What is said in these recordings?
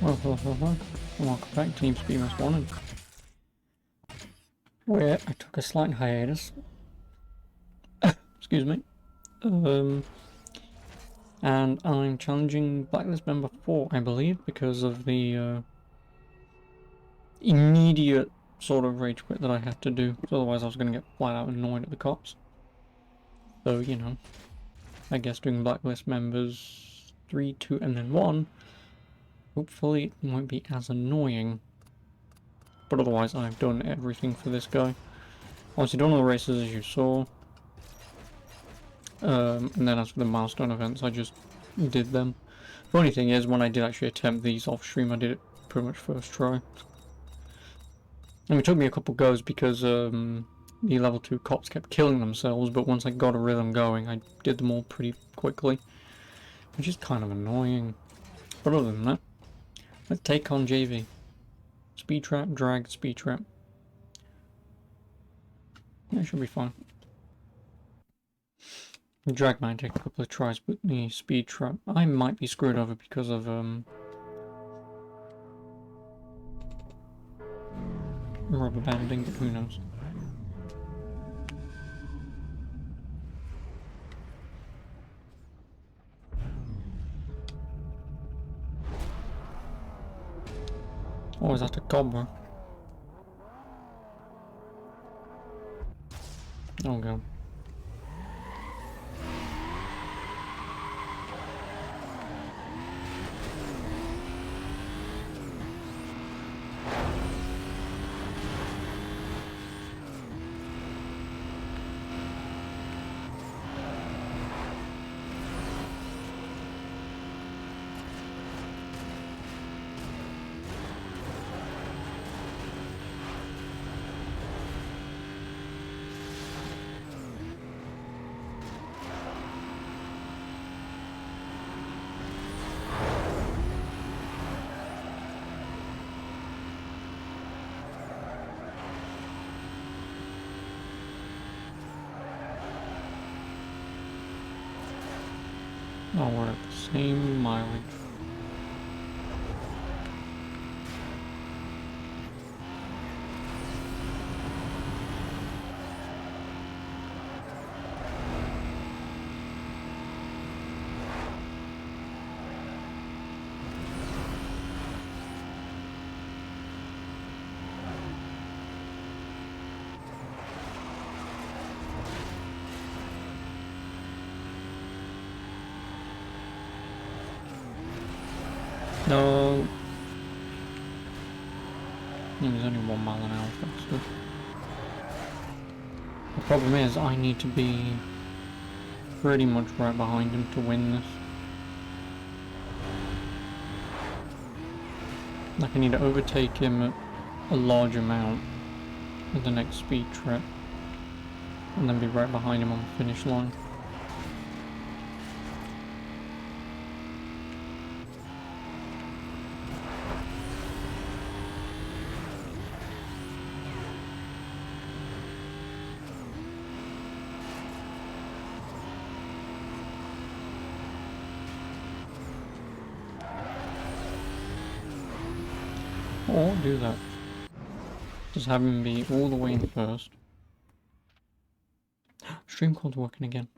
Welcome back, Team Speedmas 1, where I took a slight hiatus. Excuse me. And I'm challenging Blacklist Member 4, I believe, because of the immediate sort of rage quit that I had to do. Otherwise I was going to get flat out annoyed at the cops. So, you know, I guess doing Blacklist Members 3, 2, and then 1, hopefully it won't be as annoying. But otherwise I've done everything for this guy. Obviously done all the races as you saw. And then as for the milestone events, I just did them. The only thing is, when I did actually attempt these off stream, I did it pretty much first try. And it took me a couple goes because the level 2 cops kept killing themselves, but once I got a rhythm going, I did them all pretty quickly. Which is kind of annoying. But other than that, let's take on JV. Speed trap, drag, speed trap. Yeah, it should be fine. The drag might take a couple of tries, but the speed trap, I might be screwed over because of rubber banding, but who knows. Oh, is that a cobra? Oh god. Oh, we're at the same mileage. No. He was only 1 mile an hour faster. The problem is, I need to be pretty much right behind him to win this. Like, I need to overtake him at a large amount at the next speed trap, and then be right behind him on the finish line. Or do that. Just have him be all the way in first. Stream call's working again.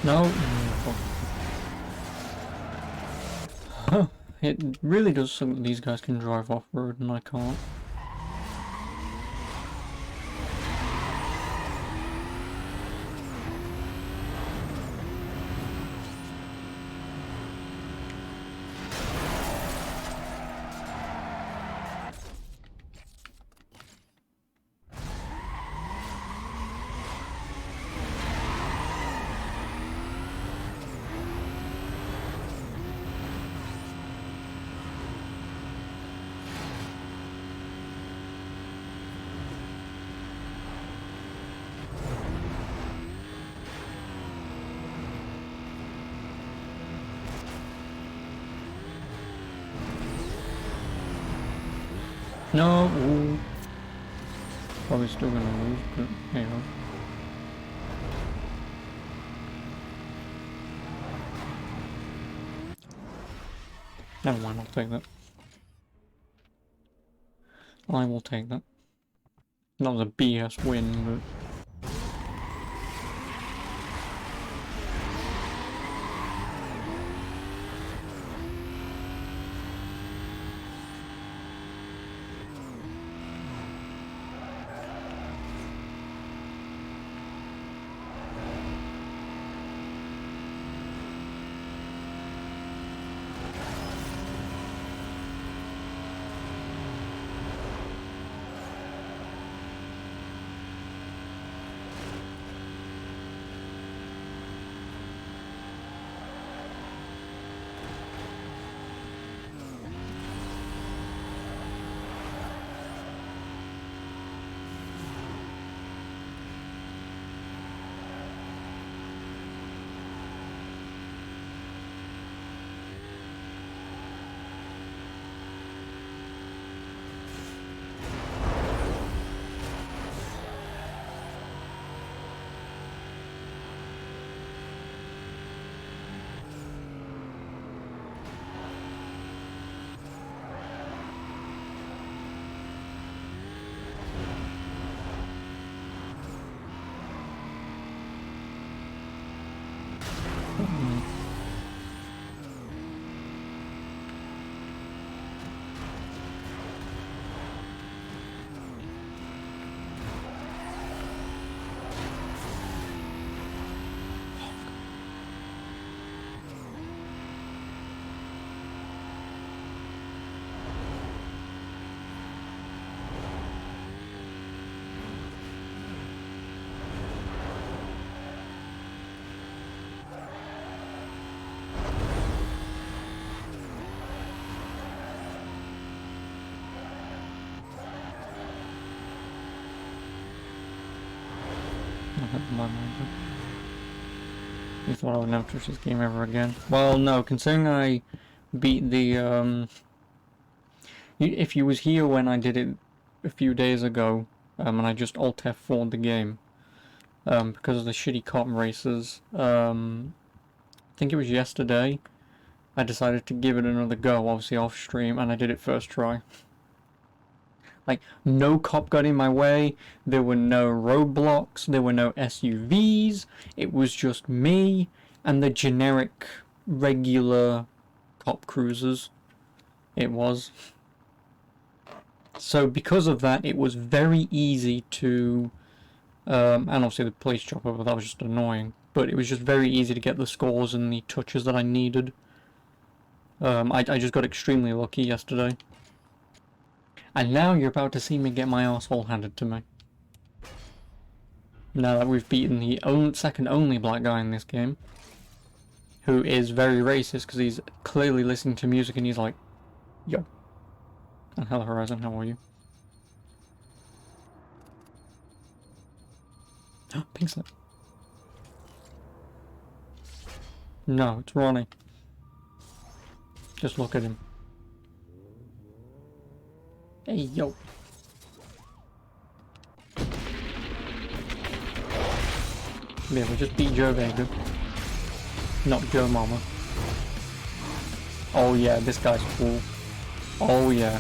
No. It really does suck that these guys can drive off-road and I can't. No, ooh. Probably still gonna lose, but hey ho. Never mind, I'll take that. I will take that. That was a BS win, but... You thought I would never touch this game ever again? Well, no, considering I beat the, if you was here when I did it a few days ago, and I just Alt F4'd the game, because of the shitty cop races, I think it was yesterday, I decided to give it another go, obviously off stream, and I did it first try. Like, no cop got in my way, there were no roadblocks, there were no SUVs, it was just me and the generic, regular cop cruisers. It was. So because of that, it was very easy to, and obviously the police chopper, but that was just annoying, but it was just very easy to get the scores and the touches that I needed. I just got extremely lucky yesterday. And now you're about to see me get my arsehole handed to me. Now that we've beaten the second only black guy in this game, who is very racist because he's clearly listening to music and he's like, yo. And hello Horizon, how are you? Pink slip. No, it's Ronnie. Just look at him. Hey, yo. Yeah, we just beat Joe Vega. Not Joe Mama. Oh yeah, this guy's cool. Oh yeah.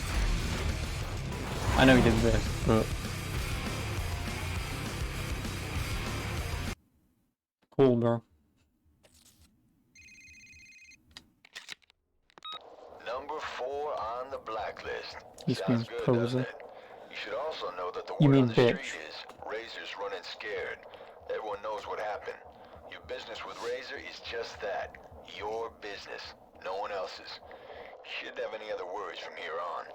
I know he did this, but... Cool, bro. Number 4 on the blacklist. He Sounds screams good, poser. doesn't it? You should also know that the You word mean on the bitch. street is Razor's running scared. Everyone knows what happened. Your business with Razor is just that. Your business. No one else's. Shouldn't have any other worries from here on.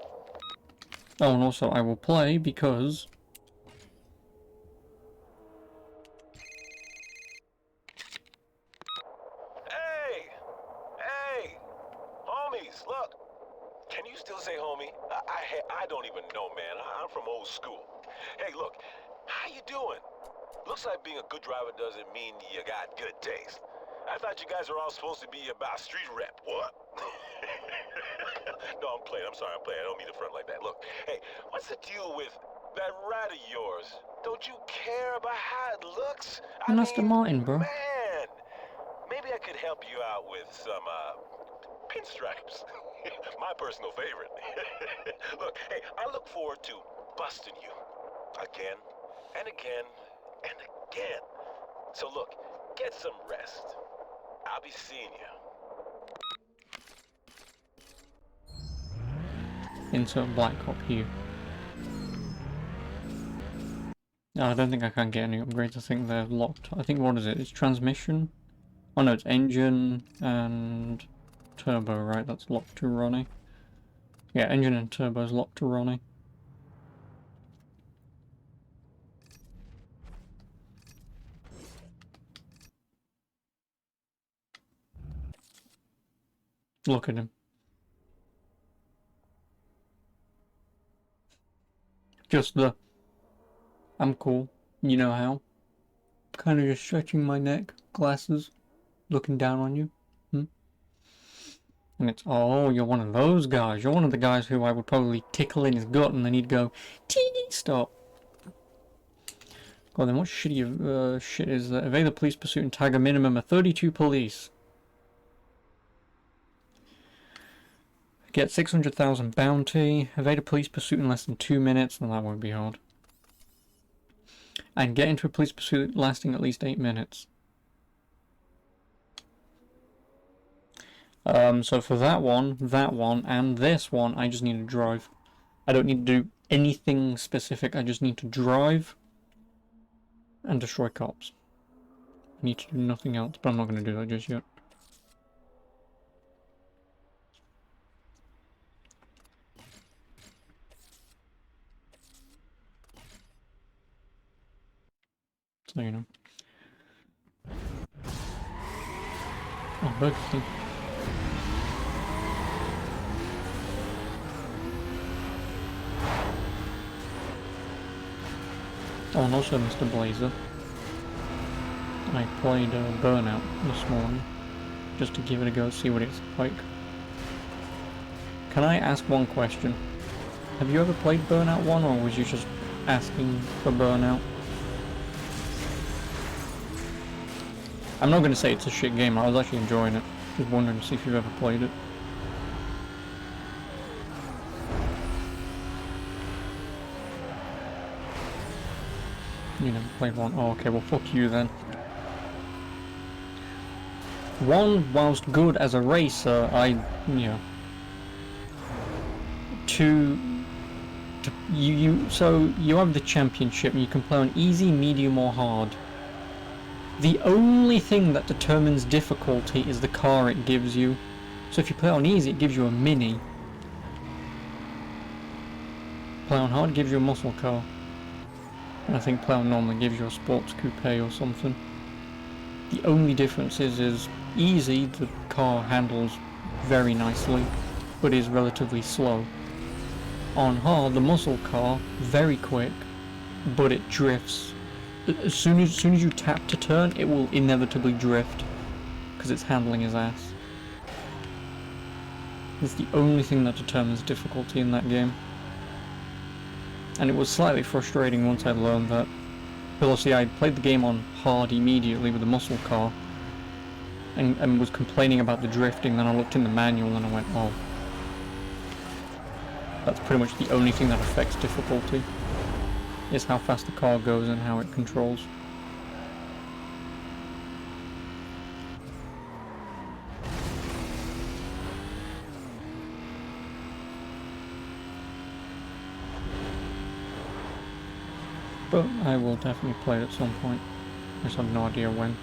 Oh, and also I will play because... Hey! Hey! Homies, look! Can you still say homie? I don't even know, man. I'm from old school. Hey, look, how you doing? Looks like being a good driver doesn't mean you got good taste. I thought you guys are all supposed to be about street rep. What? No, I'm playing. I'm sorry, I'm playing. I don't mean to front like that. Look, hey, what's the deal with that rat of yours? Don't you care about how it looks? And Aston Martin, bro. Man, maybe I could help you out with some, pinstripes. My personal favorite. Look, hey, I look forward to busting you. Again, and again, and again. So look, get some rest. I'll be seeing you. Insert Black Hop here. No, I don't think I can get any upgrades. I think they're locked. I think, what is it? It's transmission? Oh no, it's engine and turbo, right? That's locked to Ronnie. Yeah, engine and turbo is locked to Ronnie. Look at him. Just the... I'm cool. You know how. Kind of just stretching my neck. Glasses. Looking down on you. And it's, oh, you're one of those guys. You're one of the guys who I would probably tickle in his gut and then he'd go, tee, stop. God, then what shitty shit is that? Evade the police pursuit and tag a minimum of 32 police. Get 600,000 bounty. Evade a police pursuit in less than 2 minutes. Then that won't be hard. And get into a police pursuit lasting at least 8 minutes. So for that one, and this one, I just need to drive. I don't need to do anything specific. I just need to drive and destroy cops. I need to do nothing else, but I'm not going to do that just yet. So, you know. Oh, Burger King. Oh, and also Mr. Blazer. I played Burnout this morning, just to give it a go, see what it's like. Can I ask one question? Have you ever played Burnout 1, or was you just asking for Burnout? I'm not going to say it's a shit game, I was actually enjoying it. Just wondering to see if you've ever played it. You never played one? Oh, okay, well fuck you then. One, whilst good as a racer, so you have the championship and you can play on easy, medium or hard. The only thing that determines difficulty is the car it gives you. So if you play on easy, it gives you a Mini. Play on hard gives you a muscle car. And I think play on normally gives you a sports coupe or something. The only difference is easy, the car handles very nicely, but is relatively slow. On hard, the muscle car, very quick, but it drifts. As soon as you tap to turn, it will inevitably drift, because it's handling his ass. It's the only thing that determines difficulty in that game. And it was slightly frustrating once I learned that. Because see, I played the game on hard immediately with the muscle car, and was complaining about the drifting, then I looked in the manual and I went, oh. That's pretty much the only thing that affects difficulty, is how fast the car goes and how it controls. But I will definitely play it at some point. I just have no idea when.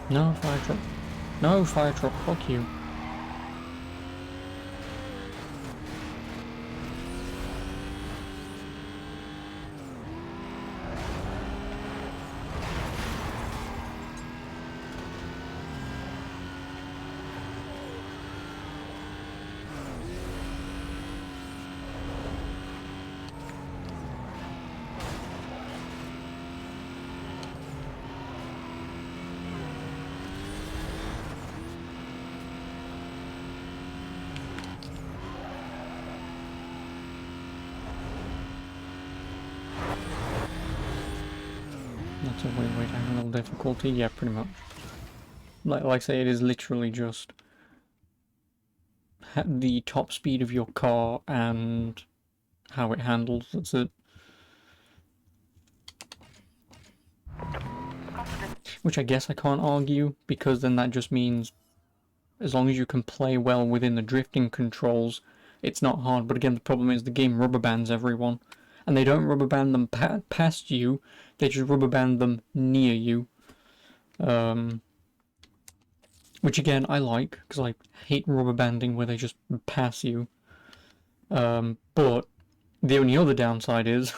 No, fire truck. No, fire truck, fuck you. That's a weird way to handle difficulty. Yeah, pretty much. Like I say, it is literally just the top speed of your car and how it handles. That's it. Which I guess I can't argue, because then that just means as long as you can play well within the drifting controls, it's not hard. But again, the problem is the game rubber bands everyone. And they don't rubber band them past you, they just rubber band them near you. Which again, I like, because I hate rubber banding where they just pass you. But the only other downside is,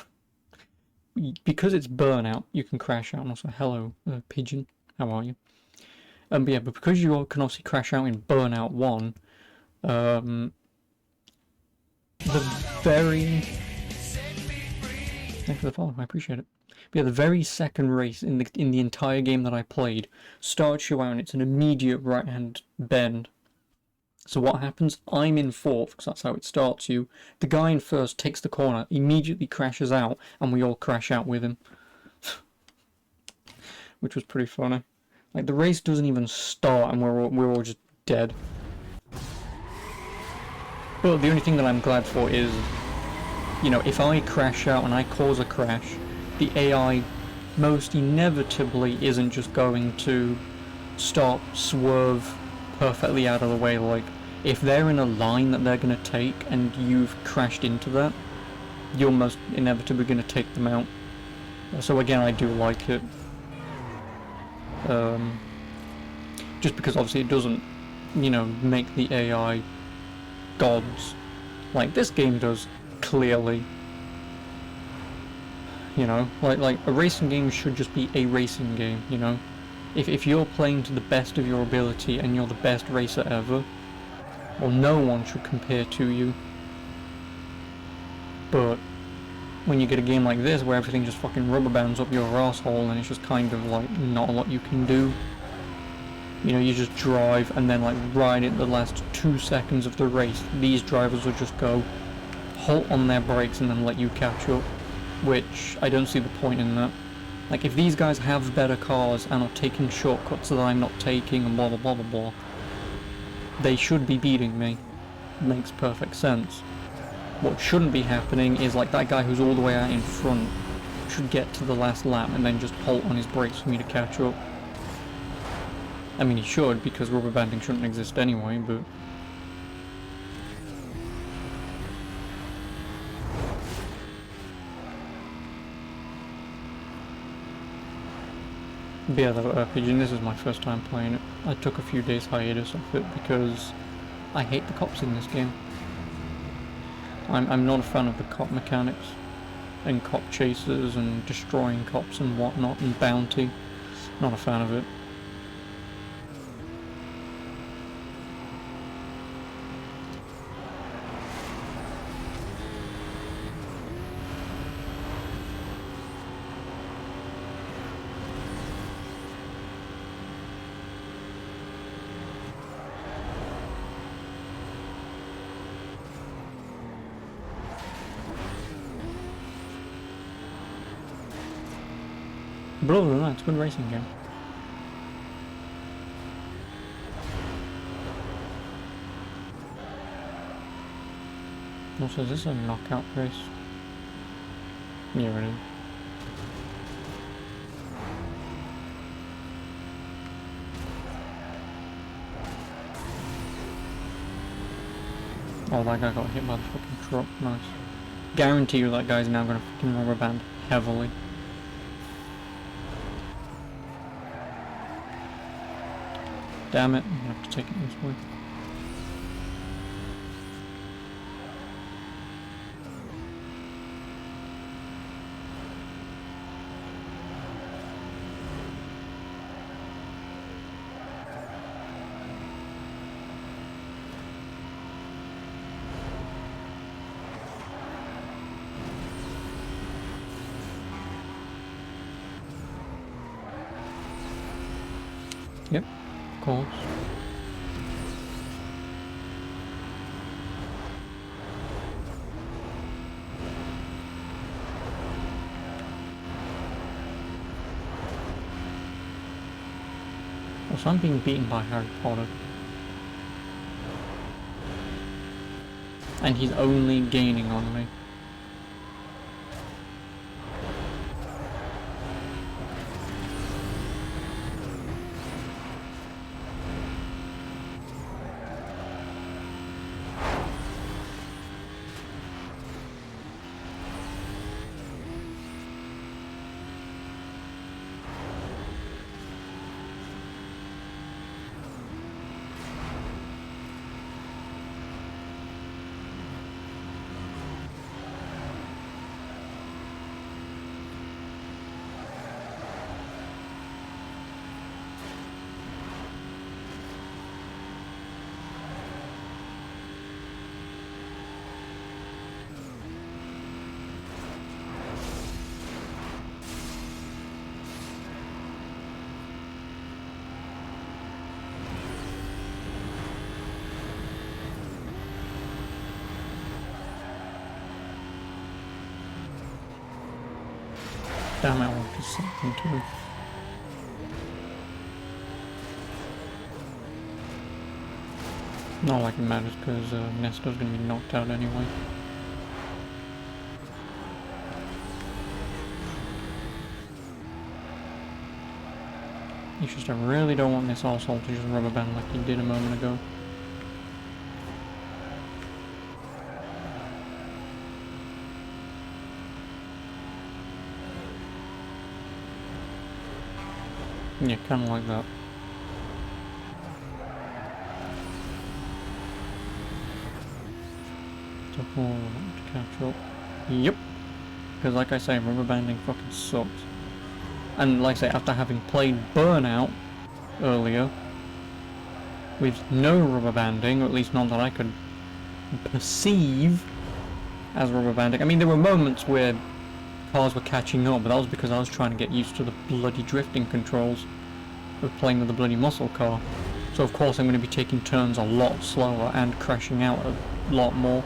because it's Burnout, you can crash out. And also, hello, Pigeon, how are you? But yeah, but because you can obviously crash out in Burnout 1, the very... Thanks for the follow, I appreciate it. But yeah, the very second race in the entire game that I played starts you out and it's an immediate right-hand bend. So what happens? I'm in fourth, because that's how it starts you. The guy in first takes the corner, immediately crashes out, and we all crash out with him. Which was pretty funny. Like, the race doesn't even start and we're all just dead. But the only thing that I'm glad for is, you know, if I crash out and I cause a crash, the AI most inevitably isn't just going to stop, swerve perfectly out of the way. Like, if they're in a line that they're going to take and you've crashed into that, you're most inevitably going to take them out. So again, I do like it. Just because obviously it doesn't, you know, make the AI gods like this game does, clearly. You know, like a racing game should just be a racing game, you know? If you're playing to the best of your ability and you're the best racer ever, well, no one should compare to you. But when you get a game like this where everything just fucking rubber bands up your asshole and it's just kind of like not a lot you can do. You know, you just drive and then like right at the last 2 seconds of the race, these drivers will just go halt on their brakes and then let you catch up. Which, I don't see the point in that. Like, if these guys have better cars and are taking shortcuts that I'm not taking and blah blah blah blah blah, they should be beating me. Makes perfect sense. What shouldn't be happening is like that guy who's all the way out in front should get to the last lap and then just halt on his brakes for me to catch up. I mean, he should, because rubber banding shouldn't exist anyway, but... But yeah, Pigeon, this is my first time playing it. I took a few days hiatus off it because I hate the cops in this game. I'm not a fan of the cop mechanics and cop chases and destroying cops and whatnot and bounty. Not a fan of it. But other than that, it's a good racing game. Also, is this a knockout race? Yeah, it is. Oh, that guy got hit by the fucking truck. Nice. Guarantee you that guy's now gonna fucking rubber band heavily. Damn it, I'm gonna have to take it this way. Yep, of course. Also, I'm being beaten by Harry Potter. And he's only gaining on me. Damn it, I wanted something too. Not like it matters because Nestor's gonna be knocked out anyway. It's just I really don't want this arsehole to just rubber band like he did a moment ago. Yeah, kinda like that. To catch up. Yep. Because like I say, rubber banding fucking sucks. And like I say, after having played Burnout earlier, with no rubber banding, or at least none that I could perceive as rubber banding. I mean, there were moments where cars were catching up, but that was because I was trying to get used to the bloody drifting controls of playing with the bloody muscle car. So of course I'm going to be taking turns a lot slower and crashing out a lot more.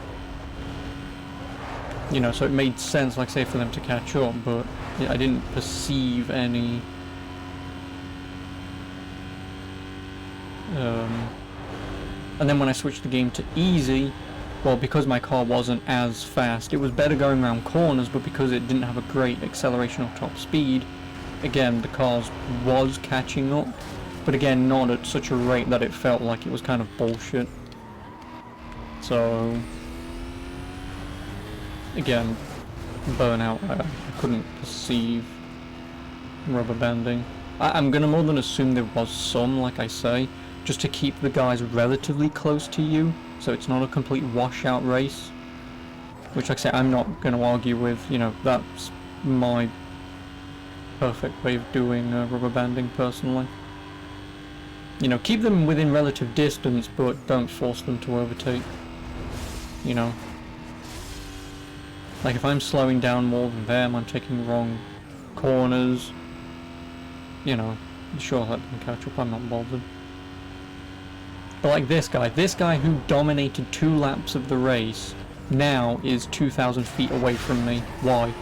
You know, so it made sense, like say, for them to catch up, but I didn't perceive any and then when I switched the game to easy, well, because my car wasn't as fast, it was better going around corners, but because it didn't have a great acceleration or top speed, again, the car was catching up, but again, not at such a rate that it felt like it was kind of bullshit. So, again, Burnout, I couldn't perceive rubber banding. I'm gonna more than assume there was some, like I say, just to keep the guys relatively close to you, so it's not a complete washout race. Which, like I say, I'm not gonna argue with, you know, that's my perfect way of doing rubber banding personally. You know, keep them within relative distance, but don't force them to overtake. You know. Like if I'm slowing down more than them, I'm taking wrong corners. You know, sure that can catch up, I'm not bothered. But like this guy who dominated 2 laps of the race, now is 2,000 feet away from me. Why?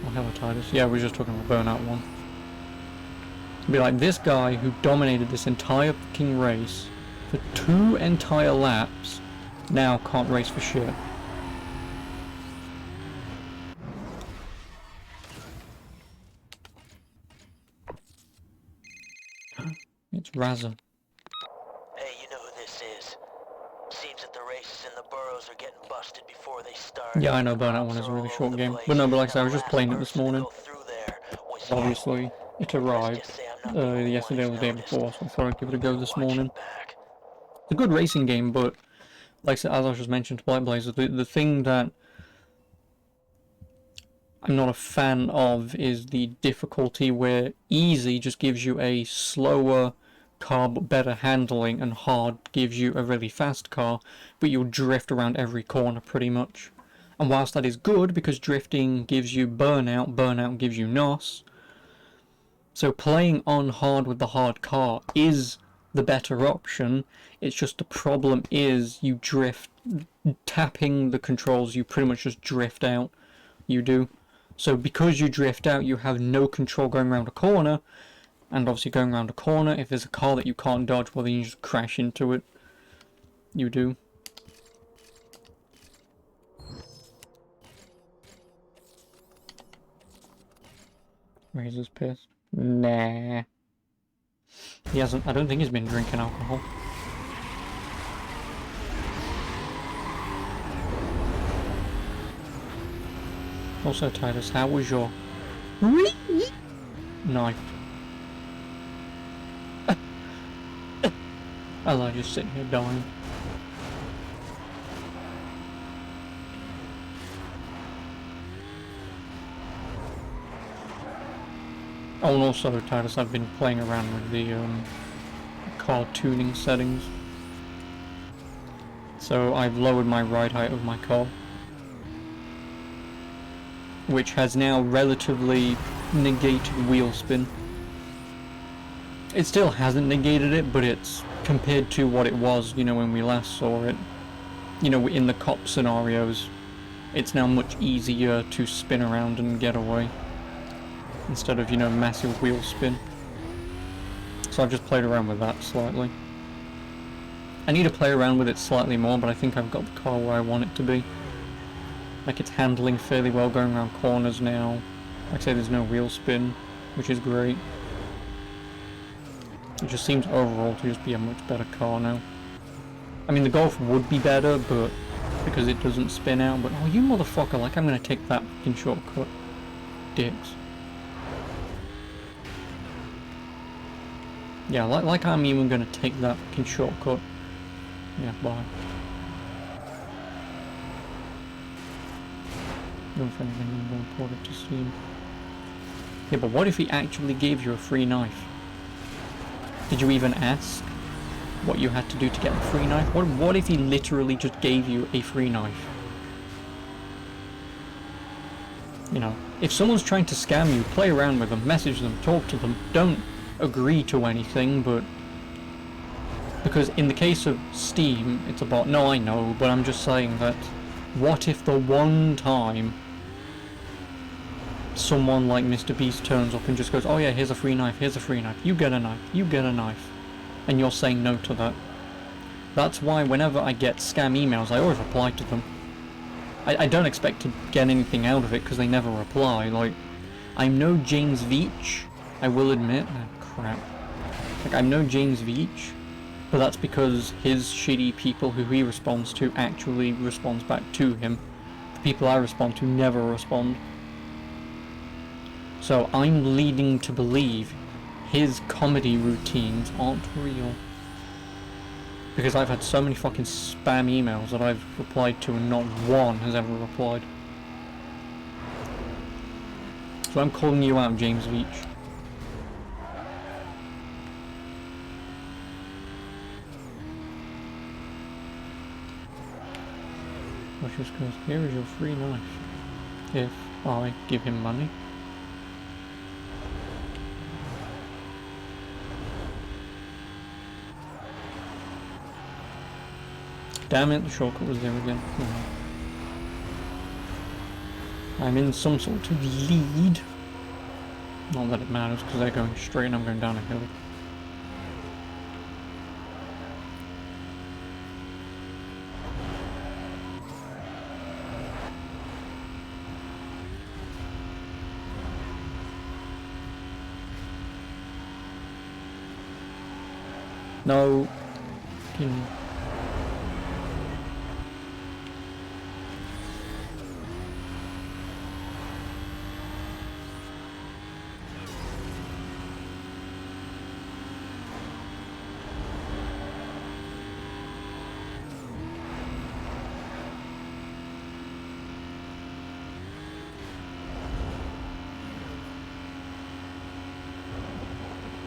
Oh, hello Titus. Yeah, we were just talking about Burnout 1. Be like, this guy who dominated this entire fucking race for 2 entire laps, now can't race for shit. It's Razza. Hey, you know who this is? Seems that the races in the boroughs are getting busted before they start. Yeah, I know Burnout 1 Cops is a are really all short over the game. place, But no, but like I and said, I the was just last playing it this person to morning. go through there was you. Obviously, it Let's arrived just say I'm not the only one yesterday or who's the day noticed. before, so I thought I'd give it a go Better this watch morning. your back. It's a good racing game, but like I said, as I just mentioned to Black Blazer, the thing that I'm not a fan of is the difficulty where easy just gives you a slower car but better handling, and hard gives you a really fast car, but you'll drift around every corner pretty much. And whilst that is good because drifting gives you burnout, burnout gives you NOS, so playing on hard with the hard car is the better option. It's just the problem is you drift, tapping the controls, you pretty much just drift out. You do. So because you drift out, you have no control going around a corner, and obviously going around a corner, if there's a car that you can't dodge, well then you just crash into it. You do. Razor's pissed. Nah. He hasn't, I don't think he's been drinking alcohol. Also, Titus, how was your knife? I like just sitting here dying. Oh, and also, Titus, I've been playing around with the car tuning settings. So I've lowered my ride height of my car, which has now relatively negated wheel spin. It still hasn't negated it, but it's compared to what it was, you know, when we last saw it. You know, in the cop scenarios, it's now much easier to spin around and get away, instead of, you know, massive wheel spin. So I've just played around with that slightly. I need to play around with it slightly more, but I think I've got the car where I want it to be. Like, it's handling fairly well going around corners now. Like I say, there's no wheel spin, which is great. It just seems overall to just be a much better car now. I mean, the Golf would be better, but because it doesn't spin out, but oh, you motherfucker, like I'm gonna take that fucking shortcut. Dicks. Yeah, like I'm even gonna take that fucking shortcut. Yeah, bye. Don't find anything more important to Steam. Yeah, but what if he actually gave you a free knife? Did you even ask what you had to do to get the free knife? What if he literally just gave you a free knife? You know, if someone's trying to scam you, play around with them, message them, talk to them. Don't agree to anything, but... Because in the case of Steam, it's a bot. No, I know, but I'm just saying that... What if the one time someone like Mr. Beast turns up and just goes, oh yeah, here's a free knife, here's a free knife, you get a knife, you get a knife, and you're saying no to that. That's why whenever I get scam emails, I always reply to them. I don't expect to get anything out of it because they never reply. Like, I'm no James Veitch, I will admit. Oh, crap. Like, I'm no James Veitch, but that's because his shitty people who he responds to actually responds back to him. The people I respond to never respond. So I'm leading to believe his comedy routines aren't real. Because I've had so many fucking spam emails that I've replied to and not one has ever replied. So I'm calling you out, James Veitch. Which just goes, here is your free knife. If I give him money. Damn it, the shortcut was there again. I'm in some sort of lead. Not that it matters, because they're going straight and I'm going down a hill. No. Fucking-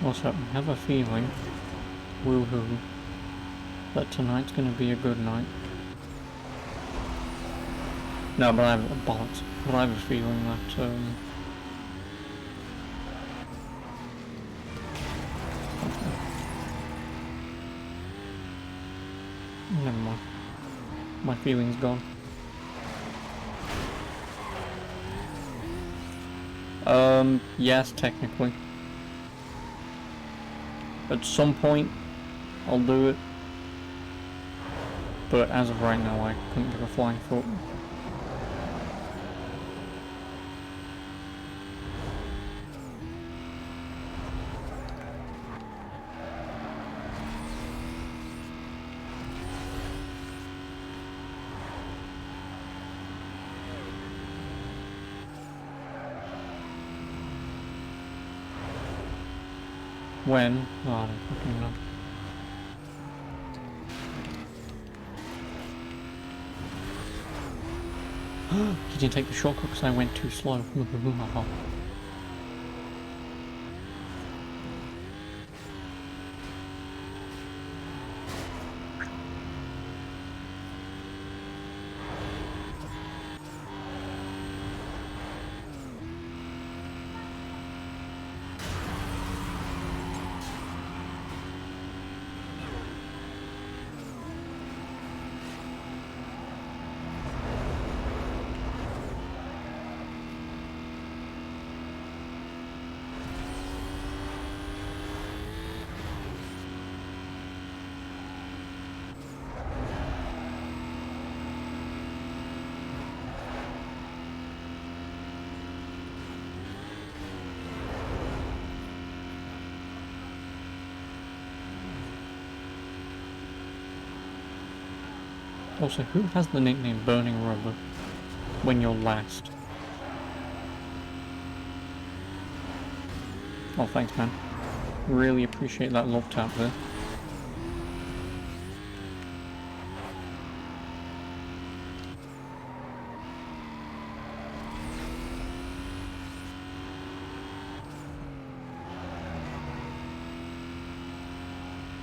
Also, I have a feeling, woohoo, that tonight's gonna be a good night. No, but I have bollocks. But I have a feeling that never mind. My feeling's gone. Yes, technically. At some point, I'll do it. But as of right now, I couldn't give a flying foot. When? Oh, I don't fucking know. He didn't take the shortcut because I went too slow. Also, who has the nickname Burning Rubber when you're last? Oh, thanks, man. Really appreciate that love tap there.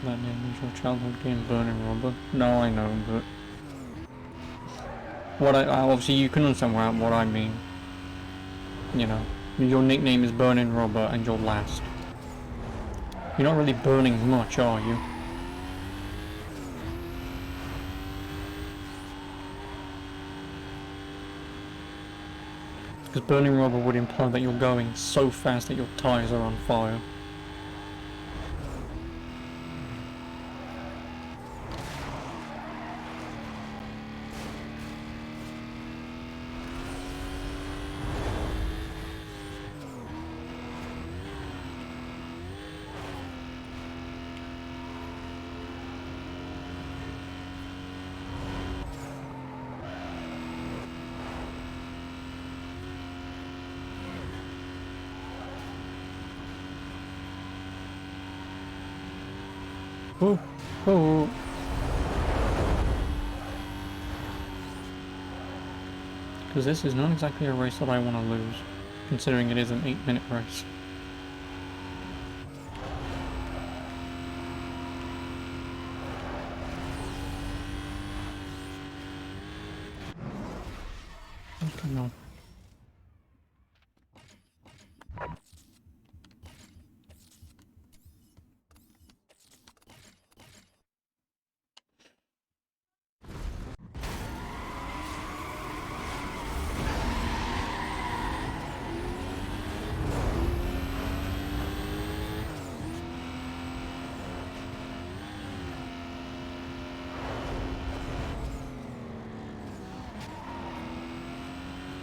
That name is your childhood game, Burning Rubber. No, I know, but what I obviously you can understand what I mean. You know, your nickname is Burning Rubber and you're last. You're not really burning much, are you? Because burning rubber would imply that you're going so fast that your tires are on fire. Oh, oh. Because this is not exactly a race that I want to lose, considering it is an 8-minute race. Okay, no.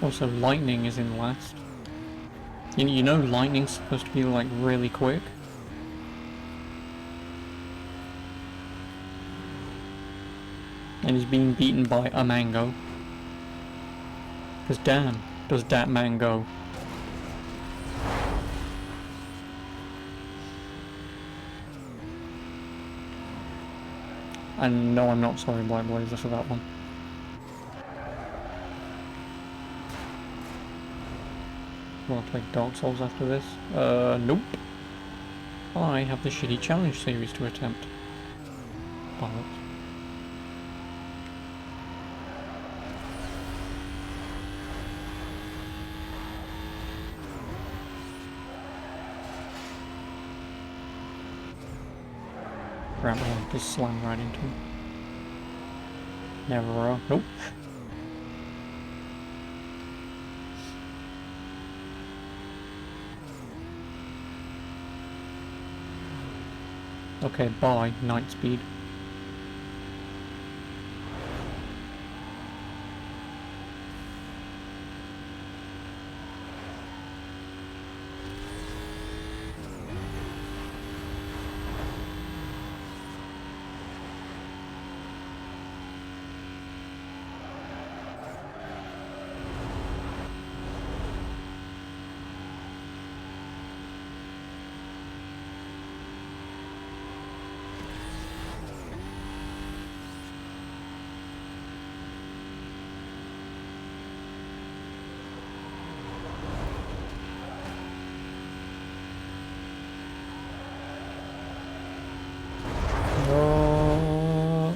Also, lightning is in last. You know lightning's supposed to be like really quick? And he's being beaten by a mango. Because damn, does that mango. And no, I'm not sorry, White Blazer, for that one. Will I play Dark Souls after this? Nope. I have the shitty challenge series to attempt. Bollocks. Crap, I want to slam right into him. Never, nope. Okay, bye, night speed.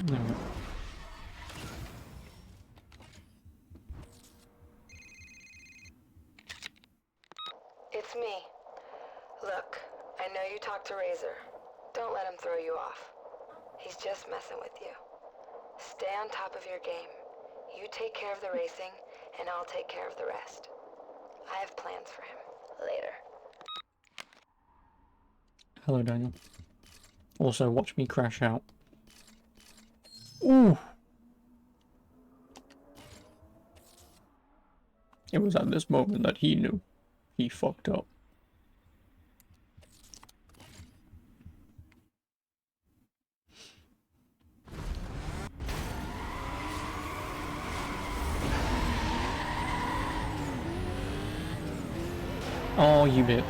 There we go. It's me. Look, I know you talked to Razor. Don't let him throw you off. He's just messing with you. Stay on top of your game. You take care of the racing, and I'll take care of the rest. I have plans for him. Later. Hello, Daniel. Also, watch me crash out. Ooh! It was at this moment that he knew. He fucked up. Oh, you bitch.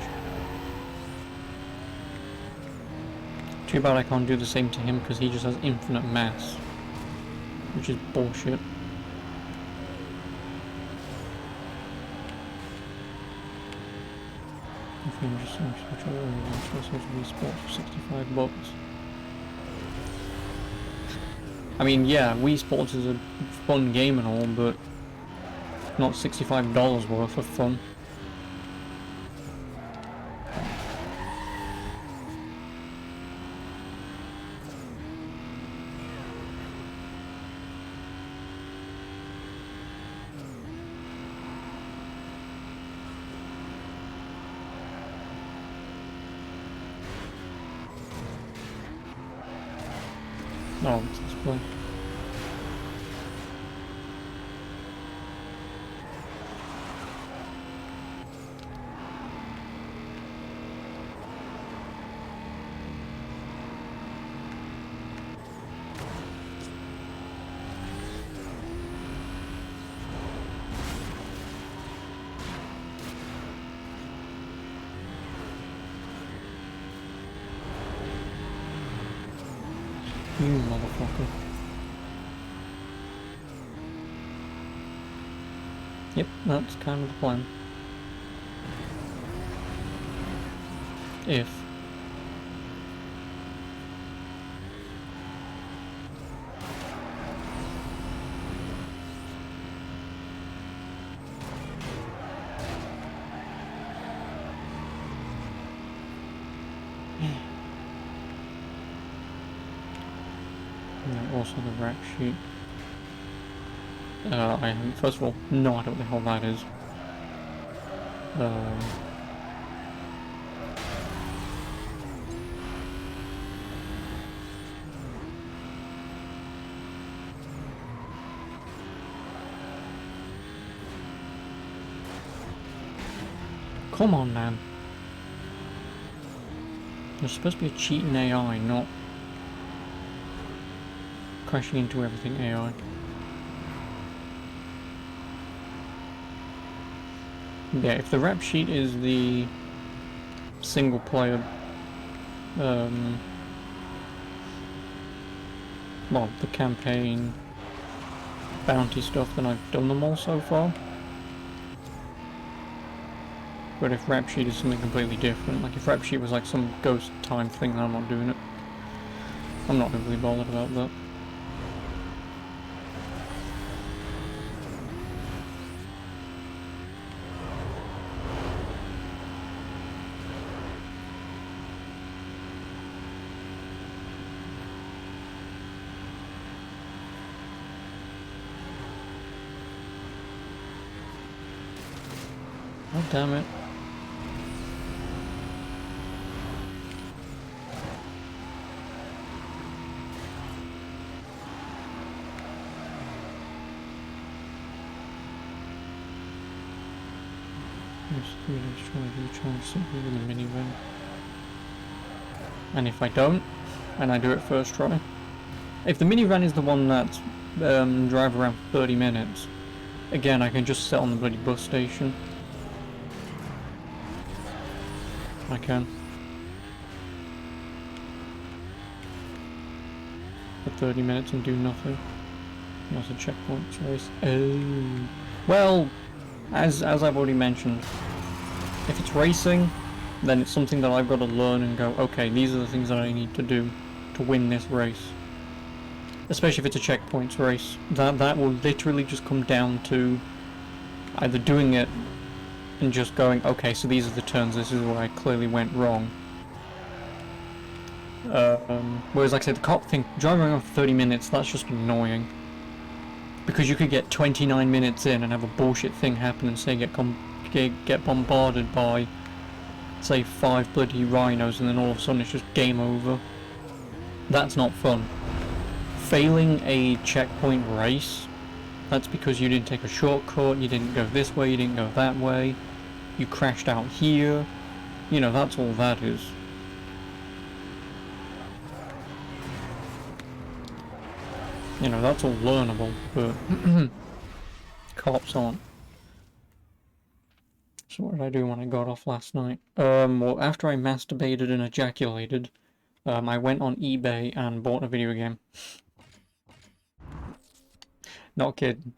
Too bad I can't do the same to him because he just has infinite mass. Which is bullshit. If you just switch over to Wii Sports for 65 bucks. I mean, yeah, Wii Sports is a fun game and all, but not $65 worth of fun. Oh, it's this play. You motherfucker. Yep, that's kind of the plan. If. And also the rack sheet. I have, first of all, no idea what the hell that is. Come on, man. There's supposed to be a cheating AI, not... crashing into everything AI. Yeah, if the rap sheet is the single player, well, the campaign, bounty stuff, then I've done them all so far. But if rap sheet is something completely different, like if rap sheet was like some ghost time thing, then I'm not doing it. I'm not really bothered about that. Oh, damn it. The minivan. And if I don't, and I do it first try, if the minivan is the one that's drive around for 30 minutes, again I can just sit on the bloody bus station. I can. For 30 minutes and do nothing. That's a checkpoint choice. Oh. Well, as I've already mentioned, if it's racing, then it's something that I've got to learn and go, okay, these are the things that I need to do to win this race. Especially if it's a checkpoints race. That will literally just come down to either doing it and just going, okay, so these are the turns, this is where I clearly went wrong. Whereas, like I said, the cop thing, driving around for 30 minutes, that's just annoying. Because you could get 29 minutes in and have a bullshit thing happen and say get bombarded by, say, 5 bloody rhinos, and then all of a sudden it's just game over. That's not fun. Failing a checkpoint race, that's because you didn't take a shortcut, you didn't go this way, you didn't go that way, you crashed out here, you know, that's all that is. You know, that's all learnable, but cops aren't. So what did I do when I got off last night? Well, after I masturbated and ejaculated, I went on eBay and bought a video game. Not kidding.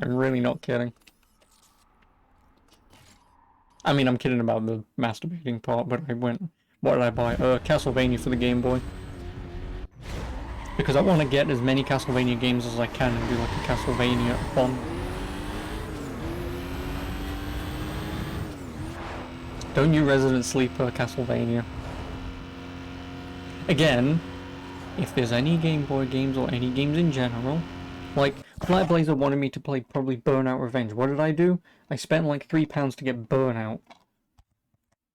I'm really not kidding. I mean, I'm kidding about the masturbating part, but I went... What did I buy? Castlevania for the Game Boy. Because I want to get as many Castlevania games as I can and do like a Castlevania-a-thon. Don't you Resident Sleeper Castlevania. Again, if there's any Game Boy games or any games in general, like Black Blazer wanted me to play probably Burnout Revenge. What did I do? I spent like £3 to get Burnout.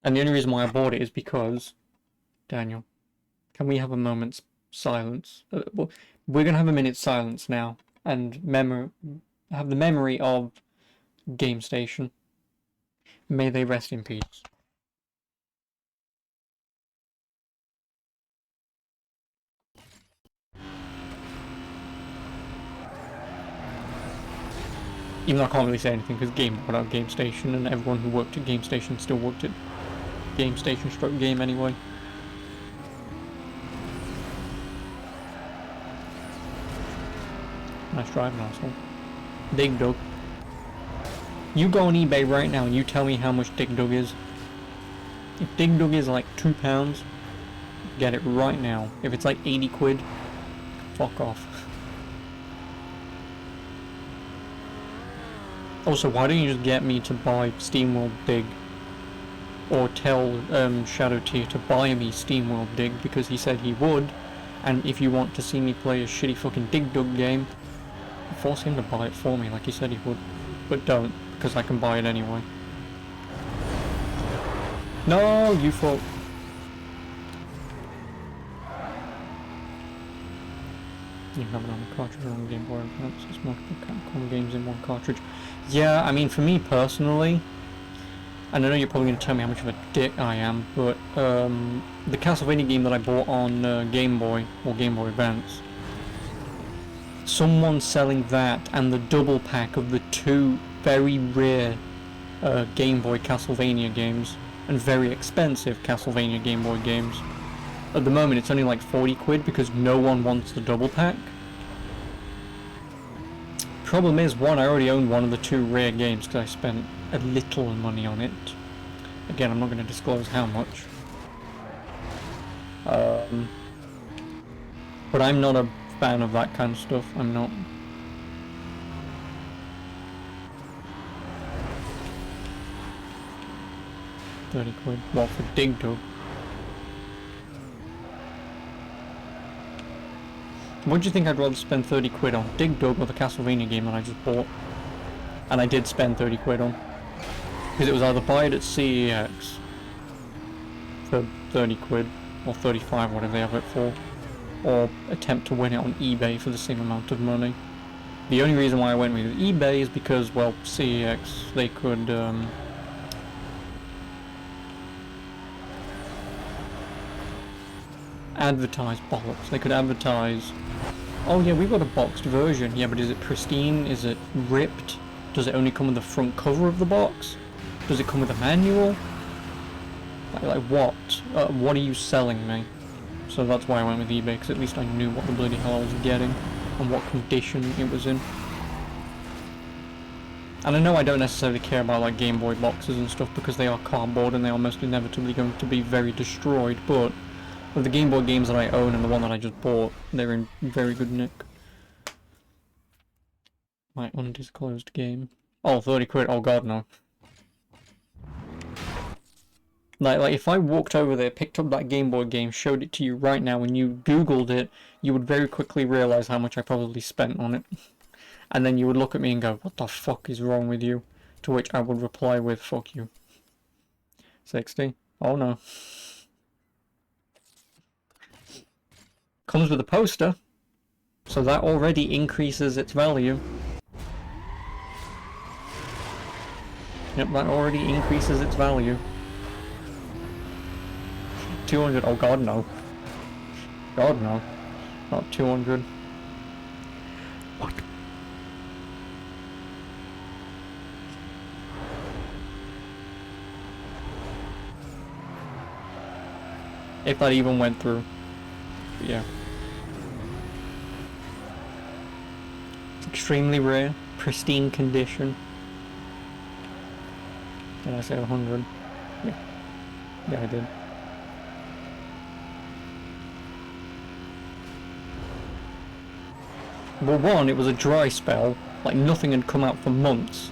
And the only reason why I bought it is because... Daniel, can we have a moment's silence? Well, we're gonna have a minute's silence now, and have the memory of Game Station. May they rest in peace. Even though I can't really say anything because Game bought out Game Station, and everyone who worked at Game Station still worked at Game Station / Game anyway. Nice driving, asshole. Dig Dug. You go on eBay right now and you tell me how much Dig Dug is. If Dig Dug is like £2, get it right now. If it's like 80 quid, fuck off. Also, why don't you just get me to buy SteamWorld Dig? Or tell Shadow Tier to buy me SteamWorld Dig because he said he would. And if you want to see me play a shitty fucking Dig Dug game, force him to buy it for me like he said he would. But don't, because I can buy it anyway. No, you thought... You have it on the cartridge or on the Game Boy Advance. There's multiple Capcom games in one cartridge. Yeah, I mean, for me personally, and I know you're probably going to tell me how much of a dick I am, but the Castlevania game that I bought on Game Boy, or Game Boy Advance, someone selling that and the double pack of the two very rare Game Boy Castlevania games, and very expensive Castlevania Game Boy games. At the moment it's only like 40 quid because no one wants the double pack. Problem is, one, I already own one of the two rare games because I spent a little money on it. Again, I'm not going to disclose how much. But I'm not a fan of that kind of stuff. I'm not. £30. Well, for Dig Dug. What do you think I'd rather spend 30 quid on? Dig Dug or the Castlevania game that I just bought? And I did spend 30 quid on. Because it was either buy it at CEX for 30 quid, or 35, whatever they have it for, or attempt to win it on eBay for the same amount of money. The only reason why I went with eBay is because, well, CEX, they could, advertise bollocks. They could advertise, oh yeah, we've got a boxed version. Yeah, but is it pristine? Is it ripped? Does it only come with the front cover of the box? Does it come with a manual? Like what? What are you selling me? So that's why I went with eBay, because at least I knew what the bloody hell I was getting and what condition it was in. And I know I don't necessarily care about like Game Boy boxes and stuff because they are cardboard and they are most inevitably going to be very destroyed, but of the Game Boy games that I own and the one that I just bought, they're in very good nick. My undisclosed game. Oh, 30 quid, oh god no. Like if I walked over there, picked up that Game Boy game, showed it to you right now, and you googled it, you would very quickly realise how much I probably spent on it. And then you would look at me and go, what the fuck is wrong with you? To which I would reply with, fuck you. 60? Oh no. Comes with a poster, so that already increases its value. Yep, that already increases its value. 200, oh god no. God no. Not 200. What? If that even went through. But yeah. It's extremely rare, pristine condition. Did I say 100? Yeah. Yeah, I did. Well, one, it was a dry spell, like nothing had come out for months,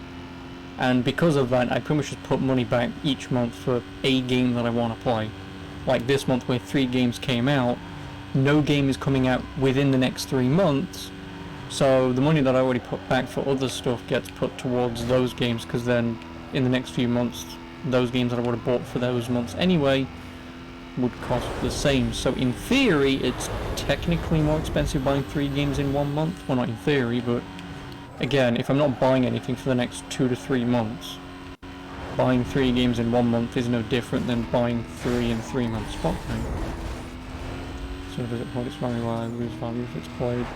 and because of that I pretty much just put money back each month for a game that I want to play. Like this month where 3 games came out, no game is coming out within the next 3 months, so the money that I already put back for other stuff gets put towards those games, because then in the next few months those games that I would have bought for those months anyway would cost the same. So in theory it's technically more expensive buying 3 games in 1 month. Well, not in theory, but again, if I'm not buying anything for the next 2 to 3 months, buying 3 games in 1 month is no different than buying 3 in 3 months. Fuck me. So does it hold its value while I lose value if it's played?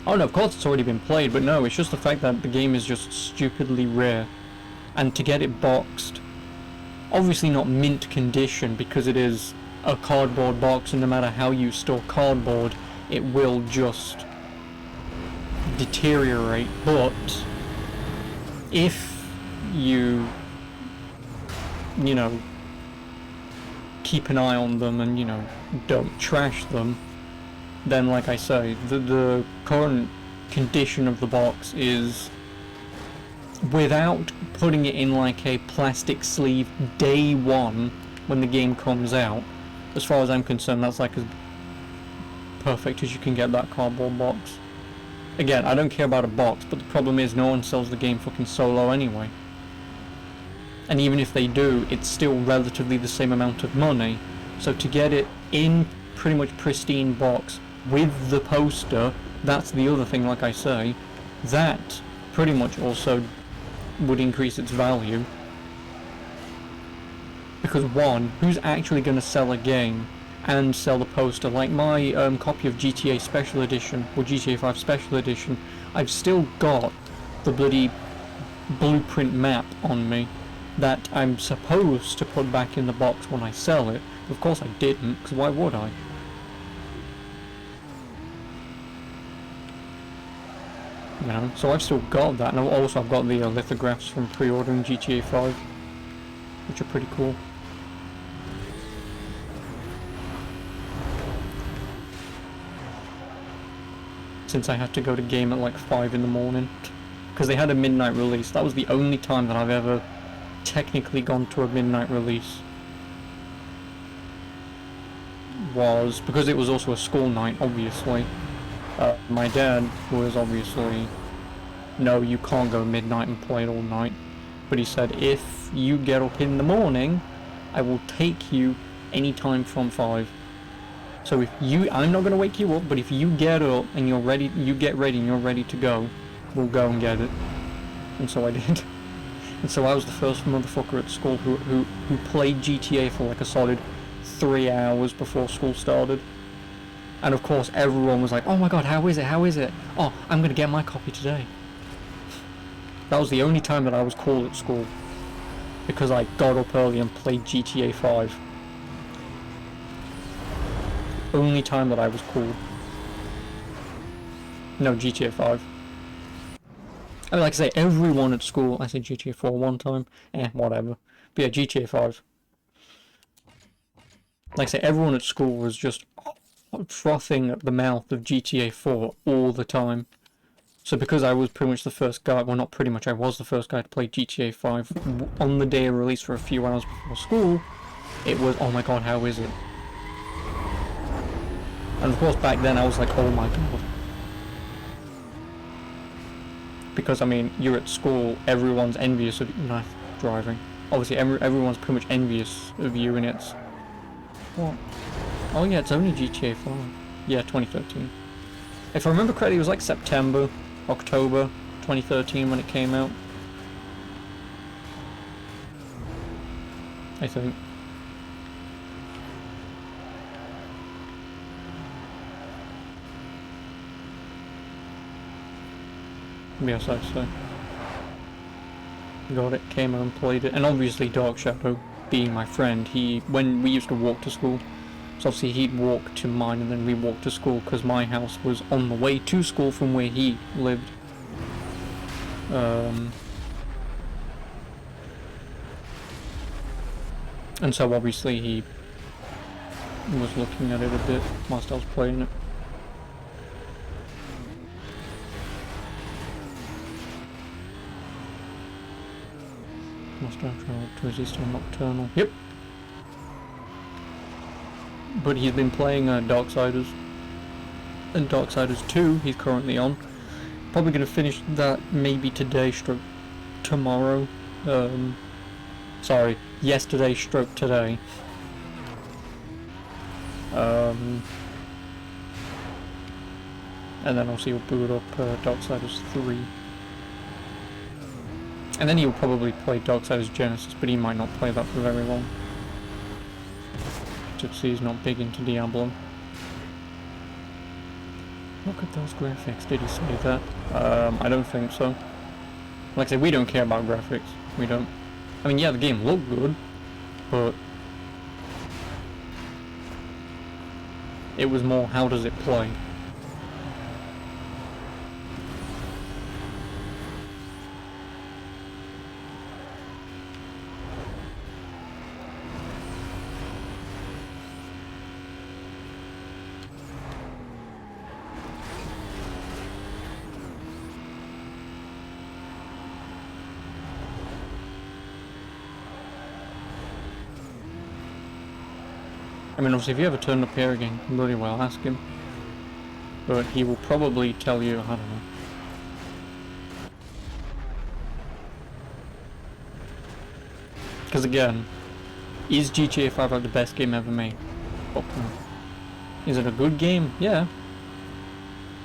Oh no, of course it's already been played, but no, it's just the fact that the game is just stupidly rare. And to get it boxed, obviously not mint condition because it is a cardboard box, and no matter how you store cardboard it will just deteriorate, but if you know, keep an eye on them and, you know, don't trash them, then like I say, the current condition of the box is, without putting it in like a plastic sleeve day one when the game comes out, as far as I'm concerned that's like as perfect as you can get that cardboard box. Again, I don't care about a box, but the problem is no one sells the game fucking solo anyway. And even if they do, it's still relatively the same amount of money. So to get it in pretty much pristine box with the poster, that's the other thing, like I say, that pretty much also would increase its value. Because one, who's actually going to sell a game and sell the poster? Like my copy of GTA Special Edition, or GTA 5 Special Edition, I've still got the bloody blueprint map on me that I'm supposed to put back in the box when I sell it. Of course I didn't, because why would I? You know, so I've still got that, and also I've got the lithographs from pre-ordering GTA 5, which are pretty cool. Since I had to go to game at like 5 in the morning, because they had a midnight release. That was the only time that I've ever technically gone to a midnight release. Was because it was also a school night, obviously. My dad was obviously, no, you can't go midnight and play it all night. But he said, if you get up in the morning, I will take you anytime from 5. So if you, I'm not going to wake you up, but if you get up and you're ready, you get ready and you're ready to go, we'll go and get it. And so I did. And so I was the first motherfucker at school who played GTA for like a solid 3 hours before school started. And of course everyone was like, oh my god, how is it, how is it? Oh, I'm gonna get my copy today. That was the only time that I was cool at school. Because I got up early and played GTA 5. Only time that I was cool. No, GTA 5. I mean, like I say, everyone at school, I said GTA 4 one time, whatever. But yeah, GTA 5. Like I say, everyone at school was just frothing at the mouth of GTA 4 all the time. So because I was pretty much the first guy, well not pretty much, I was the first guy to play GTA 5 on the day of release for a few hours before school, it was, oh my god, how is it? And of course back then I was like, oh my god. Because I mean, you're at school, everyone's envious of you, driving. Obviously everyone's pretty much envious of you, and it's... What? Oh yeah, it's only GTA 5. Yeah, 2013. If I remember correctly, it was like September, October 2013 when it came out. I think. Yes, I'd say. Got it, came out and played it, and obviously Dark Shadow, being my friend, when we used to walk to school, so obviously he'd walk to mine and then we walked to school, because my house was on the way to school from where he lived. And so obviously he was looking at it a bit whilst I was playing it. Must have traveled to resist on Nocturnal. Yep. But he's been playing Darksiders. And Darksiders 2 he's currently on. Probably going to finish that maybe today stroke tomorrow. Sorry, yesterday stroke today. And then obviously he'll boot up Darksiders 3. And then he'll probably play Darksiders Genesis, but he might not play that for very long. Just he's not big into Diablo. Look at those graphics, did he say that? I don't think so. Like I said, we don't care about graphics. We don't. I mean, yeah, the game looked good, but it was more, how does it play? I mean, obviously, if you ever turn up here again, bloody well ask him. But he will probably tell you, I don't know. Because again, is GTA 5 like the best game ever made? Fuck no. Is it a good game? Yeah.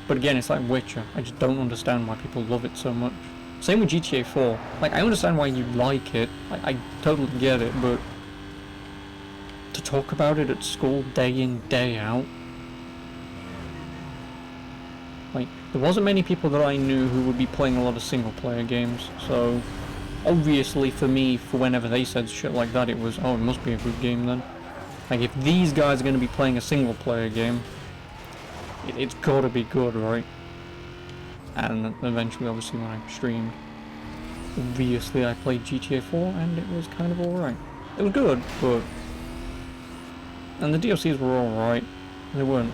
But again, it's like Witcher. I just don't understand why people love it so much. Same with GTA 4. Like, I understand why you like it. I totally get it, but talk about it at school day in, day out. Like, there wasn't many people that I knew who would be playing a lot of single-player games, so obviously for me, for whenever they said shit like that, it was, oh, it must be a good game then. Like, if these guys are going to be playing a single-player game, it's gotta be good, right? And eventually, obviously, when I streamed, obviously I played GTA 4, and it was kind of alright. It was good, but... And the DLCs were alright. They weren't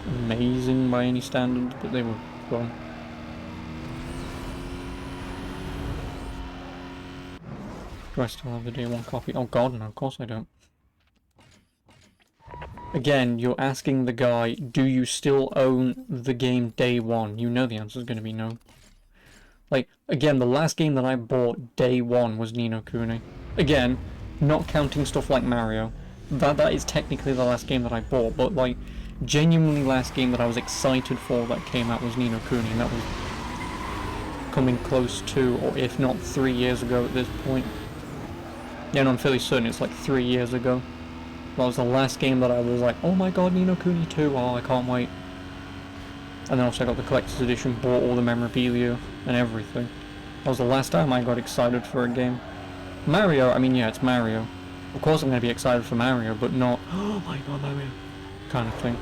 amazing by any standards, but they were fun. Do I still have the day one copy? Oh god, no, of course I don't. Again, you're asking the guy, do you still own the game day one? You know the answer's gonna be no. Like, again, the last game that I bought day one was Ni no Kuni. Again, not counting stuff like Mario. That is technically the last game that I bought, but like, genuinely last game that I was excited for that came out was Ni no Kuni, and that was coming close to, or if not 3 years ago at this point. Yeah, no, I'm fairly certain it's like 3 years ago. That was the last game that I was like, oh my god, Ni no Kuni 2, oh I can't wait. And then also I got the collector's edition, bought all the memorabilia and everything. That was the last time I got excited for a game. Mario, I mean yeah, it's Mario. Of course I'm going to be excited for Mario, but not, oh my god, Mario, kind of thing.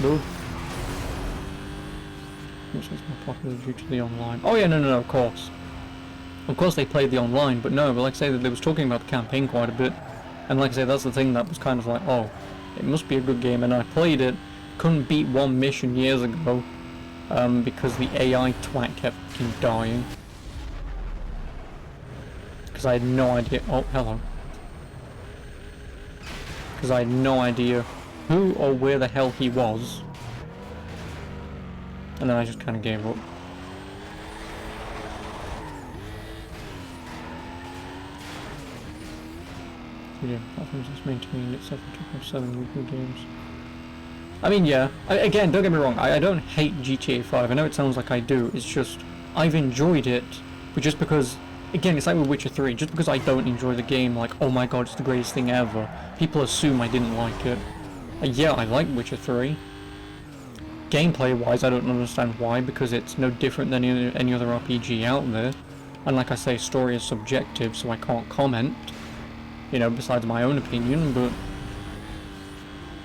Boo. Which is more popular due to the online. Oh yeah, no, of course. Of course they played the online, but no, but like I say, that they was talking about the campaign quite a bit. And like I say, that's the thing that was kind of like, oh, it must be a good game, and I played it, couldn't beat one mission years ago, because the AI twat kept fucking dying. Because I had no idea, oh, hello. Because I had no idea who or where the hell he was. And then I just kind of gave up. Yeah, platforms is maintained except for 2.7 weekly games. I mean, yeah. Again, don't get me wrong. I don't hate GTA 5. I know it sounds like I do. It's just I've enjoyed it, but just because, again, it's like with Witcher 3. Just because I don't enjoy the game, like, oh my god, it's the greatest thing ever, people assume I didn't like it. Yeah, I like Witcher 3. Gameplay-wise, I don't understand why, because it's no different than any other RPG out there. And like I say, story is subjective, so I can't comment. You know, besides my own opinion, but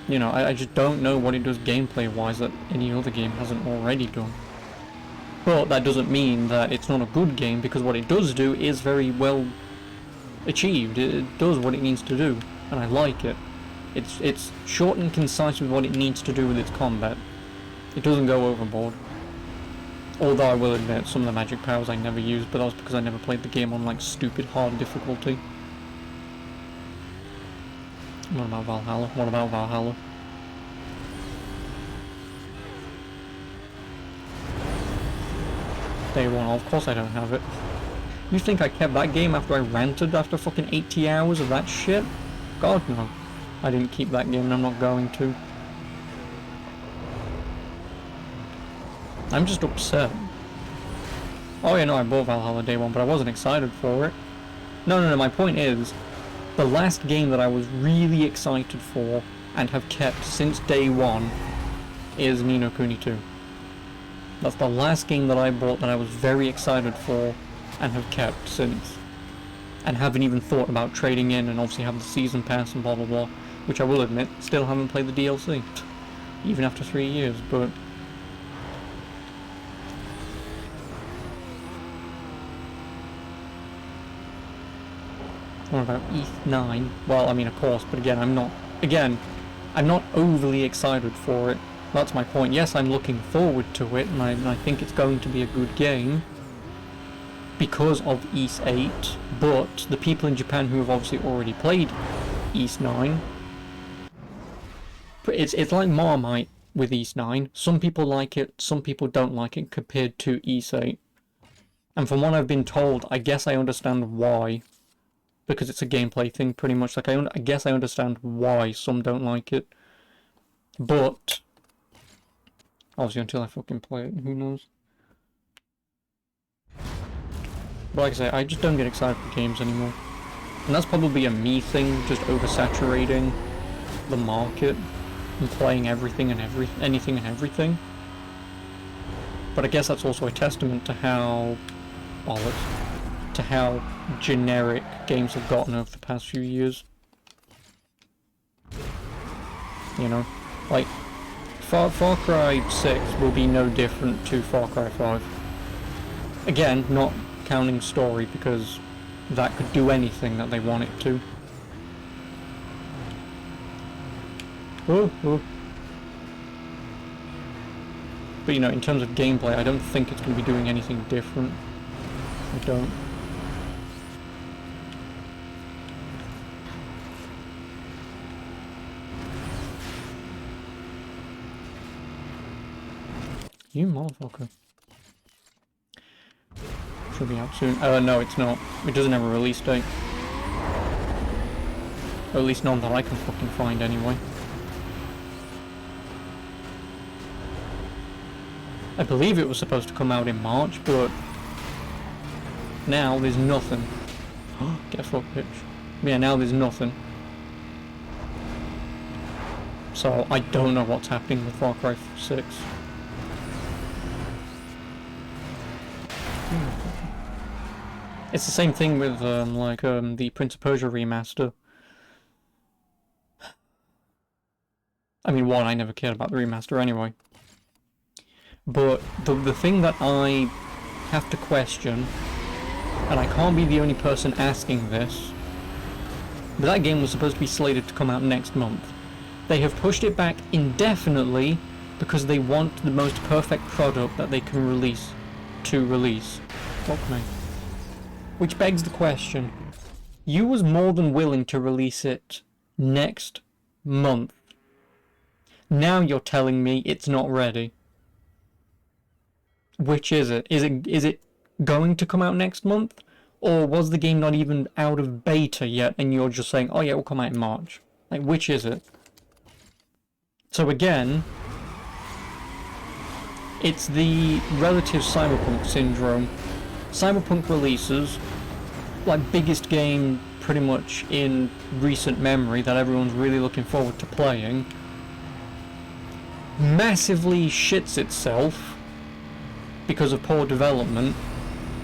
you know, I just don't know what it does gameplay-wise that any other game hasn't already done. But that doesn't mean that it's not a good game, because what it does do is very well achieved. It does what it needs to do, and I like it. It's short and concise with what it needs to do with its combat. It doesn't go overboard. Although I will admit, some of the magic powers I never used, but that was because I never played the game on like stupid hard difficulty. What about Valhalla? What about Valhalla? Day one, of course I don't have it. You think I kept that game after I ranted after fucking 80 hours of that shit? God no. I didn't keep that game and I'm not going to. I'm just upset. Oh yeah, no, I bought Valhalla day one, but I wasn't excited for it. No, my point is, the last game that I was really excited for and have kept since day one is Ni no Kuni 2. That's the last game that I bought that I was very excited for and have kept since. And haven't even thought about trading in, and obviously have the season pass and blah blah blah, which I will admit, still haven't played the DLC. Even after 3 years, but... What about ETH 9? Well, I mean, of course, but again, I'm not overly excited for it. That's my point. Yes, I'm looking forward to it, and I think it's going to be a good game because of ETH 8, but the people in Japan who have obviously already played ETH 9, it's like Marmite with ETH 9. Some people like it, some people don't like it compared to ETH 8. And from what I've been told, I guess I understand why. Because it's a gameplay thing, pretty much. Like, I guess I understand why some don't like it. But obviously, until I fucking play it, who knows? But like I say, I just don't get excited for games anymore. And that's probably a me thing, just oversaturating the market and playing everything and anything and everything. But I guess that's also a testament to how generic games have gotten over the past few years. You know, like Far Cry 6 will be no different to Far Cry 5. Again, not counting story, because that could do anything that they want it to. Oh. But you know, in terms of gameplay, I don't think it's going to be doing anything different. I don't. You motherfucker. Should be out soon. No, it's not. It doesn't have a release date. Or at least none that I can fucking find anyway. I believe it was supposed to come out in March, but now there's nothing. Get fucked, bitch. Yeah, now there's nothing. So I don't know what's happening with Far Cry 6. It's the same thing with the Prince of Persia remaster. I mean, one, I never cared about the remaster anyway. But the thing that I have to question, and I can't be the only person asking this, but that game was supposed to be slated to come out next month. They have pushed it back indefinitely because they want the most perfect product that they can release. Fuck me. Which begs the question, you was more than willing to release it next month. Now you're telling me it's not ready. Which is it? Is it going to come out next month? Or was the game not even out of beta yet and you're just saying, oh yeah, it will come out in March? Like, which is it? So again, it's the relative Cyberpunk syndrome. Cyberpunk releases, like biggest game pretty much in recent memory that everyone's really looking forward to playing, massively shits itself because of poor development,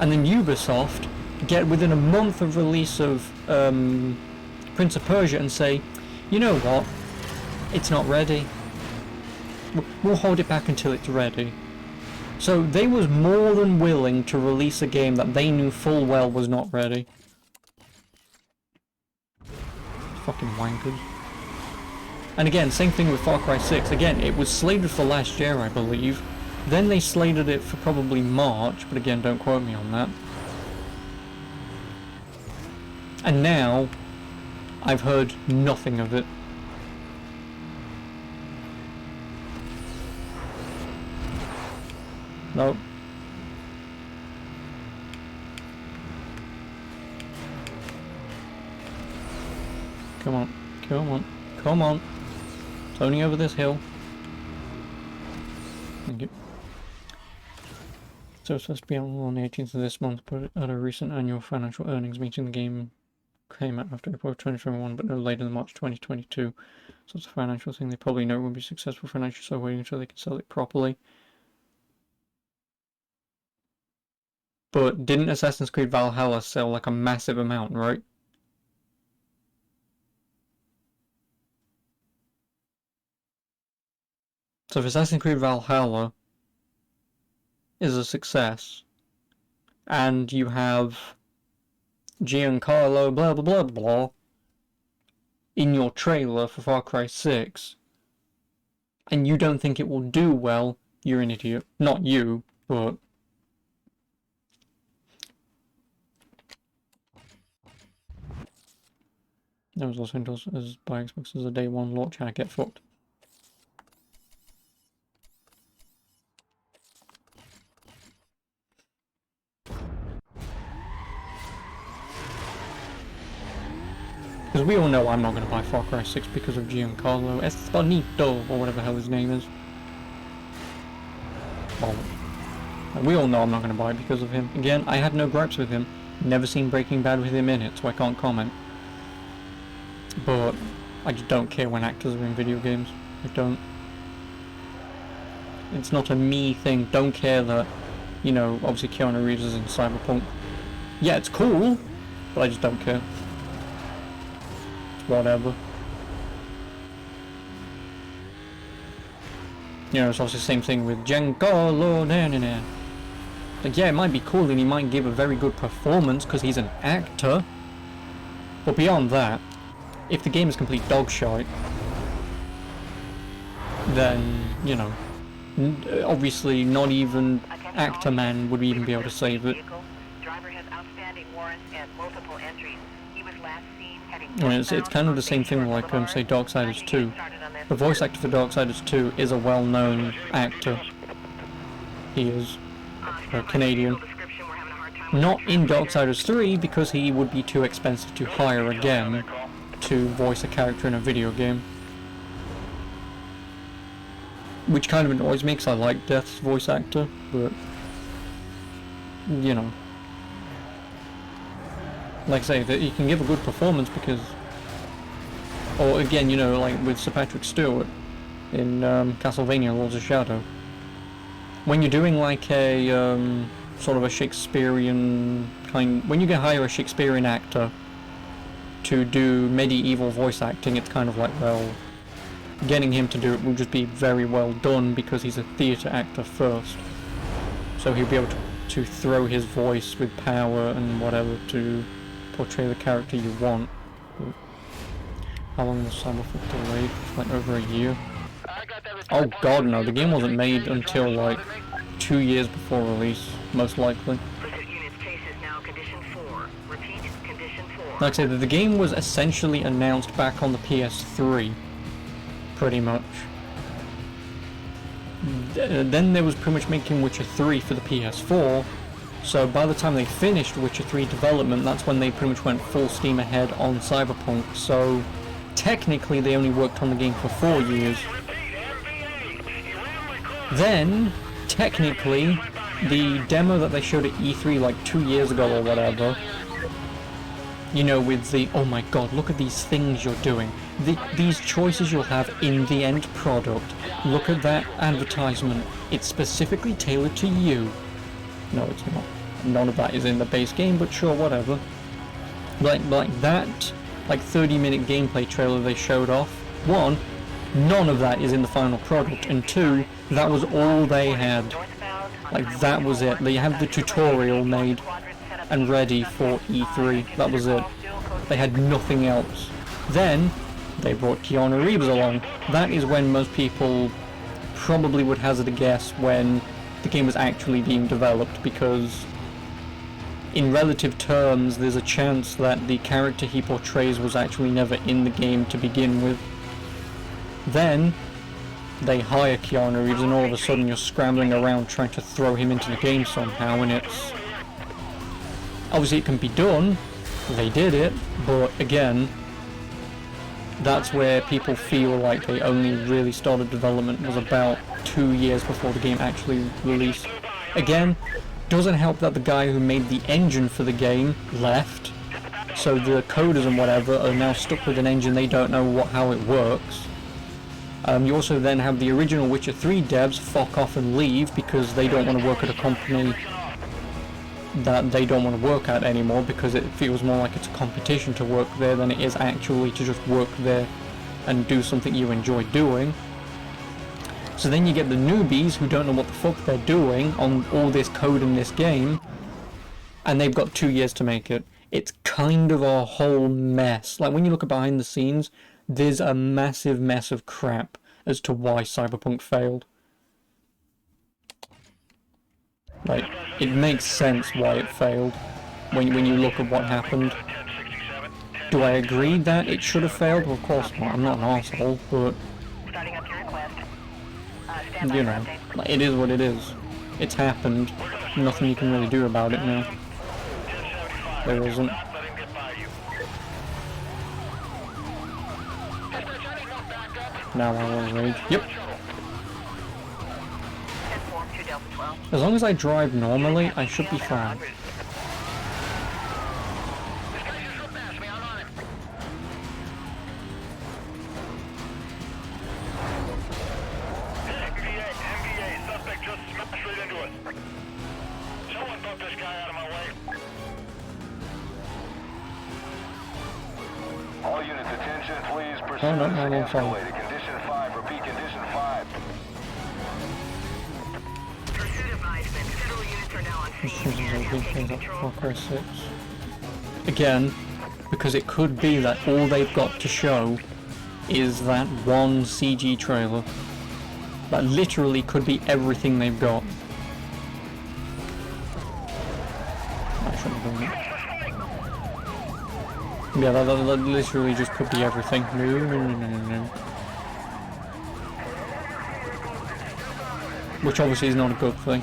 and then Ubisoft get within a month of release of Prince of Persia and say, you know what, it's not ready. We'll hold it back until it's ready. So they was more than willing to release a game that they knew full well was not ready. Fucking wankers. And again, same thing with Far Cry 6. Again, it was slated for last year, I believe. Then they slated it for probably March, but again, don't quote me on that. And now, I've heard nothing of it. Nope. Come on, come on, come on. It's only over this hill. Thank you. So it's supposed to be out on the 18th of this month, but at a recent annual financial earnings meeting, the game came out after April 2021, but no later than March 2022. So it's a financial thing. They probably know it won't be successful financially, so waiting until they can sell it properly. But didn't Assassin's Creed Valhalla sell like a massive amount, right? So if Assassin's Creed Valhalla is a success, and you have Giancarlo blah blah blah blah in your trailer for Far Cry 6, and you don't think it will do well, you're an idiot. Not you, but... That was also endorsed as by Xbox as a day one launch. I get fucked. Because we all know I'm not going to buy Far Cry 6 because of Giancarlo Esposito, or whatever the hell his name is. Well, we all know I'm not going to buy it because of him. Again, I had no gripes with him. Never seen Breaking Bad with him in it, so I can't comment. But I just don't care when actors are in video games. I don't. It's not a me thing. Don't care that, you know, obviously Keanu Reeves is in Cyberpunk. Yeah, it's cool, but I just don't care. Whatever. You know, it's also the same thing with Giancarlo Nanana. Like, yeah, it might be cool and he might give a very good performance because he's an actor. But beyond that, if the game is complete dog shite, then, you know, obviously not even Actor Man would even be able to save it. Driver has outstanding warrants and multiple entries. He was last seen heading Well, it's kind of the same thing like, say, Darksiders 2. The voice actor for Darksiders 2 is a well-known actor. He is Canadian. Not in Darksiders 3 because he would be too expensive to hire again to voice a character in a video game. Which kind of annoys me because I like Death's voice actor, but, you know. Like I say, that he can give a good performance because, or again, you know, like with Sir Patrick Stewart in Castlevania Lords of Shadow. When you're doing like a sort of a Shakespearean kind, when you can hire a Shakespearean actor to do medieval voice acting, it's kind of like, well, getting him to do it will just be very well done because he's a theatre actor first. So he'll be able to throw his voice with power and whatever to portray the character you want. How long was Cyberpunk delayed? Like over a year? Oh god no, the game wasn't made until like 2 years before release, most likely. Like I said, the game was essentially announced back on the PS3, pretty much. Then there was pretty much making Witcher 3 for the PS4, so by the time they finished Witcher 3 development, that's when they pretty much went full steam ahead on Cyberpunk, so technically they only worked on the game for 4 years. Then, technically, the demo that they showed at E3 like 2 years ago or whatever, you know, with the, oh my god, look at these things you're doing, these choices you'll have in the end product, look at that advertisement, it's specifically tailored to you. No, it's not. None of that is in the base game, but sure, whatever. Like that, like 30-minute gameplay trailer they showed off, one, none of that is in the final product, and two, that was all they had. Like, that was it. They had the tutorial made and ready for E3. That was it. They had nothing else. Then, they brought Keanu Reeves along. That is when most people probably would hazard a guess when the game was actually being developed, because in relative terms, there's a chance that the character he portrays was actually never in the game to begin with. Then, they hire Keanu Reeves and all of a sudden you're scrambling around trying to throw him into the game somehow, and it's... Obviously it can be done, they did it, but again, that's where people feel like they only really started development was about 2 years before the game actually released. Again, doesn't help that the guy who made the engine for the game left, so the coders and whatever are now stuck with an engine they don't know how it works. You also then have the original Witcher 3 devs fuck off and leave because they don't want to work at a company that they don't want to work at anymore, because it feels more like it's a competition to work there than it is actually to just work there and do something you enjoy doing. So then you get the newbies who don't know what the fuck they're doing on all this code in this game, and they've got 2 years to make it. It's kind of a whole mess. Like, when you look at behind the scenes, there's a massive mess of crap as to why Cyberpunk failed. Like, it makes sense why it failed when you look at what happened. Do I agree that it should have failed? Well, of course not. I'm not an arsehole, but you know, like, it is what it is. It's happened. Nothing you can really do about it now. There isn't. Now I will rage. Yep. As long as I drive normally, I should be fine. Attention, please. Pursuit Oh, no, is no, no, sorry. escalated. Condition 5. Repeat, condition 5. Pursuit advisement. Federal units are now on This scene is and a have big taken thing up control. Far Cry 6. Again, because it could be that all they've got to show is that one CG trailer. That literally could be everything they've got. I shouldn't have done that. Yeah, that literally just could be everything. No, no, no, no, no, no. Which obviously is not a good thing.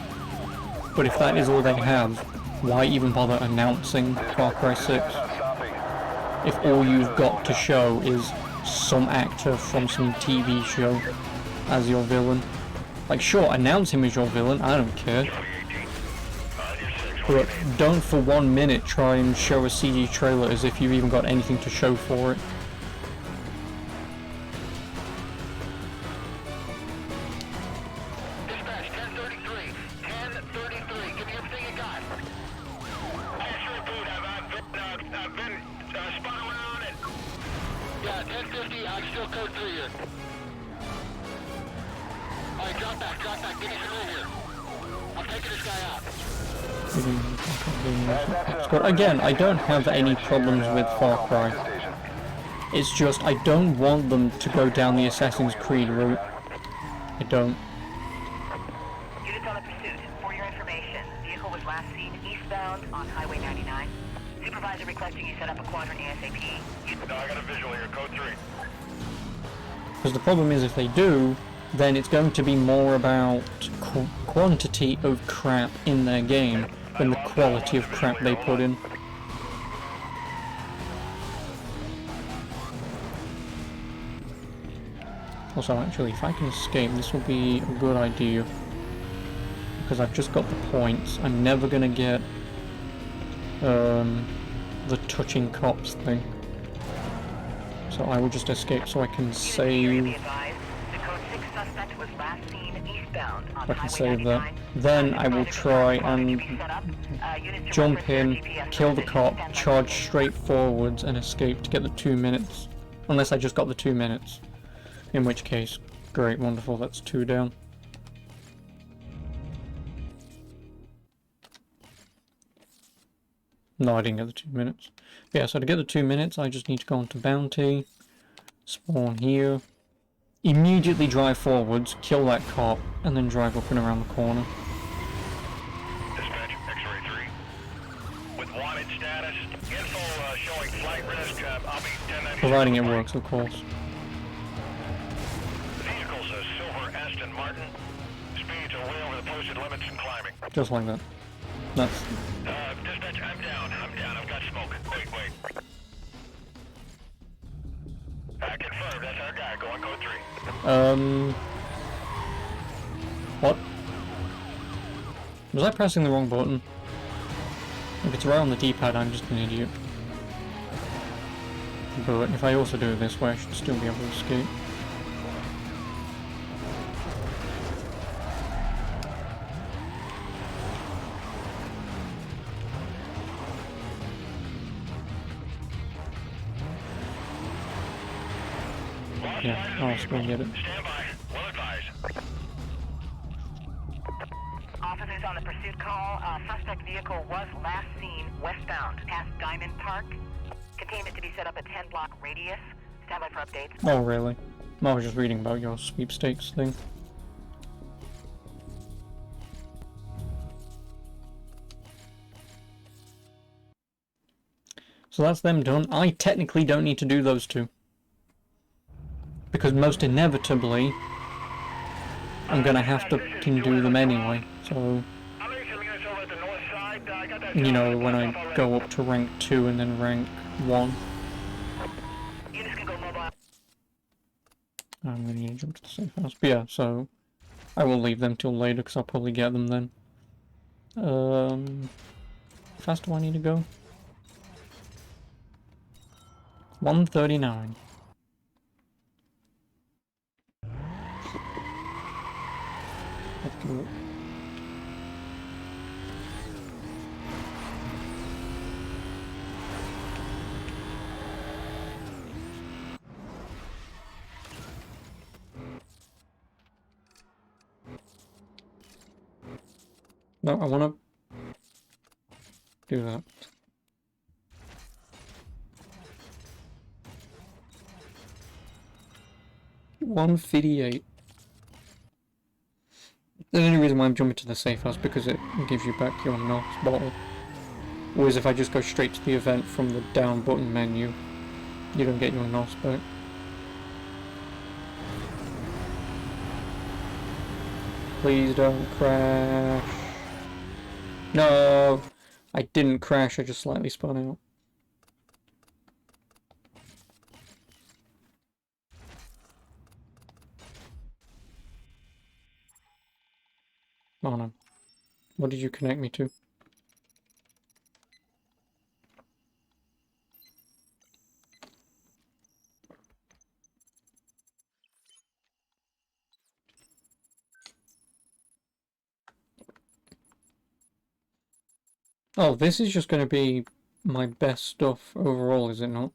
But if that is all they have, why even bother announcing Far Cry 6? If all you've got to show is some actor from some TV show as your villain. Like, sure, announce him as your villain, I don't care. But don't for 1 minute try and show a CG trailer as if you've even got anything to show for it. Dispatch, 1033. 1033. Give me everything you got. Yes, repeat. I've been spun around and... Yeah, 1050. I'm still code 3 here. Alright, drop back. Give me some room here. I'm taking this guy out. But again, I don't have any problems with Far Cry. It's just I don't want them to go down the Assassin's Creed route. I don't. Units on the pursuit. For your information, vehicle was last seen eastbound on Highway 99. Supervisor requesting you set up a quadrant ASAP. No, I got a visual here. Code 3. Because the problem is if they do, then it's going to be more about quantity of crap in their game than the quality of crap they put in. Also, actually, if I can escape, this will be a good idea. Because I've just got the points. I'm never going to get the touching cops thing. So I will just escape so I can save. Be advised, the code 6 suspect was last seen eastbound on I can Highway save 99. that. Then I will try and jump in, kill the cop, charge straight forwards and escape to get the 2 minutes. Unless I just got the 2 minutes. In which case, great, wonderful, that's 2 down. No, I didn't get the 2 minutes. Yeah, so to get the 2 minutes, I just need to go onto Bounty, spawn here, immediately drive forwards, kill that cop, and then drive up and around the corner. Dispatch, X-ray 3. With wanted status, info showing flight risk, I'll be 1090. Providing it works, of course. Vehicle's a silver Aston Martin. Speeds are way over the posted limits and climbing. Just like that. That's... Dispatch, I'm down. I've got smoke. Wait. Confirmed, that's our guy. Go on code 3. What? Was I pressing the wrong button? If it's right on the D-pad, I'm just an idiot. But if I also do it this way, I should still be able to escape. Yeah, I'll just go and get it. Stand by. Well advised. Officers on the pursuit call. Suspect vehicle was last seen westbound past Diamond Park. Containment to be set up a 10-block radius. Stand by for updates. Oh, really? I was just reading about your sweepstakes thing. So that's them done. I technically don't need to do those two. Because most inevitably, I'm gonna have to do them anyway. So, you know, when I go up to rank 2 and then rank 1. Units can go mobile. I'm gonna need to jump to the safe house. But yeah, so I will leave them till later because I'll probably get them then. How fast do I need to go? 139. Let's do it. No, I wanna do that. $158. The only reason why I'm jumping to the safe house because it gives you back your NOS bottle. Whereas if I just go straight to the event from the down button menu, you don't get your NOS back. Please don't crash. No! I didn't crash, I just slightly spun out. Oh no. What did you connect me to? Oh, this is just going to be my best stuff overall, is it not?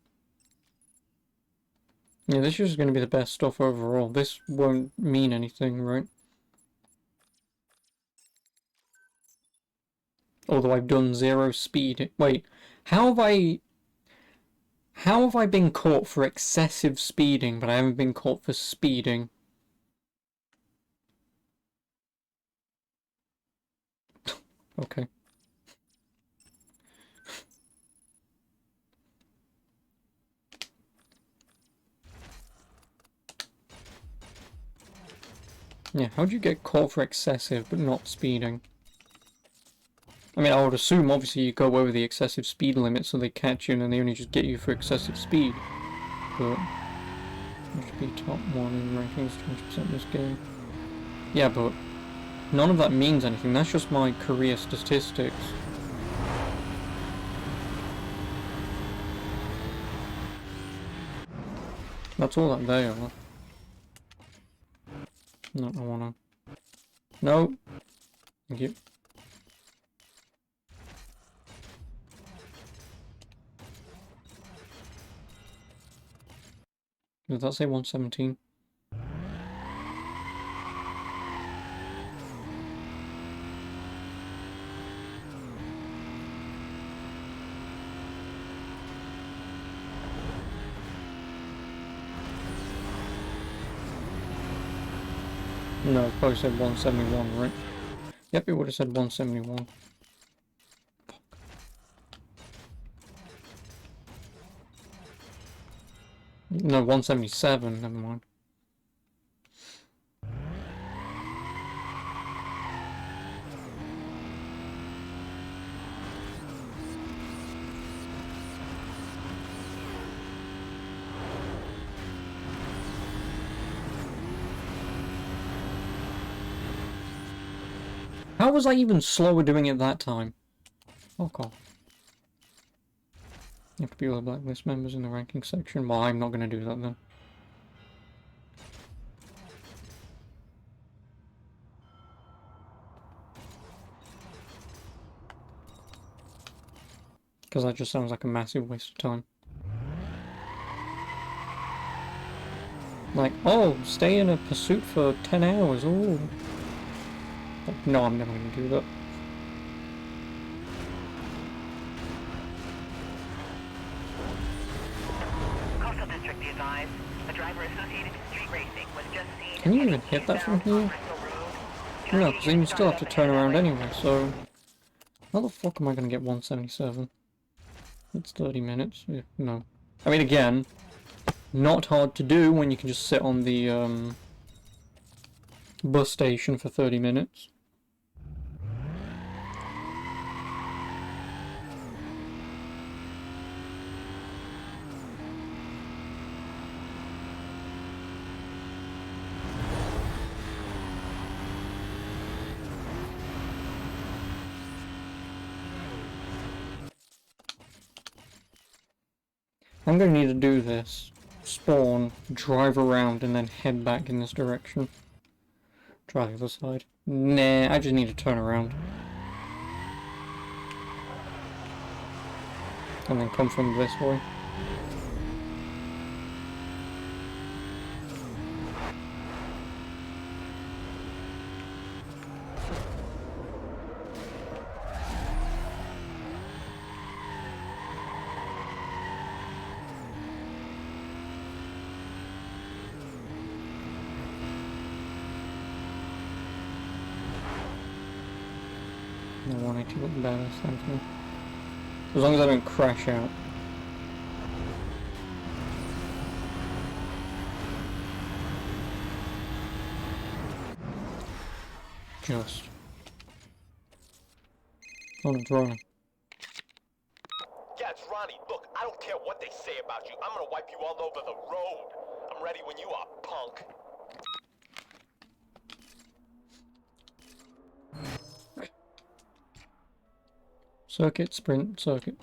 Yeah, this is just going to be the best stuff overall. This won't mean anything, right? Although I've done 0 speed. Wait, how have I been caught for excessive speeding, but I haven't been caught for speeding? Okay. Yeah, how'd you get caught for excessive but not speeding? I mean, I would assume obviously you go over the excessive speed limit so they catch you and then they only just get you for excessive speed. But you should be top 1 in rankings 20% this game. Yeah, but none of that means anything. That's just my career statistics. That's all that they are. No, I wanna... No! Thank you. Did that say 117? No, it probably said 171, right? Yep, it would have said 171. Fuck. No, 177, never mind. How was I even slower doing it that time? Fuck off. You have to be all the blacklist members in the ranking section. Well, I'm not going to do that then. Because that just sounds like a massive waste of time. Like, oh, stay in a pursuit for 10 hours, oh. No, I'm never going to do that. Coastal District be advised. A driver associated with street racing was just seen. Can you even hit that from here? No, because then you still have to turn around anyway, so... How the fuck am I going to get 177? It's 30 minutes. Yeah, no. I mean, again, not hard to do when you can just sit on the bus station for 30 minutes. I'm going to need to do this. Spawn, drive around, and then head back in this direction. Try the other side. Nah, I just need to turn around. And then come from this way. The 180 look better, thank you. As long as I don't crash out. Just. Oh, it's Ronnie. Yeah, it's Ronnie. Look, I don't care what they say about you. I'm gonna wipe you all over the road. I'm ready when you are, punk. Circuit, sprint, circuit.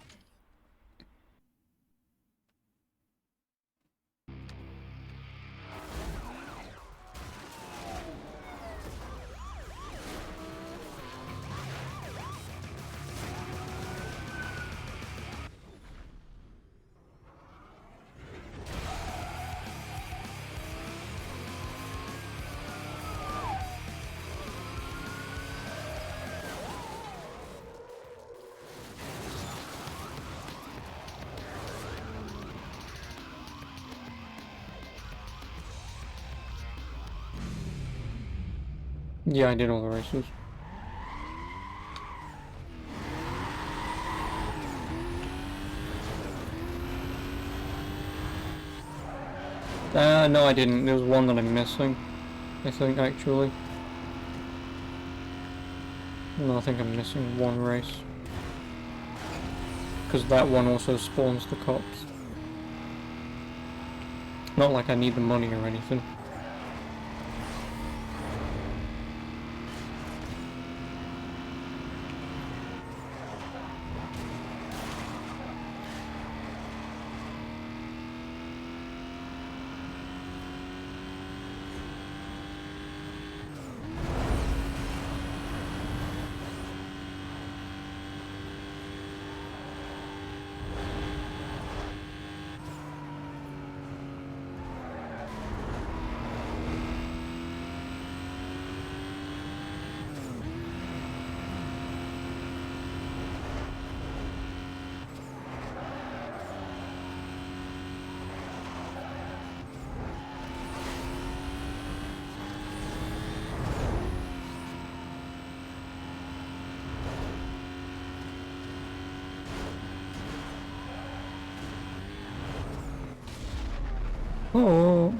Yeah, I did all the races. No, I didn't. There was one that I'm missing. I think, actually. No, I think I'm missing one race. Because that one also spawns the cops. Not like I need the money or anything. Oh.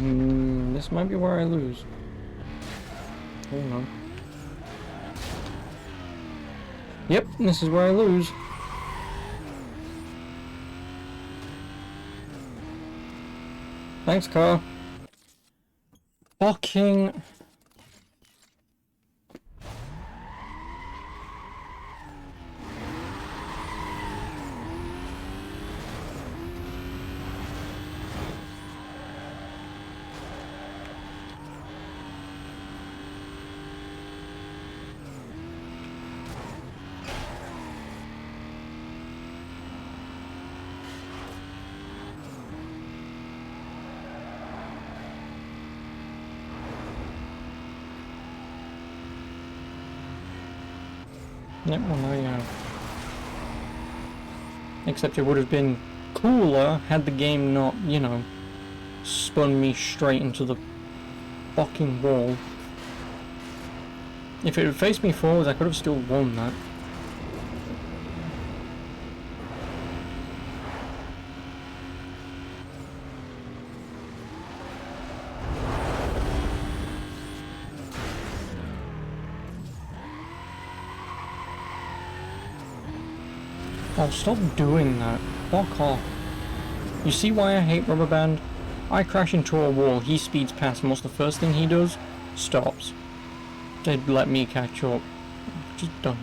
This might be where I lose. Oh no. Yep, this is where I lose. Thanks, car. Fucking... Yep, well now you have. Except it would have been cooler had the game not, you know, spun me straight into the fucking wall. If it had faced me forwards, I could have still won that. Oh, stop doing that. Fuck off. You see why I hate Rubber Band? I crash into a wall, he speeds past, and what's the first thing he does? Stops. They'd let me catch up. Just don't.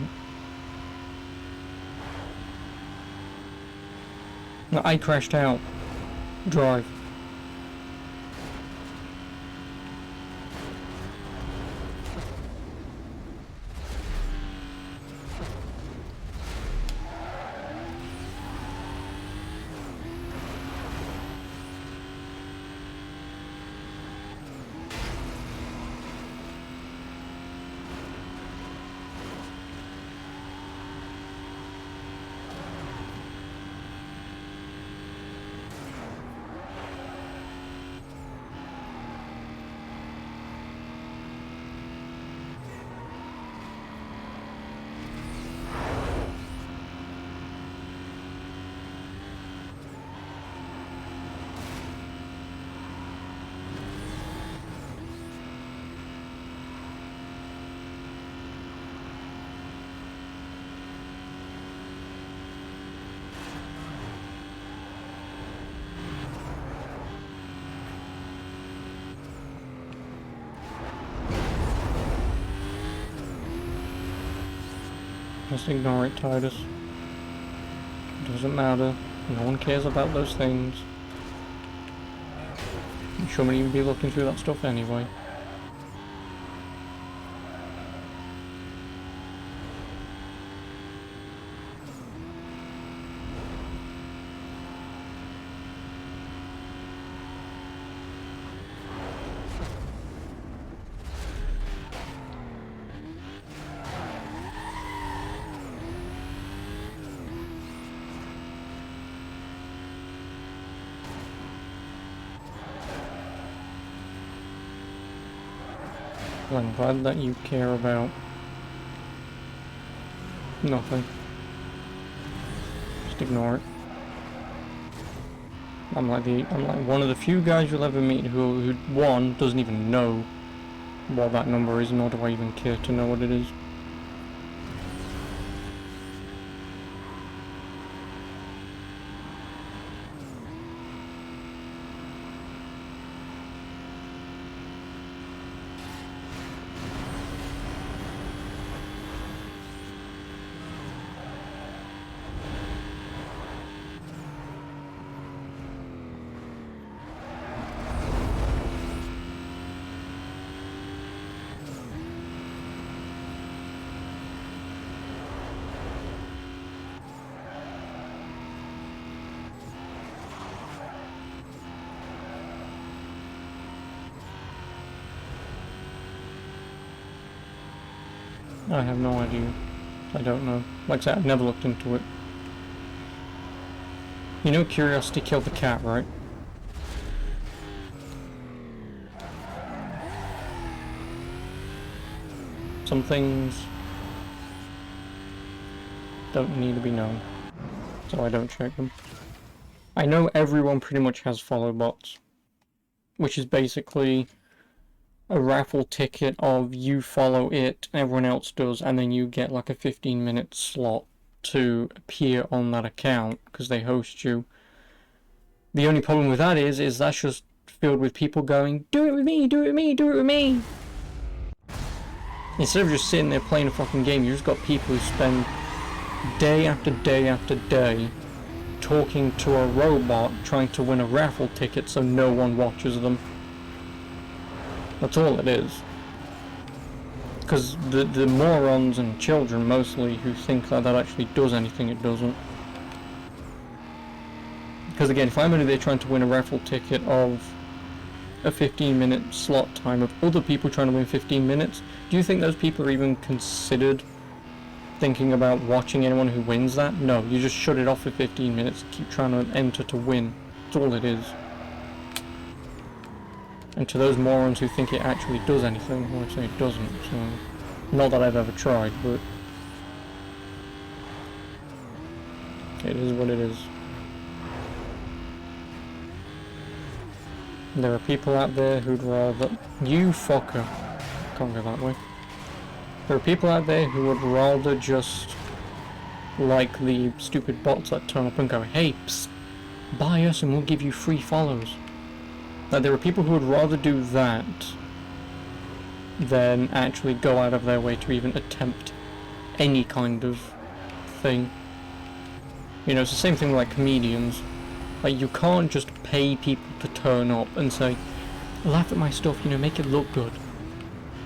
No, I crashed out. Drive. Just ignore it, Titus. It doesn't matter. No one cares about those things. You shouldn't even be looking through that stuff anyway. I'm glad that you care about nothing. Just ignore it. I'm like one of the few guys you'll ever meet who one doesn't even know what that number is, nor do I even care to know what it is. I have no idea. I don't know. Like I said, I've never looked into it. You know Curiosity killed the cat, right? Some things don't need to be known, so I don't check them. I know everyone pretty much has follow bots. which is basically a raffle ticket of you follow it, everyone else does, and then you get like a 15-minute slot to appear on that account because they host you. The only problem with that is that's just filled with people going, do it with me, do it with me, do it with me. Instead of just sitting there playing a fucking game, you just got people who spend day after day after day talking to a robot trying to win a raffle ticket so no one watches them. That's all it is. Because the morons and children mostly who think that that actually does anything, it doesn't. Because again, if I'm only there trying to win a raffle ticket of a 15-minute slot time of other people trying to win 15 minutes, do you think those people are even considered thinking about watching anyone who wins that? No, you just shut it off for 15 minutes, keep trying to enter to win. That's all it is. And to those morons who think it actually does anything, well, I'd say it doesn't, so... Not that I've ever tried, but... It is what it is. There are people out there who'd rather... You fucker! Can't go that way. There are people out there who would rather just... like the stupid bots that turn up and go, hey, psst, buy us and we'll give you free follows. Like, there are people who would rather do that than actually go out of their way to even attempt any kind of thing. You know, it's the same thing with like comedians. Like, you can't just pay people to turn up and say, laugh at my stuff, you know, make it look good.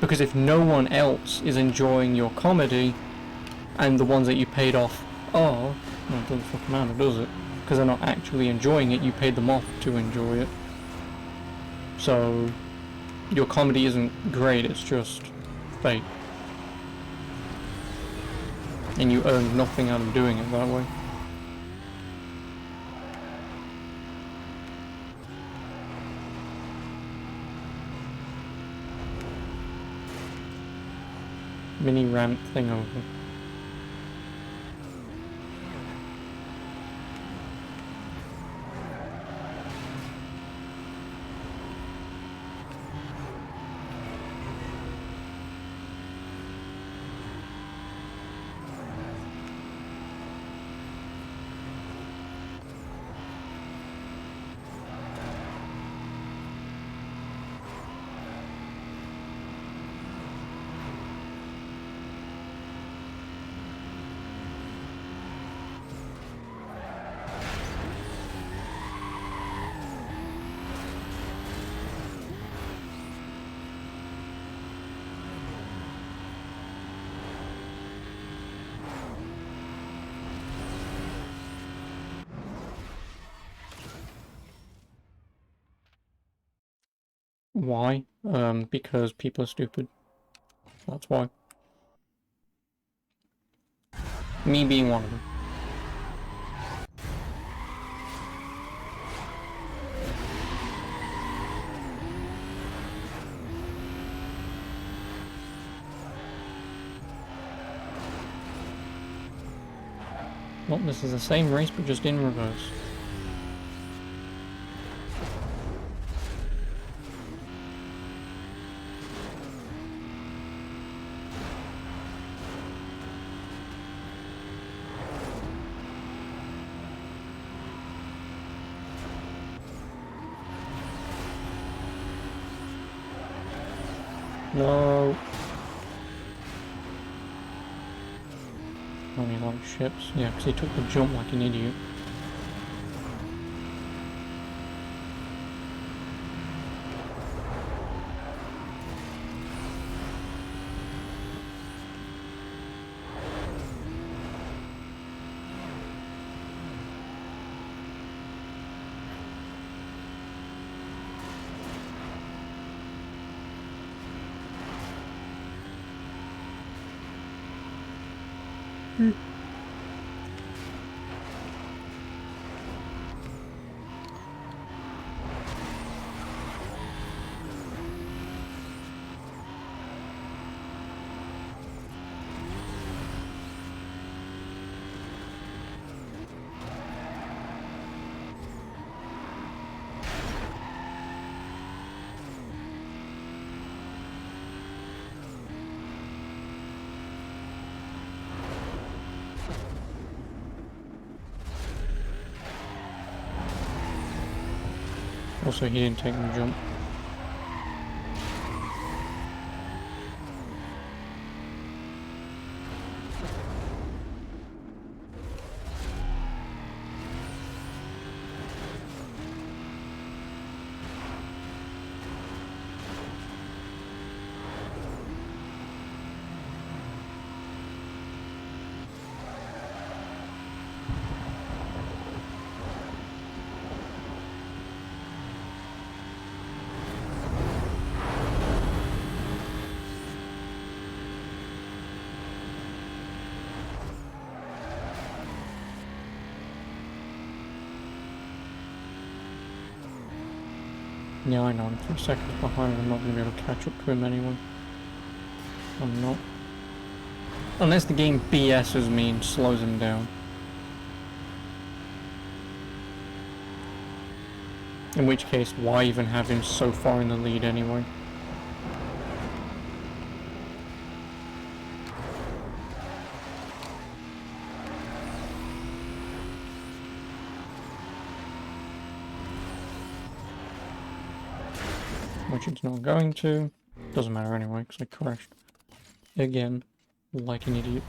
Because if no one else is enjoying your comedy, and the ones that you paid off are, well, it doesn't fucking matter, does it? Because they're not actually enjoying it, you paid them off to enjoy it. So, your comedy isn't great, it's just fake. And you earn nothing out of doing it that way. Mini rant thing over. Why? Because people are stupid. That's why. Me being one of them. Well, this is the same race, but just in reverse. No. Only like ships. Yeah, because he took the jump like an idiot. Also, he didn't take the jump. Yeah, I know, I'm 3 seconds behind, I'm not going to be able to catch up to him anyway. I'm not. Unless the game BS's me and slows him down. In which case, why even have him so far in the lead anyway? Which it's not going to. Doesn't matter anyway, because I crashed. Again, like an idiot.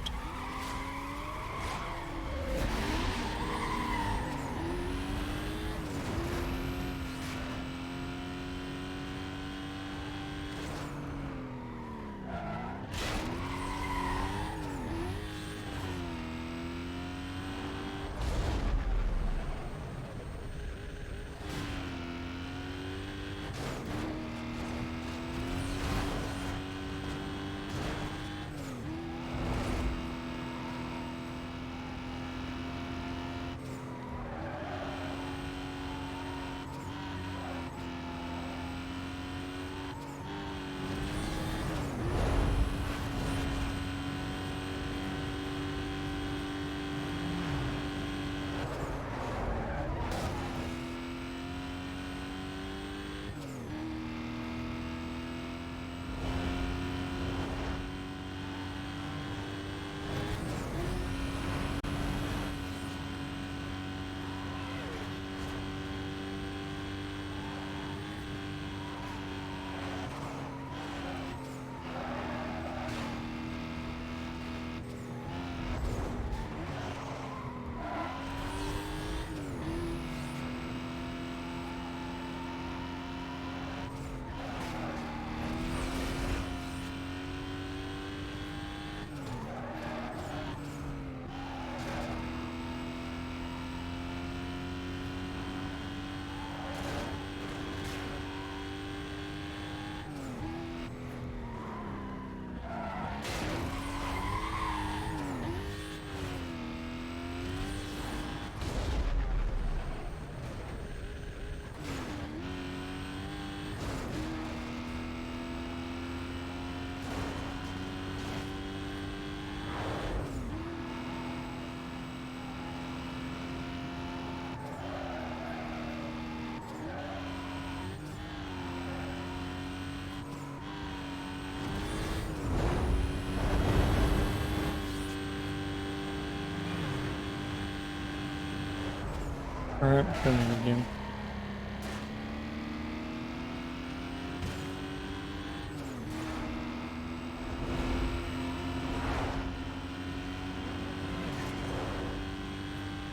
Alright, filming again.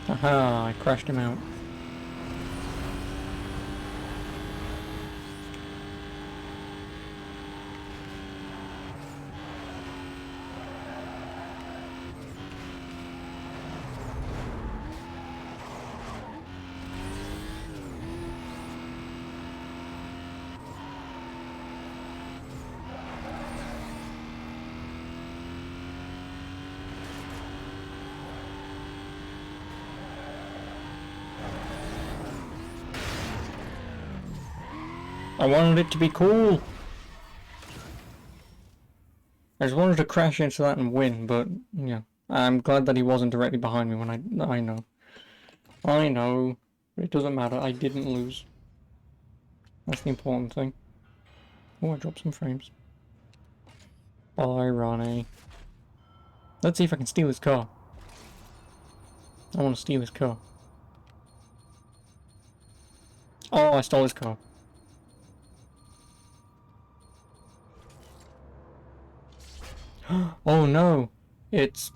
Aha, I crashed him out. I wanted it to be cool. I just wanted to crash into that and win, but yeah, I'm glad that he wasn't directly behind me when I know. I know. It doesn't matter. I didn't lose. That's the important thing. Oh, I dropped some frames. Bye, Ronnie. Let's see if I can steal his car. I want to steal his car. Oh, I stole his car. Oh no, it's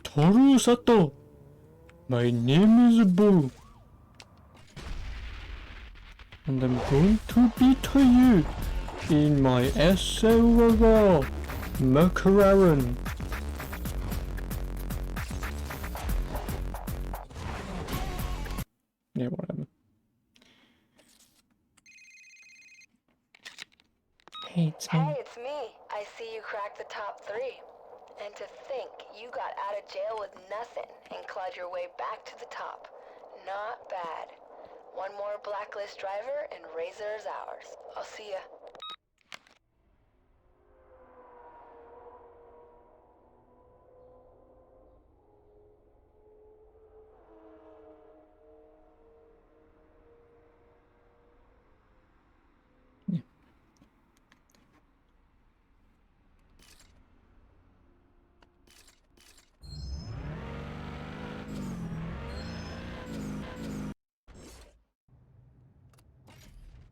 Toru Sato. My name is Boo. And I'm going to beat you in my SLR McLaren. Yeah, whatever. Hey, it's me. Hey, it's me. I see you cracked the top 3. And to think you got out of jail with nothing and clawed your way back to the top. Not bad. One more blacklist driver and Razor is ours. I'll see ya.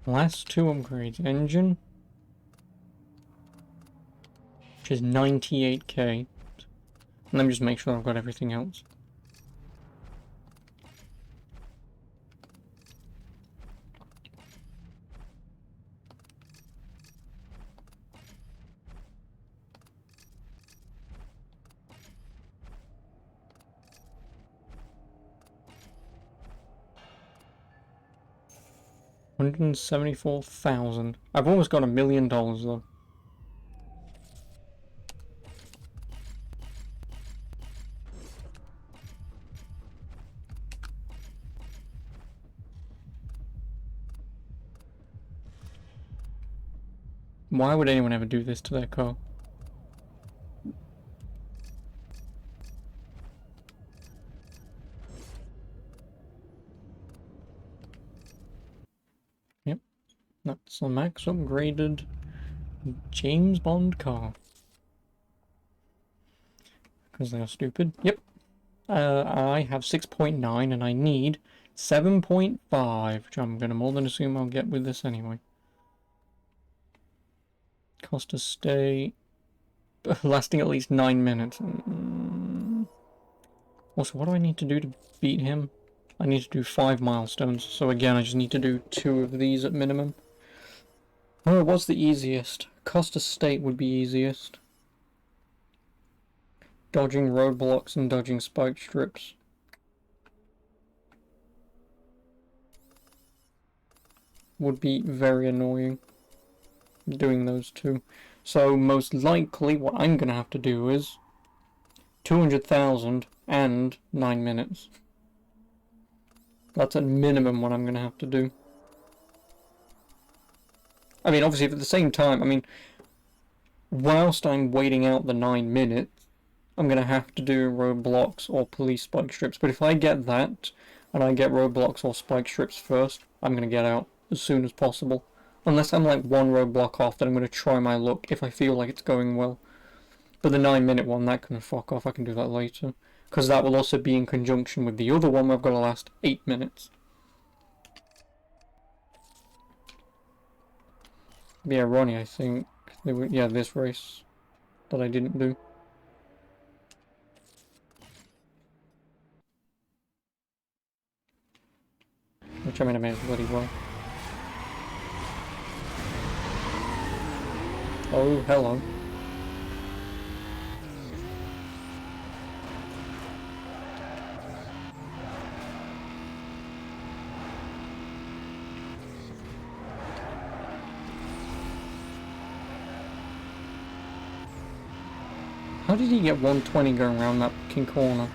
Last 2 upgrades. Engine, which is 98k. And let me just make sure I've got everything else. $174,000. I've almost got $1 million though. Why would anyone ever do this to their car? Yep, that's a max upgraded James Bond car. Because they are stupid. Yep. I have 6.9 and I need 7.5, which I'm going to more than assume I'll get with this anyway. Cost to stay lasting at least 9 minutes. Also, what do I need to do to beat him? I need to do 5 milestones, so again I just need to do 2 of these at minimum. Oh, what's the easiest? Costa State would be easiest. Dodging roadblocks and dodging spike strips. Would be very annoying. Doing those 2. So most likely what I'm gonna have to do is 200,000 and 9 minutes. That's at minimum what I'm gonna have to do. I mean, obviously, at the same time, I mean, whilst I'm waiting out the 9 minutes, I'm gonna have to do roadblocks or police spike strips. But if I get that, and I get roadblocks or spike strips first, I'm gonna get out as soon as possible. Unless I'm like 1 roadblock off, then I'm gonna try my luck if I feel like it's going well. But the 9-minute one, that can fuck off, I can do that later. Because that will also be in conjunction with the other one where I've got to last 8 minutes. Yeah, Ronnie, I think. They were, yeah, this race that I didn't do. Which I mean, I may as bloody well. Oh, hello. How did he get 120 going around that fucking corner?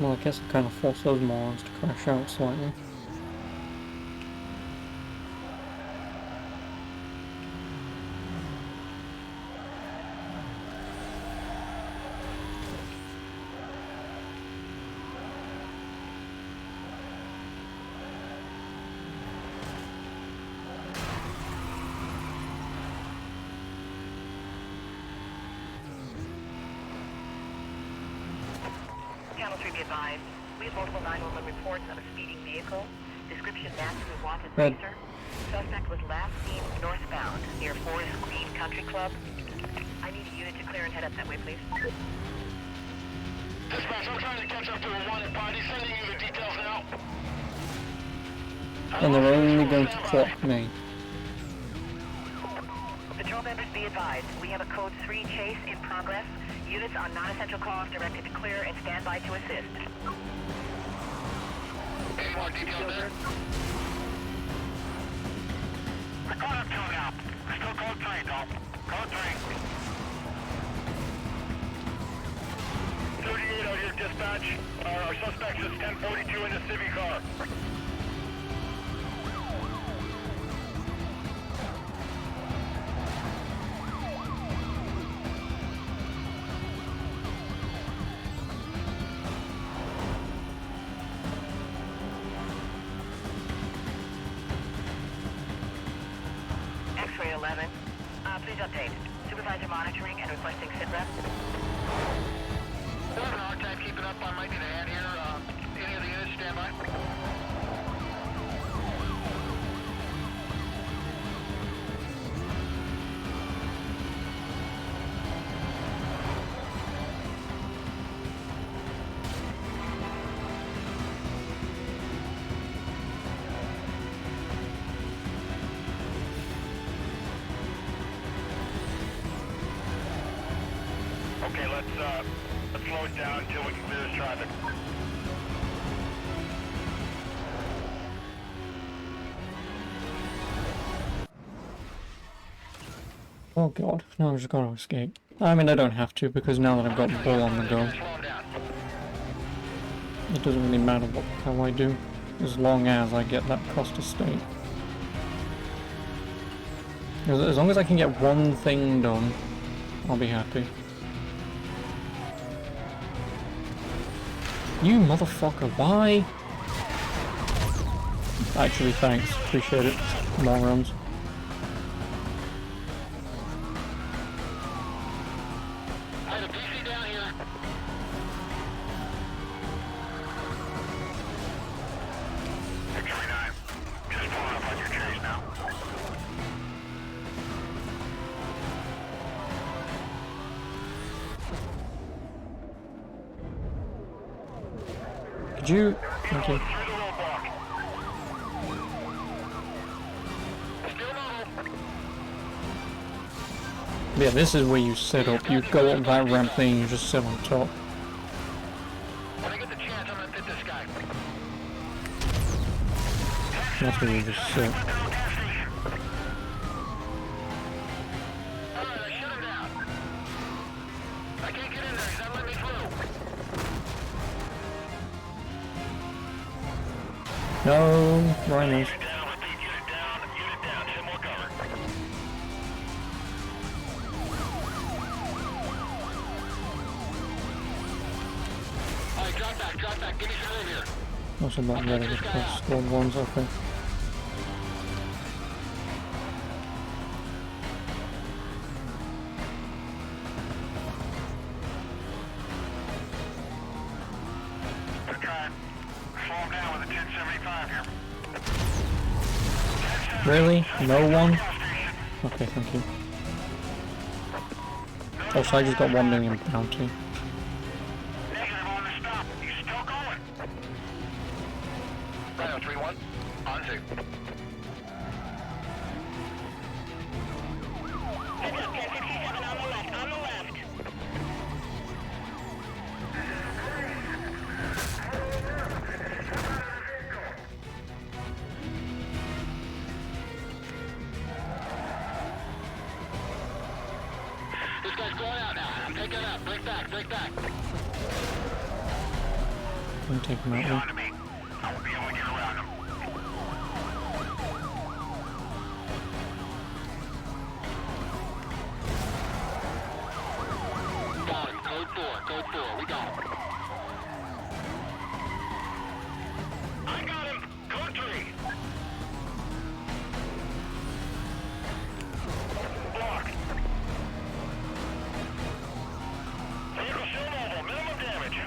Well, I guess I kind of forced those morons to crash out slightly. Channel 3 be advised. We have multiple 911 reports of a speeding vehicle. Description matches a wanted Red. racer. Suspect was last seen northbound near Forest Green Country Club. I need a unit to clear and head up that way, please. Dispatch, I'm trying to catch up to a wanted party. Sending you the details now. And they're only going to clock me. Patrol members be advised. We have a code 3 chase in progress. Units on non-essential calls directed to clear and stand by to assist. Any more details there? I caught up to him now. Still code 3, though. Code 3. 38 out here, dispatch. Our suspect is 1042 in the Civic car. X-ray 11. Please update. Supervisor monitoring and requesting SITREP. We're having a hard time keeping up. I might need a hand here. Any of the units stand by? Okay, let's slow it down until we can clear this traffic. Oh god, now I've just got to escape. I mean, I don't have to, because now that I've got Bull on the go, Slow him down. it doesn't really matter what the hell I do, as long as I get that Costa State. As long as I can get one thing done, I'll be happy. You motherfucker, why? Actually, thanks. Appreciate it. Morons. I had a PC down here. X-ray 9. Just pulling up on your chase now. Could you... Thank you. Through the roadblock. Still mobile. Yeah, this is where you sit up. You go up that ramp thing, you just sit on top. When I get the chance, I'm gonna hit this guy. That's where you just sit. Alright, I shut him down. I can't get in there, he's not letting me through. No, rhinos. Unit down, repeat, unit down, hit more cover. Alright, drop back, give me some room here. That's about ready to cross squad ones, okay. Good try. Slow him down with a 1075 here. Really? No one? Okay, thank you. Oh, so I just got 1 million bounty. Negative on the stop. He's still going. Rhino 3-1. On 2. Heads up, 1067 on the left, on the left. This guy's going out now. I'm taking it out. Break back. and take him out there. to me. I won't be able to get around him. Got him. Code 4, we got him. I got him. Code 3. Blocked. Vehicle still mobile. Minimum damage.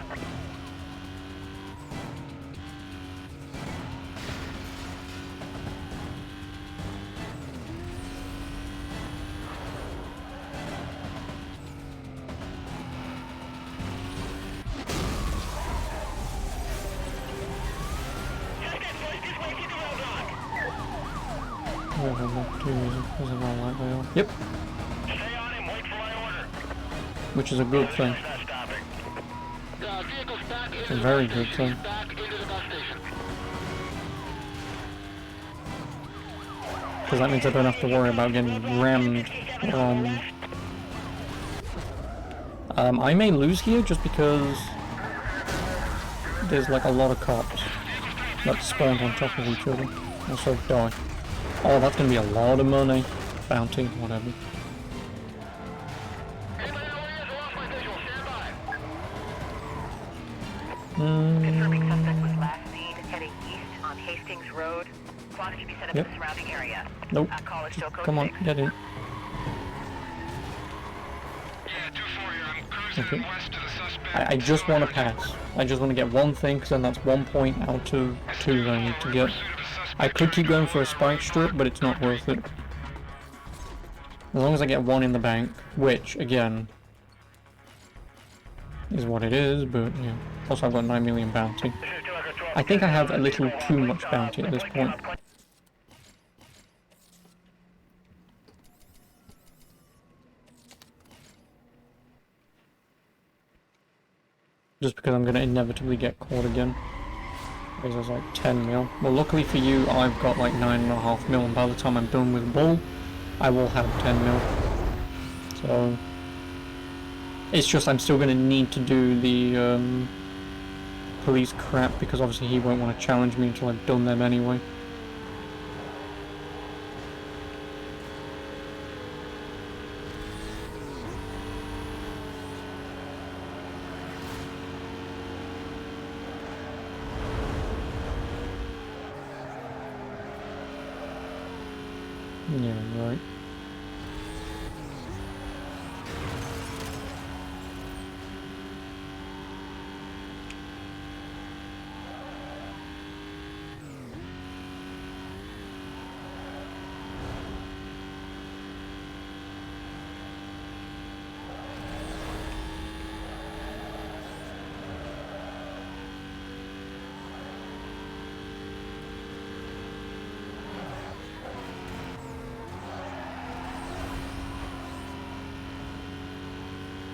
Oh, I'm not too easy because of all that they are. Yep, Stay on him. Wait for my order. which is a good thing. Not stopping. Vehicles back into It's a the very bus good station. thing. Back into the bus station. Because that means I don't have to worry about getting rammed. I may lose here just because there's like a lot of cops that spawned on top of each other. Also die. Oh, that's gonna be a lot of money. Bounty, whatever. Anybody know where he is? I lost my visual. Stand by. Confirming suspect was last seen heading east on Hastings Road. Squad should be set up Yep. in the surrounding area. Nope. Call is still code Come on, 6. get in. Yeah, 2-4 here. I'm cruising Okay. west of the suspect. I just want to pass. I just want to get one thing, because then that's 1 point out of 2 that I need to get. I could keep going for a spike strip, but it's not worth it. As long as I get 1 in the bank, which, again, is what it is, but yeah. Plus I've got 9 million bounty. I think I have a little too much bounty at this point. Just because I'm going to inevitably get caught again. Because there's like 10 mil. Well, luckily for you, I've got like 9.5 mil, and by the time I'm done with Bull, I will have 10 mil. So it's just I'm still going to need to do the police crap, because obviously he won't want to challenge me until I've done them anyway. Yeah, right.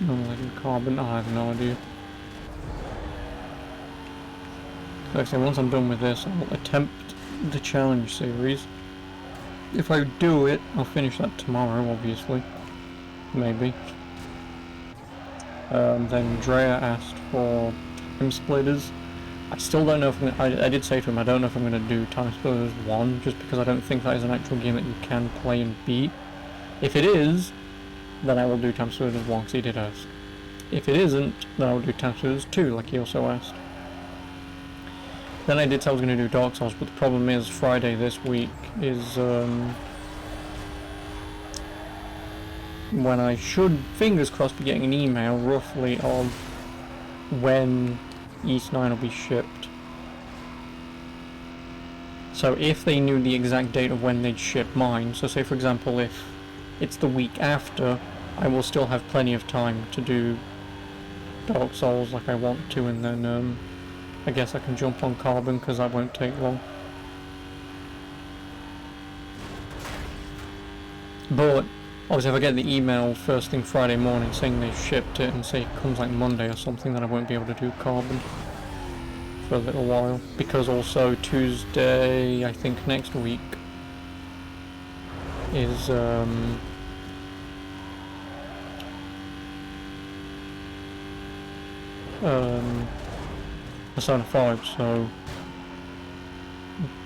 No, like in carbon, I have no idea. Like I say, once I'm done with this, I'll attempt the challenge series. If I do it, I'll finish that tomorrow, obviously. Maybe. Then Drea asked for Time Splitters. I still don't know if I did say to him, I don't know if I'm going to do Time Splitters 1, just because I don't think that is an actual game that you can play and beat. If it is, then I will do Time Splitters 1, because he did ask. If it isn't, then I will do Time Splitters 2, like he also asked. Then I did say I was going to do Dark Souls, but the problem is Friday this week is when I should, fingers crossed, be getting an email roughly of when East 9 will be shipped. So if they knew the exact date of when they'd ship mine, so say for example if it's the week after, I will still have plenty of time to do Dark Souls like I want to, and then I guess I can jump on Carbon because that won't take long. But obviously if I get the email first thing Friday morning saying they've shipped it and say it comes like Monday or something, then I won't be able to do Carbon for a little while. Because also Tuesday, I think next week, is Persona 5, so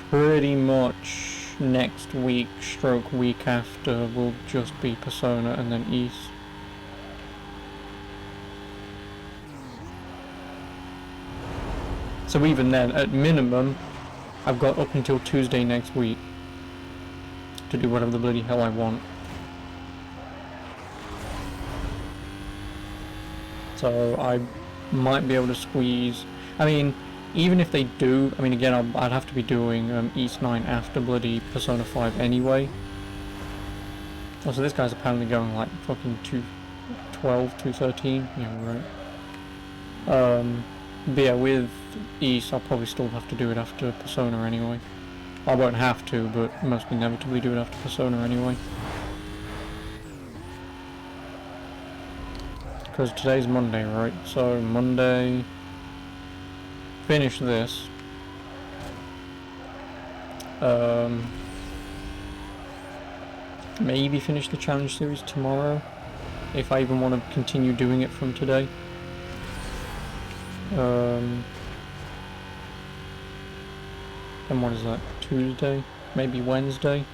pretty much next week stroke week after will just be Persona and then East. So even then, at minimum, I've got up until Tuesday next week to do whatever the bloody hell I want. So I might be able to squeeze. I mean, even if they do, I mean, again, I'd have to be doing East 9 after bloody Persona 5 anyway. Oh, so this guy's apparently going like fucking 212, 213. Yeah, right. But yeah, with East, I'll probably still have to do it after Persona anyway. I won't have to, but most inevitably do it after Persona anyway. Because today's Monday, right? So Monday, finish this. Maybe finish the challenge series tomorrow, if I even want to continue doing it from today. And what is that? Tuesday? Maybe Wednesday?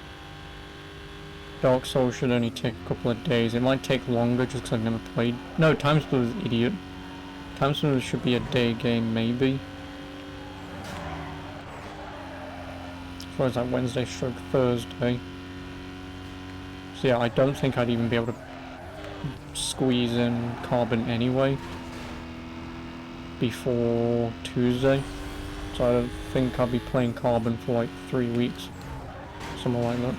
Dark Souls should only take a couple of days. It might take longer just because I've never played. No, Time Splitters, idiot. Time Splitters should be a day game, maybe. As far as that Wednesday stroke Thursday. So yeah, I don't think I'd even be able to squeeze in Carbon anyway before Tuesday. So I don't think I'll be playing Carbon for like 3 weeks. Something like that.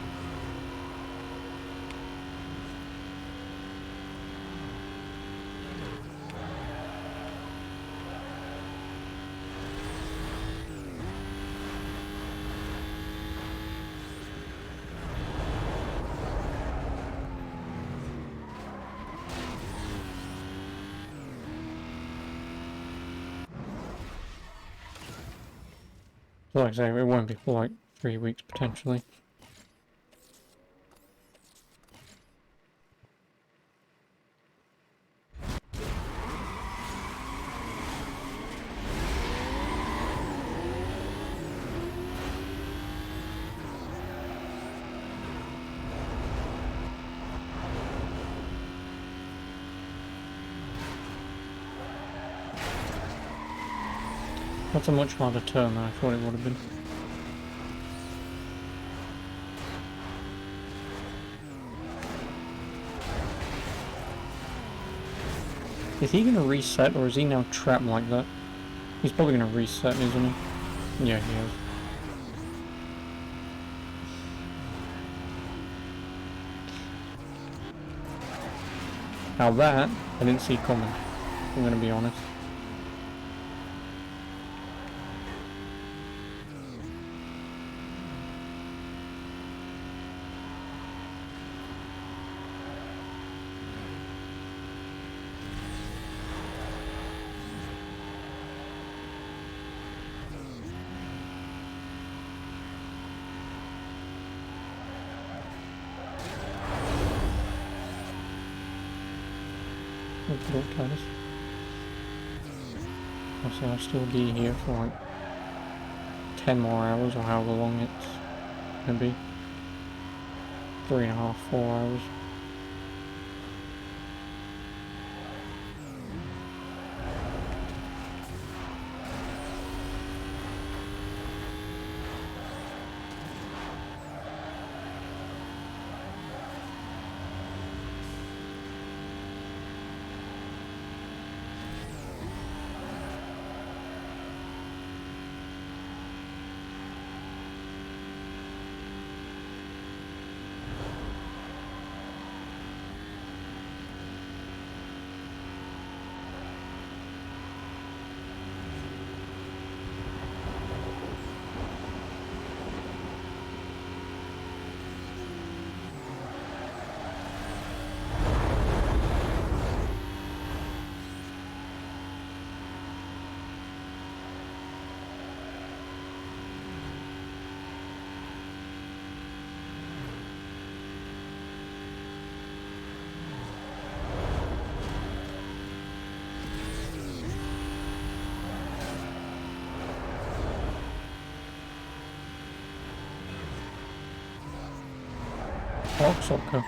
So like I say, it won't be for like 3 weeks potentially. That's a much harder turn than I thought it would have been. Is he gonna reset, or is he now trapped like that? He's probably gonna reset, isn't he? Yeah, he is. Now that, I didn't see coming, I'm gonna be honest. Obviously I'll still be here for like 10 more hours, or however long it's gonna be. 3.5, 4 hours. Park soccer.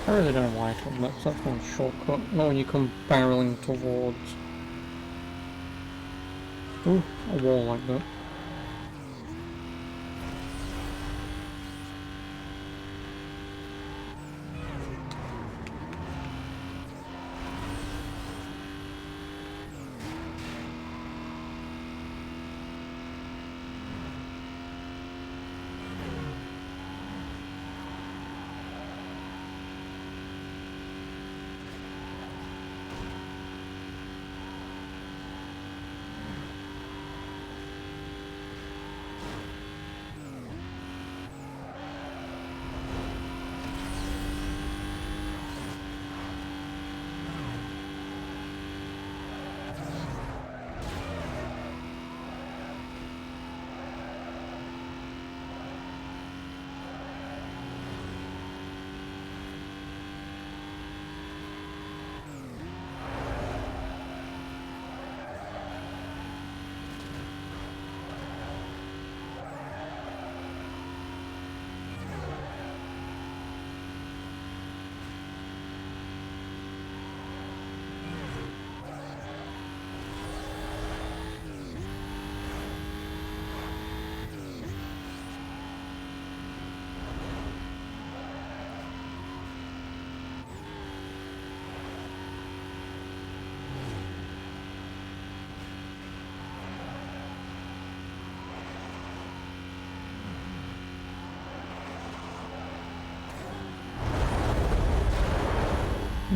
I really don't know why I took that, 'cause that's one shortcut. Not when you come barreling towards a wall like that.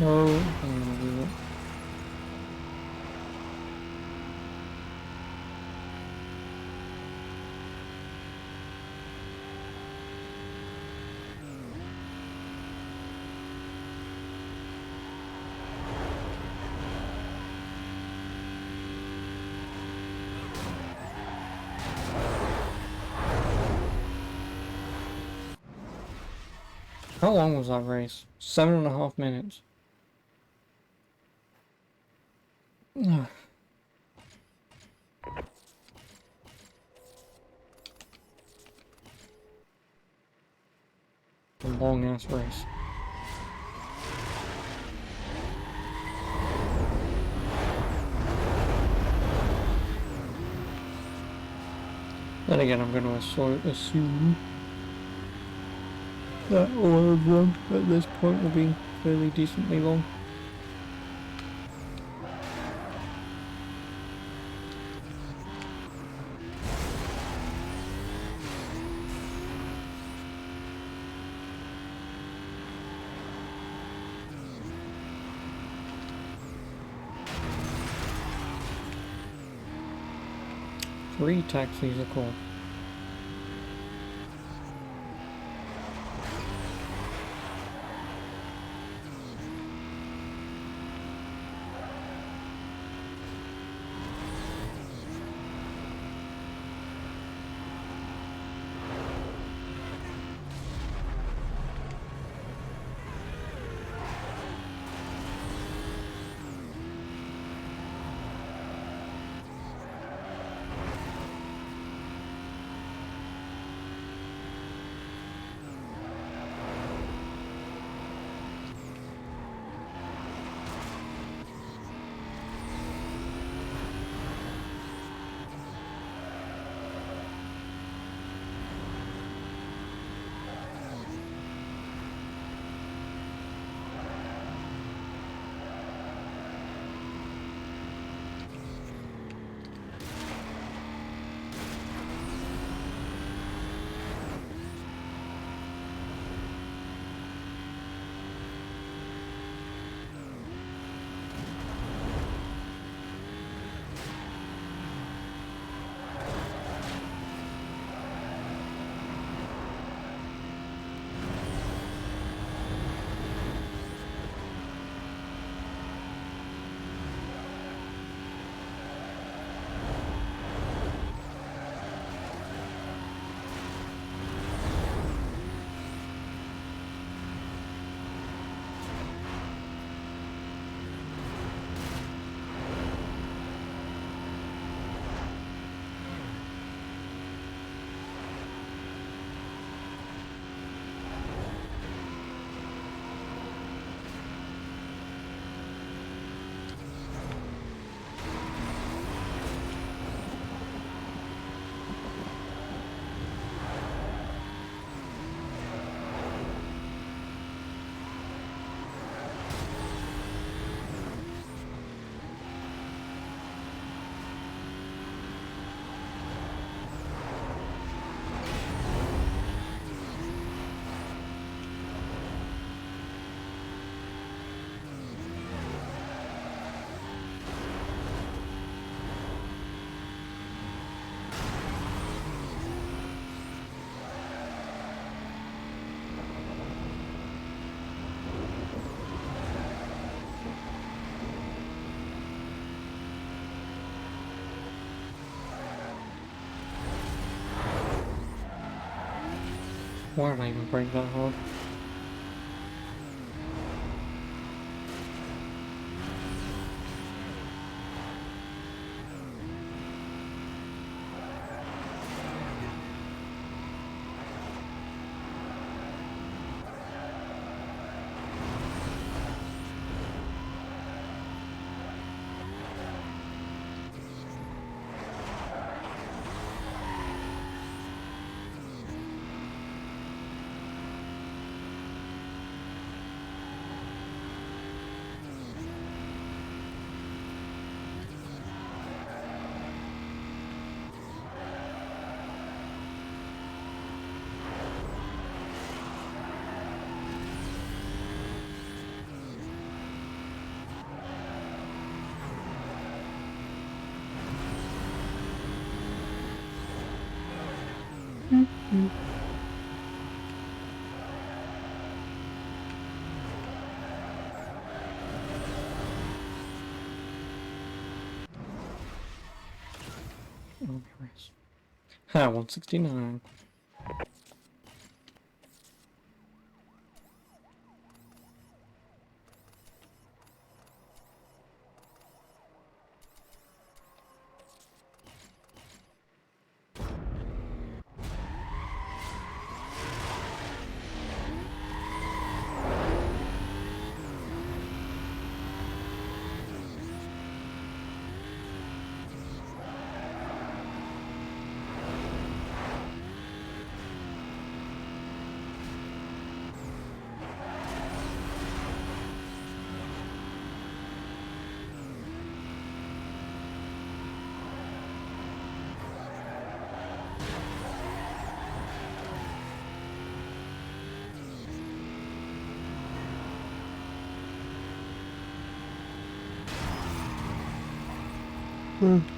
No, I'm gonna do that. How long was that race? 7.5 minutes. A long ass race. Then again, I'm going to assume that all of them at this point will be fairly decently long. Three taxis are called. Why did I even break that hard? Oh, nice. Ha, 169. Almost.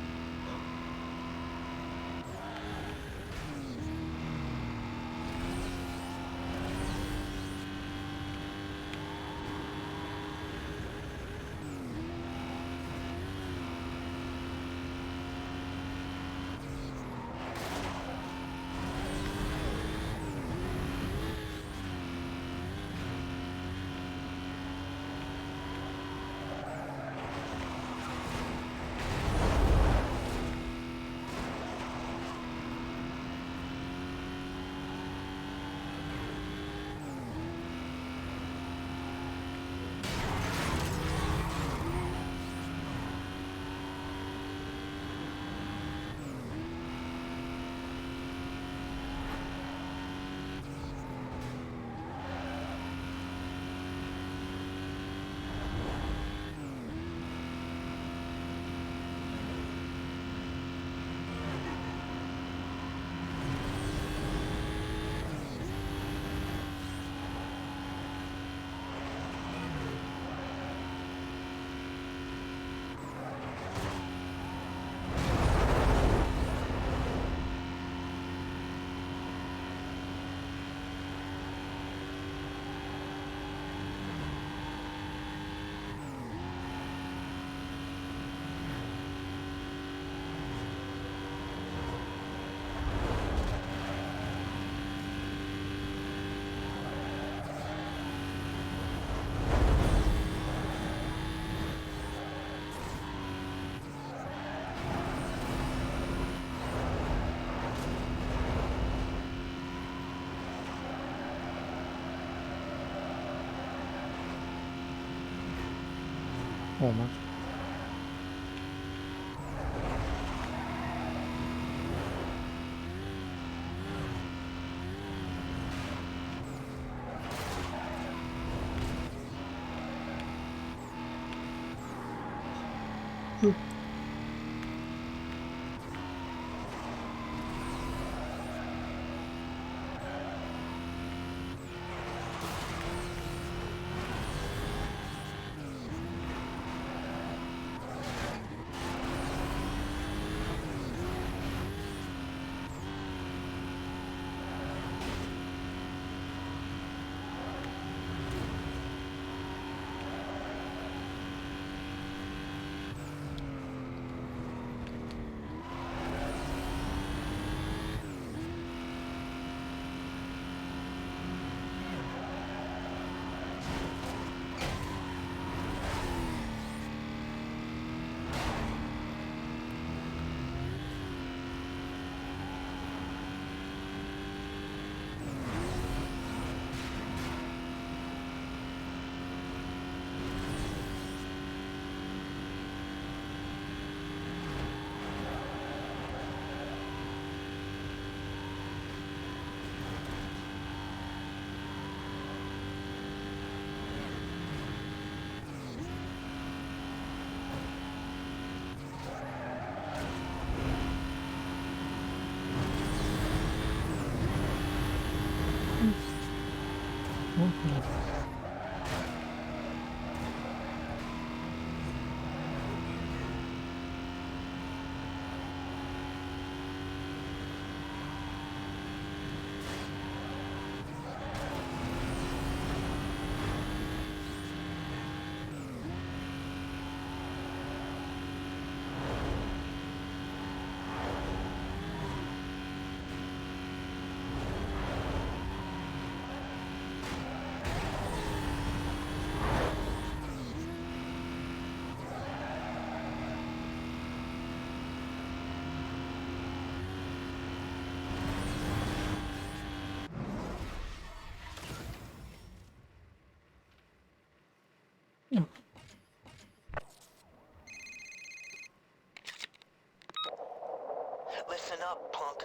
Listen up, punk.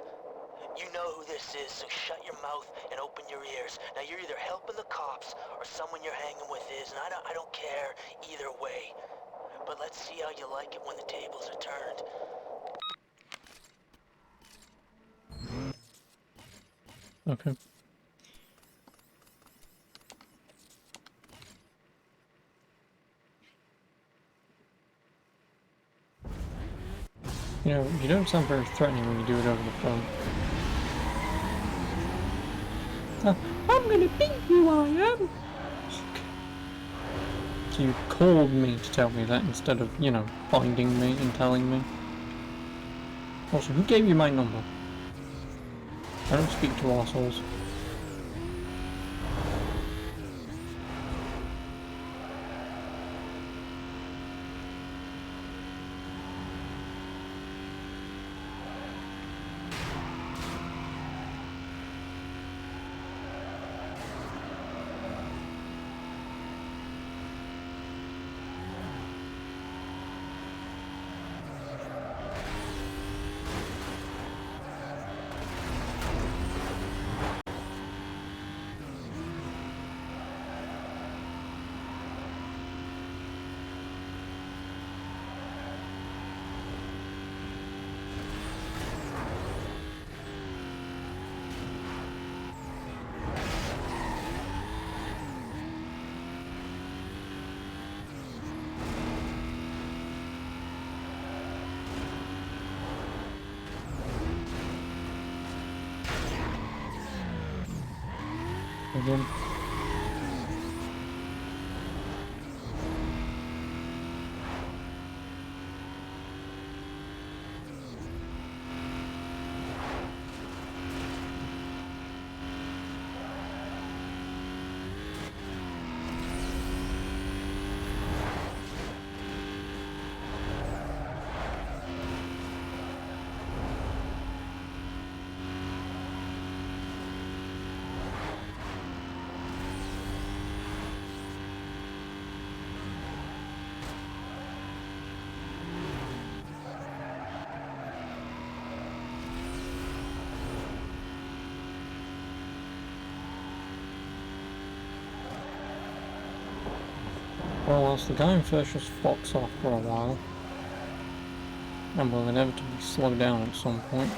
You know who this is, so shut your mouth and open your ears. Now you're either helping the cops or someone you're hanging with is, and I don't care either way. But let's see how you like it when the tables are turned. Okay. You know, you don't sound very threatening when you do it over the phone. I'm gonna beat you, I am! So you called me to tell me that instead of, you know, finding me and telling me. Also, who gave you my number? I don't speak to assholes. Again. Well, whilst the guy in first just fucks off for a while, and will inevitably slow down at some point.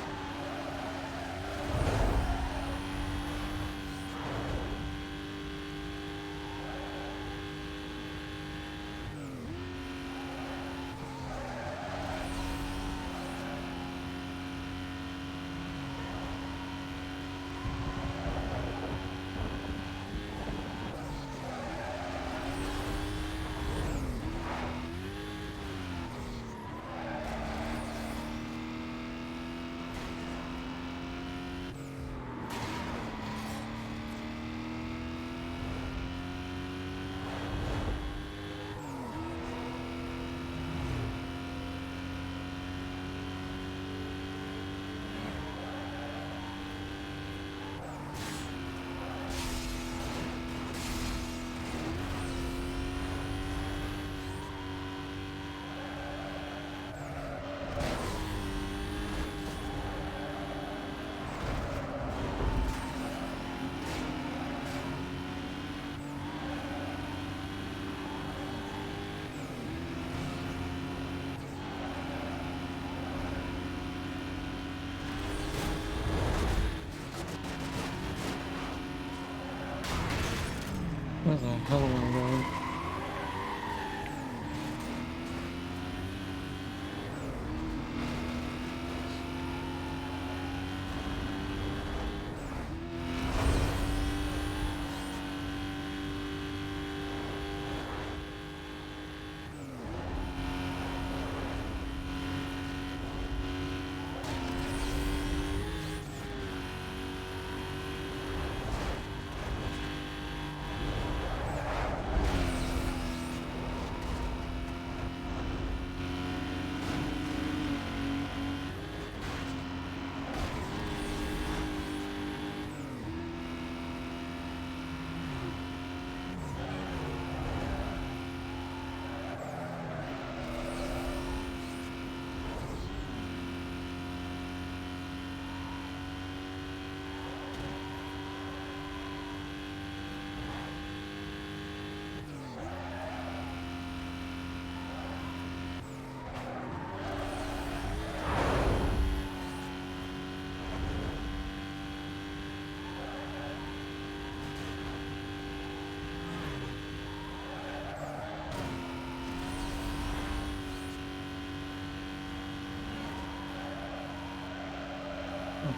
Where the hell am I going?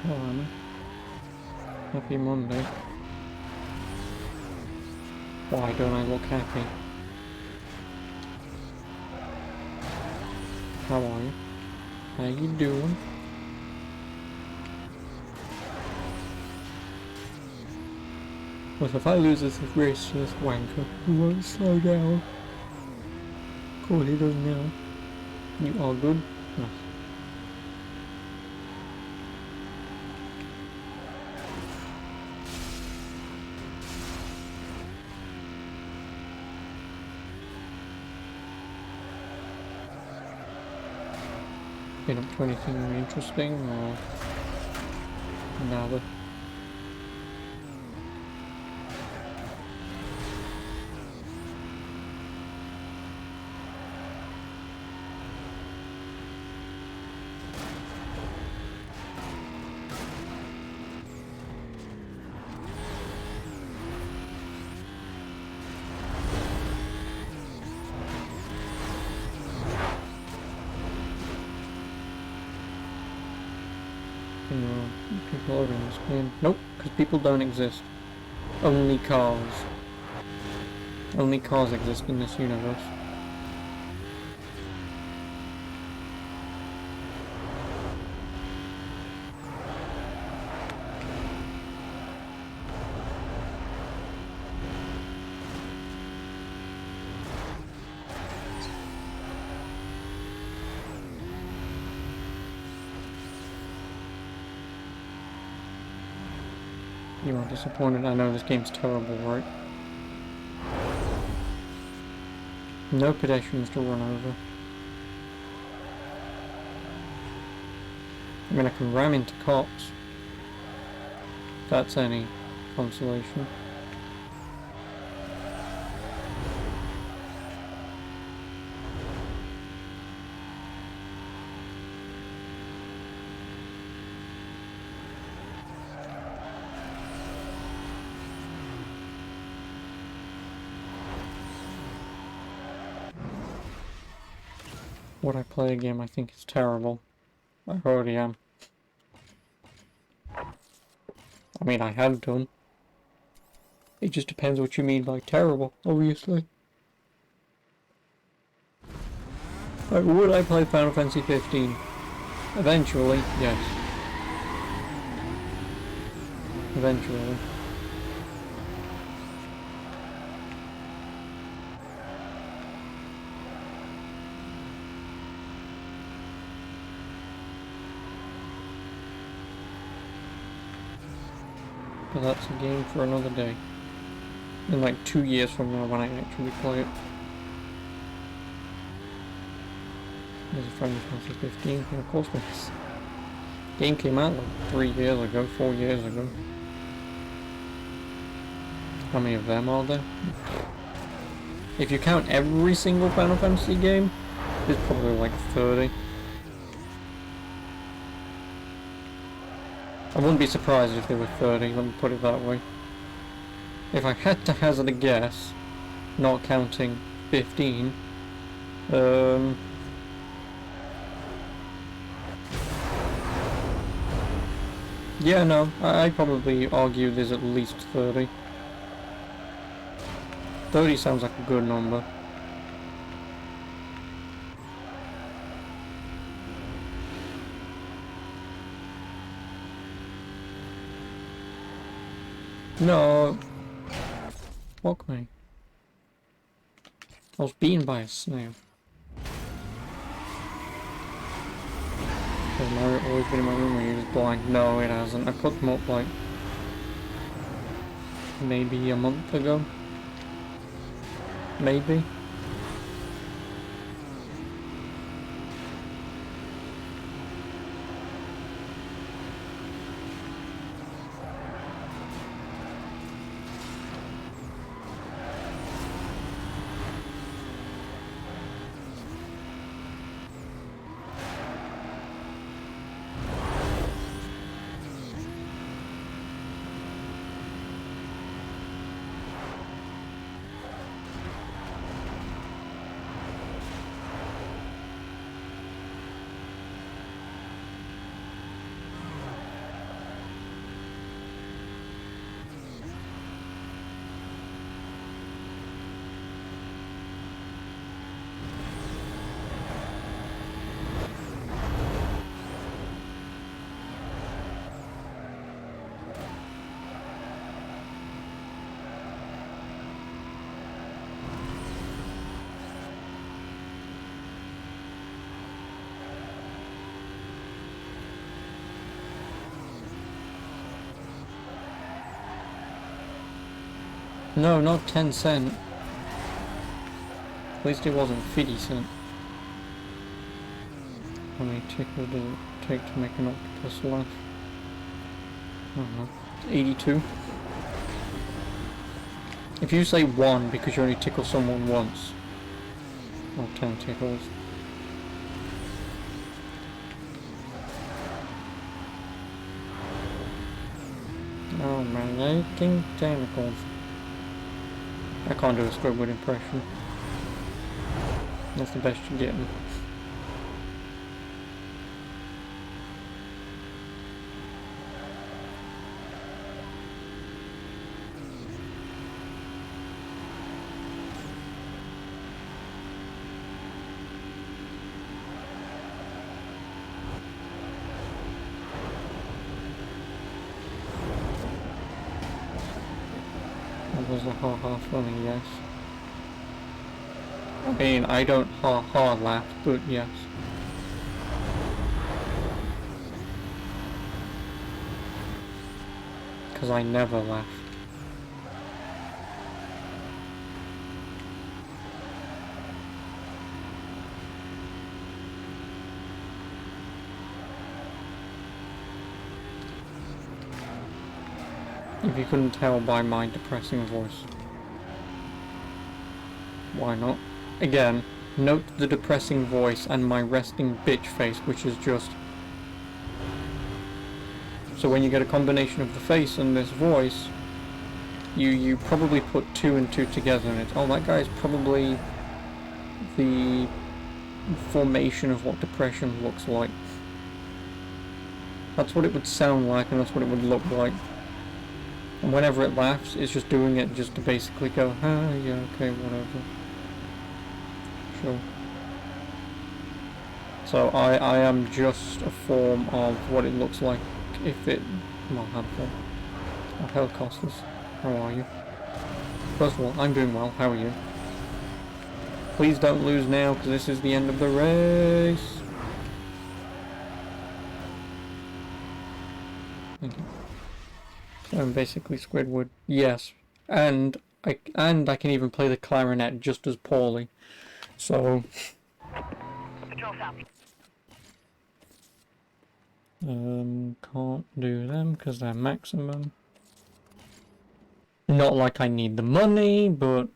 hell am I? Happy Monday. Why don't I look happy? How are you? How you doing? Well, if I lose this race to this wanker, he won't slow down. Of course he does now. You all good? No. Been up to anything interesting or nada? No, people are in this game. Nope, because people don't exist. Only cars. Only cars exist in this universe. You are disappointed. I know this game's terrible, right? No pedestrians to run over. I mean, I can ram into cops. If that's any consolation. Would I play a game I think is terrible? I already am. I mean, I have done. It just depends what you mean by terrible, obviously. Like, would I play Final Fantasy 15? Eventually, yes. Eventually. But that's a game for another day. In like 2 years from now when I actually play it. There's a Final Fantasy 15. Yeah, of course there is. Game came out like 3 years ago, 4 years ago. How many of them are there? If you count every single Final Fantasy game, there's probably like 30. I wouldn't be surprised if there were 30, let me put it that way. If I had to hazard a guess, not counting 15, yeah, no, I'd probably argue there's at least 30. 30 sounds like a good number. No. Fuck me. I was beaten by a snail. Has Mario always been in my room when he was blind? No, it hasn't. I put them up like maybe a month ago. Maybe. No, not 10 cent. At least it wasn't 50 cent. How many tickles does it take to make an octopus laugh? I don't know. 82. If you say 1 because you only tickle someone once, or 10 tickles. Oh man, 18 tentacles. I can't do a Squidward impression. That's the best you get. That was a ha-ha funny, yes. I mean, I don't ha-ha laugh, but yes. Because I never laugh. If you couldn't tell by my depressing voice. Why not? Again, note the depressing voice and my resting bitch face, which is just... So when you get a combination of the face and this voice, you probably put 2 and 2 together and it's, oh, that guy is probably the formation of what depression looks like. That's what it would sound like and that's what it would look like. And whenever it laughs, it's just doing it just to basically go, ah, yeah, okay, whatever. Sure. So I am just a form of what it looks like if it... well, handful. Oh, hell, Costas. How are you? First of all, I'm doing well. How are you? Please don't lose now, because this is the end of the race. Thank you. So I'm basically Squidward. Yes. And I can even play the clarinet just as poorly. So... Patrol south. Can't do them because they're maximum. Not like I need the money, but...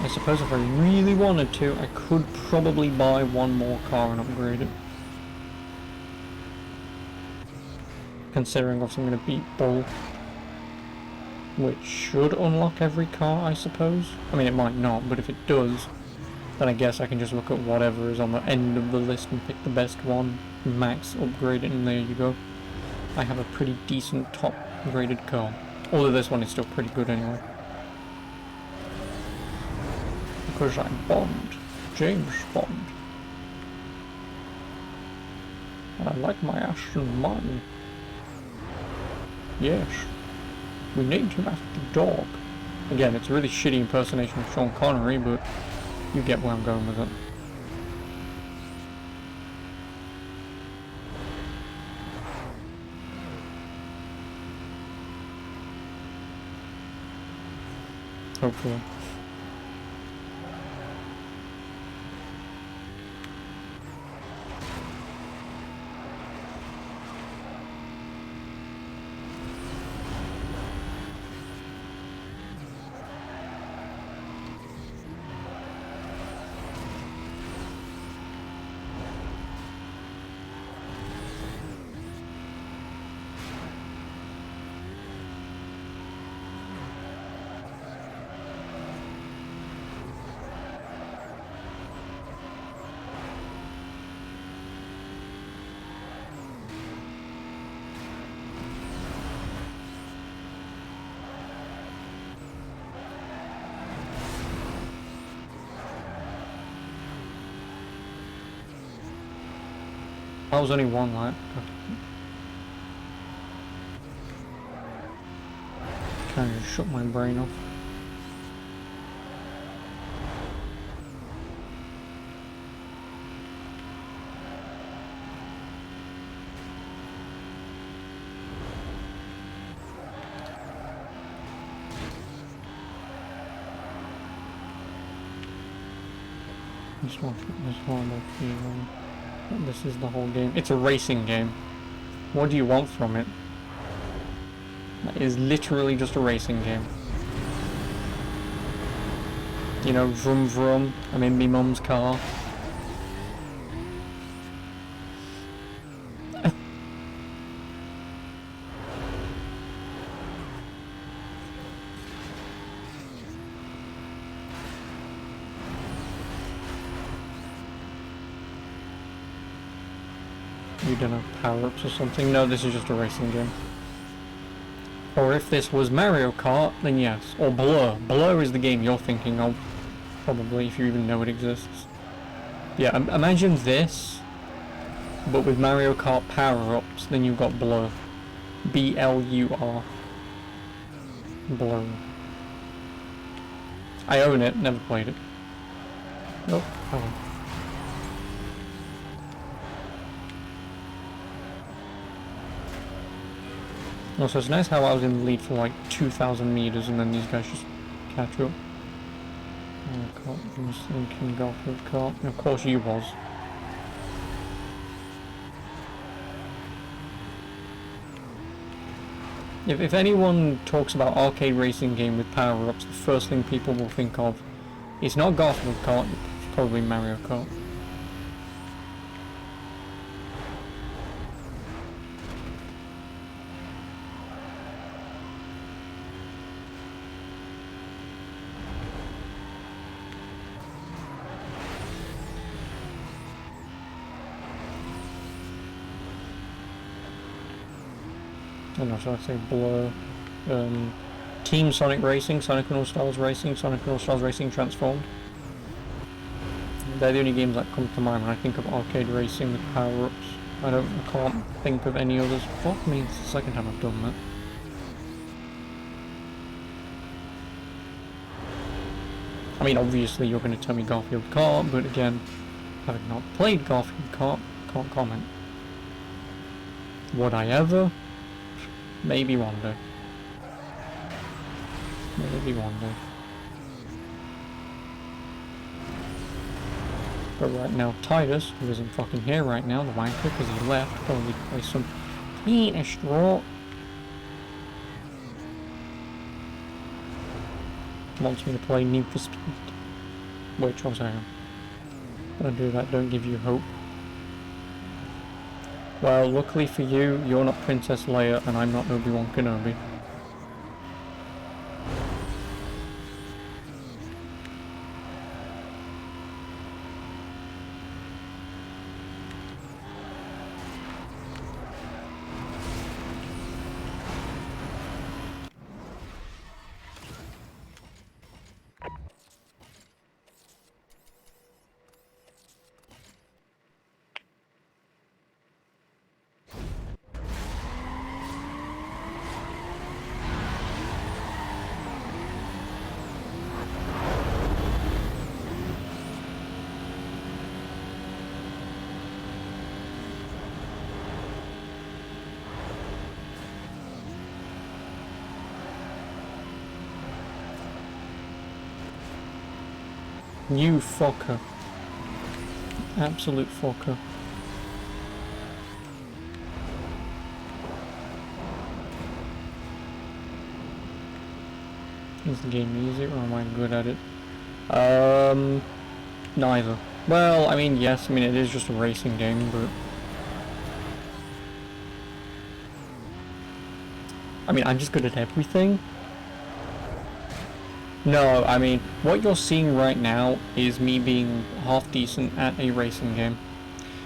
I suppose if I really wanted to, I could probably buy one more car and upgrade it. Considering obviously I'm going to beat Bull. Which should unlock every car, I suppose. I mean, it might not, but if it does, then I guess I can just look at whatever is on the end of the list and pick the best one, max, upgrade it, and there you go. I have a pretty decent top graded car. Although this one is still pretty good anyway. Because I'm Bond. James Bond. And I like my Aston Martin. Yes. We named him after the dog. Again, it's a really shitty impersonation of Sean Connery, but you get where I'm going with it. Hopefully. That was only one lap. Kind of shut my brain off. just want this horrible feeling. This is the whole game. It's a racing game. What do you want from it? It is literally just a racing game. You know, vroom vroom, I'm in me mum's car. You don't have power-ups or something? No, this is just a racing game. Or if this was Mario Kart, then yes. Or Blur. Blur is the game you're thinking of. Probably, if you even know it exists. Yeah, imagine this, but with Mario Kart power-ups, then you've got Blur. B-L-U-R. Blur. I own it, never played it. Nope. Oh. Also, it's nice how I was in the lead for like 2,000 meters and then these guys just catch up. Oh, I was thinking Garfield Kart. Of course you was. If anyone talks about arcade racing game with power-ups, the first thing people will think of, it's not Garfield Kart, it's probably Mario Kart. I don't know, should I say Blur? Team Sonic Racing, Sonic and All-Stars Racing, Sonic and All-Stars Racing Transformed. They're the only games that come to mind when I think of arcade racing with power-ups. I can't think of any others. Fuck me, it's the second time I've done that. I mean, obviously you're going to tell me Garfield Kart, but again, having not played Garfield Kart, can't comment. Would I ever? Maybe one day. Maybe one day. But right now, Titus, who isn't fucking here right now, the wanker, because he left, probably play some penis straw. Wants me to play Need for Speed. Which, I'm sorry. Don't do that, don't give you hope. Well, luckily for you, you're not Princess Leia and I'm not Obi-Wan Kenobi. You fucker. Absolute fucker. Is the game easy or am I good at it? Neither. Well, I mean, yes, I mean, it is just a racing game, but... I mean, I'm just good at everything. No, I mean, what you're seeing right now is me being half decent at a racing game.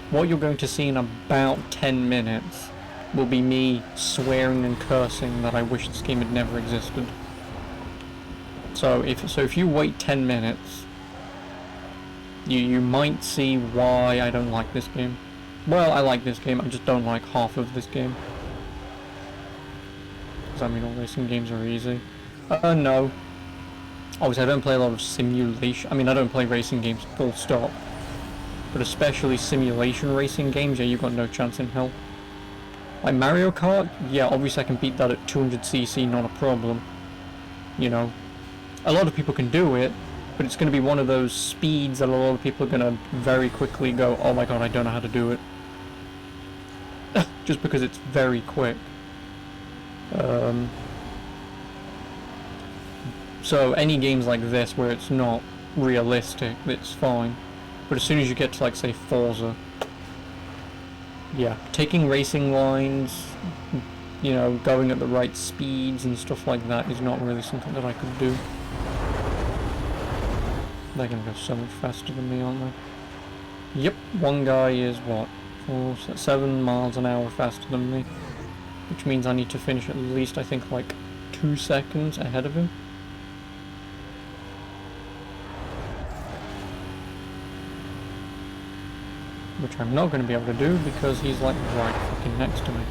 What you're going to see in about 10 minutes will be me swearing and cursing that I wish this game had never existed. So if you wait 10 minutes, you might see why I don't like this game. Well, I like this game, I just don't like half of this game. Because I mean, all racing games are easy. No. Obviously, I don't play a lot of simulation. I mean, I don't play racing games full stop. But especially simulation racing games, yeah, you've got no chance in hell. Like Mario Kart, yeah, obviously I can beat that at 200cc, not a problem. You know, a lot of people can do it, but it's going to be one of those speeds that a lot of people are going to very quickly go, oh my god, I don't know how to do it. Just because it's very quick. So any games like this where it's not realistic, it's fine. But as soon as you get to, like, say, Forza, yeah, taking racing lines, you know, going at the right speeds and stuff like that is not really something that I could do. They're gonna go so much faster than me, aren't they? Yep, one guy is what? 7 miles an hour faster than me. Which means I need to finish at least, I think, like 2 seconds ahead of him. Which I'm not going to be able to do because he's like right fucking next to me.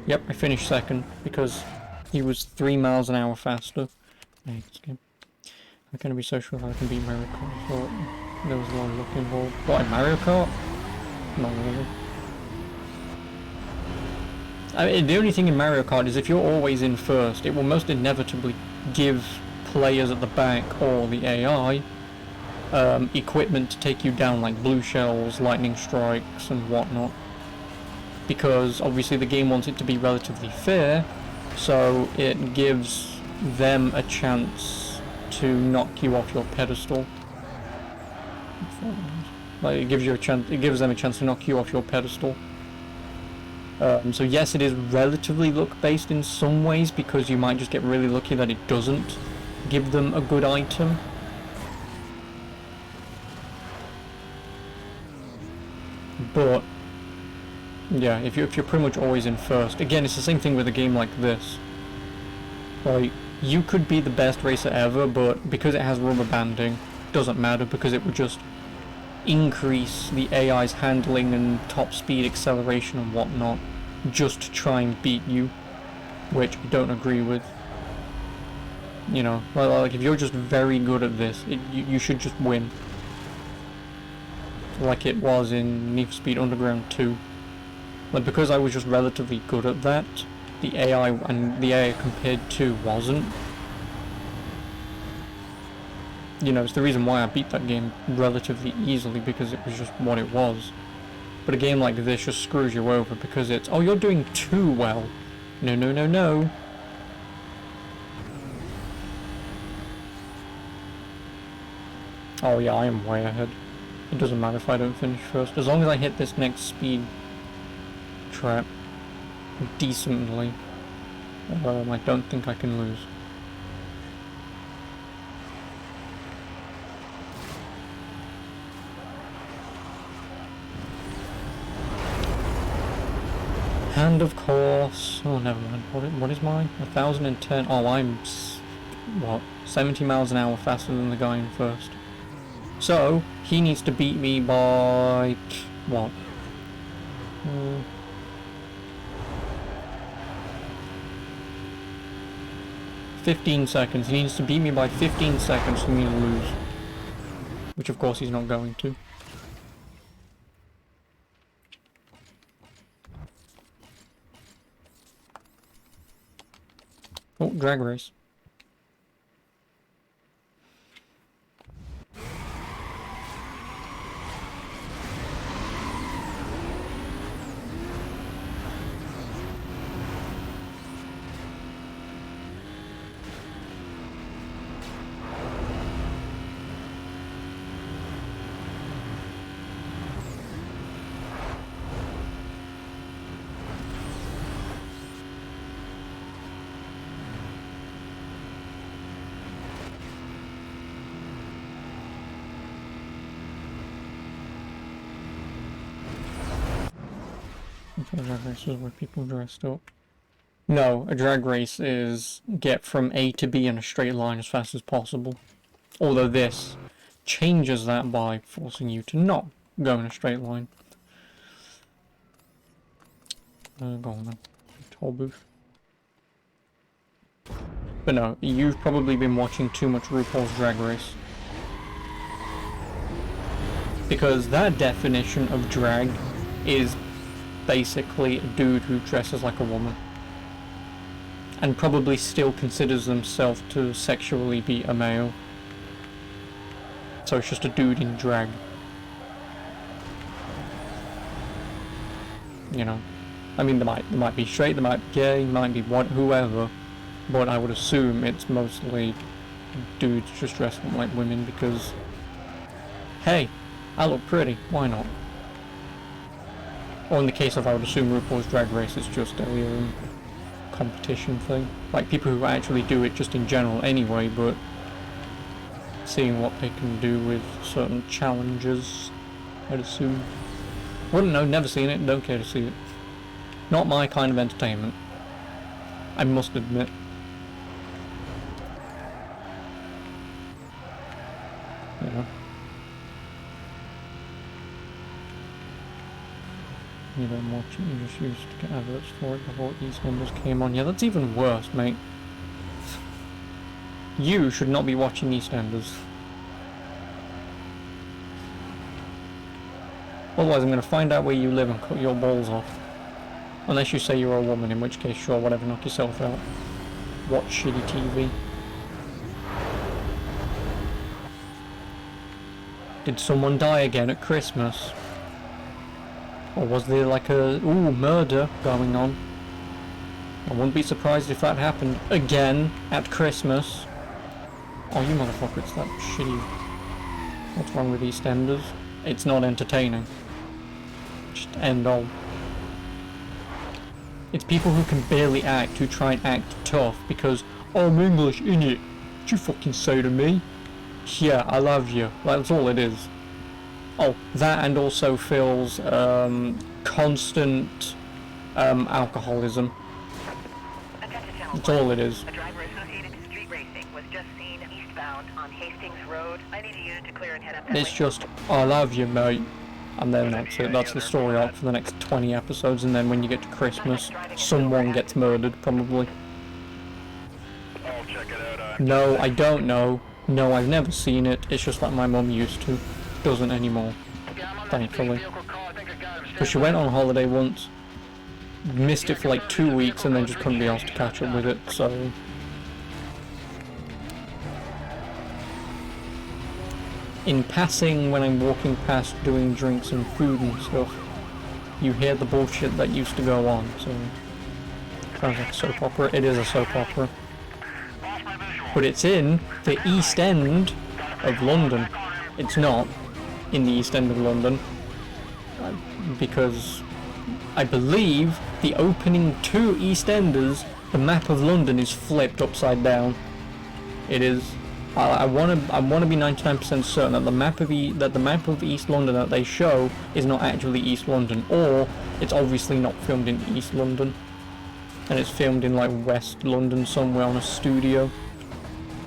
Yep, I finished second because he was 3 miles an hour faster. Hey, this game. I'm going to be so sure that I can beat Mario Kart. I thought there was a lot of luck involved. What, in Mario Kart? Not really. I mean, the only thing in Mario Kart is if you're always in first, it will most inevitably give players at the back or the AI equipment to take you down, like blue shells, lightning strikes and whatnot, because obviously the game wants it to be relatively fair, so it gives them a chance to knock you off your pedestal. Like, it gives them a chance to knock you off your pedestal. So yes, it is relatively luck based in some ways, because you might just get really lucky that it doesn't give them a good item. But yeah, if you're pretty much always in first, again, it's the same thing with a game like this. Like, you could be the best racer ever, but because it has rubber banding, doesn't matter, because it would just increase the AI's handling and top speed, acceleration and whatnot, just to try and beat you, which I don't agree with. You know, like if you're just very good at this, you should just win. Like it was in Need for Speed Underground 2. Like, because I was just relatively good at that, the AI compared to wasn't. You know, it's the reason why I beat that game relatively easily, because it was just what it was. But a game like this just screws you over because it's, oh, you're doing too well. No, no, no, no. Oh yeah, I am way ahead. It doesn't matter if I don't finish first. As long as I hit this next speed trap decently, I don't think I can lose. And of course, oh never mind, what is mine? 1010, oh I'm, what, 70 miles an hour faster than the guy in first. So, he needs to beat me by, what? 15 seconds. He needs to beat me by 15 seconds for me to lose. Which of course he's not going to. Oh, drag race. A drag race is where people dressed up. No, a drag race is get from A to B in a straight line as fast as possible. Although this changes that by forcing you to not go in a straight line. Go on then. Toll booth. But no, you've probably been watching too much RuPaul's Drag Race. Because that definition of drag is basically a dude who dresses like a woman. and probably still considers themselves to sexually be a male. So it's just a dude in drag. You know, I mean, they might be straight, they might be gay, might be whoever, but I would assume it's mostly dudes just dressed like women because, hey, I look pretty, why not? Or in the case of, I would assume RuPaul's Drag Race is just a competition thing. Like, people who actually do it just in general anyway, but seeing what they can do with certain challenges, I'd assume. Wouldn't know, never seen it, don't care to see it. Not my kind of entertainment, I must admit. You know. You don't watch it, you just used to get adverts for it before EastEnders came on. Yeah, that's even worse, mate. You should not be watching EastEnders. Otherwise I'm going to find out where you live and cut your balls off. Unless you say you're a woman, in which case sure, whatever, knock yourself out. Watch shitty TV. Did someone die again at Christmas? Or was there like a murder going on? I wouldn't be surprised if that happened again at Christmas. Oh, you motherfucker, it's that shitty... What's wrong with EastEnders? It's not entertaining. Just end all. It's people who can barely act, who try and act tough because, oh, I'm English, innit? What you fucking say to me? Yeah, I love you. That's all it is. Oh, that and also Phil's constant alcoholism. That's all it is. A driver associated to street racing was just seen eastbound on Hastings Road. I need a unit to clear and head up that It's way. just, I love you, mate. And then that's it. That's the story arc for the next 20 episodes. And then when you get to Christmas, someone gets murdered, probably. I'll check it out. No, I don't know. No, I've never seen it. It's just like my mum used to. Doesn't anymore. Thankfully. Because she went on holiday once, missed it for like 2 weeks, and then just couldn't be asked to catch up with it, so... In passing, when I'm walking past doing drinks and food and stuff, you hear the bullshit that used to go on, so... Sounds like a soap opera. It is a soap opera. But it's in the East End of London. It's not in the East End of London, because I believe the opening to EastEnders, the map of London is flipped upside down. It is. I want to be 99% certain that the map of East London that they show is not actually East London, or it's obviously not filmed in East London, and it's filmed in like West London somewhere on a studio.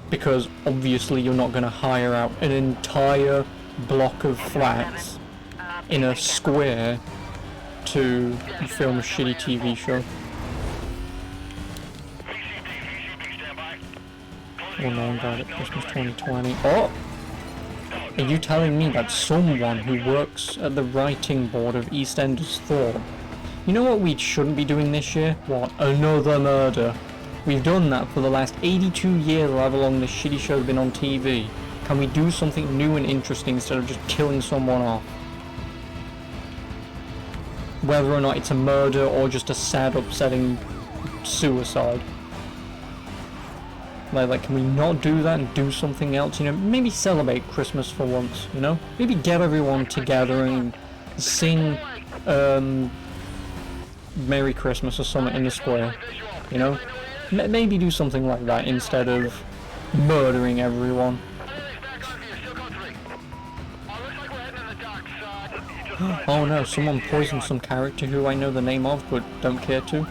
Because obviously you're not going to hire out an entire block of flats in a square to film a shitty TV show. Oh no, I'm glad it's Christmas 2020. Oh! Are you telling me that someone who works at the writing board of EastEnders thought, you know what we shouldn't be doing this year? What? Another murder. We've done that for the last 82 years or however long this shitty show's been on TV. Can we do something new and interesting instead of just killing someone off? Whether or not it's a murder or just a sad, upsetting suicide. Like, can we not do that and do something else? You know, maybe celebrate Christmas for once, you know? Maybe get everyone together and sing, Merry Christmas or something in the square, you know? Maybe do something like that instead of murdering everyone. Oh no, someone poisoned some character who I know the name of but don't care to.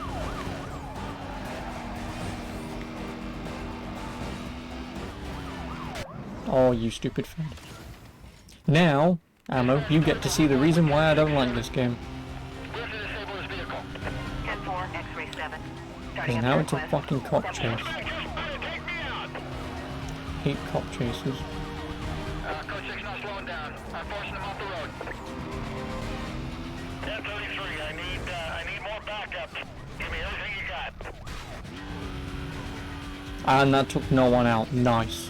Oh, you stupid fan. Now, Ammo, you get to see the reason why I don't like this game. 10-4, X-ray 7. Because now it's a fucking cop chase. Hate cop chases. Code 6 not slowing down. I'm forcing them off the road. 1033, I need more backup. Give me everything you got. And that took no one out. Nice.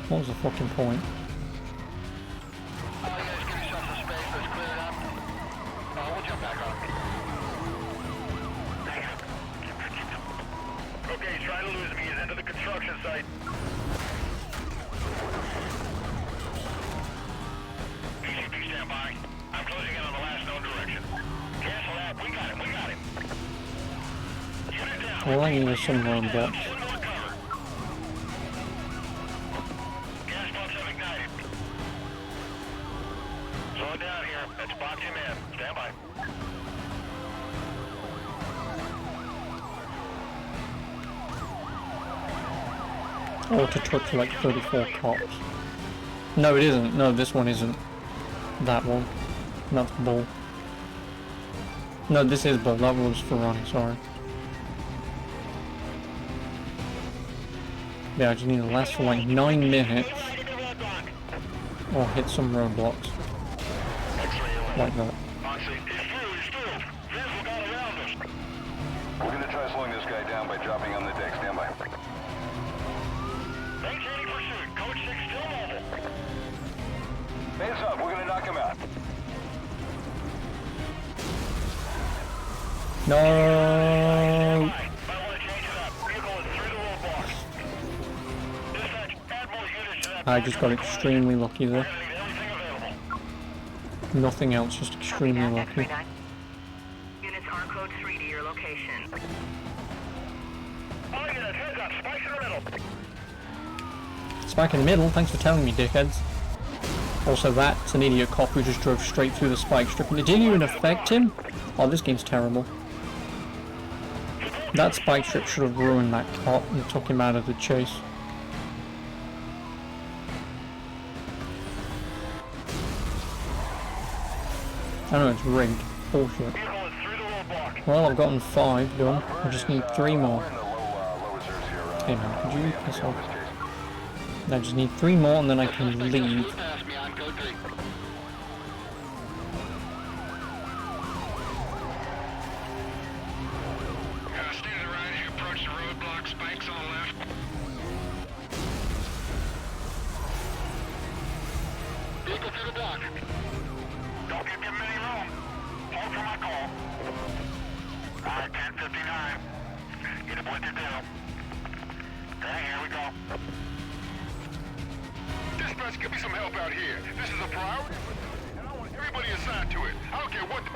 What was the fucking point? All you guys give yourself some space. Let's clear it up. We'll jump back on. Okay, he's trying to lose me. He's into the construction site. PCP stand by. I'm closing in on the last known direction. Cancel that. We got him. We got him. Unit down. All I need is some room blocks. Indoor cover. Gas pumps have ignited. Slow it down here. That's box him in. Stand by. Auto truck for like 34 cops. No, it isn't. No, this one isn't. That one. That's Bull. No, this is Bull. That was Ferrari, sorry. Yeah, I just need to last for like 9 minutes. Or hit some roadblocks. Like that. We're gonna try slowing this guy down by dropping on the deck. Stand by. Maintaining pursuit. Code 6 still mobile. Hands up, we're gonna knock him out. No. Might want to change it up. Vehicle is through the roadblock. Dispatch, add more units to that. I just got extremely lucky there. Need everything available. Nothing else, just extremely lucky. 39. Units are code 3 to your location. All units, heads up. Spikes in the middle. Spike in the middle, thanks for telling me, dickheads. Also, that's an idiot cop who just drove straight through the spike strip and it didn't even affect him. Oh, this game's terrible. That spike strip should have ruined that cop and took him out of the chase. I know it's rigged. Bullshit. Vehicle is through the roadblock. Well, I've gotten 5 done. I just need 3 more. We're in the low reserves here. Hey man, could you piss this off? case. I just need 3 more and then I can leave. Pass me on code 3. Stay to the right as you approach the roadblock. Spikes on the left. Vehicle through the block. Don't give him any room. Hold for my call. Alright, 10:59. Get a blinker down. Okay, here we go. Dispatch, give me some help out here. This is a priority. And I want everybody assigned to it. I don't care what the...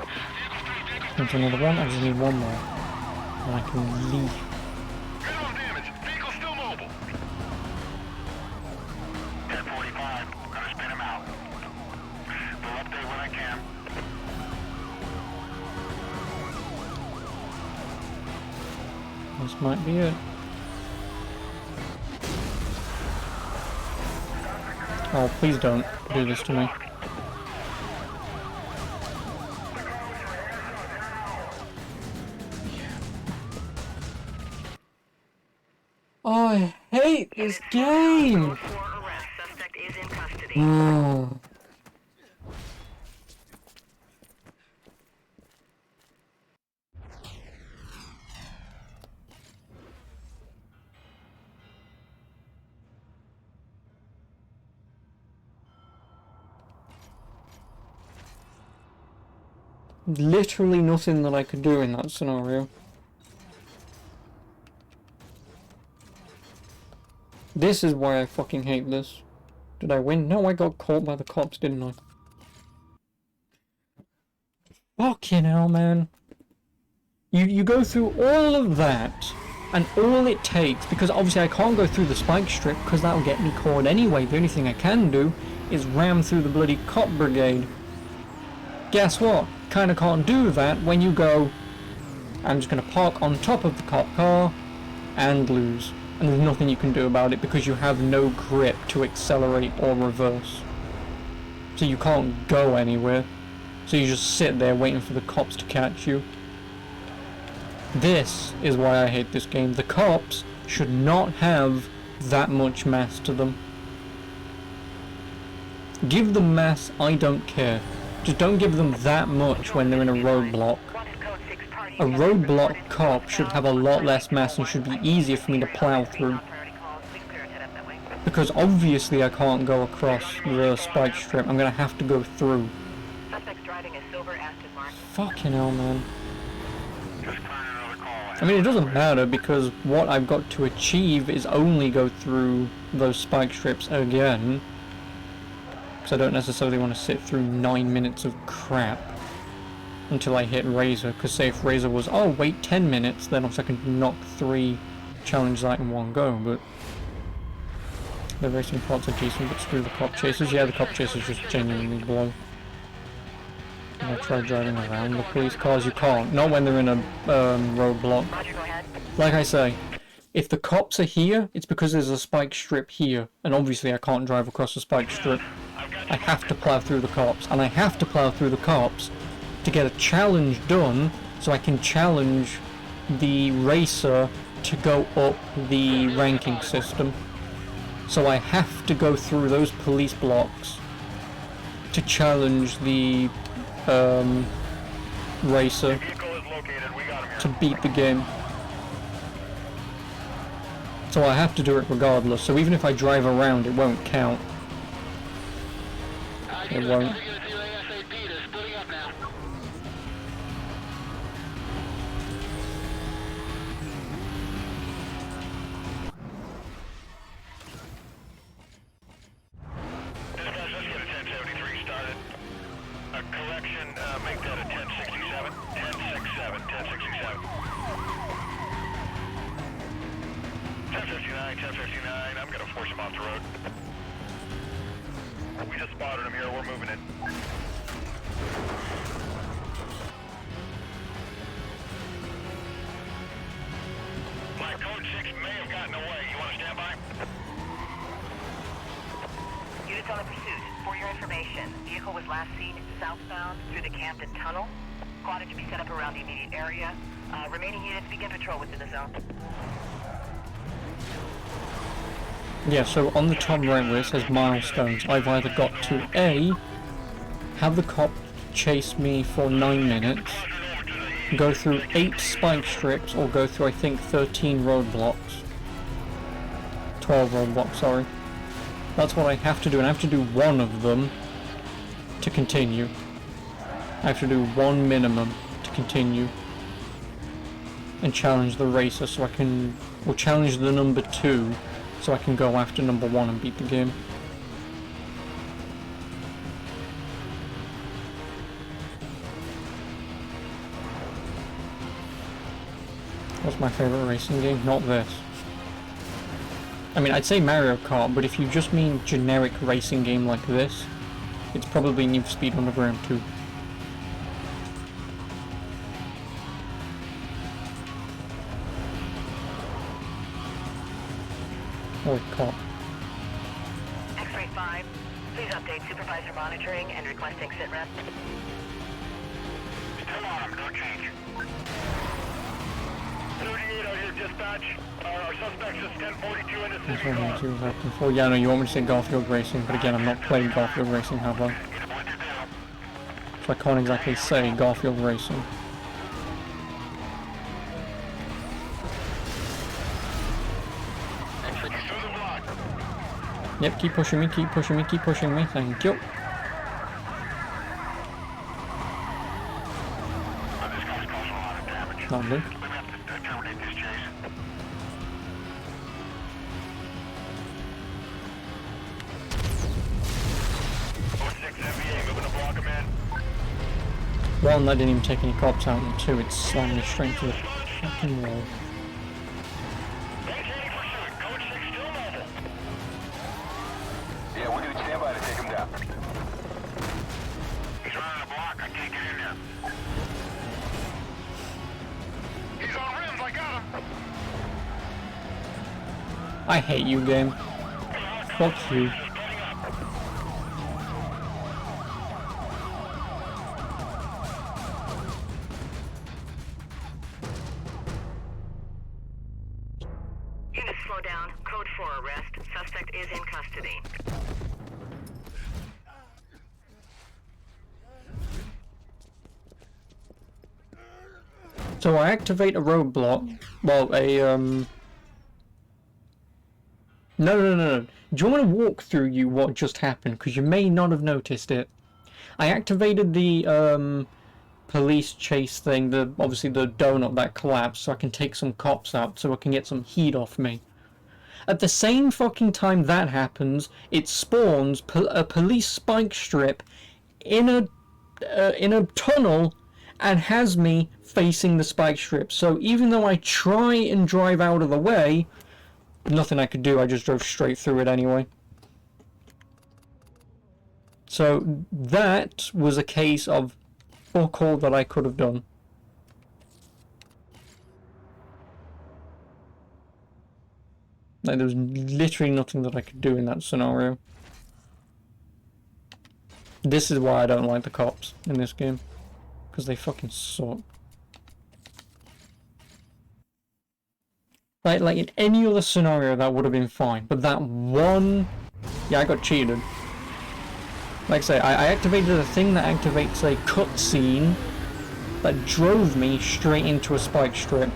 There's another one, I just need 1 more. And I can leave. Hit on damage. Vehicle still mobile. 10:45. Gonna spin him out. We'll update when I can. This might be it. Oh, please don't do this to me. I hate this game! For arrest. Suspect is in custody. Oh. Literally nothing that I could do in that scenario. This is why I fucking hate this. Did I win? No, I got caught by the cops, didn't I? Fucking hell, man. You go through all of that, and all it takes, because obviously I can't go through the spike strip, because that'll get me caught anyway. The only thing I can do is ram through the bloody cop brigade. Guess what? Kinda can't do that when you go, I'm just gonna park on top of the cop car and lose. And there's nothing you can do about it because you have no grip to accelerate or reverse. So you can't go anywhere. So you just sit there waiting for the cops to catch you. This is why I hate this game. The cops should not have that much mass to them. Give them mass, I don't care. Just don't give them that much when they're in a roadblock. Wanted code 6 a roadblock cop should have a lot less mass and should be easier for me to plow through. Because obviously I can't go across the spike strip, I'm gonna have to go through. Suspect's driving a silver Aston Martin. Fucking hell, man. I mean, it doesn't matter because what I've got to achieve is only go through those spike strips again. Because I don't necessarily want to sit through 9 minutes of crap until I hit Razor. Because say if Razor was, oh wait 10 minutes, then obviously I can knock 3 challenges out in one go, but the racing parts are decent, but screw the cop chases. Yeah, the cop chases just genuinely blow. I try driving around the police cars. You can't. Not when they're in a roadblock. Roger, go ahead. Like I say, if the cops are here, it's because there's a spike strip here, and obviously I can't drive across the spike strip. I have to plow through the cops, and I have to plow through the cops to get a challenge done, so I can challenge the racer to go up the ranking system. So I have to go through those police blocks to challenge the racer to beat the game. So I have to do it regardless, so even if I drive around it won't count. It won't. Make that a 1067. 1067. 1067. 1059. 1059. I'm gonna force him off the road. We just spotted him here. We're moving in. My code 6 may have gotten away. You want to stand by? Units on the pursuit. For your information, vehicle was last seen southbound through the Camden Tunnel. Squad to be set up around the immediate area. Remaining units begin patrol within the zone. Yeah, so on the top right where it says milestones, I've either got to A, have the cop chase me for 9 minutes, go through 8 spike strips, or go through I think 13 roadblocks. 12 roadblocks, sorry. That's what I have to do, and I have to do one of them to continue. I have to do one minimum to continue. And challenge the racer so I can... or challenge the number 2 so I can go after number 1 and beat the game. What's my favourite racing game? Not this. I mean, I'd say Mario Kart, but if you just mean generic racing game like this, it's probably Need for Speed Underground 2. Or cop. X-Ray 5, please update supervisor monitoring and requesting sit rep. Still on him. No change. 38 out here, dispatch. Our suspect is 1042 in the city. Yeah, no, you want me to say Garfield Racing, but again, I'm not playing Garfield Racing, have I? So I can't exactly say Garfield Racing. Yep, keep pushing me, keep pushing me, keep pushing me, thank you. Lovely. One, I didn't even take any cops out, and two, it slammed me straight to the fucking wall. Yeah, we're gonna stand by to take him down. He's running a block. I can't get in there. He's on rims. I got him. I hate you, game. Fuck you. Units slow down. Code 4 arrest. Suspect is in custody. So I activate a roadblock. Well, No. Do you want to walk through what just happened? Because you may not have noticed it. I activated the police chase thing, obviously the donut that collapsed, so I can take some cops out, so I can get some heat off me. At the same fucking time that happens, it spawns a police spike strip in a tunnel and has me facing the spike strip. So even though I try and drive out of the way, nothing I could do. I just drove straight through it anyway. So that was a case of fuck all that I could have done. Like, there was literally nothing that I could do in that scenario. This is why I don't like the cops in this game. Because they fucking suck. Like in any other scenario that would have been fine. But that one... Yeah, I got cheated. Like I say, I activated a thing that activates a cutscene that drove me straight into a spike strip.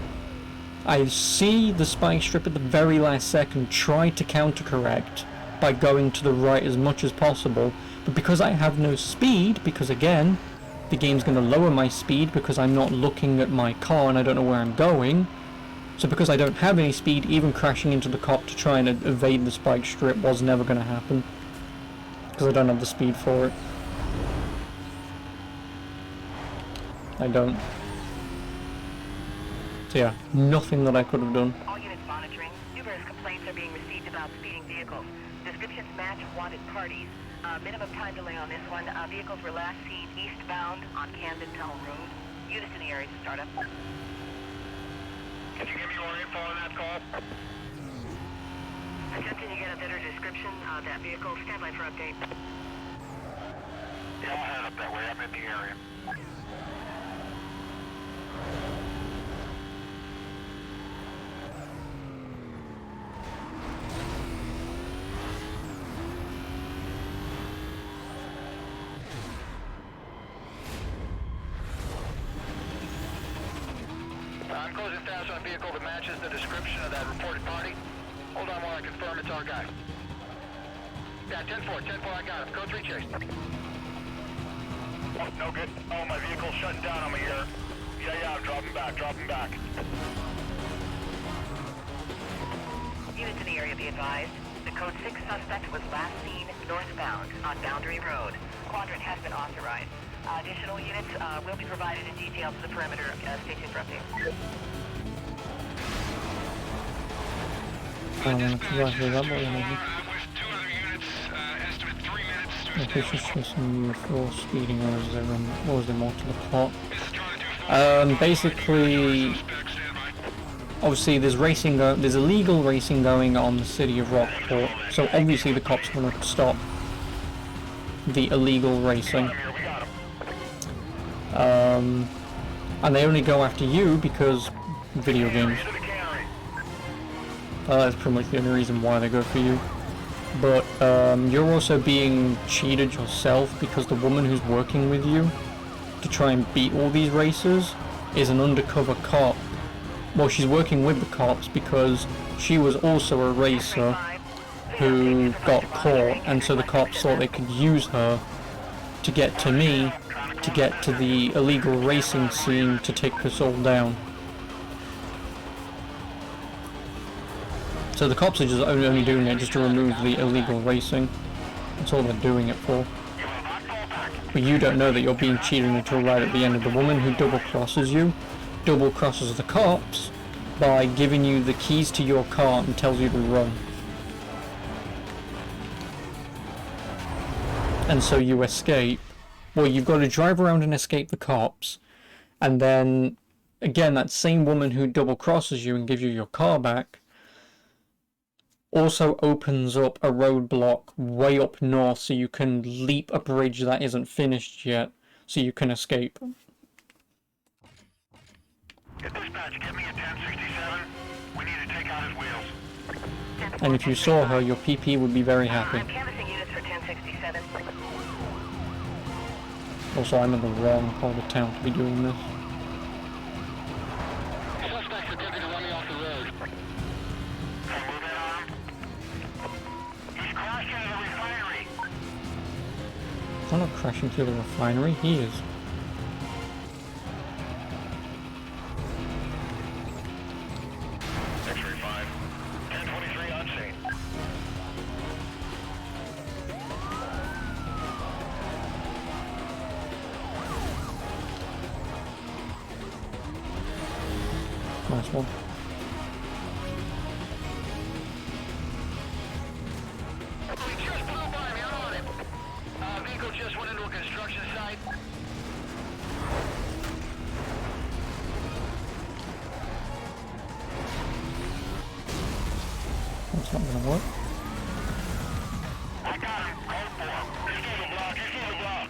I see the spike strip at the very last second, try to countercorrect by going to the right as much as possible, but because I have no speed, because again, the game's going to lower my speed because I'm not looking at my car and I don't know where I'm going, so because I don't have any speed, even crashing into the cop to try and evade the spike strip was never going to happen, because I don't have the speed for it. I don't. So yeah, nothing that I could have done. All units monitoring. Numerous complaints are being received about speeding vehicles. Descriptions match wanted parties. Minimum time delay on this one. Vehicles were last seen eastbound on Camden Tunnel Road. Units in the area to start up. Can you give me more info on that call? Attempting to get a better description of that vehicle. Stand by for update. Yeah, I'll head up that way. I'm in the area. I'm closing fast on a vehicle that matches the description of that reported party. Hold on while I confirm it's our guy. Yeah, 10-4, I got him. Code 3 chase. Oh, no good. Oh, my vehicle's shutting down on me here. Yeah, I'm dropping back. Units in the area be advised. The Code 6 suspect was last seen northbound on Boundary Road. Quadrant has been authorized. Additional units will be provided in detail to the perimeter. Stay tuned for updates. This is chasing you for speeding, or is there more to the plot? Basically, obviously there's there's illegal racing going on in the city of Rockport, so obviously the cops want to stop the illegal racing. And they only go after you because video games. That's pretty much the only reason why they go for you. But you're also being cheated yourself because the woman who's working with you to try and beat all these racers is an undercover cop. Well, she's working with the cops because she was also a racer who got caught, and so the cops thought they could use her to get to me, to get to the illegal racing scene to take us all down. So the cops are just only doing it just to remove the illegal racing. That's all they're doing it for. But you don't know that you're being cheated until right at the end. Of the woman who double crosses you, double crosses the cops by giving you the keys to your car and tells you to run. And so you escape. Well, you've got to drive around and escape the cops, and then again that same woman who double crosses you and gives you your car back also opens up a roadblock way up north so you can leap a bridge that isn't finished yet, so you can escape. Dispatch, get me a 1067. We need to take out his wheels. And if you saw her, your PP would be very happy. I'm canvassing units for 1067. Also, I'm in the wrong part of town to be doing this. I'm not crashing through the refinery, he is. X-ray 5. 1023 on scene. Nice one. We just blew by me, I'm on it. Vehicle just went into a construction site. That's not gonna work. I got him. Hold for him. He's through the block, he's through the block.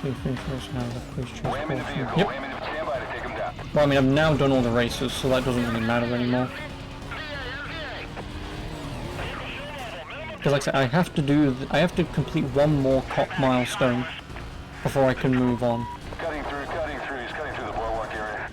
See if information out of the police chase. Ram in the vehicle. Yep. Ram in the stand by to take him down. Well, I mean, I've now done all the races, so that doesn't really matter anymore. Because like I said, I have to complete one more cop milestone before I can move on. Cutting through. He's cutting through the boardwalk area.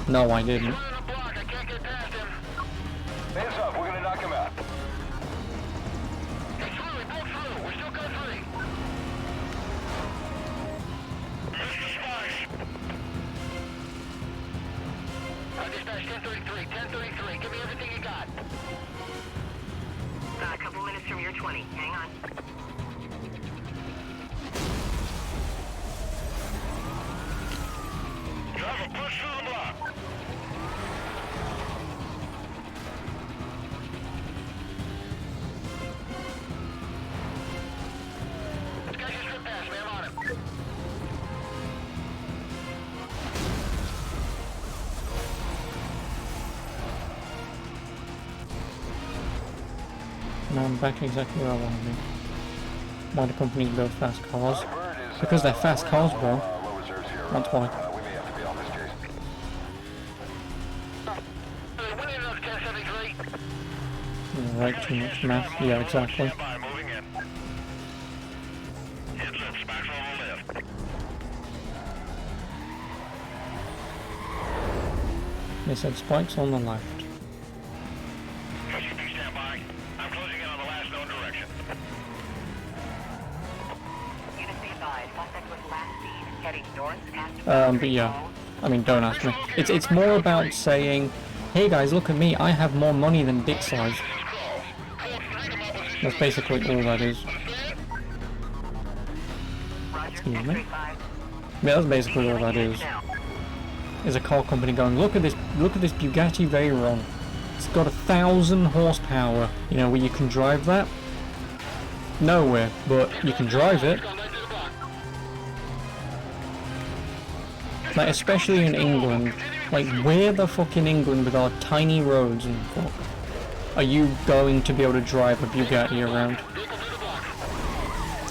No, I didn't. Hands up, we're gonna knock him out. Dispatch 1033, 1033, give me everything you got. A couple minutes from your 20. Hang on. Driver, push through the block. This guy just ripped past me, I'm on him. Now I'm back exactly where I want to be. Why do companies build fast cars? Because they're fast cars, bro. Low reserves here. That's why. We may have to be on this chase. When you know 1073? Right, too much math. Yeah, exactly. Stand by, moving in. Head lift, spikes on the left. They said spikes on the left. SUV stand by. I'm closing in on the last known direction. Units be advised. Suspect was last seen heading north past But yeah. I mean, don't ask me. It's more about saying, hey guys, look at me, I have more money than dick size. That's basically all that is. Excuse me. Yeah, that's basically all that is. Is a car company going, look at this Bugatti Veyron. It's got 1,000 horsepower. You know where you can drive that? Nowhere, but you can drive it. Like, especially in England. Like, where the fuck in England with our tiny roads and fuck are you going to be able to drive a Bugatti around?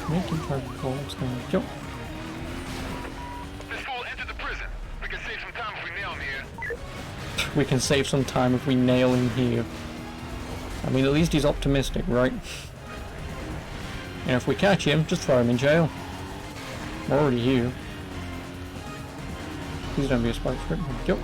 Make him drive the ball, jump. This fool entered the prison. We can save some time if we nail him here. We can save some time if we nail him here. I mean, at least he's optimistic, right? And if we catch him, just throw him in jail. We're already here. Please don't be a spike strip. Yep.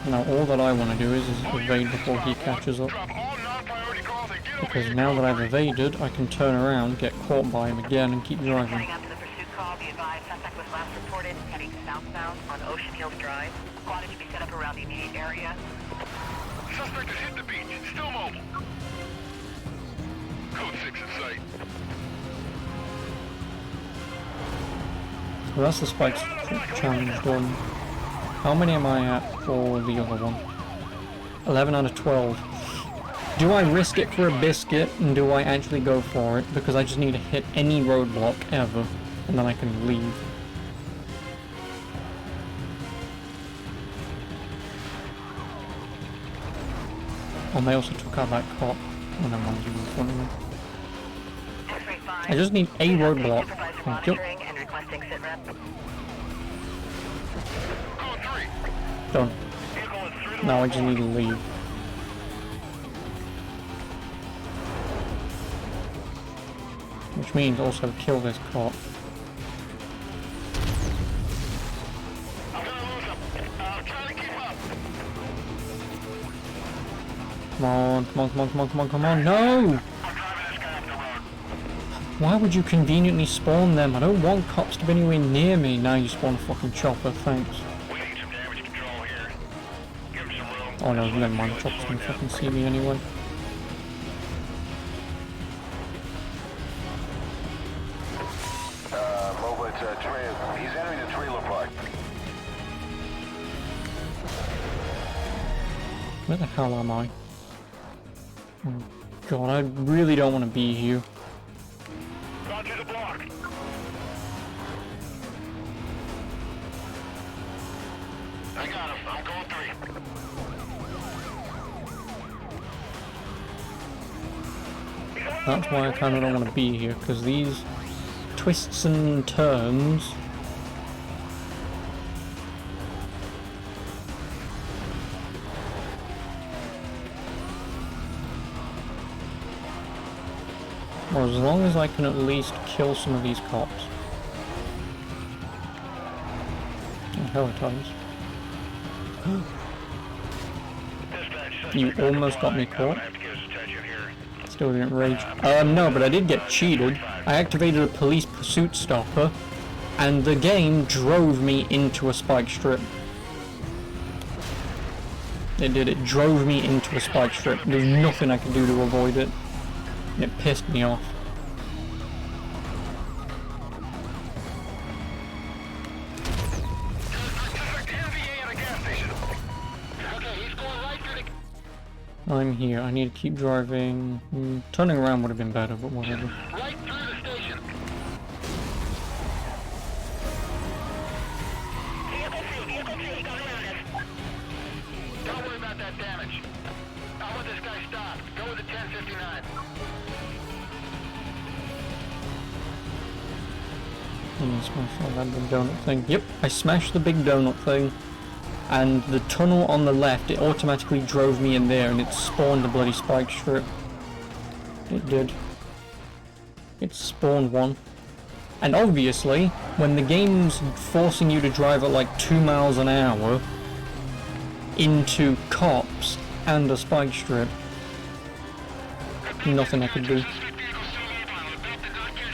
Now all that I want to do is evade before he catches up. Drop all non-priority calls and get over Because here. now that I've evaded, I can turn around, get caught by him again, and keep driving. Heading up to the pursuit call. Be advised. Suspect was last reported heading southbound on Ocean Hills Drive. Squad to be set up around the immediate area. Suspect has hit the beach. Still mobile. Code 6 in sight. Well, that's the spikes challenge done. How many am I at for the other one? 11 out of 12. Do I risk it for a biscuit, and do I actually go for it? Because I just need to hit any roadblock ever, and then I can leave. And they also took out that cop. Oh, never mind, he was in front of me. X-ray 5. I just need a roadblock. Supervisor Thank you. monitoring and requesting sit rep. Code 3. Done. Vehicle is through the Now I just need to leave. Which means also kill this cop. I'm gonna lose him. I'm trying to keep up. Come on, come on, come on, come on, come on, come on. No! I'm driving this guy up the road. Why would you conveniently spawn them? I don't want cops to be anywhere near me. Now you spawn a fucking chopper, thanks. We need some damage control here. Give him some room. Oh no, never mind, the chopper's gonna fucking see me anyway. Mobile, it's trailer. He's entering the trailer park. Where the hell am I? Oh god, I really don't want to be here. Roger the block. I got him. I'm going 3. That's why I kind of don't want to be here, because these twists and turns. Or as long as I can at least kill some of these cops. Oh, hell it does. You almost got me caught. Still didn't rage. No, but I did get cheated. I activated a police pursuit stopper, and the game drove me into a spike strip. It did, it drove me into a spike strip. There's nothing I could do to avoid it. It pissed me off. I'm here. I need to keep driving. Turning around would have been better, but whatever. Right through the station. Vehicle 2, got around us. Don't worry about that damage. I want this guy stopped. Go with the 1059. Smash that big donut thing. Yep, I smashed the big donut thing. And the tunnel on the left, it automatically drove me in there and it spawned the bloody spike strip. It did. It spawned one. And obviously, when the game's forcing you to drive at like 2 miles an hour into cops and a spike strip, nothing I could do.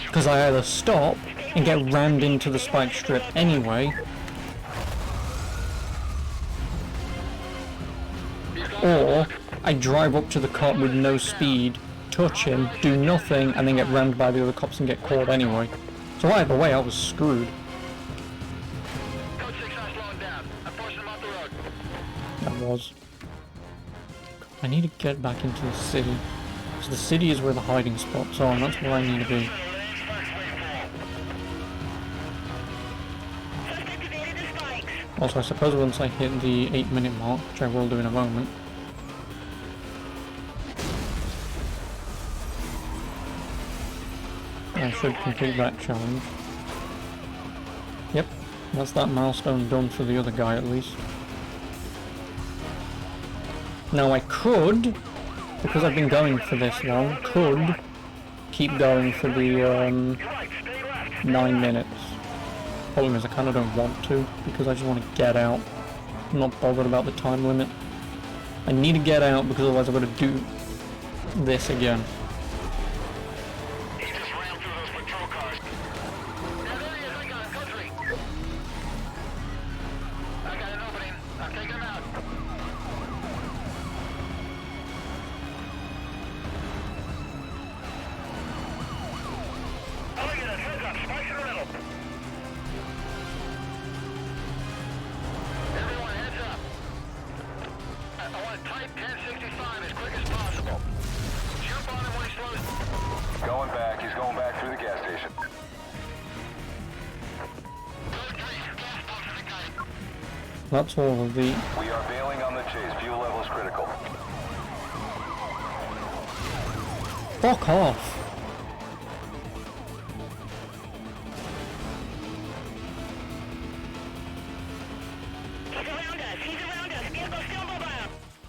Because I either stop and get rammed into the spike strip anyway, or I drive up to the cop with no speed, touch him, do nothing, and then get rammed by the other cops and get caught anyway. So either way, I was screwed. I was. I need to get back into the city. So the city is where the hiding spots are, and that's where I need to be. Also, I suppose once I hit the 8-minute mark, which I will do in a moment, I should complete that challenge. Yep, that's that milestone done for the other guy at least. Now I could, because I've been going for this long, could keep going for the 9 minutes. Problem is I kind of don't want to, because I just want to get out. I'm not bothered about the time limit. I need to get out because otherwise I've got to do this again. Going back. He's going back through the gas station. That's all of the... We are bailing on the chase. Fuel level is critical. Fuck off!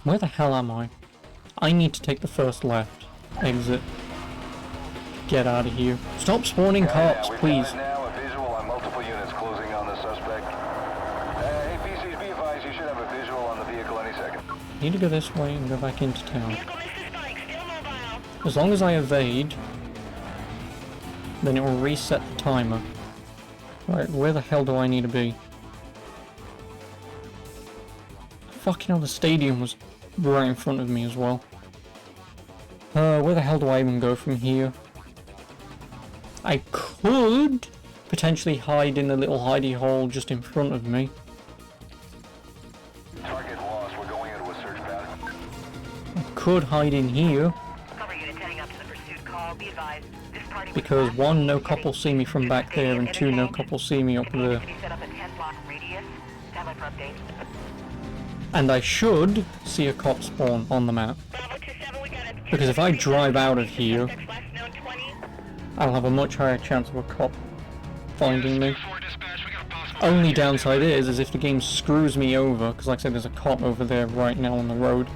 Where the hell am I? I need to take the first left exit. get out of here. Stop spawning cops, we've please. got it now, a visual on multiple units closing on the suspect. Hey, PCs, be advised, you should have a visual on the vehicle any second. Need to go this way and go back into town. Vehicle misses spike, still mobile. As long as I evade, then it will reset the timer. Right, where the hell do I need to be? Fucking hell, the stadium was right in front of me as well. Where the hell do I even go from here? I could potentially hide in the little hidey hole just in front of me. Target lost, we're going into a search pattern. I could hide in here, Cover units heading up to the pursuit call. Be advised, this party was because last one, seen no heading cop will see me from to back the there, stadium and two, no interchange. cop will see me up there. Containment to be set up a 10-block radius. Stand by for updates. And I should see a cop spawn on the map. Bravo 27, we got a Because if I drive out of here, suspects last known 20. I'll have a much higher chance of a cop finding me. Only downside is if the game screws me over, because like I said, there's a cop over there right now on the road.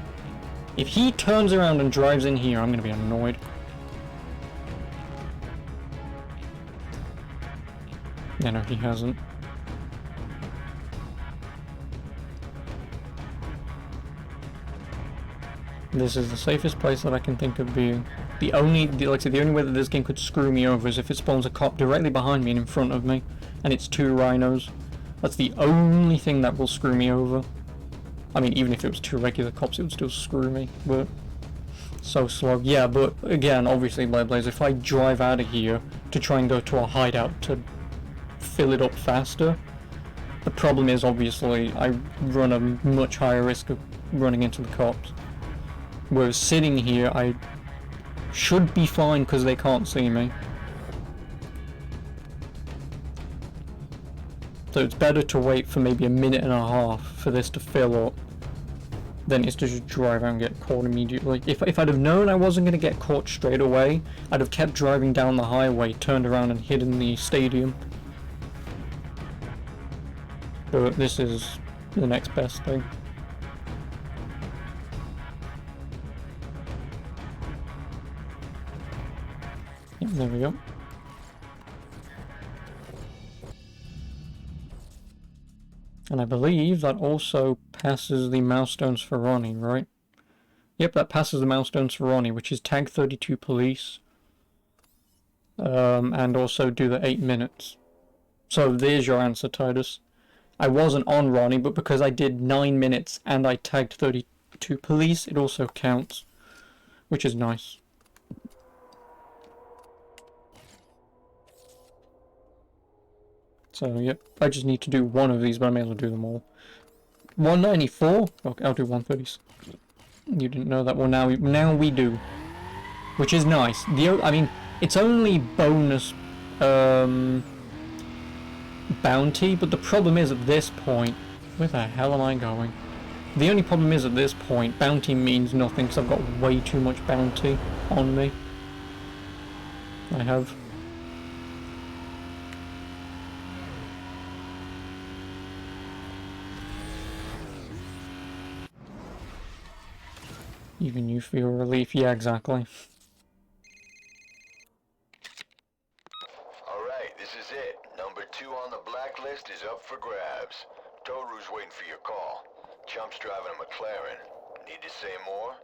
If he turns around and drives in here, I'm going to be annoyed. No, he hasn't. This is the safest place that I can think of being. Like I said, the only way that this game could screw me over is if it spawns a cop directly behind me and in front of me, and it's two rhinos. That's the only thing that will screw me over. I mean, even if it was two regular cops, it would still screw me, but so slow. Yeah, but again, obviously, Blaze, if I drive out of here to try and go to a hideout to fill it up faster, the problem is, obviously, I run a much higher risk of running into the cops. Whereas sitting here, I should be fine because they can't see me. So it's better to wait for maybe a minute and a half for this to fill up than it's to just drive out and get caught immediately. If I'd have known I wasn't going to get caught straight away, I'd have kept driving down the highway, turned around and hidden the stadium. But this is the next best thing. Yep, there we go. And I believe that also passes the milestones for Ronnie, right? Yep, that passes the milestones for Ronnie, which is tag 32 police. And also do the 8 minutes. So there's your answer, Titus. I wasn't on Ronnie, but because I did 9 minutes and I tagged 32 police, it also counts. Which is nice. So, yep, I just need to do one of these, but I may as well do them all. 194? Okay, I'll do 130. You didn't know that? Well, now we do. Which is nice. I mean, it's only bonus bounty, but the problem is at this point... Where the hell am I going? The only problem is at this point, bounty means nothing, because I've got way too much bounty on me. I have... Even you feel relief? Yeah, exactly. Alright, this is it. Number 2 on the blacklist is up for grabs. Toru's waiting for your call. Chump's driving a McLaren. Need to say more?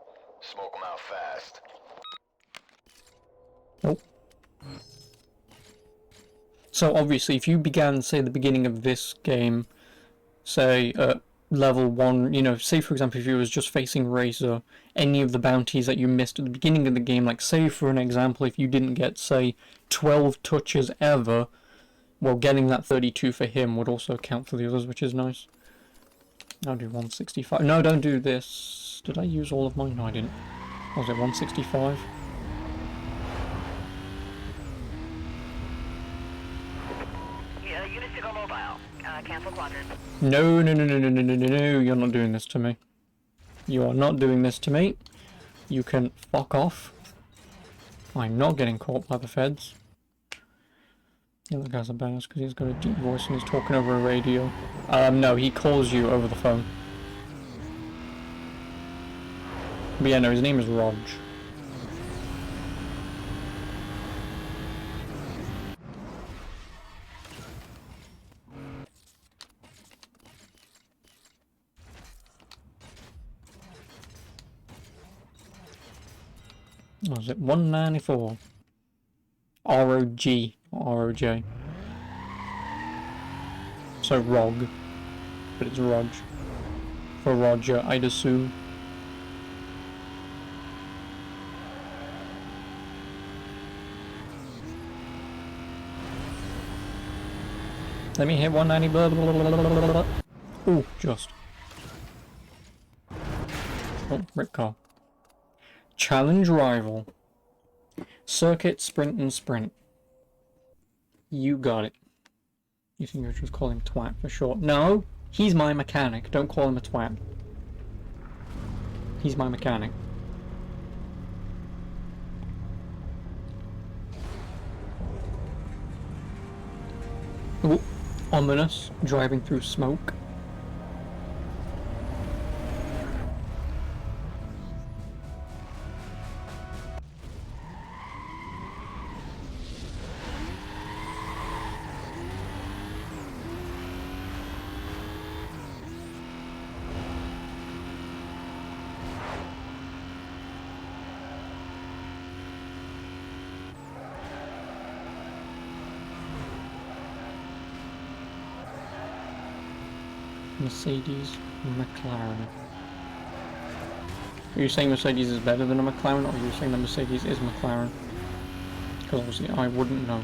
Smoke him out fast. Nope. So obviously, if you began, say, the beginning of this game, say, level 1, you know, say for example if you was just facing Razor, any of the bounties that you missed at the beginning of the game, like say for an example if you didn't get, say, 12 touches ever, well, getting that 32 for him would also count for the others, which is nice. I'll do 165. No, don't do this. Did I use all of mine? No, I didn't. Was it 165? Units to go mobile. Cancel quadrant. No, you're not doing this to me. You are not doing this to me. You can fuck off. I'm not getting caught by the feds. Yeah, that guy's a badass because he's got a deep voice and he's talking over a radio. No, he calls you over the phone. But yeah, no, his name is Rog. What was it? 194. ROG. ROJ. So ROG. But it's Rog. For Roger, I'd assume. Let me hit 190. Blah, blah, blah, blah, blah, blah. Ooh, just. Oh, rip car. Challenge rival. Circuit, sprint, and sprint. You got it. You think you're just calling him twat for short? No, he's my mechanic. Don't call him a twat. He's my mechanic. Ooh, ominous. Driving through smoke. Mercedes McLaren. Are you saying Mercedes is better than a McLaren, or are you saying that Mercedes is McLaren? Because obviously I wouldn't know.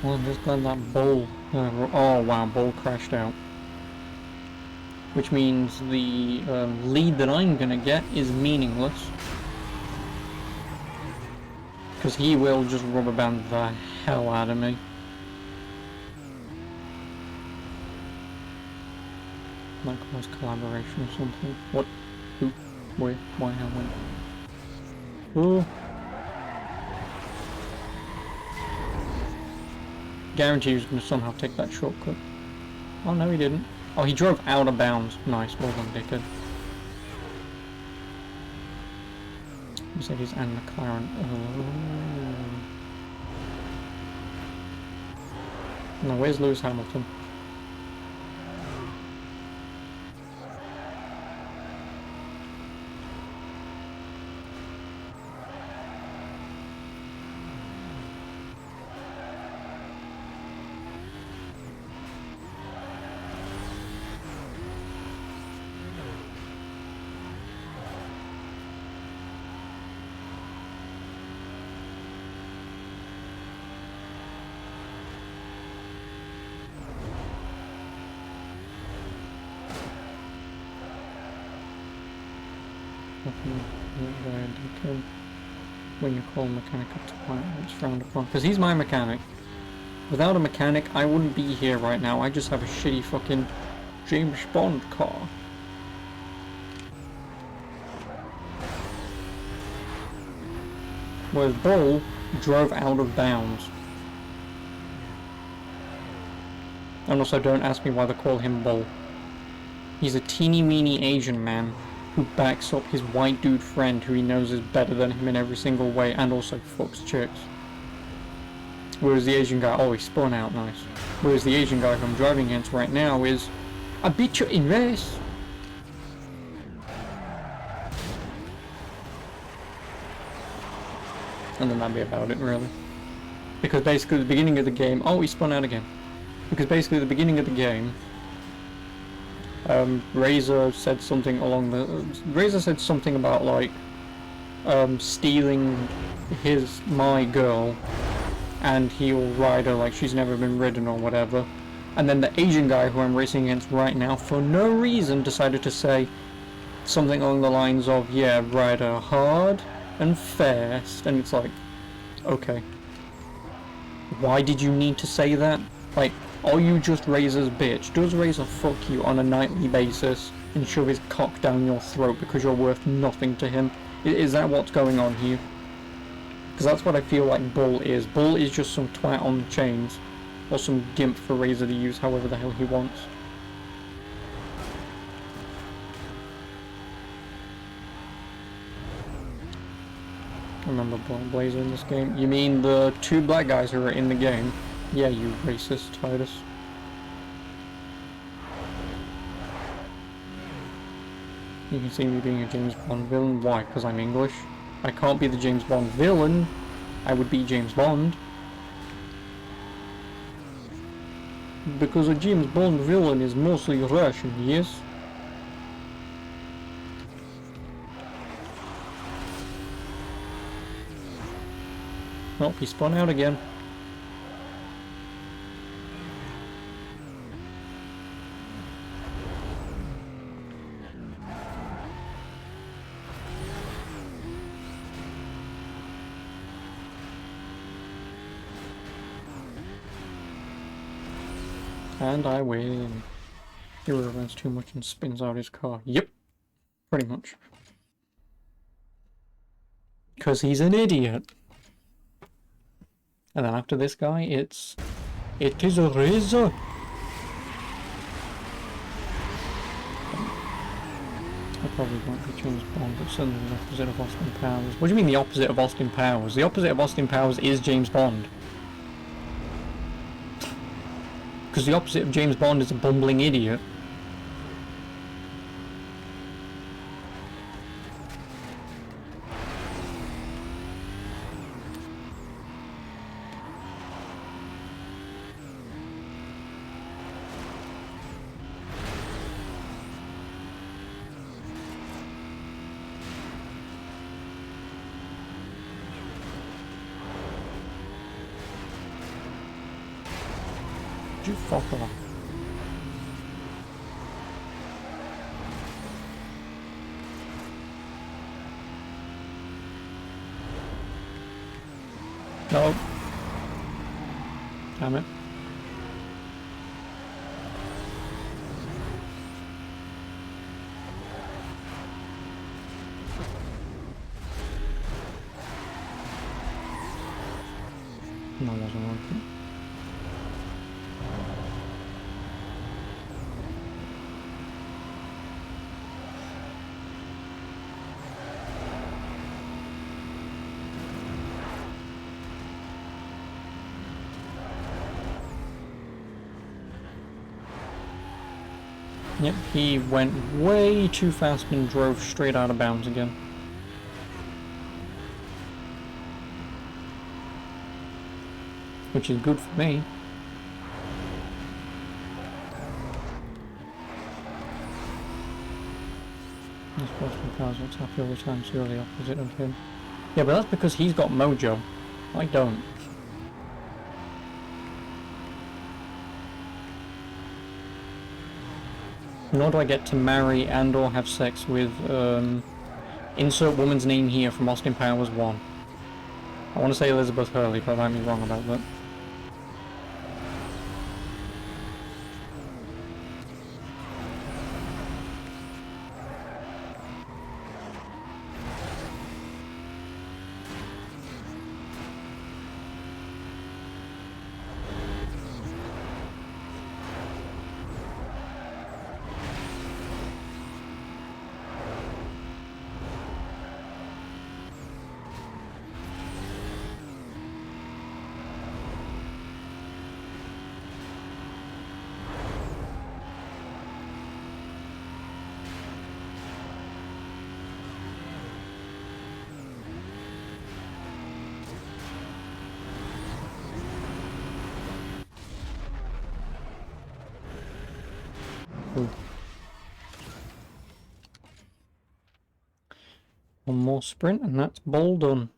Well, I'm just glad that Bull... oh wow, Bull crashed out. Which means the lead that I'm gonna get is meaningless. Because he will just rubber band the hell out of me. Might cause collaboration or something. What? Who? Where? Why? How? When? Oh. Guarantee he was going to somehow take that shortcut. Oh no, he didn't. Oh, he drove out of bounds. Nice, well done, dickhead. Mercedes and McLaren. Oh. Now, where's Lewis Hamilton? When you call a mechanic up to point, it's frowned upon. Because he's my mechanic. Without a mechanic, I wouldn't be here right now. I just have a shitty fucking James Bond car. Whereas Bull drove out of bounds. And also, don't ask me why they call him Bull. He's a teeny-weeny Asian man who backs up his white dude friend who he knows is better than him in every single way and also fucks chicks. Whereas the Asian guy, oh, he spun out nice. Whereas the Asian guy who I'm driving against right now is, I beat you in race. And then that'd be about it, really. Because basically the beginning of the game, oh, he spun out again. Because basically the beginning of the game, Razor said something along the... Razor said something about, like, stealing my girl, and he'll ride her like she's never been ridden or whatever. And then the Asian guy who I'm racing against right now, for no reason, decided to say something along the lines of, yeah, ride her hard and fast, and it's like, okay. Why did you need to say that? Like, are you just Razor's bitch? Does Razor fuck you on a nightly basis? and shove his cock down your throat because you're worth nothing to him? Is that what's going on here? Because that's what I feel like Bull is. Bull is just some twat on chains, or some gimp for Razor to use however the hell he wants. I remember Blazer in this game. You mean the 2 black guys who are in the game? Yeah, you racist, Titus. You can see me being a James Bond villain. Why? Because I'm English. I can't be the James Bond villain. I would be James Bond. Because a James Bond villain is mostly Russian, yes? Oh, he spun out again. And I win. He runs too much and spins out his car. Yep. Pretty much. Because he's an idiot. And then after this guy, it is a Razor. I probably won't be James Bond, but certainly the opposite of Austin Powers. What do you mean the opposite of Austin Powers? The opposite of Austin Powers is James Bond. Because the opposite of James Bond is a bumbling idiot. You fuck off. No. Damn it. No, it wasn't working. Yep, he went way too fast and drove straight out of bounds again. Which is good for me. This Boston Powers looks happy all the time, so you're the opposite of him. Yeah, but that's because he's got mojo. I don't. Nor do I get to marry and or have sex with, insert woman's name here from Austin Powers 1. I want to say Elizabeth Hurley, but I might be wrong about that. One more sprint and that's ball done.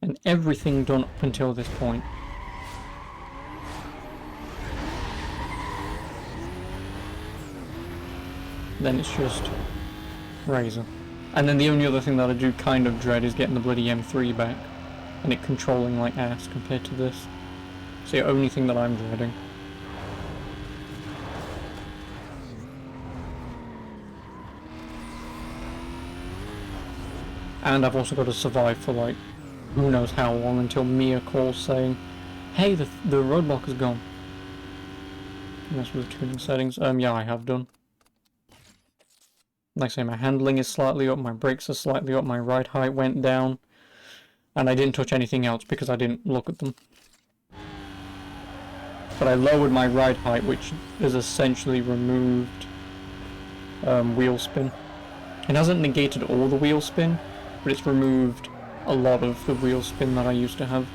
And everything done up until this point. Then it's just Razor. And then the only other thing that I do kind of dread is getting the bloody M3 back. And it controlling like ass compared to this. It's the only thing that I'm dreading. And I've also got to survive for like who knows how long until Mia calls saying, hey, the roadblock is gone. Mess with the tuning settings. Yeah, I have done. Like I say, my handling is slightly up, my brakes are slightly up, my ride height went down. And I didn't touch anything else because I didn't look at them. But I lowered my ride height, which is essentially removed wheel spin. It hasn't negated all the wheel spin, but it's removed a lot of the wheel spin that I used to have.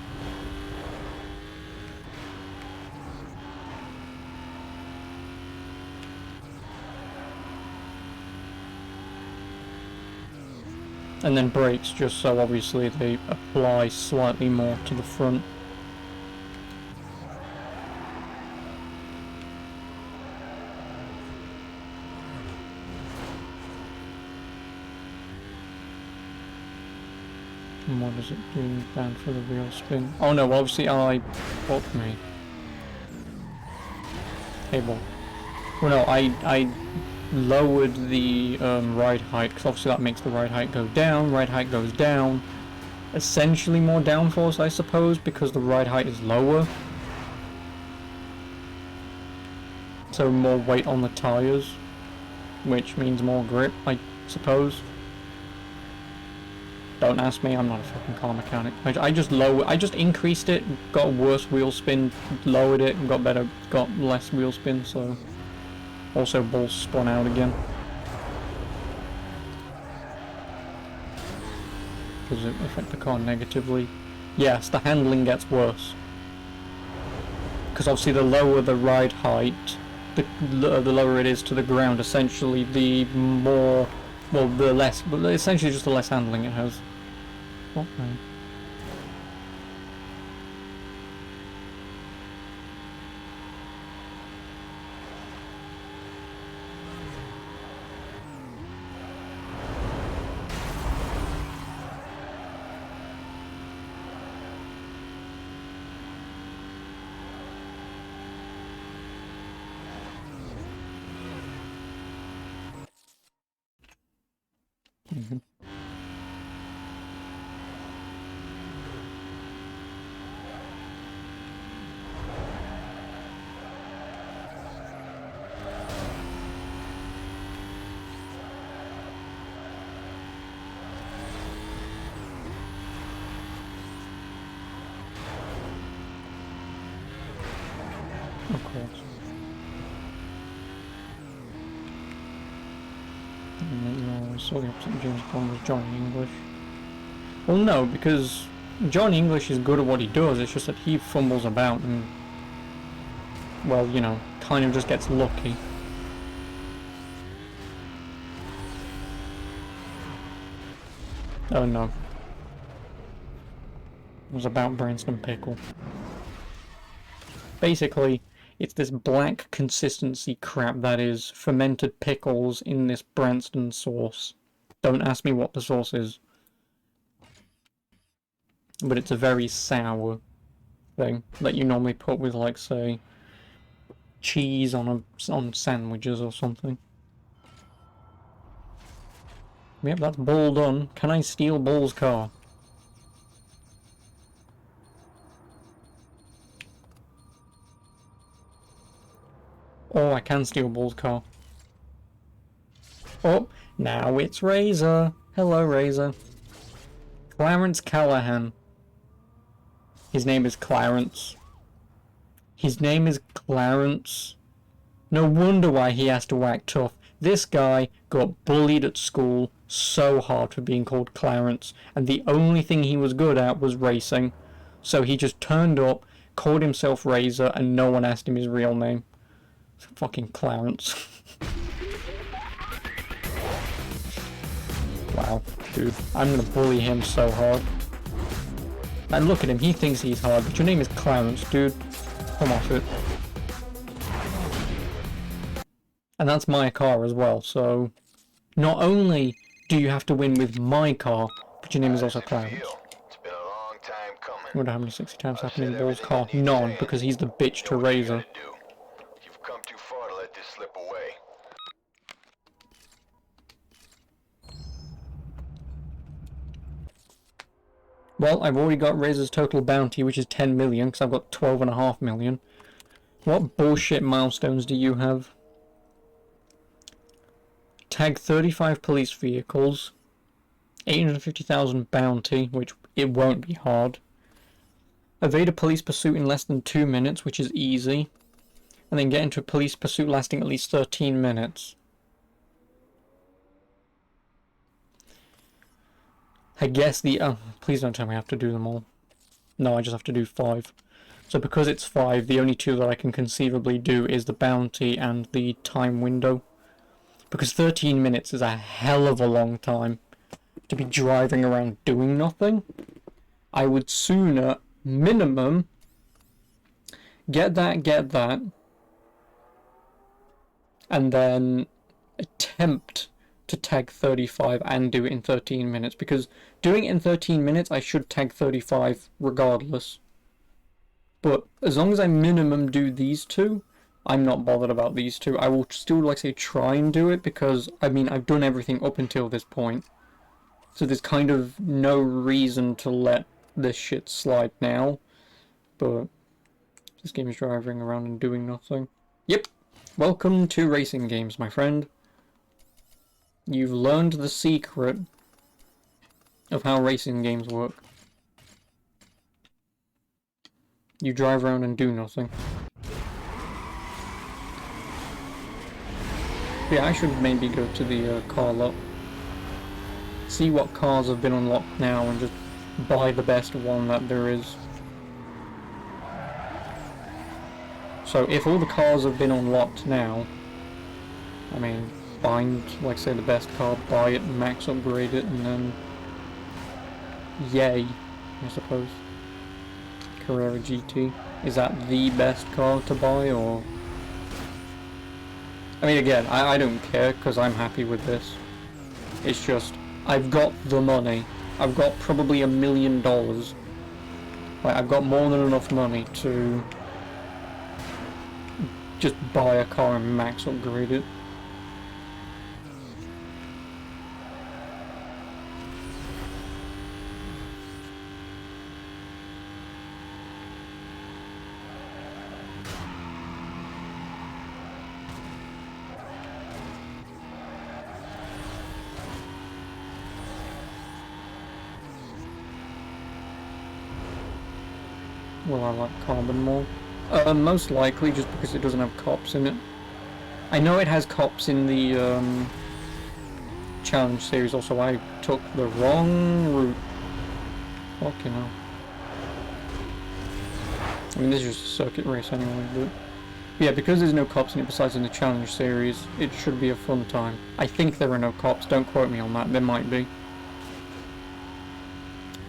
And then brakes, just so obviously they apply slightly more to the front. And what is it doing down for the wheel spin? Oh no, obviously fuck me. Cable. Well no, I lowered the ride height, because obviously that makes the ride height go down, ride height goes down. Essentially more downforce, I suppose, because the ride height is lower. So more weight on the tyres, which means more grip, I suppose. Don't ask me, I'm not a fucking car mechanic. I just increased it, got a worse wheel spin, lowered it, and got less wheel spin, so... Also, balls spun out again. Does it affect the car negatively? Yes, the handling gets worse. Because obviously the lower the ride height, the lower it is to the ground, essentially the more... Well, the less... But essentially just the less handling it has. What the... Mm-hmm. Of course. You saw the opposite of James Bond was Johnny English. Well, no, because Johnny English is good at what he does, it's just that he fumbles about and, well, you know, kind of just gets lucky. Oh no. It was about Branston Pickle. Basically, it's this black consistency crap that is fermented pickles in this Branston sauce. Don't ask me what the sauce is. But it's a very sour thing that you normally put with, like, say, cheese on sandwiches or something. Yep, that's Bull done. Can I steal Bull's car? Oh, I can steal Bull's car. Oh, now it's Razor. Hello, Razor. Clarence Callahan. His name is Clarence. His name is Clarence. No wonder why he has to act tough. This guy got bullied at school so hard for being called Clarence, and the only thing he was good at was racing. So he just turned up, called himself Razor, and no one asked him his real name. Fucking Clarence. Wow, dude. I'm gonna bully him so hard. And look at him, he thinks he's hard, but your name is Clarence, dude. Come off it. And that's my car as well, so... Not only do you have to win with my car, but your name is also Clarence. It's been a long time coming. I wonder how many 60 times happened in Bull's car. None, because he's the bitch to Razor. You've come too far to let this slip away. Well, I've already got Razor's total bounty, which is 10 million, because I've got 12.5 million. What bullshit milestones do you have? Tag 35 police vehicles, 850,000 bounty, which it won't be hard. Evade a police pursuit in less than 2 minutes, which is easy. And then get into a police pursuit lasting at least 13 minutes. I guess the... Oh, please don't tell me I have to do them all. No, I just have to do 5. So because it's 5, the only 2 that I can conceivably do is the bounty and the time window. Because 13 minutes is a hell of a long time to be driving around doing nothing. I would sooner, minimum, get that, and then attempt to tag 35 and do it in 13 minutes. Because doing it in 13 minutes, I should tag 35 regardless. But as long as I minimum do these 2, I'm not bothered about these 2. I will still, like, say, try and do it, because, I mean, I've done everything up until this point. So there's kind of no reason to let this shit slide now. But this game is driving around and doing nothing. Yep. Welcome to racing games, my friend. You've learned the secret of how racing games work. You drive around and do nothing. Yeah, I should maybe go to the car lot. See what cars have been unlocked now and just buy the best one that there is. So if all the cars have been unlocked now, I mean, find, like, say, the best car, buy it, max upgrade it, and then yay, I suppose. Carrera GT. Is that the best car to buy, or... I mean, again, I don't care, because I'm happy with this. It's just, I've got the money. I've got probably $1 million. Like, I've got more than enough money to just buy a car and max upgrade it. Well, I like Carbon more. Most likely just because it doesn't have cops in it. I know it has cops in the challenge series, also I took the wrong route. Fucking hell. I mean, this is just a circuit race anyway, but... Yeah, because there's no cops in it besides in the challenge series, it should be a fun time. I think there are no cops, don't quote me on that, there might be.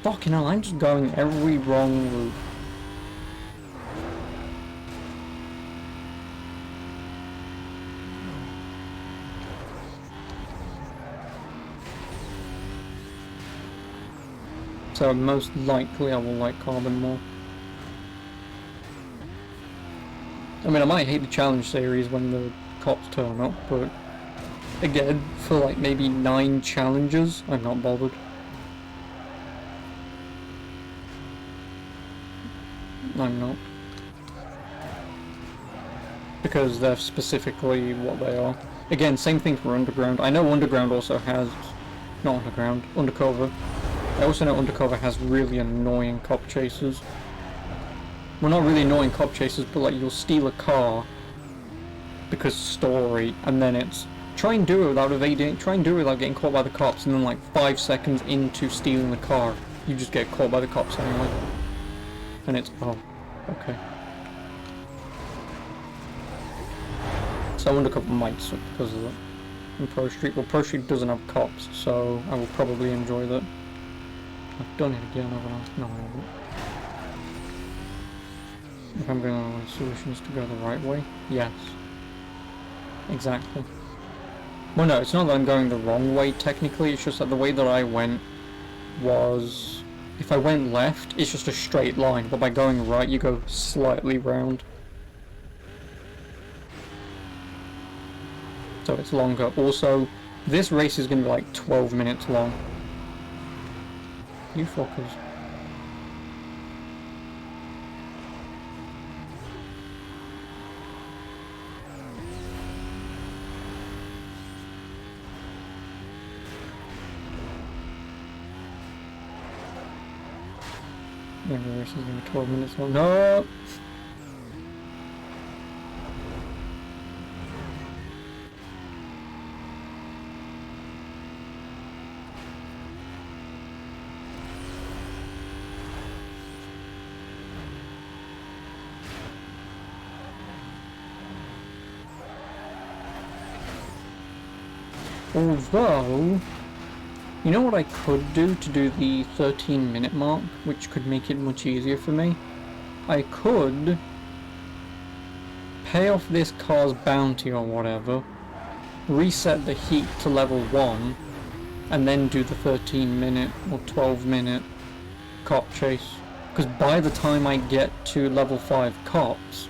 Fucking hell, I'm just going every wrong route. So most likely I will like Carbon more. I mean, I might hate the challenge series when the cops turn up, but again, for like maybe 9 challenges, I'm not bothered. I'm not. Because they're specifically what they are. Again, same thing for Underground. I know Underground also has... Not Underground, Undercover. I also know Undercover has really annoying cop chases. Well, not really annoying cop chases, but like you'll steal a car because story, and then it's try and do it without evading, try and do it without getting caught by the cops, and then like 5 seconds into stealing the car, you just get caught by the cops anyway. And it's, oh, okay. So Undercover might suck because of that. And Pro Street, well, Pro Street doesn't have cops, so I will probably enjoy that. I've done it again, haven't I? No, I haven't. If I'm going to solutions to go the right way? Yes. Exactly. Well, no, it's not that I'm going the wrong way, technically, it's just that the way that I went was... If I went left, it's just a straight line, but by going right, you go slightly round. So it's longer. Also, this race is going to be like 12 minutes long. You fuckers. Every race is going to be 12 minutes long. No! Although, you know what I could do to do the 13-minute mark, which could make it much easier for me? I could pay off this car's bounty or whatever, reset the heat to level 1, and then do the 13-minute or 12-minute cop chase. Because by the time I get to level 5 cops,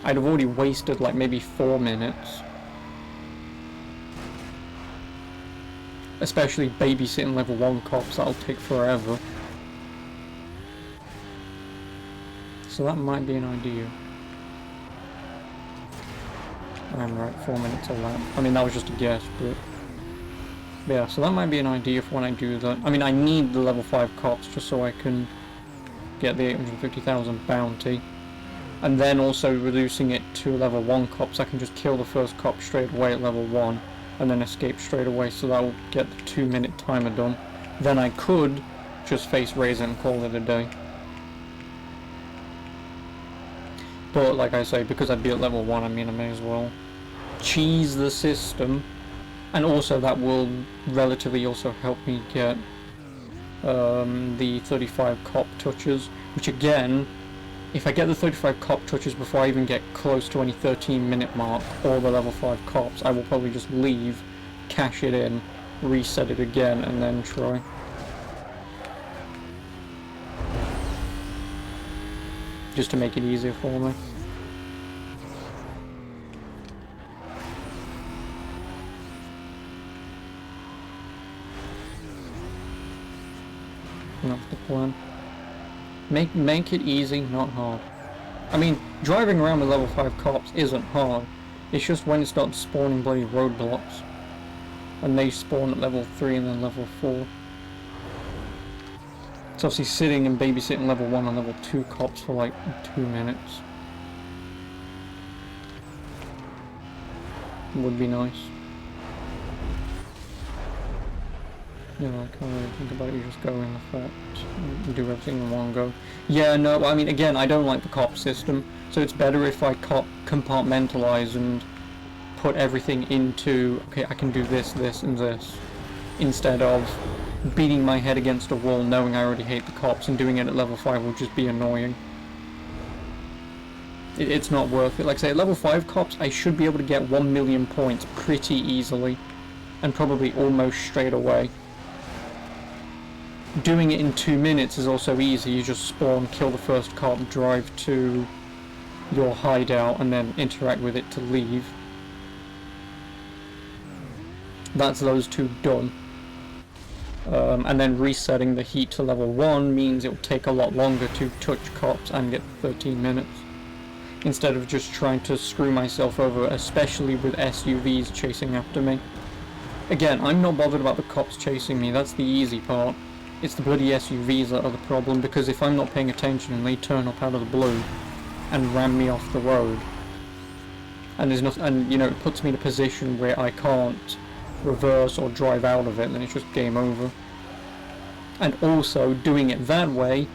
I'd have already wasted like maybe 4 minutes. Especially babysitting level 1 cops, that'll take forever. So that might be an idea. I'm right, 4 minutes a lap. I mean, that was just a guess, but yeah, so that might be an idea for when I do that. I mean, I need the level 5 cops just so I can get the 850,000 bounty. And then also reducing it to level 1 cops, I can just kill the first cop straight away at level 1. And then escape straight away, so that will get the 2-minute timer done. Then I could just face Razor and call it a day. But like I say, because I'd be at level 1, I mean I may as well cheese the system. And also that will relatively also help me get the 35 cop touches, which again, if I get the 35 cop touches before I even get close to any 13-minute mark or the level 5 cops, I will probably just leave, cash it in, reset it again, and then try. Just to make it easier for me. That's the plan. Make it easy, not hard. I mean, driving around with level 5 cops isn't hard. It's just when it starts spawning bloody roadblocks. And they spawn at level 3 and then level 4. It's obviously sitting and babysitting level 1 and level 2 cops for like 2 minutes. Would be nice. Yeah, I can't really think about it, you just go in effect and do everything in one go. Yeah, no, I mean, again, I don't like the cop system, so it's better if I compartmentalize and put everything into, okay, I can do this, this, and this, instead of beating my head against a wall knowing I already hate the cops, and doing it at level 5 will just be annoying. It's not worth it. Like I say, at level 5 cops, I should be able to get 1 million points pretty easily, and probably almost straight away. Doing it in 2 minutes is also easy. You just spawn, kill the first cop, drive to your hideout, and then interact with it to leave. That's those two done. And then resetting the heat to level 1 means it will take a lot longer to touch cops and get 13 minutes. Instead of just trying to screw myself over, especially with SUVs chasing after me. Again, I'm not bothered about the cops chasing me, that's the easy part. It's the bloody SUVs that are the problem, because if I'm not paying attention and they turn up out of the blue and ram me off the road, and there's nothing, and you know, it puts me in a position where I can't reverse or drive out of it, then it's just game over. And also, doing it that way,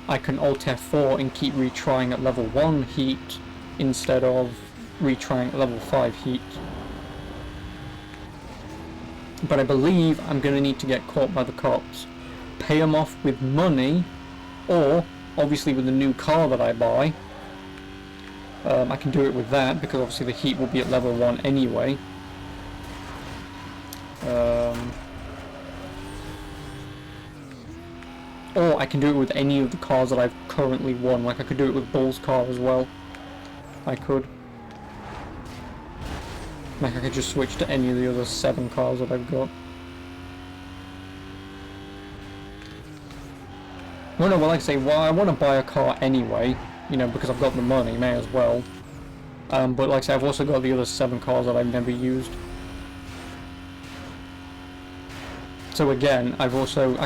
I can Alt F4 and keep retrying at level 1 heat instead of retrying at level 5 heat. But I believe I'm going to need to get caught by the cops. Pay them off with money, or obviously with the new car that I buy. I can do it with that, because obviously the heat will be at level 1 anyway. Or I can do it with any of the cars that I've currently won. Like I could do it with Bull's car as well. I could. Like I could just switch to any of the other 7 cars that I've got. Well, no, well, like I say, well, I want to buy a car anyway, you know, because I've got the money, may as well. But like I say, I've also got the other 7 cars that I've never used. So again, I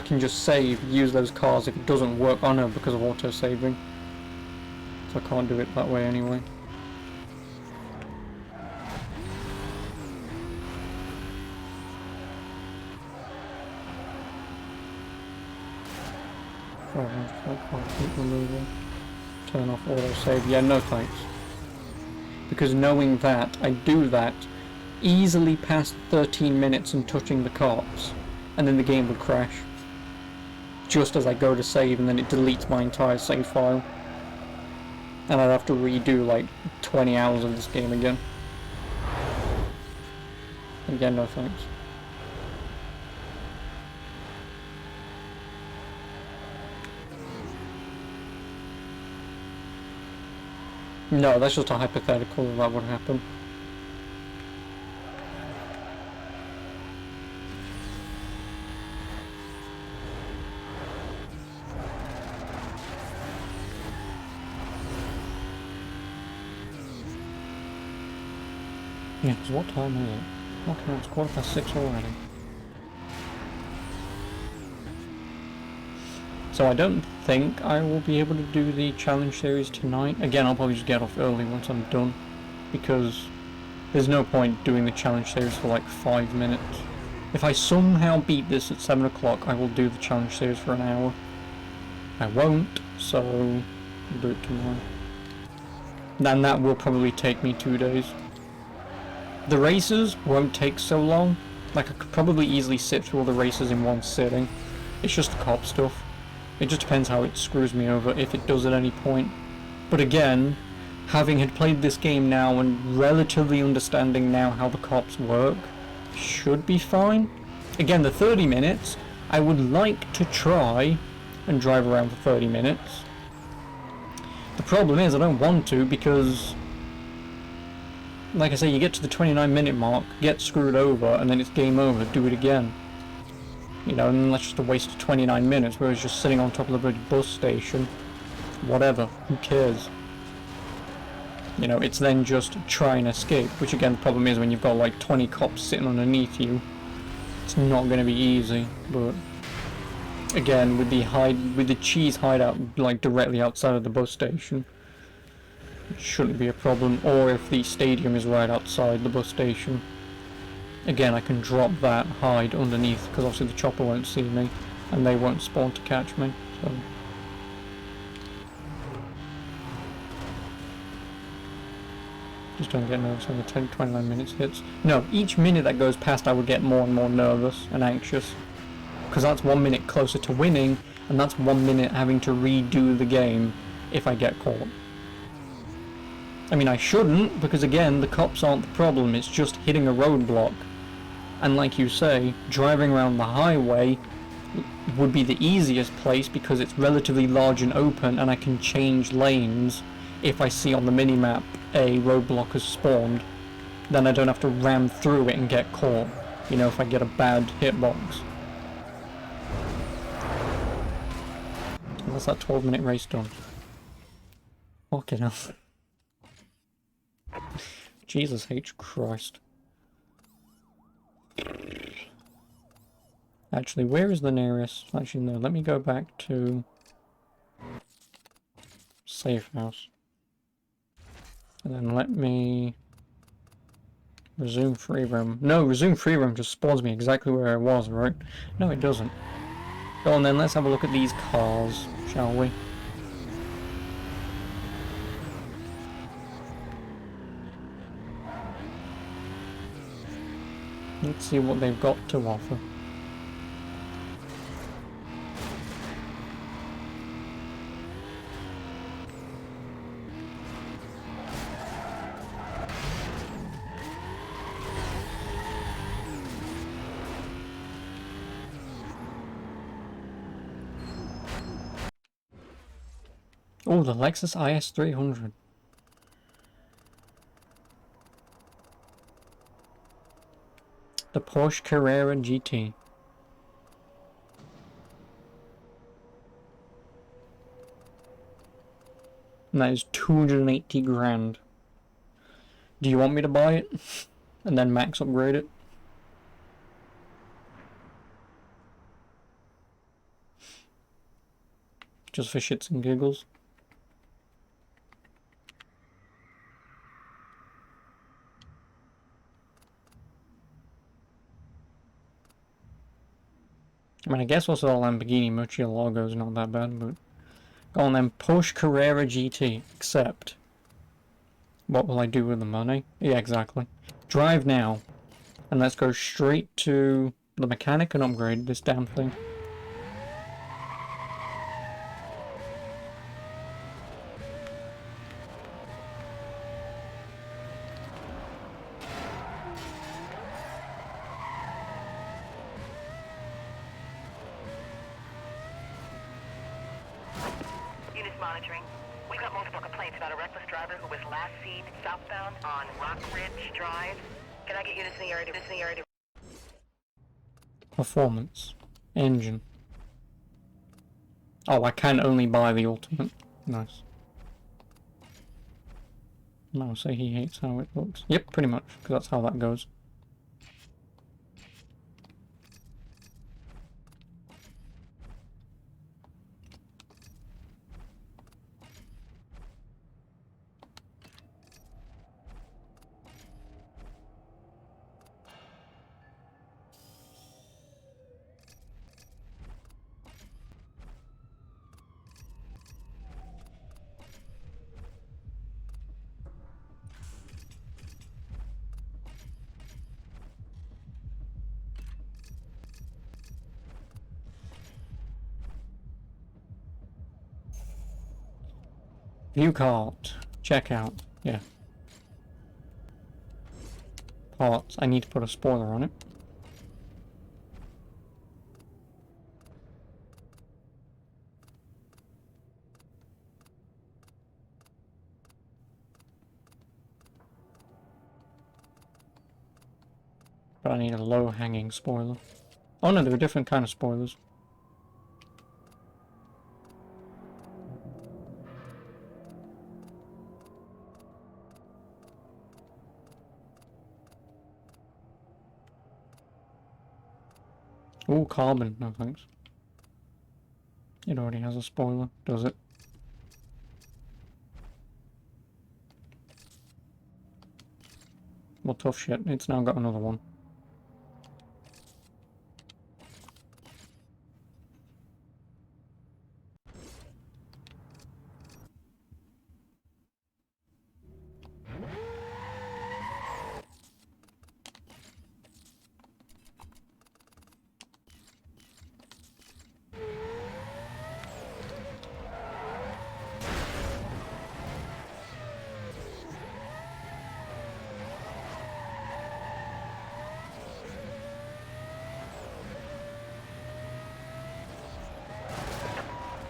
can just save, use those cars if it doesn't work. Oh no, because of auto saving. So I can't do it that way anyway. Oh, I can't keep removing. Turn off auto save. Yeah, no thanks. Because knowing that, I do that easily past 13 minutes and touching the cops, and then the game would crash. Just as I go to save, and then it deletes my entire save file. And I'd have to redo like 20 hours of this game again. Again, no thanks. No, that's just a hypothetical of that would happen. Yeah, because what time is it? Okay, it's 6:15 already. So I don't think I will be able to do the challenge series tonight. Again, I'll probably just get off early once I'm done, because there's no point doing the challenge series for like 5 minutes. If I somehow beat this at 7 o'clock, I will do the challenge series for an hour. I won't, so I'll do it tomorrow. Then that will probably take me 2 days. The races won't take so long. Like, I could probably easily sit through all the races in one sitting. It's just the cop stuff. It just depends how it screws me over, if it does at any point. But again, having had played this game now and relatively understanding now how the cops work, should be fine. Again, the 30 minutes, I would like to try and drive around for 30 minutes. The problem is I don't want to, because, like I say, you get to the 29-minute mark, get screwed over, and then it's game over, do it again. You know, and that's just a waste of 29 minutes, whereas just sitting on top of the bloody bus station, whatever, who cares? You know, it's then just try and escape, which again, the problem is when you've got like 20 cops sitting underneath you, it's not going to be easy. But again, with the cheese hideout like directly outside of the bus station, it shouldn't be a problem. Or if the stadium is right outside the bus station, again, I can drop that, hide underneath, because obviously the chopper won't see me, and they won't spawn to catch me, so. Just don't get nervous when the 29 minutes hits. No, each minute that goes past I would get more and more nervous and anxious, because that's 1 minute closer to winning, and that's 1 minute having to redo the game if I get caught. I mean, I shouldn't, because again, the cops aren't the problem, it's just hitting a roadblock. And like you say, driving around the highway would be the easiest place because it's relatively large and open, and I can change lanes if I see on the minimap a roadblock has spawned. Then I don't have to ram through it and get caught, you know, if I get a bad hitbox. And that's that 12-minute race done. Fucking hell. Jesus H. Christ. Actually, where is the nearest? Actually, no, let me go back to safe house. And then let me resume free roam. No, resume free roam just spawns me exactly where I was, right? No, it doesn't. Go on then, let's have a look at these cars, shall we? Let's see what they've got to offer. Oh, the Lexus IS 300. The Porsche Carrera GT. And that is 280 grand. Do you want me to buy it? And then max upgrade it? just for shits and giggles. I mean, I guess also the Lamborghini Murcielago is not that bad, but... Go on then, Porsche Carrera GT, except... What will I do with the money? Yeah, exactly. Drive now, and let's go straight to the mechanic and upgrade this damn thing. Units monitoring. We got multiple complaints about a reckless driver who was last seen southbound on Rock Ridge Drive. Can I get units in the area to... Performance. Engine. Oh, I can only buy the ultimate. Nice. I'll say he hates how it looks. Yep, pretty much, because that's how that goes. View cart. Checkout. Yeah. Parts. I need to put a spoiler on it. But I need a low-hanging spoiler. Oh no, there are different kind of spoilers. Ooh, carbon. No thanks. It already has a spoiler, does it? Well, tough shit. It's now got another one.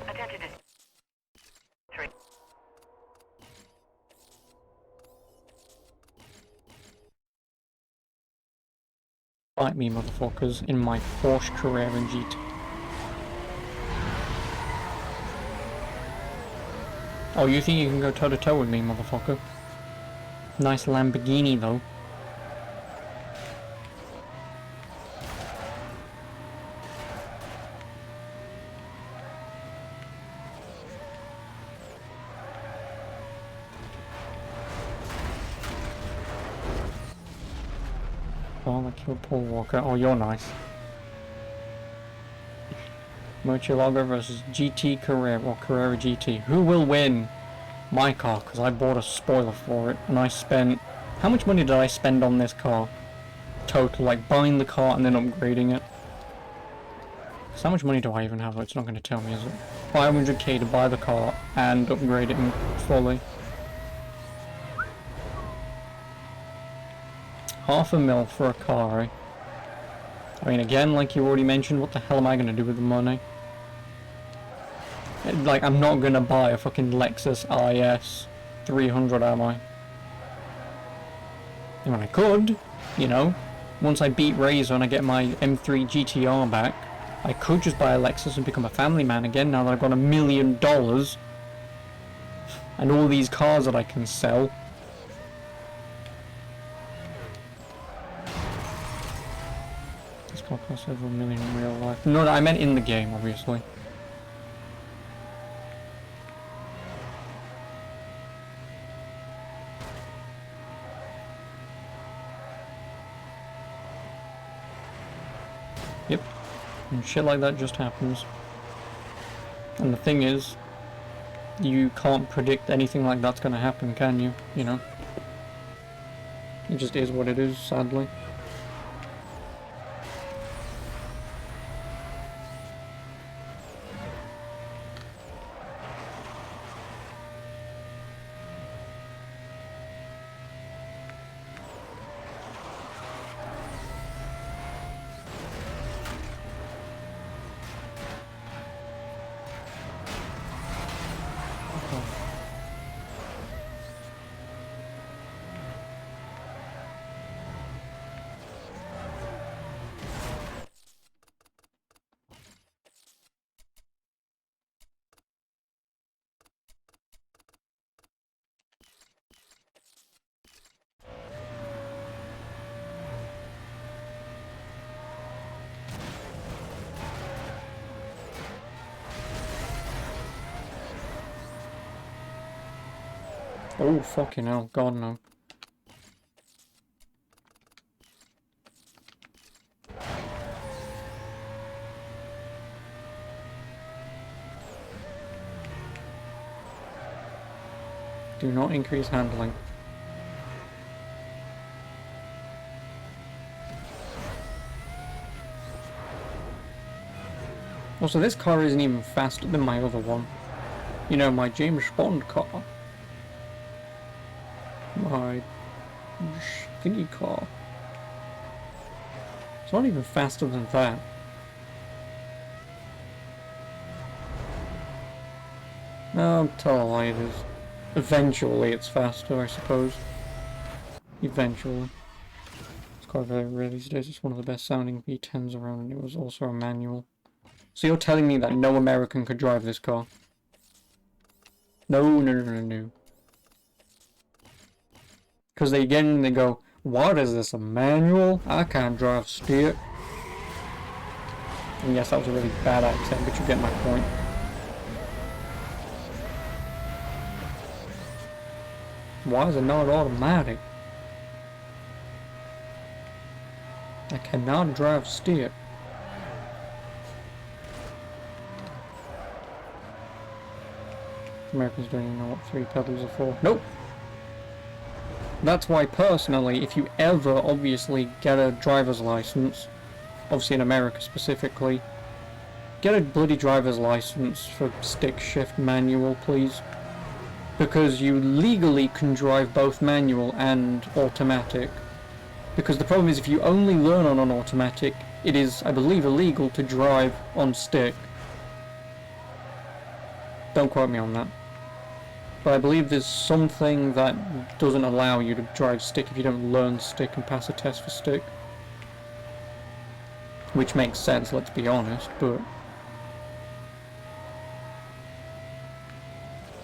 Attention to... Fight me, motherfuckers, in my Porsche Carrera GT. Oh, you think you can go toe-to-toe with me, motherfucker? Nice Lamborghini, though. Oh, I killed Paul Walker. Oh, you're nice. Murcielago versus GT Carrera, or Carrera GT. Who will win? My car, because I bought a spoiler for it, and I spent... How much money did I spend on this car? Total, like buying the car and then upgrading it. So how much money do I even have? It's not going to tell me, is it? 500k to buy the car and upgrade it fully. $500,000 for a car, eh? I mean, again, like you already mentioned, what the hell am I going to do with the money? Like, I'm not going to buy a fucking Lexus IS 300, am I? I mean, I could, you know. Once I beat Razor and I get my M3 GTR back, I could just buy a Lexus and become a family man again now that I've got $1 million and all these cars that I can sell. This car costs over $1 million in real life. No, I meant in the game, obviously. Yep. And shit like that just happens. And the thing is, you can't predict anything like that's gonna happen, can you? You know? It just is what it is, sadly. Oh, fucking hell. God, no. Do not increase handling. Also, this car isn't even faster than my other one. You know, my James Bond car. My thingy car. It's not even faster than that. No, tell a lie, it is. Eventually it's faster, I suppose. Eventually. It's quite very rare these days. It's one of the best sounding V10s around, and it was also a manual. So you're telling me that no American could drive this car? No, no, no, no, no. Because they get in and they go, what is this, a manual? I can't drive stick. And yes, that was a really bad accent, but you get my point. Why is it not automatic? I cannot drive stick. Americans don't even know what 3 pedals are for. Nope! That's why personally, if you ever obviously get a driver's license, obviously in America specifically, get a bloody driver's license for stick shift manual, please. Because you legally can drive both manual and automatic. Because the problem is if you only learn on an automatic, it is, I believe, illegal to drive on stick. Don't quote me on that. But I believe there's something that doesn't allow you to drive stick if you don't learn stick and pass a test for stick. Which makes sense, let's be honest, but...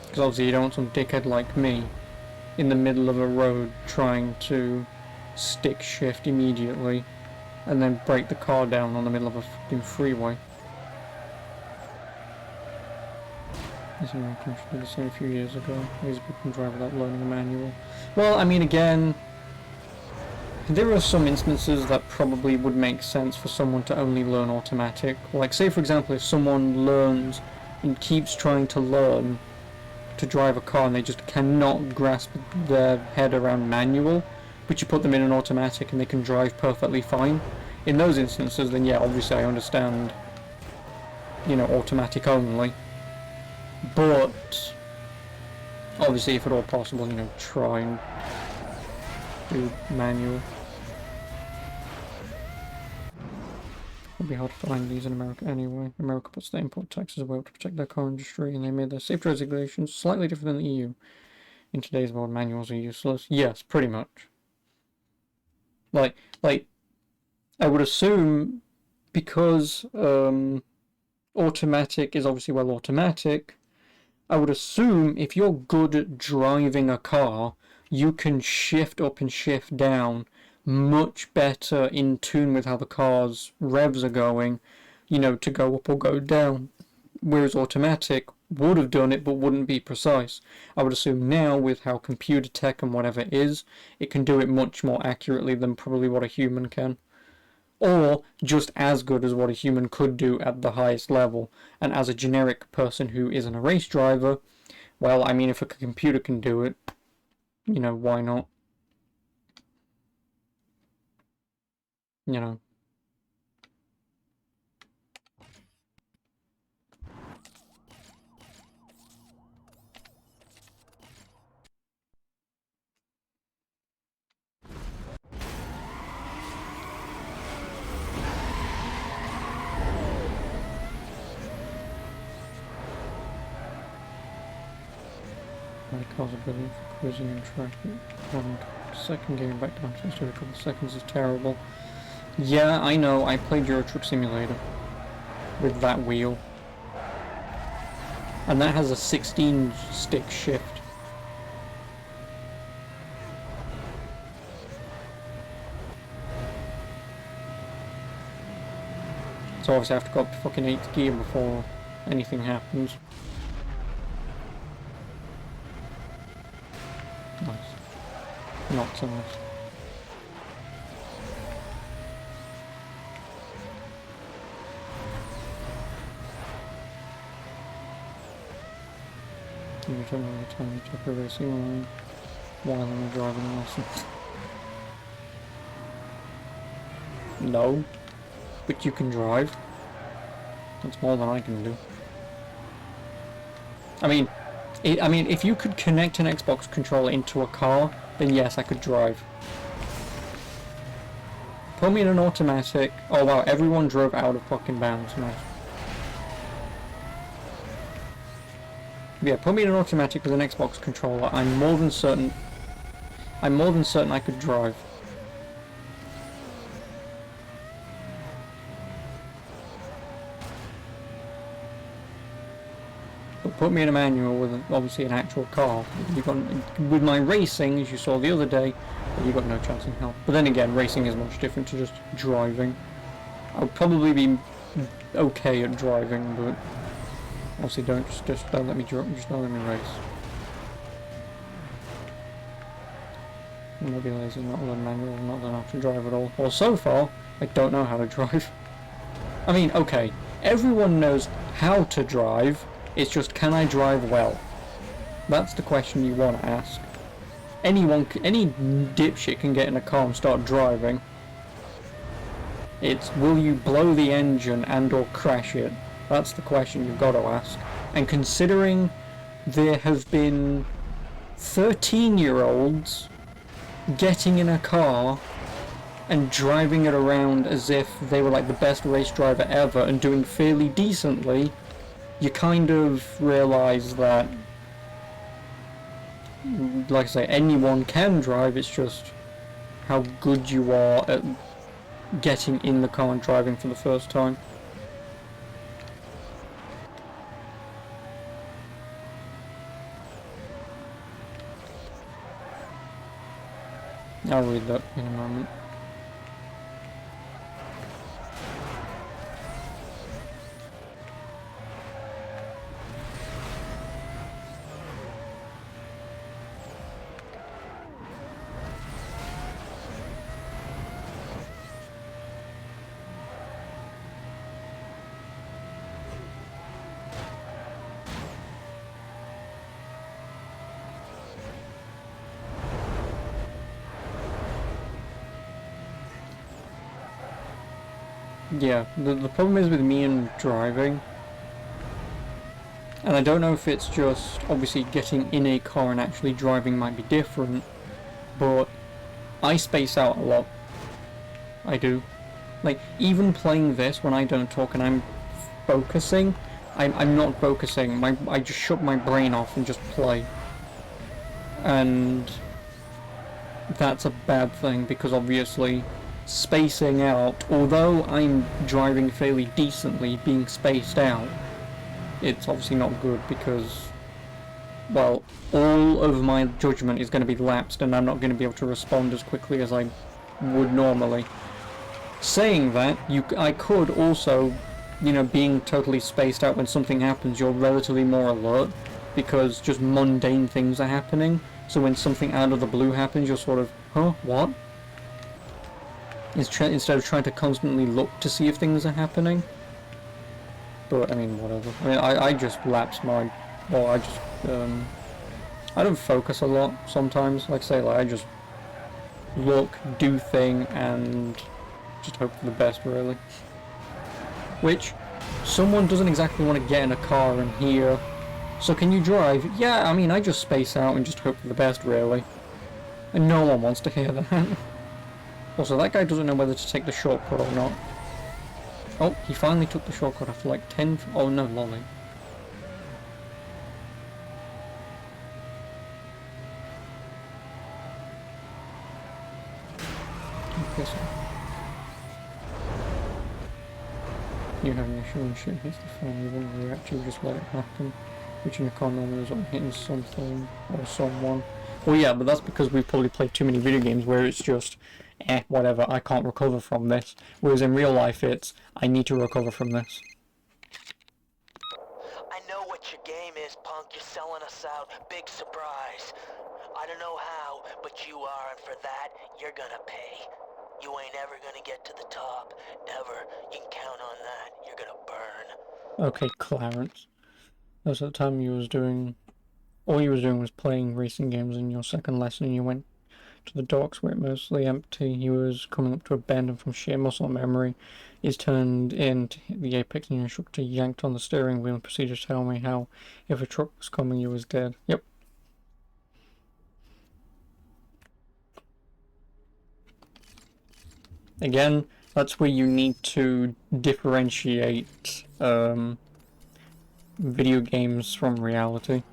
Because obviously you don't want some dickhead like me in the middle of a road trying to stick shift immediately and then break the car down on the middle of a fucking freeway. This American did the same a few years ago. He's a good driver without learning a manual. Well, I mean, again, there are some instances that probably would make sense for someone to only learn automatic. Like, say for example, if someone learns and keeps trying to learn to drive a car and they just cannot grasp their head around manual, but you put them in an automatic and they can drive perfectly fine. In those instances, then yeah, obviously I understand, you know, automatic only. But obviously, if at all possible, you know, try and do manual. It'll be hard to find these in America anyway. America puts the import taxes away to protect their car industry, and they made their safety regulations slightly different than the EU. In today's world, manuals are useless. Yes, pretty much. Like I would assume because automatic is obviously well automatic. I would assume if you're good at driving a car, you can shift up and shift down much better in tune with how the car's revs are going, you know, to go up or go down. Whereas automatic would have done it but wouldn't be precise. I would assume now with how computer tech and whatever is, it can do it much more accurately than probably what a human can. or just as good as what a human could do at the highest level. And as a generic person who isn't a race driver, well, I mean, if a computer can do it, you know, why not? You know. My car's ability for cruising and tracking. 1 second, getting back down to a couple of seconds is terrible. Yeah, I know, I played Euro Truck Simulator with that wheel. And that has a 16-stick shift. So obviously I have to go up to fucking 8th gear before anything happens. Nice. Not so nice. Can you tell me the time you took a racing line while on a driving lesson? No. But you can drive. That's more than I can do. I mean, if you could connect an Xbox controller into a car, then yes, I could drive. Put me in an automatic. Oh wow, everyone drove out of fucking bounds. Nice. Yeah, put me in an automatic with an Xbox controller. I'm more than certain I could drive. But put me in a manual with obviously an actual car. With my racing, as you saw the other day, you got no chance in hell. But then again, racing is much different to just driving. I would probably be okay at driving, but obviously just don't let me just don't let me race. I'm not be lazy, not learn manual, not learn how to drive at all. Well, so far, I don't know how to drive. I mean, okay, everyone knows how to drive. It's just, can I drive well? That's the question you want to ask. Any dipshit can get in a car and start driving. It's, will you blow the engine and or crash it? That's the question you've got to ask. And considering there have been 13-year-olds getting in a car and driving it around as if they were like the best race driver ever and doing fairly decently, you kind of realise that, like I say, anyone can drive. It's just how good you are at getting in the car and driving for the first time. I'll read that in a moment. Yeah, the problem is with me and driving, and I don't know if it's just, obviously getting in a car and actually driving might be different, but I space out a lot. I do. Like, even playing this when I don't talk and I'm focusing, I'm not focusing. I just shut my brain off and just play. And that's a bad thing, because obviously spacing out, although I'm driving fairly decently, being spaced out, it's obviously not good, because, well, all of my judgment is going to be lapsed and I'm not going to be able to respond as quickly as I would normally. Saying that, I could also, you know, being totally spaced out when something happens, you're relatively more alert, because just mundane things are happening, so when something out of the blue happens, you're sort of, huh, what? instead of trying to constantly look to see if things are happening. But I mean, whatever. I mean, I just lapse my, well, I don't focus a lot sometimes. Like I say, like I just look, do thing, and just hope for the best, really. Which, someone doesn't exactly want to get in a car and hear, so can you drive? Yeah, I mean, I just space out and just hope for the best, really. And no one wants to hear that. Also, that guy doesn't know whether to take the shortcut or not. Oh, he finally took the shortcut after like 10... Oh no, lolly. Okay, so. You have an issue when shit hits the fan, you wouldn't react, you just let it happen. Which in a car normally is on hitting something or someone. Well yeah, but that's because we've probably played too many video games where it's just, whatever, I can't recover from this. Whereas in real life it's, I need to recover from this. I know what your game is, punk. You're selling us out. Big surprise. I don't know how, but you are, and for that, you're gonna pay. You ain't ever gonna get to the top. Ever. You can count on that. You're gonna burn. Okay, Clarence. That was the time you was doing... All you was doing was playing racing games in your second lesson, and you went to the docks where it mostly empty. He was coming up to a bend, and from sheer muscle memory, he's turned in to hit the apex, and your instructor yanked on the steering wheel and proceeded to tell me how if a truck was coming, you was dead. Yep. Again, that's where you need to differentiate video games from reality.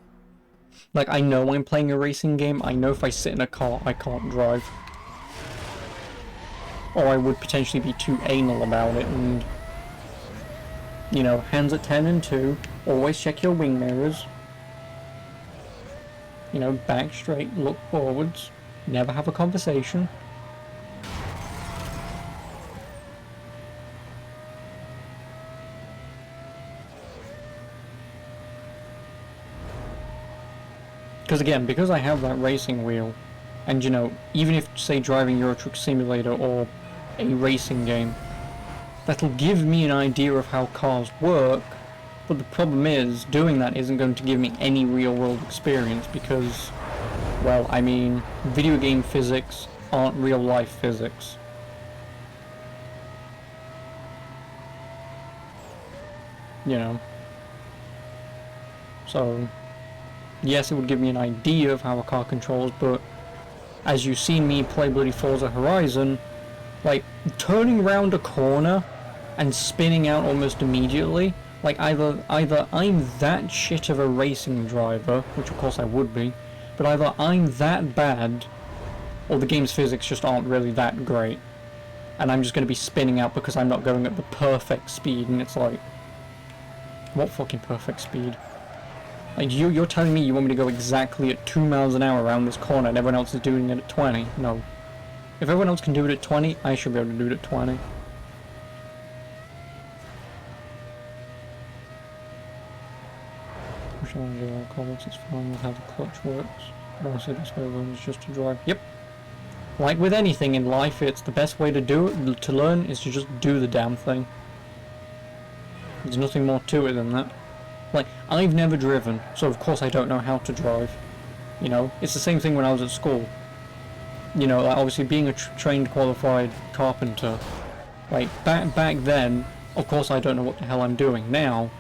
Like, I know I'm playing a racing game, I know if I sit in a car, I can't drive. Or I would potentially be too anal about it, and... You know, hands at 10 and 2, always check your wing mirrors. You know, back straight, look forwards, never have a conversation. Because again, because I have that racing wheel, and you know, even if, say, driving Euro Truck Simulator or a racing game, that'll give me an idea of how cars work, but the problem is, doing that isn't going to give me any real-world experience because, well, I mean, video game physics aren't real-life physics. You know. So... yes, it would give me an idea of how a car controls, but as you've seen me play bloody Forza Horizon, like, turning around a corner and spinning out almost immediately, like, either I'm that shit of a racing driver, which of course I would be, but either I'm that bad, or the game's physics just aren't really that great, and I'm just going to be spinning out because I'm not going at the perfect speed, and it's like, what fucking perfect speed? Like, you're telling me you want me to go exactly at 2 miles an hour around this corner and everyone else is doing it at 20? No. If everyone else can do it at 20, I should be able to do it at 20. Push on the all comments, it's fine with how the clutch works. Honestly, the best way to learn is just to drive. Yep. Like with anything in life, it's the best way to do it, to learn, is to just do the damn thing. There's nothing more to it than that. Like, I've never driven, so of course I don't know how to drive. You know, it's the same thing when I was at school. You know, like, obviously being a trained, qualified carpenter, like, back then, of course I don't know what the hell I'm doing. Now,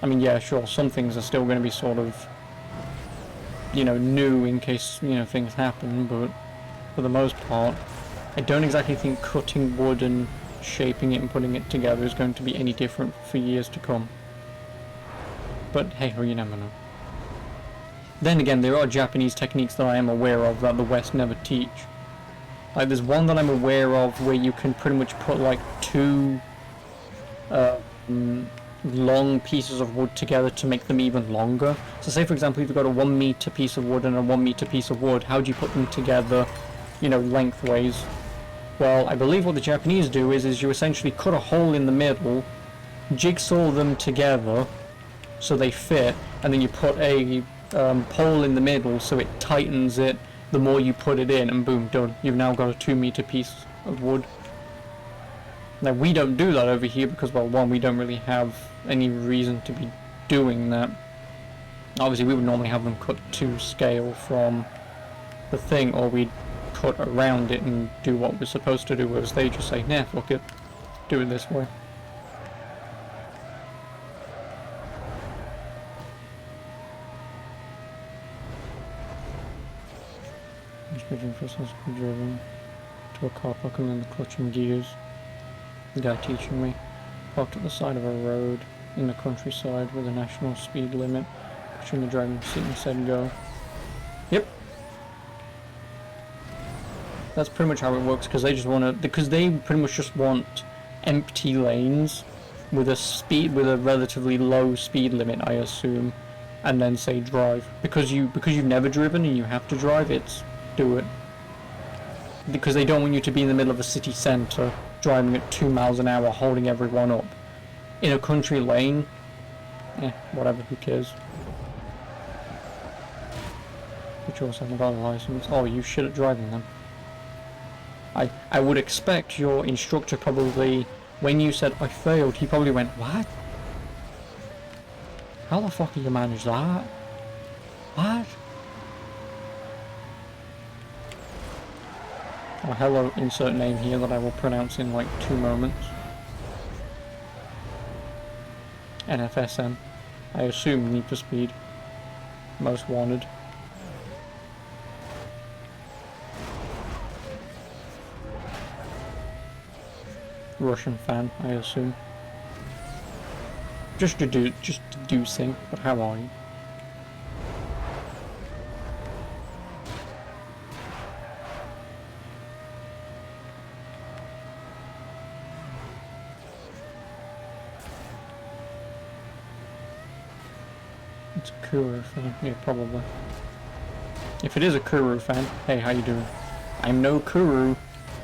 I mean, yeah, sure, some things are still going to be sort of, you know, new in case, you know, things happen, but for the most part, I don't exactly think cutting wood and shaping it and putting it together is going to be any different for years to come. But hey, you never know. Then again, there are Japanese techniques that I am aware of that the West never teach. Like, there's one that I'm aware of where you can pretty much put like two long pieces of wood together to make them even longer. So say for example, if you've got a 1 meter piece of wood and a 1 meter piece of wood, how do you put them together, you know, lengthways? Well, I believe what the Japanese do is you essentially cut a hole in the middle, jigsaw them together, so they fit, and then you put a pole in the middle so it tightens it the more you put it in, and boom, done. You've now got a 2 meter piece of wood. Now we don't do that over here because, well, one, we don't really have any reason to be doing that. Obviously we would normally have them cut to scale from the thing, or we'd cut around it and do what we're supposed to do, whereas they just say, nah, fuck it, do it this way. Just waiting for some driven to a car park and then the clutch and gears. The guy teaching me. Parked at the side of a road in the countryside with a national speed limit. Pushing the driving seat and said go. Yep. That's pretty much how it works, because they just want to, because they pretty much just want empty lanes with a relatively low speed limit, I assume, and then say drive. Because you've never driven and you have to drive, it's do it. Because they don't want you to be in the middle of a city centre driving at 2 miles an hour holding everyone up. In a country lane, whatever, who cares. But you also haven't got a license. Oh, you shit at driving then. I would expect your instructor probably, when you said I failed, he probably went, what? How the fuck do you manage that? What? Oh, hello, insert name here that I will pronounce in like 2 moments. NFSM. I assume Need for Speed. Most Wanted. Russian fan, I assume. Just deducing, but how are you? It's a Kuru fan, yeah, probably. If it is a Kuru fan, hey, how you doing? I'm no Kuru,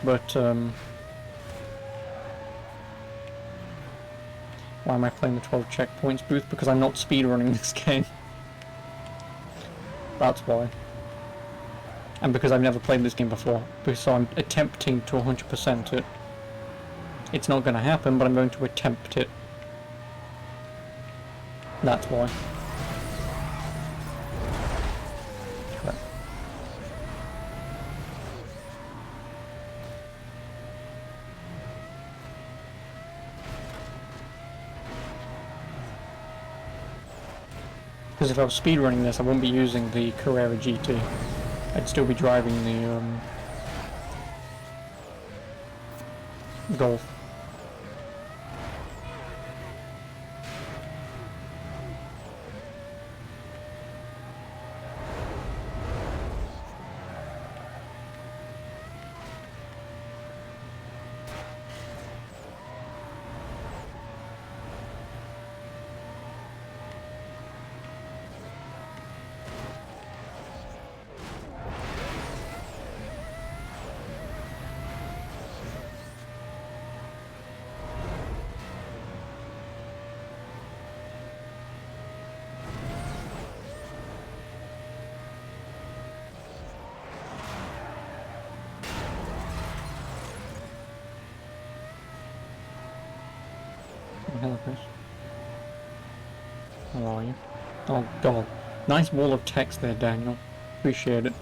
but why am I playing the 12 checkpoints booth? Because I'm not speedrunning this game. That's why. And because I've never played this game before. So I'm attempting to 100% it. It's not going to happen, but I'm going to attempt it. That's why. Correct. Because if I was speedrunning this, I wouldn't be using the Carrera GT. I'd still be driving the Golf. Hello, Chris. How are you? Oh god. Nice wall of text there, Daniel. Appreciate it.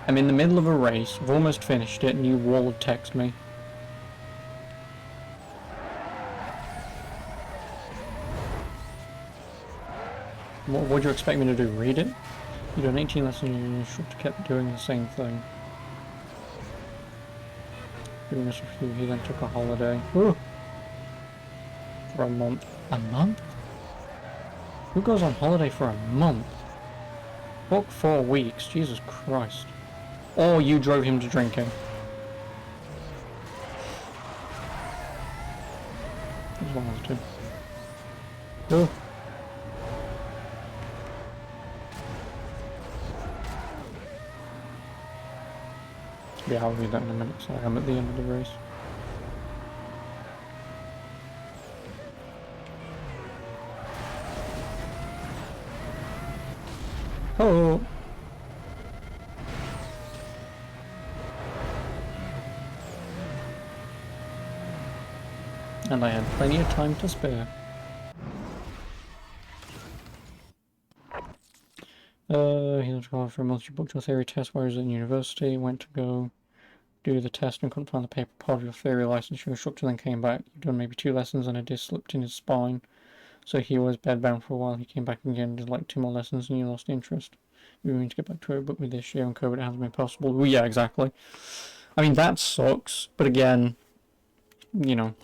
I'm in the middle of a race. I've almost finished it and you wall of text me. What would you expect me to do? Read it? You done 18 lessons and your instructor kept doing the same thing. Doing this with you, he then took a holiday. Ooh. For a month. A month? Who goes on holiday for a month? Book 4 weeks, Jesus Christ. Or you drove him to drinking. There's one of the two. Ooh. Yeah, I'll read that in a minute, sorry, I'm at the end of the race. Oh. And I had plenty of time to spare. He was called for a multi-booked theory test while he was at university. Went to go do the test and couldn't find the paper part of your theory licensure instructor, then came back. You've done maybe 2 lessons and a disc slipped in his spine. So he was bedbound for a while. He came back again, did like 2 more lessons, and you lost interest. We were going to get back to it, but with this year and COVID, it hasn't been possible. Well, yeah, exactly. I mean, that sucks, but again, you know,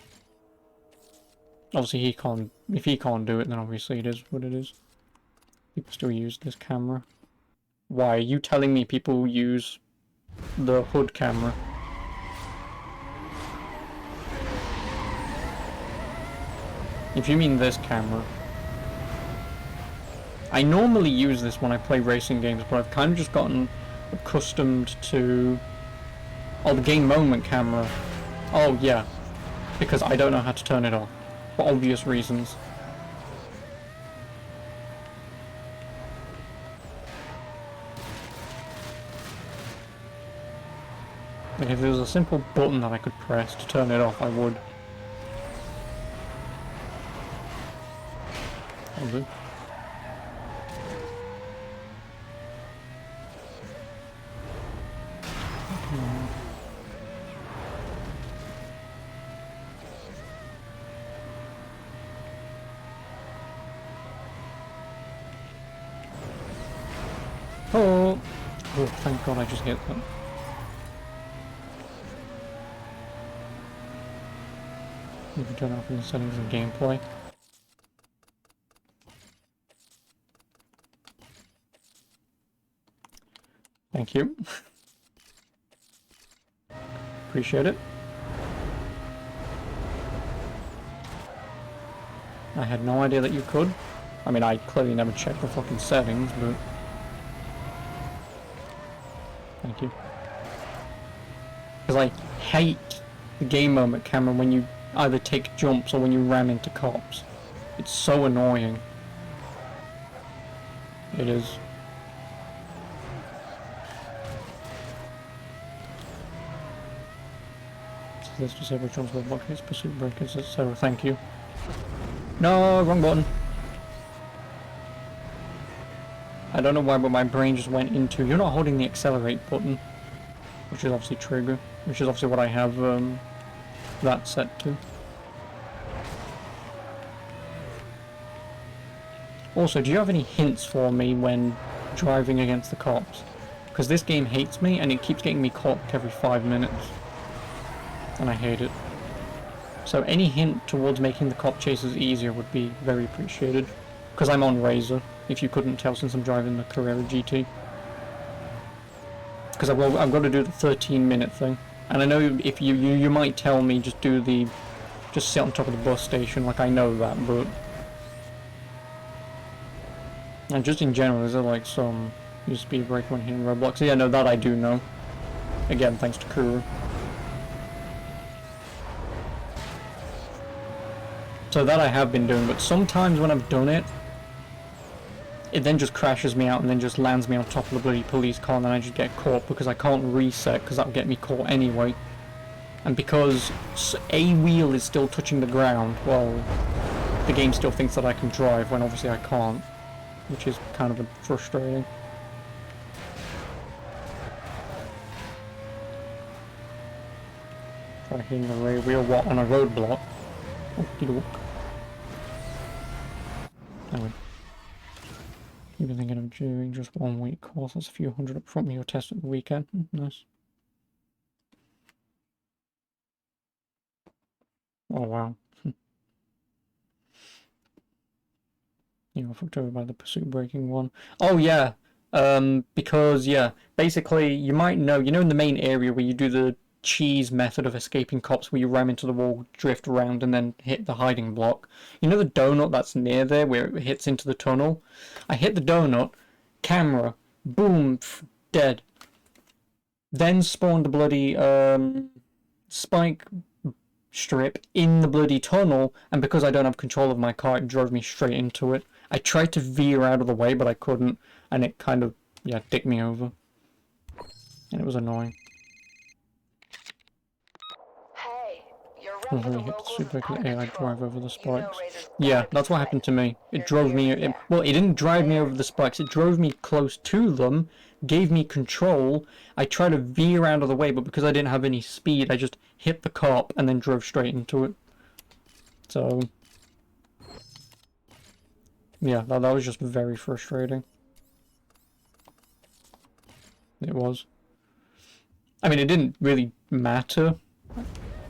obviously he can't, if he can't do it, then obviously it is what it is. People still use this camera. Why are you telling me people use the hood camera? If you mean this camera. I normally use this when I play racing games, but I've kind of just gotten accustomed to... Oh, the game moment camera. Oh, yeah. Because I don't know how to turn it off. For obvious reasons. Like if there was a simple button that I could press to turn it off, I would. I'll do. Oh! Oh, thank God I just hit that. You can turn off in the settings of gameplay. Thank you. Appreciate it. I had no idea that you could. I mean, I clearly never checked the fucking settings, but... Thank you. Because I hate the game moment camera when you either take jumps or when you ram into cops. It's so annoying. It is. So this disable transport blockades, pursuit breakers, etc. Thank you. No, wrong button. I don't know why, but my brain just went into, you're not holding the accelerate button, which is obviously trigger, which is obviously what I have that set to. Also, do you have any hints for me when driving against the cops? Because this game hates me and it keeps getting me caught like every 5 minutes. And I hate it. So any hint towards making the cop chases easier would be very appreciated. Because I'm on Razor, if you couldn't tell, since I'm driving the Carrera GT. Because I've got to do the 13-minute thing. And I know if you might tell me just sit on top of the bus station, like I know that, but... And just in general, is there like some speed break when hitting roadblocks? Yeah, no, that I do know. Again, thanks to Kuru. So that I have been doing, but sometimes when I've done it, it then just crashes me out and then just lands me on top of the bloody police car and then I just get caught because I can't reset because that would get me caught anyway. And because a wheel is still touching the ground, well, the game still thinks that I can drive when obviously I can't, which is kind of frustrating. Try hitting the rear wheel on a roadblock. Okey-doke. Anyway. You've been thinking of doing just 1 week course, that's a few hundred up front with your test at the weekend. Nice. Oh wow. You were fucked over by the pursuit breaking one. Oh yeah. Because yeah, basically you might know, you know in the main area where you do the cheese method of escaping cops where you ram into the wall, drift around and then hit the hiding block. You know the donut that's near there where it hits into the tunnel? I hit the donut, camera, boom, dead. Then spawned a bloody spike strip in the bloody tunnel, and because I don't have control of my car, it drove me straight into it. I tried to veer out of the way, but I couldn't, and it kind of, yeah, dicked me over. And it was annoying. Hey, you're Really hit the super AI drive over the spikes. Yeah, that's what happened to me. It drove me. Well, it didn't drive me over the spikes. It drove me close to them, gave me control. I tried to veer out of the way, but because I didn't have any speed, I just hit the cop and then drove straight into it. So, yeah, that was just very frustrating. It was. I mean, it didn't really matter.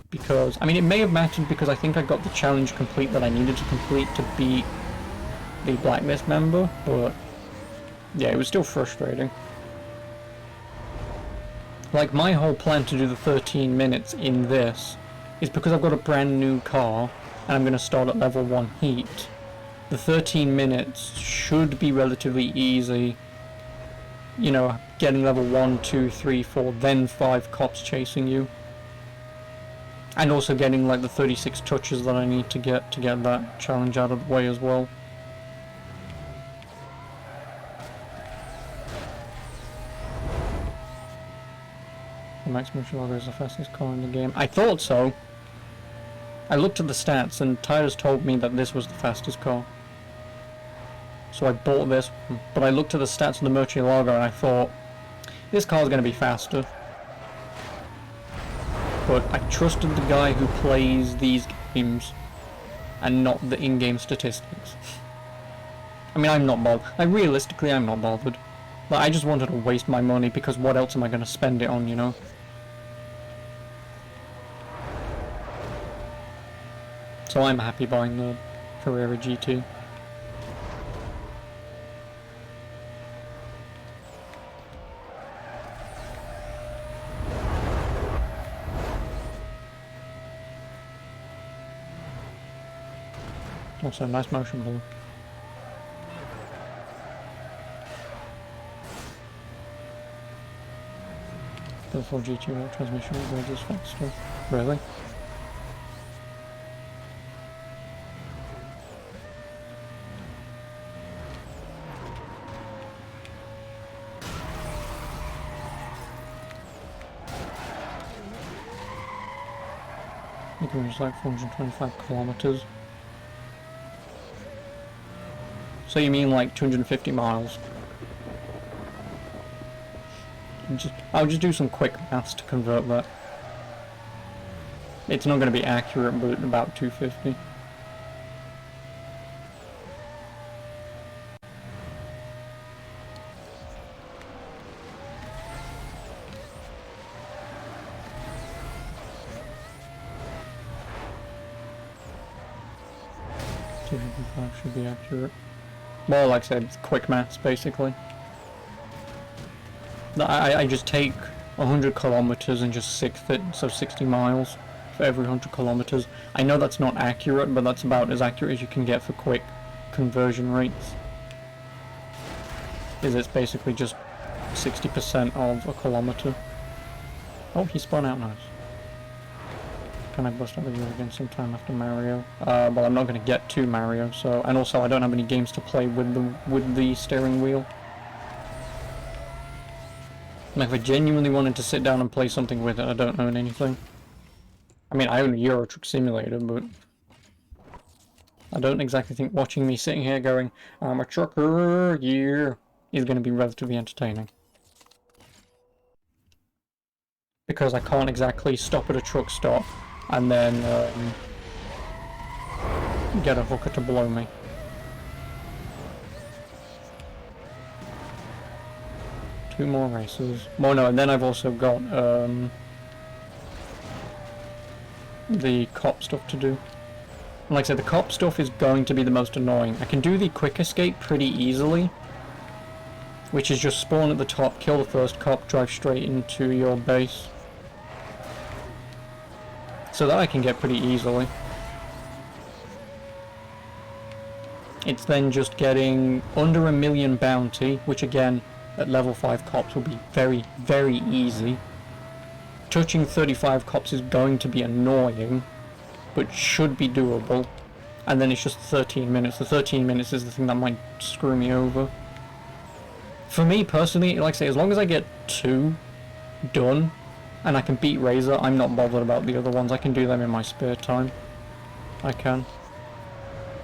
Because, I mean, it may have mattered because I think I got the challenge complete that I needed to complete to beat the Blacklist member, but yeah, it was still frustrating. Like, my whole plan to do the 13 minutes in this is because I've got a brand new car and I'm going to start at level 1 heat. The 13 minutes should be relatively easy, you know, getting level 1, 2, 3, 4, then 5 cops chasing you. And also getting like the 36 touches that I need to get that challenge out of the way as well. The Max Murcielago is the fastest car in the game. I thought so. I looked at the stats and Titus told me that this was the fastest car. So I bought this, but I looked at the stats of the Murcielago and I thought, this car's going to be faster. But I trusted the guy who plays these games and not the in-game statistics. I mean, I'm not bothered. Realistically, I'm not bothered. But I just wanted to waste my money because what else am I going to spend it on, you know? So I'm happy buying the Carrera GT. Also, nice motion blur. The 4 GT transmission is just faster. Really? It goes like 425 kilometers. So you mean like 250 miles? I'll just do some quick maths to convert that. It's not going to be accurate, but about 250. Should be accurate. Well, like I said, it's quick maths basically. I just take 100 kilometers and just sixth it, so 60 miles for every 100 kilometers. I know that's not accurate, but that's about as accurate as you can get for quick conversion rates. Is it's basically just 60% of a kilometer. Oh, he spun out nice. Can I bust out the wheel again sometime after Mario? Well, I'm not going to get to Mario, so, and also I don't have any games to play with the steering wheel. And if I genuinely wanted to sit down and play something with it, I don't own anything. I mean, I own a Euro Truck Simulator, but I don't exactly think watching me sitting here going, I'm a trucker, yeah, is going to be relatively entertaining. Because I can't exactly stop at a truck stop and then get a hooker to blow me. Two more races. Well, no, and then I've also got the cop stuff to do. And like I said, the cop stuff is going to be the most annoying. I can do the quick escape pretty easily, which is just spawn at the top, kill the first cop, drive straight into your base. So that I can get pretty easily. It's then just getting under 1 million bounty, which again, at level 5 cops will be very, very easy. Touching 35 cops is going to be annoying, but should be doable. And then it's just 13 minutes. The 13 minutes is the thing that might screw me over. For me personally, like I say, as long as I get 2 done, and I can beat Razor, I'm not bothered about the other ones. I can do them in my spare time. I can.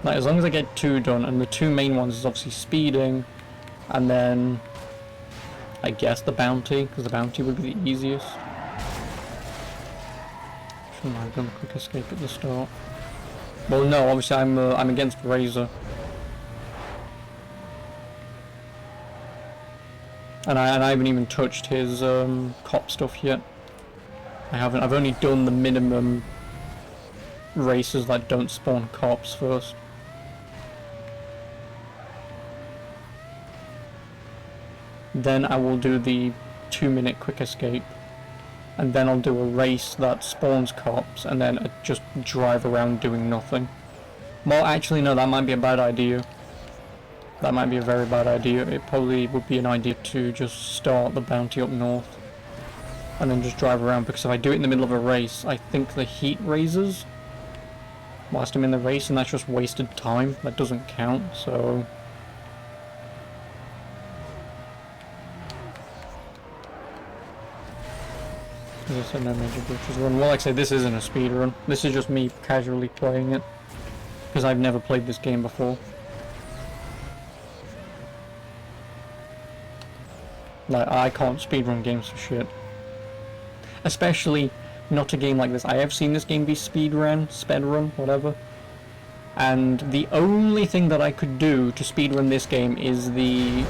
Like, as long as I get 2 done, and the 2 main ones is obviously speeding, and then I guess the bounty, because the bounty would be the easiest. Shouldn't I have done a quick escape at the start? Well, no, obviously I'm against Razor. And I haven't even touched his cop stuff yet. I haven't. I've only done the minimum races that don't spawn cops first. Then I will do the 2-minute quick escape. And then I'll do a race that spawns cops, and then just drive around doing nothing. Well, actually, no, that might be a bad idea. That might be a very bad idea. It probably would be an idea to just start the bounty up north and then just drive around, because if I do it in the middle of a race, I think the heat raises whilst I'm in the race, and that's just wasted time. That doesn't count, so... As I said, no major glitches run. Well, like I say, this isn't a speed run. This is just me casually playing it, because I've never played this game before. Like, I can't speedrun games for shit. Especially not a game like this. I have seen this game be speedrun, spedrun, whatever. And the only thing that I could do to speedrun this game is the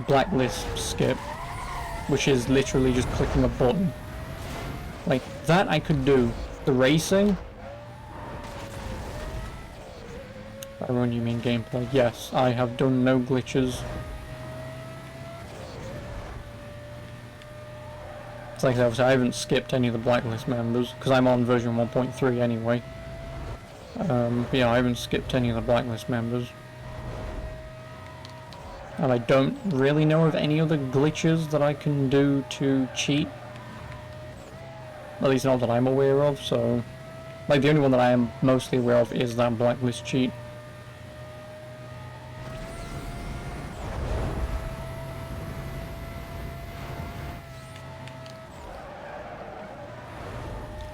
blacklist skip, which is literally just clicking a button. Like, that I could do. The racing... By run you mean gameplay? Yes, I have done no glitches. It's like obviously I haven't skipped any of the blacklist members, because I'm on version 1.3 anyway. But yeah, I haven't skipped any of the blacklist members. And I don't really know of any other glitches that I can do to cheat. At least not that I'm aware of, so... Like, the only one that I am mostly aware of is that blacklist cheat.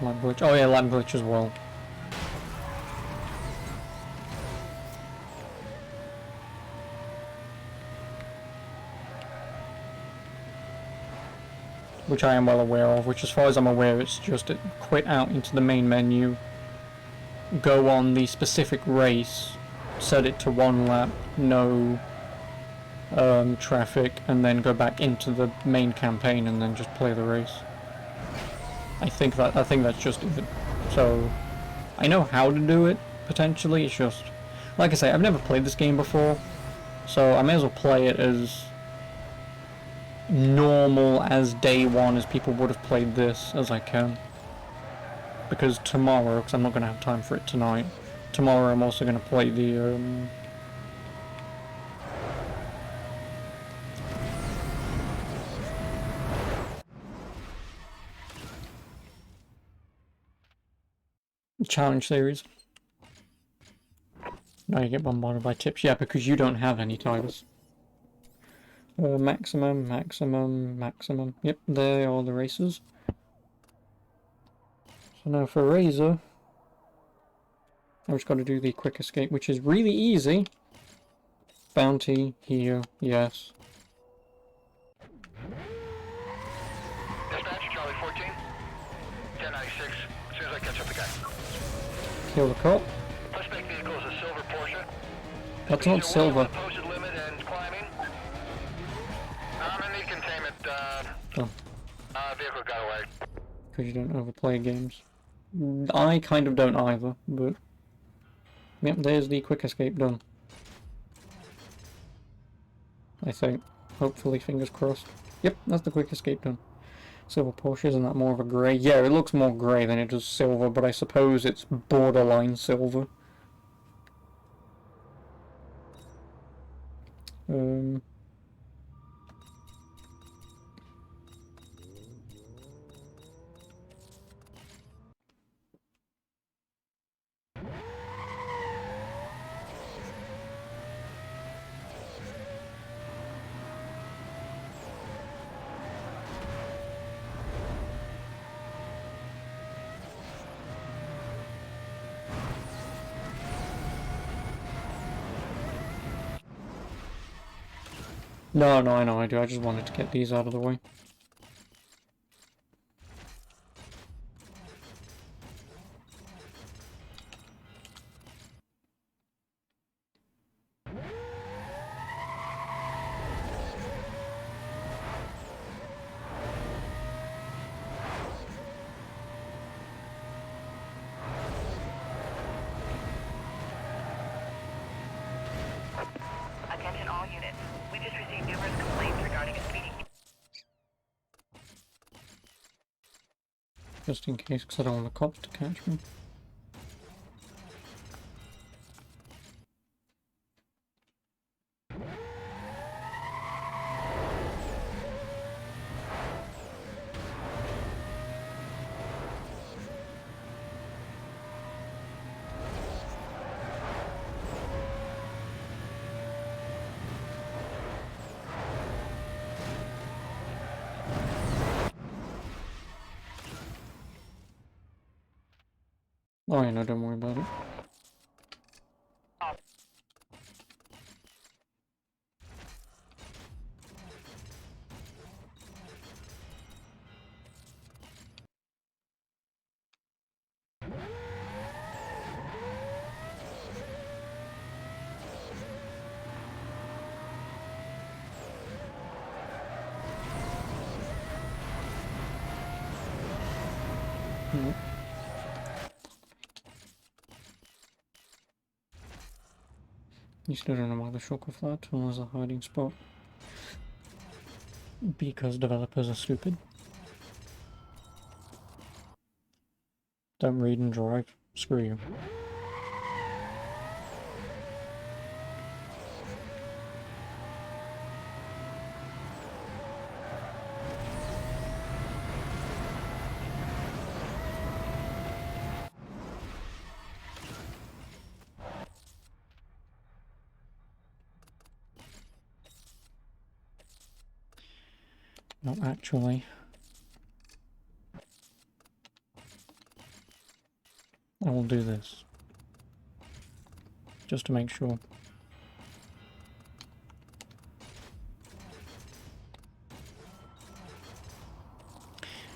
Lab glitch. Oh yeah, lab glitch as well. Which I am well aware of, which as far as I'm aware it's just quit out into the main menu, go on the specific race, set it to 1 lap, no traffic, and then go back into the main campaign and then just play the race. I think that's just it. So I know how to do it potentially. It's just, like I say, I've never played this game before, so I may as well play it as normal as day one as people would have played this as I can. Because tomorrow, because I'm not going to have time for it tonight, tomorrow I'm also going to play the challenge series. Now you get bombarded by tips. Yeah, because you don't have any, Titus. Maximum, maximum, maximum. Yep, there are the races. So now for Razor, I've just got to do the quick escape, which is really easy. Bounty here, yes. Dispatch, Charlie 14. 1096. As soon as I catch up the guy. Kill the cop. Suspect vehicle is a silver Porsche. That's not silver. Posted limit and climbing. I'm in need containment. Oh. Vehicle got away. Because you don't overplay games. I kind of don't either, but... Yep, there's the quick escape done. I think. Hopefully, fingers crossed. Yep, that's the quick escape done. Silver Porsche, isn't that more of a grey? Yeah, it looks more grey than it does silver, but I suppose it's borderline silver. No, I know I do. I just wanted to get these out of the way. Attention all units. We just received numerous complaints regarding a speeding. Just in case, because I don't want the cops to catch me. Oh yeah, no, don't worry about it. Nope. You still don't know why the shulker flat was a hiding spot. Because developers are stupid. Don't read and drive. Screw you. No, actually, I will do this. Just to make sure.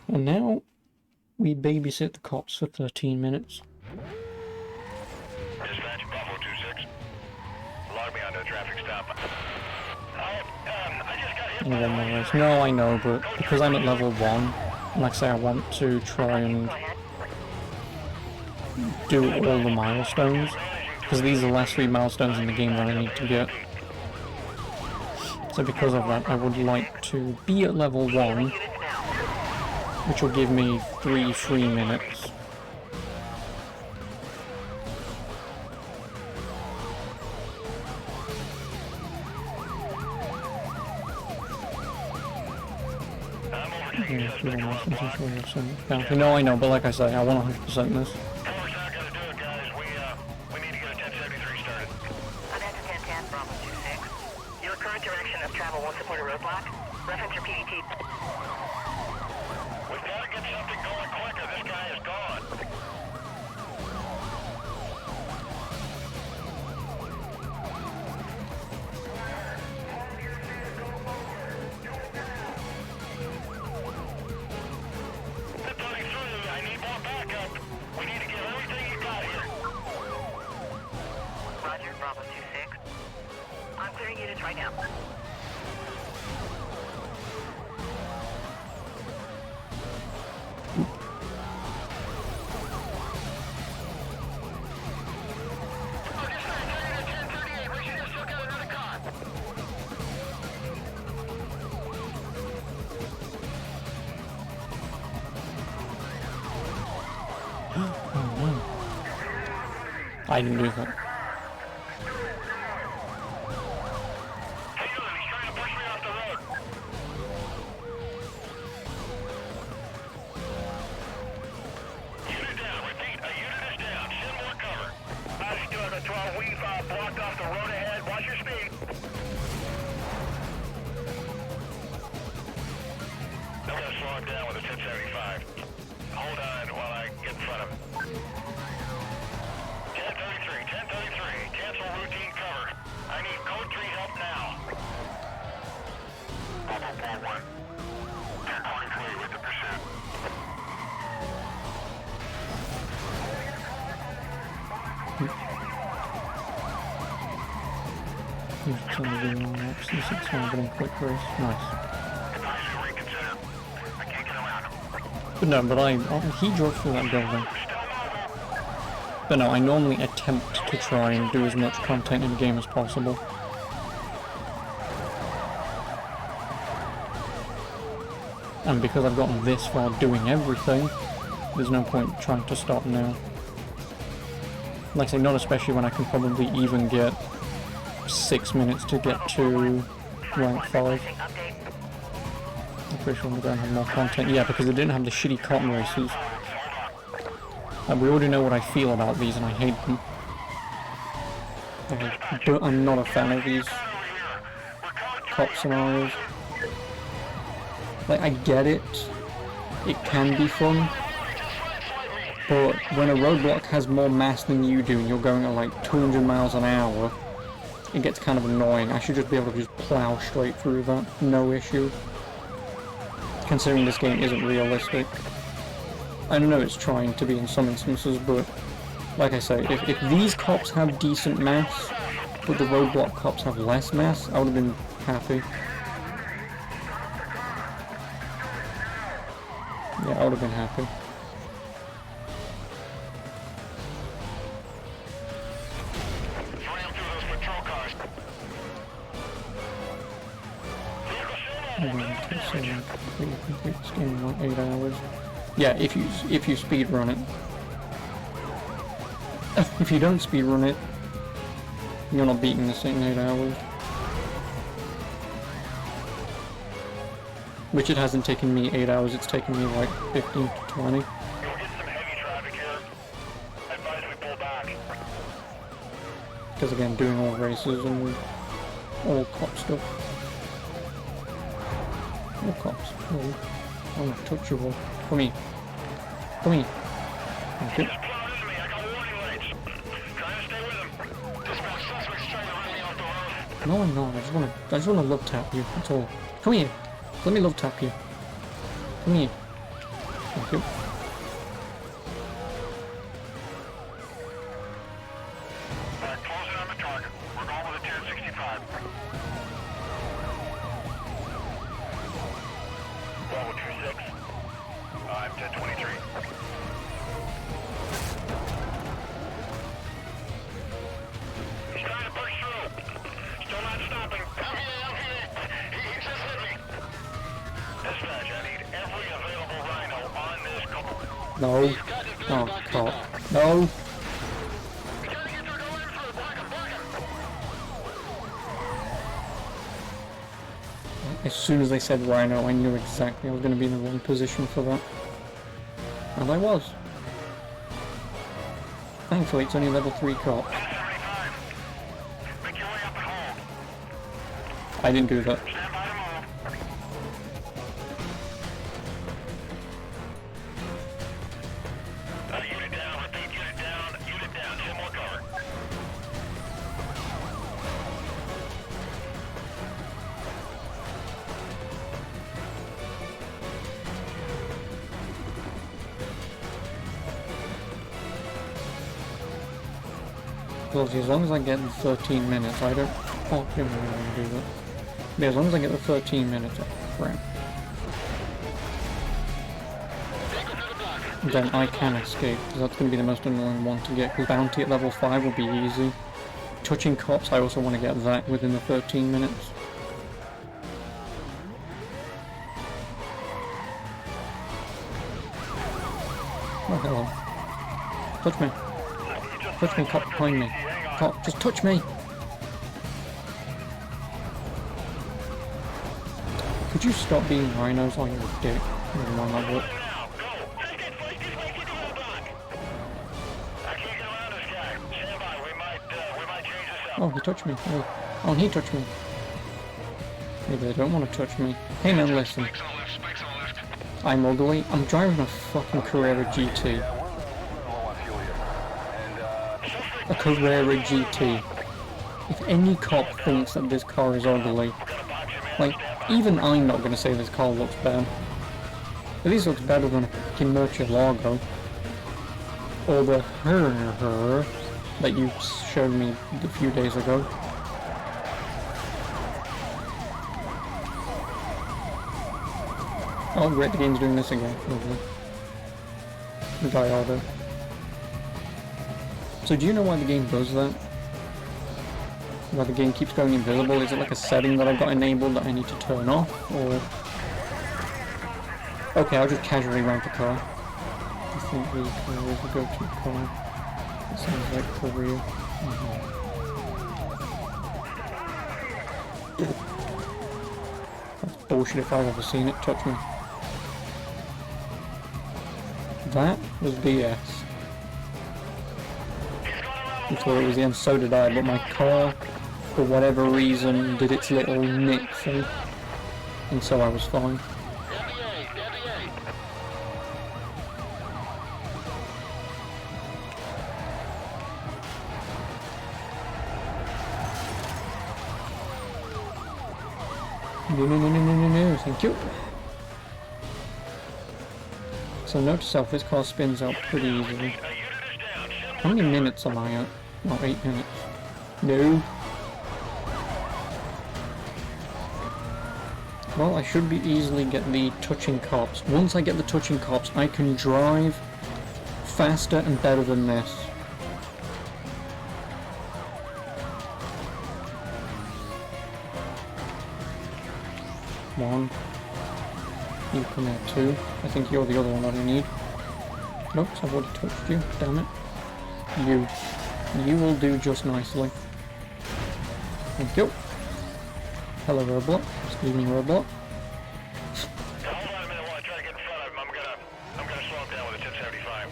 And now, we babysit the cops for 13 minutes. Dispatch, Bravo 26. Log me onto a traffic stop. I just got hit In by one more race. No, I know, but because I'm at level 1, like I say, I want to try and do all the milestones, because these are the last 3 milestones in the game that I need to get. So because of that, I would like to be at level 1, which will give me 3 free minutes. No, I know, but like I say, I want 100% this. Color's not gonna do it, guys. We need to get a 1073 started. Amanda 1010, Bravo 26. Your current direction of travel won't support a roadblock. Reference your PDT. We've got to get something going quicker. This guy is gone. I need more backup. We need to get everything you got here. Roger, Bravo 26. I'm clearing units right now. I didn't do that. Hey, he's trying to push me off the road. Unit down. Repeat, a unit is down. Send more cover. I still have a 12. We've blocked off the road ahead. Watch your speed. I'm going to slow him down with a 1075. Hold on while I get in front of him. 1033, cancel routine cover. I need code 3 help now. it's only been 1 laps, the 6 1 been in quick race. Nice. But no, he drove through that building. But no, I normally attempt to try and do as much content in the game as possible. And because I've gotten this far doing everything, there's no point trying to stop now. Like I say, not especially when I can probably even get 6 minutes to get to rank 5. I'm pretty sure I'm going to have more content. Yeah, because they didn't have the shitty cotton races. And we already know what I feel about these, and I hate them. I'm not a fan of these cop scenarios. Like, I get it. It can be fun. But when a roadblock has more mass than you do, and you're going at like 200 miles an hour, it gets kind of annoying. I should just be able to just plow straight through that, no issue. Considering this game isn't realistic. I don't know, it's trying to be in some instances, but like I say, if these cops have decent mass, but the roadblock cops have less mass, I would have been happy. Yeah, I would have been happy. Complete this game in like 8 hours. Yeah, if you speed run it. If you don't speed run it, you're not beating this in 8 hours. Which it hasn't taken me 8 hours, it's taken me like 15 to 20. Because again, doing all races and all cop stuff. All cops. Oh, I'm untouchable. Come here. Come here. Thank you. No, I'm not. I just wanna love tap you. That's all. Come here. Let me love tap you. Come here. Thank you. Closing on the target. We're going with a 1065. Bravo 26. I'm 1023. He's trying to push through. Still not stopping. He just hit me. Dispatch, I need every available rhino on this call. No. Oh, cop. No. As soon as they said rhino, I knew exactly I was going to be in the wrong position for that. And I was. Thankfully, it's only level 3 cop. I didn't do that. Unit down, repeat, unit down, 10 more cover. Well, as long as I get the 13 minutes, I don't... Oh, I didn't really want to do that. But as long as I get the 13 minutes, crap. Then I can escape, because that's going to be the most annoying one to get, because bounty at level 5 will be easy. Touching cops, I also want to get that within the 13 minutes. Oh, hello. Touch me. Touch me, cop behind me. Cop, just touch me! Could you stop being rhinos? Oh, you're a dick. Never mind that bit. Oh, he touched me. Oh, he touched me. Maybe they don't want to touch me. Hey man, listen. I'm ugly. I'm driving a fucking Carrera GT. A Carrera GT. If any cop thinks that this car is ugly, like, even I'm not gonna say this car looks bad. At least it looks better than a fucking Murcielago. Or the her that you showed me a few days ago. Oh great, the game's doing this again. Lovely. Gallardo. So do you know why the game does that? Why the game keeps going invisible? Is it like a setting that I've got enabled that I need to turn off? Or... Okay, I'll just casually rent the car. I think the car is a go-to car. It sounds like Korea. That's bullshit if I've ever seen it. Touch me. That was BS. I thought it was the end, so did I, but my car, for whatever reason, did its little nick thing. And so I was fine. No, thank you. So note to self, this car spins out pretty easily. How many minutes am I at? Not 8 minutes. No. Well, I should be easily get the touching cops. Once I get the touching cops, I can drive faster and better than this. One. You come out too. I think you're the other one that I need. Nope, I've already touched you. Damn it. You will do just nicely. Thank you. Hello, Roblox. Excuse me, Roblox. Hold on a minute while I try to get in front of him. I'm gonna slow him down with a 1075.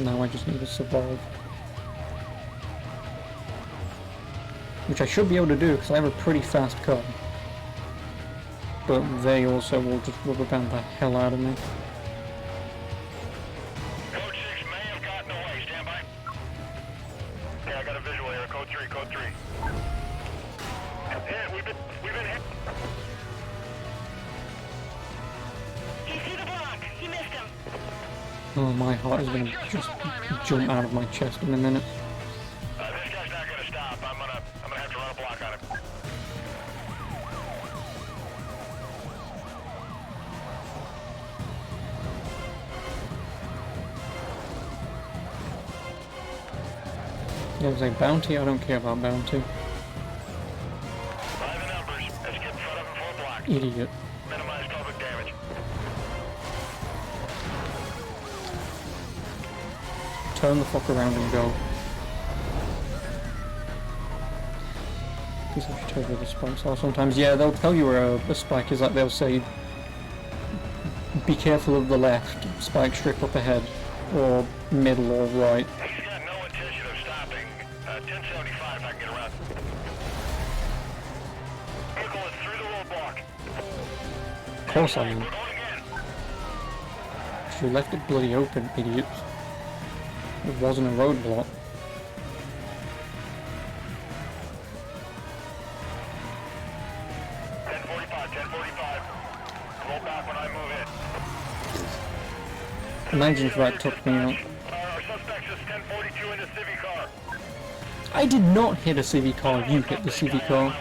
Now I just need to survive. Which I should be able to do because I have a pretty fast car. But they also will just rubber band the hell out of me. Code 6 may have gotten away. Stand by. Okay, I got a visual here. Code 3, code 3. Hit, we've been hit. He's through the block. He missed him. Oh, my heart is going to just jump out of my chest in a minute. This guy's not gonna stop. I'm gonna have to run a block on him. There's a bounty, I don't care about bounty. By the numbers. Let's get in front of him for a block. Idiot. Minimize public damage. Turn the fuck around and go. Guess I should tell you where the spikes are sometimes. Yeah, they'll tell you where a spike is, like they'll say, be careful of the left, spike strip up ahead, or middle or right. He's got no intention of stopping. 1075 if I can get around. Vehicle is through the roadblock. Of course I am. We're going again. You left it bloody open, idiots. It wasn't a roadblock. 1045. Roll back when I move in. Imagine if that took me out. Our suspect is 1042 in the Civic car. I did not hit a Civic car, you hit the Civic car.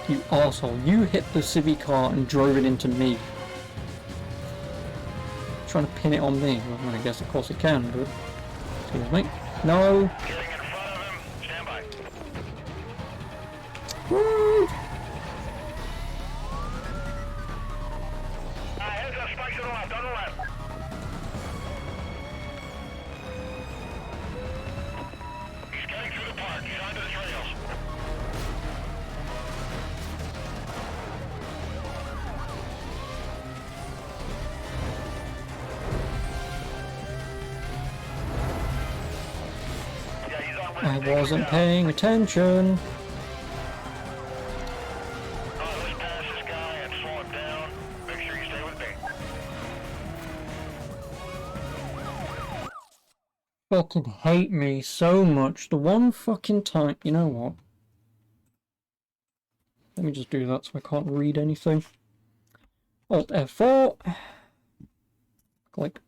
You arsehole, you hit the Civic car and drove it into me. Trying to pin it on me. Well, I guess of course it can, but... Excuse me. No! Getting in front of him. Stand by. Woo! Heads up, spikes to the left, on the left. He's getting through the park. He's onto the trails. Yeah, he's on with I wasn't paying attention. Let's pass this guy and slow him down. Make sure you stay with me. Fucking hate me so much. The one fucking time... You know what? Let me just do that so I can't read anything. Alt F4. Click.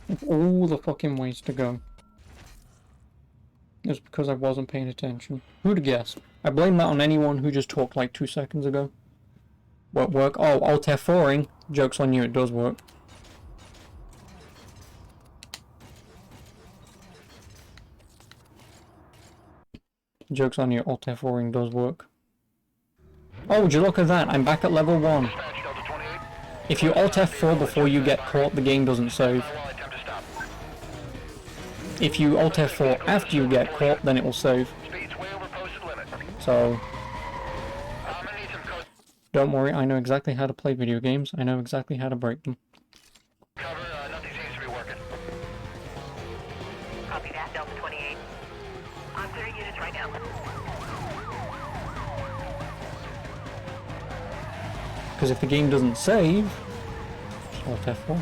Of all the fucking ways to go. It's because I wasn't paying attention. Who'd have guessed? I blame that on anyone who just talked like 2 seconds ago. Won't work. Oh, Alt F4ing. Joke's on you, it does work. Joke's on you, Alt F4ing does work. Oh, would you look at that? I'm back at level 1. If you Alt F4 before you get caught, the game doesn't save. If you Alt F4 after you get caught, then it will save. So, don't worry, I know exactly how to play video games. I know exactly how to break them. Nothing seems to be working. Copy that, Delta 28. I'm clearing units right now. Because if the game doesn't save, just Alt F4.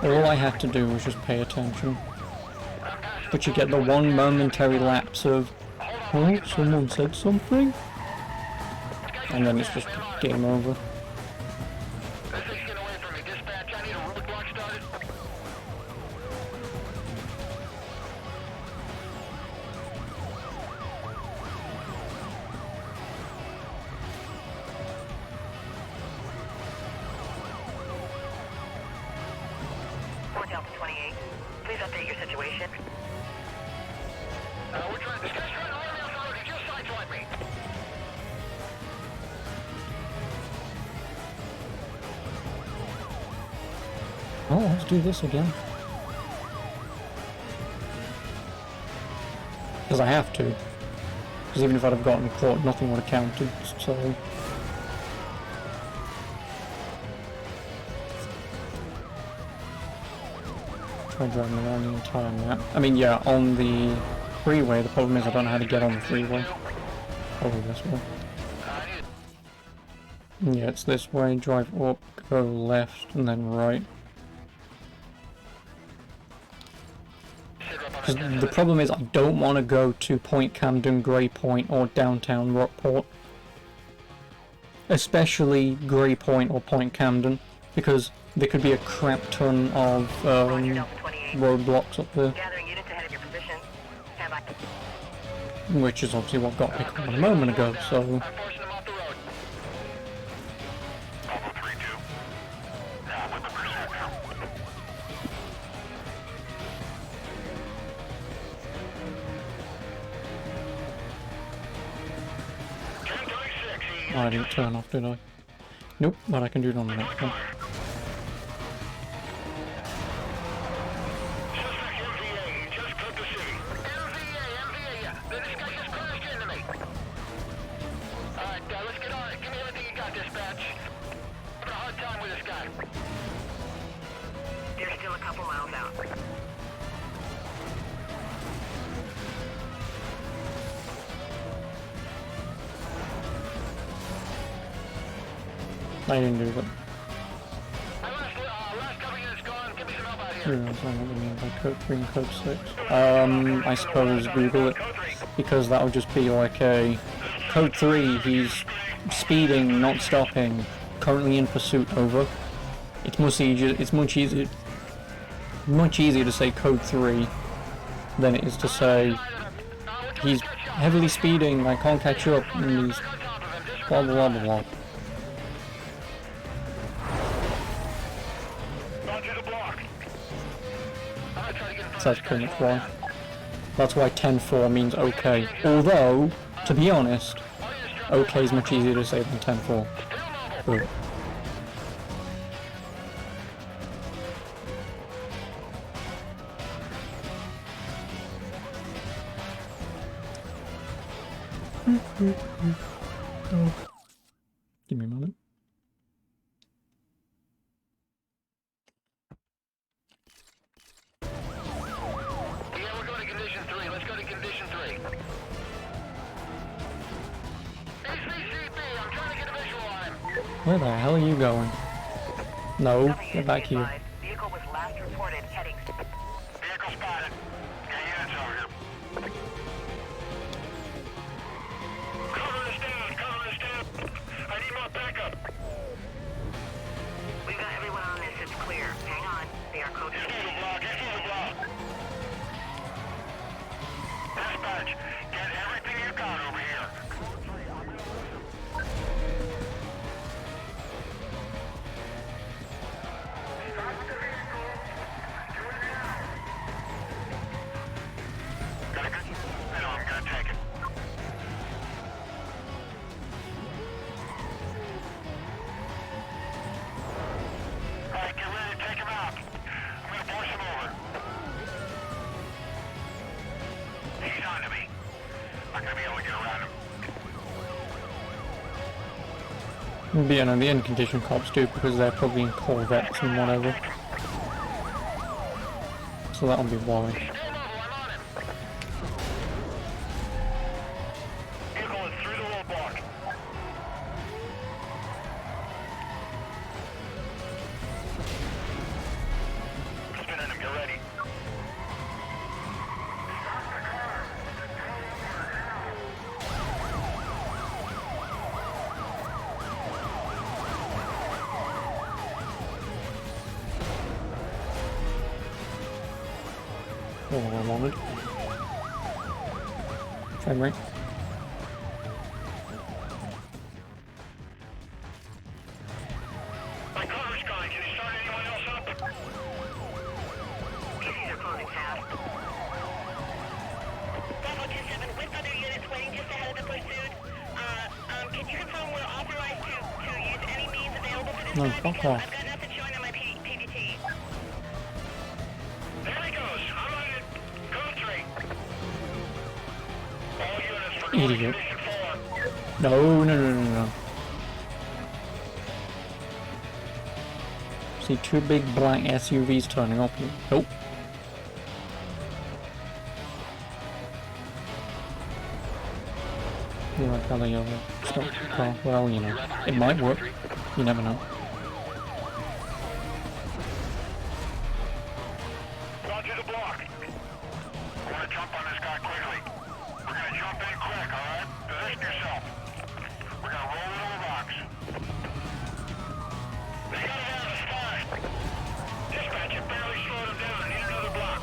All I had to do was just pay attention. But you get the one momentary lapse of, oh, someone said something? And then it's just game over. This thing's getting away from me. Dispatch, I need a roadblock started. Fort Delta 28. Please update your situation. We're trying. This guy's trying to hire me off the road. He just sideswiped me. Oh, let's do this again. Because I have to. Because even if I'd have gotten caught, nothing would have counted, so... Try driving around the entire map. I mean, yeah, on the freeway, the problem is I don't know how to get on the freeway. Probably this way. Yeah, it's this way, drive up, go left, and then right. Because the problem is I don't want to go to Point Camden, Grey Point, or downtown Rockport. Especially Grey Point or Point Camden, because there could be a crap ton of roadblocks up there. Gathering units ahead of your position. Stand by. Which is obviously what got me caught a moment ago, so... I'm forcing him off the road. Bravo 3-2. Now with the pursuit now. I didn't turn off, did I? Nope, but I can do it on the next one. Suspect MVA, he just clipped the city. MVA, yeah. This guy just crashed into me. Alright, let's get on it. Give me everything you got, dispatch. I'm having a hard time with this guy. They're still a couple miles out. I didn't do that. Last couple units gone. Give me some help out I here. don't know what you mean by code 3 and code 6. I suppose Google it, because that would just be like a... Code 3, he's speeding, not stopping, currently in pursuit, over. It's much easier to say code 3 than it is to say he's heavily speeding, I can't catch up, and he's blah blah blah blah. That's pretty much why. That's why 10-4 means okay. Although, to be honest, okay is much easier to say than 10-4. But give me a moment. Yeah, we're going to condition 3. Let's go to condition 3. HVCP, I'm trying to get a visual on him. Where the hell are you going? No, Copy, get back here. advised. Vehicle was last reported heading. Vehicle spotted. Got units over here. charge. Get everything you got over here. Got a good? I know, I'm gonna take it. Alright, get ready to take him out. I'm gonna push him over. He's on to me. Not gonna be able to get around him. But yeah, no, the end condition cops do because they're probably in Corvettes and whatever. So that'll be why. Stay level, I'm on him. Vehicle is through the roadblock. Spinning him, get ready. All I wanted. Frame rate. My cover's gone. Can you start anyone else up? PCs are closing fast. Bravo 2-7, with other units waiting just ahead of the pursuit. Can you confirm we're authorized to use any means available for this No, side? fuck Because off. I've got nothing showing on my PVT. There he goes. I'm on it. Code 3. All units for Idiot. condition 4. No, no, no, no, no. See two big black SUVs turning off you. Nope. You like how they stop the car? Well, you know, it might work. You never know. Gone to the block. I want to jump on this guy quickly. We're going to jump in quick, alright? Position yourself. We're going to roll into the rocks. They got it out of the sky. Dispatch, you barely slowed him down. Need another block.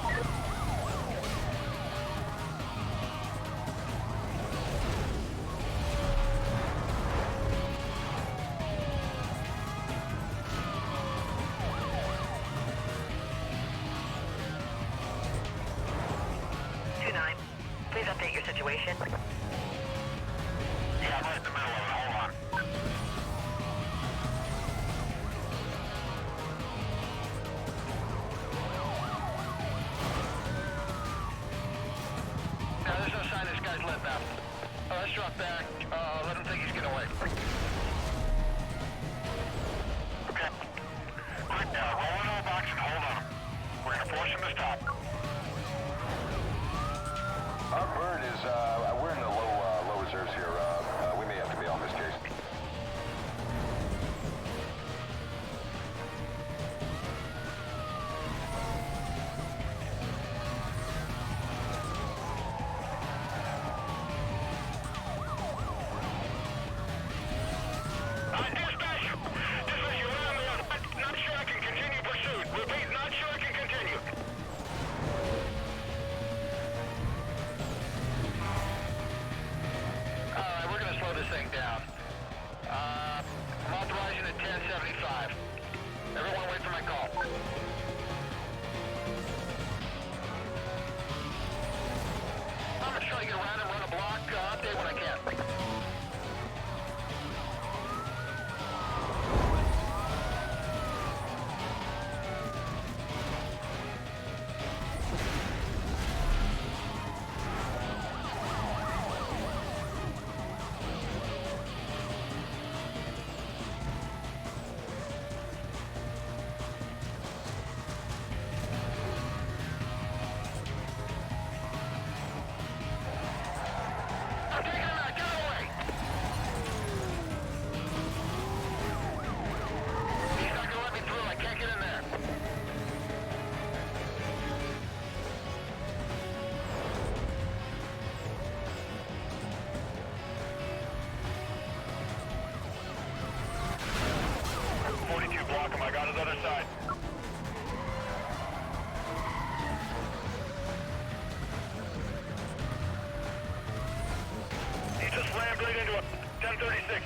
Please update your situation. Yeah, I'm right in the middle of it. Hold on. Now, there's no sign this guy's let out. Let's drop back. Let him think he's getting away. Okay. Quick now, roll into a box and hold on him. We're gonna force him to stop. Our bird is, we're in the low reserves here. We may have to be on this case. Dispatch! Dispatch, you ran me up. Not sure I can continue pursuit. Repeat, not sure I can continue. Alright, we're gonna slow this thing down. I'm authorizing at 1075. Everyone wait for my call. I'm gonna try to get around and run a block. Update when I can. I'm taking him out. Get away! He's not gonna let me through. I can't get in there. Block him. I got his other side.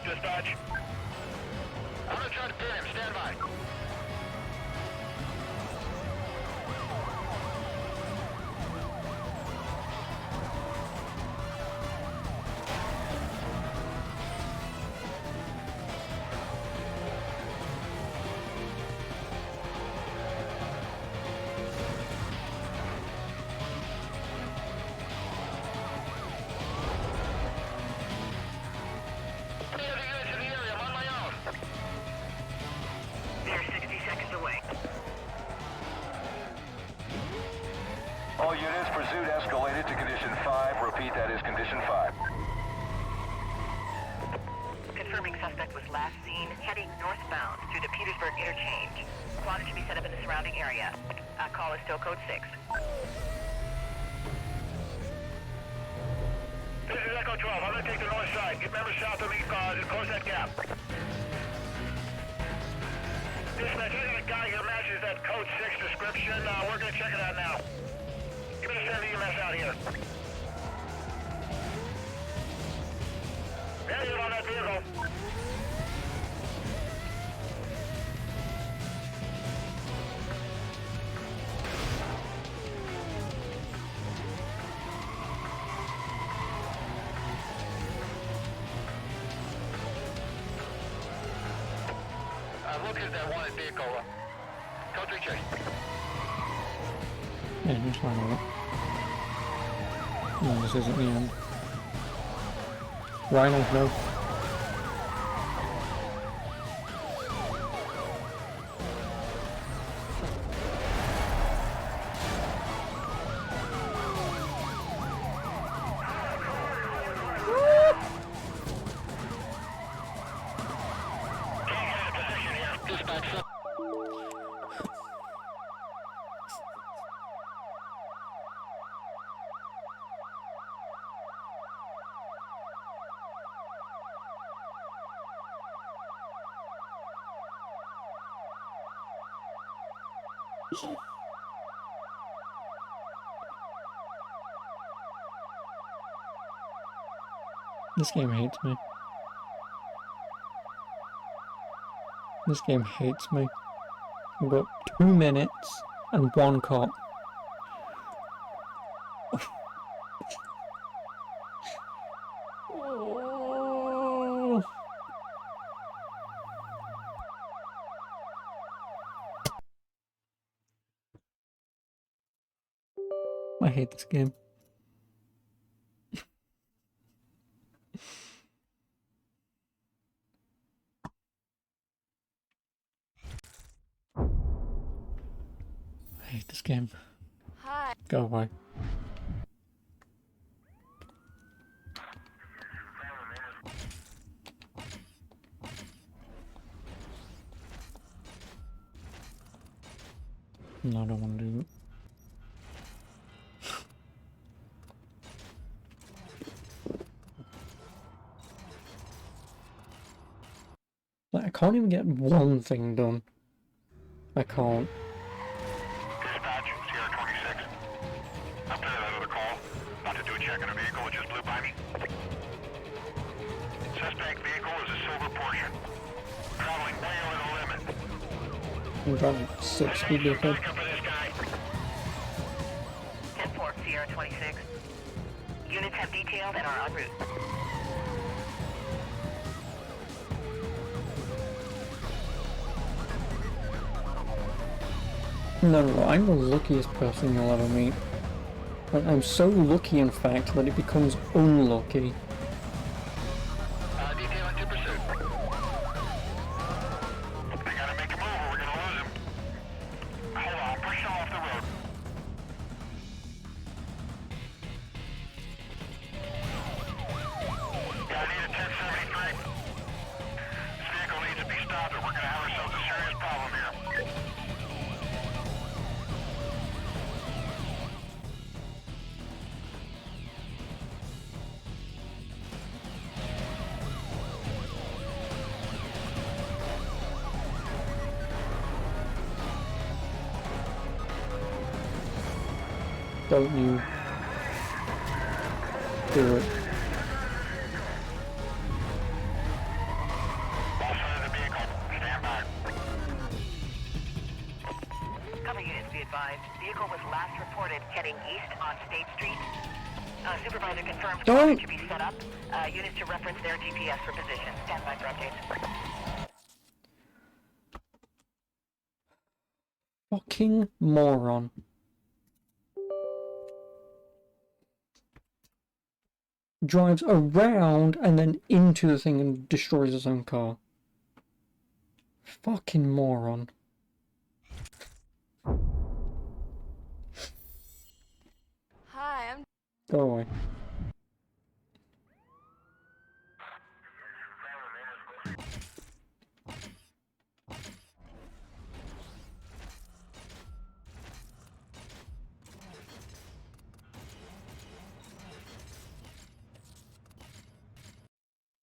Dispatch. I'm gonna try to pin him. Stand by. Any other units in the area? I'm on my own. You're 60 seconds away. All units, pursuit escalated to condition 5. Repeat, that is condition 5. Confirming suspect was last seen heading northbound through the Petersburg interchange. Squad should be set up in the surrounding area. Call is still code 6. This is Echo 12. I'm gonna take the north side. Get members south of me, and close that gap. Dispatch, using a guy here matches that code 6 description. We're gonna check it out now. Give me the send EMS out here. Negative on that vehicle. I've located that wanted vehicle. Code 3 chase. Yeah, just line it up. No, this isn't the end. Rhino, no. Dispatch. This game hates me. This game hates me. We've got 2 minutes and 1 cop. Oh. I hate this game. I hate this game. Hi. Go away. No, I don't want to do it. Like, I can't even get one thing done. I can't. Dispatch, Sierra 26. I'm putting another call. About to do a check on a vehicle that just blew by me. Suspect vehicle is a silver Porsche. Traveling way over the limit. I'm driving 6 speed ahead. Backup for this guy. 10-4, Sierra 26. Units have detailed and are en route. No, I'm the luckiest person you'll ever meet. Like, I'm so lucky, in fact, that it becomes unlucky. Detail into pursuit. They gotta make a move or we're gonna lose him. Hold on, push him off the road. Yeah, I need a 1073. This vehicle needs to be stopped or we're gonna have ourselves a serious problem here. Don't you do it. heading east on State Street. Supervisor confirmed Don't- order to be set up. Units to reference their GPS for position. Stand by for updates. Fucking moron. Drives around and then into the thing and destroys his own car. Fucking moron. Hi, I'm... Go away.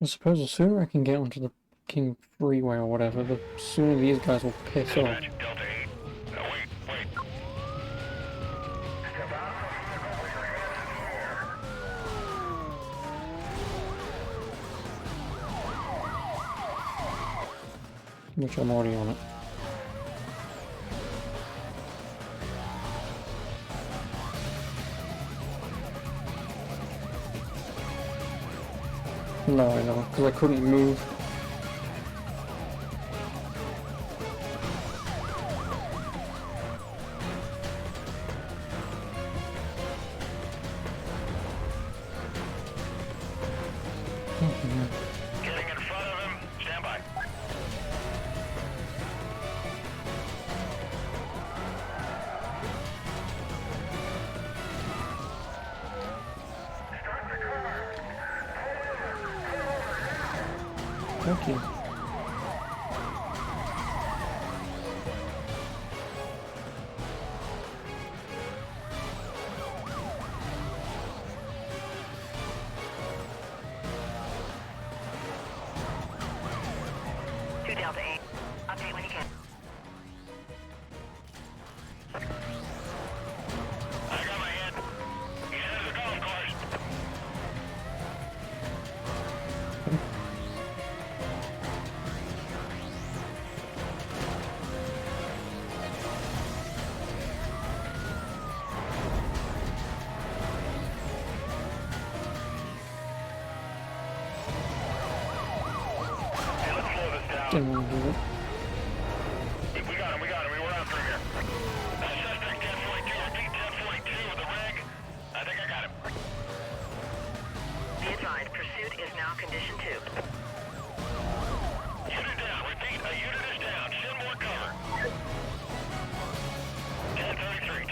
I suppose the sooner I can get onto the King Freeway or whatever, the sooner these guys will piss off. Delta 8. Wait. Which I'm already on it. No, I know, because I couldn't move. Getting in front of him. Stand by. Thank you. Two Delta 8. Update when you can. I got my head. He's in the golf course. Hey, let's slow this down. Didn't want to do it. We got him. We were after him here. Suspect 1042, repeat 1042 with the rig. I think I got him. Be advised, pursuit is now condition 2. Unit down. Repeat, a unit is down. Send more cover. 1033.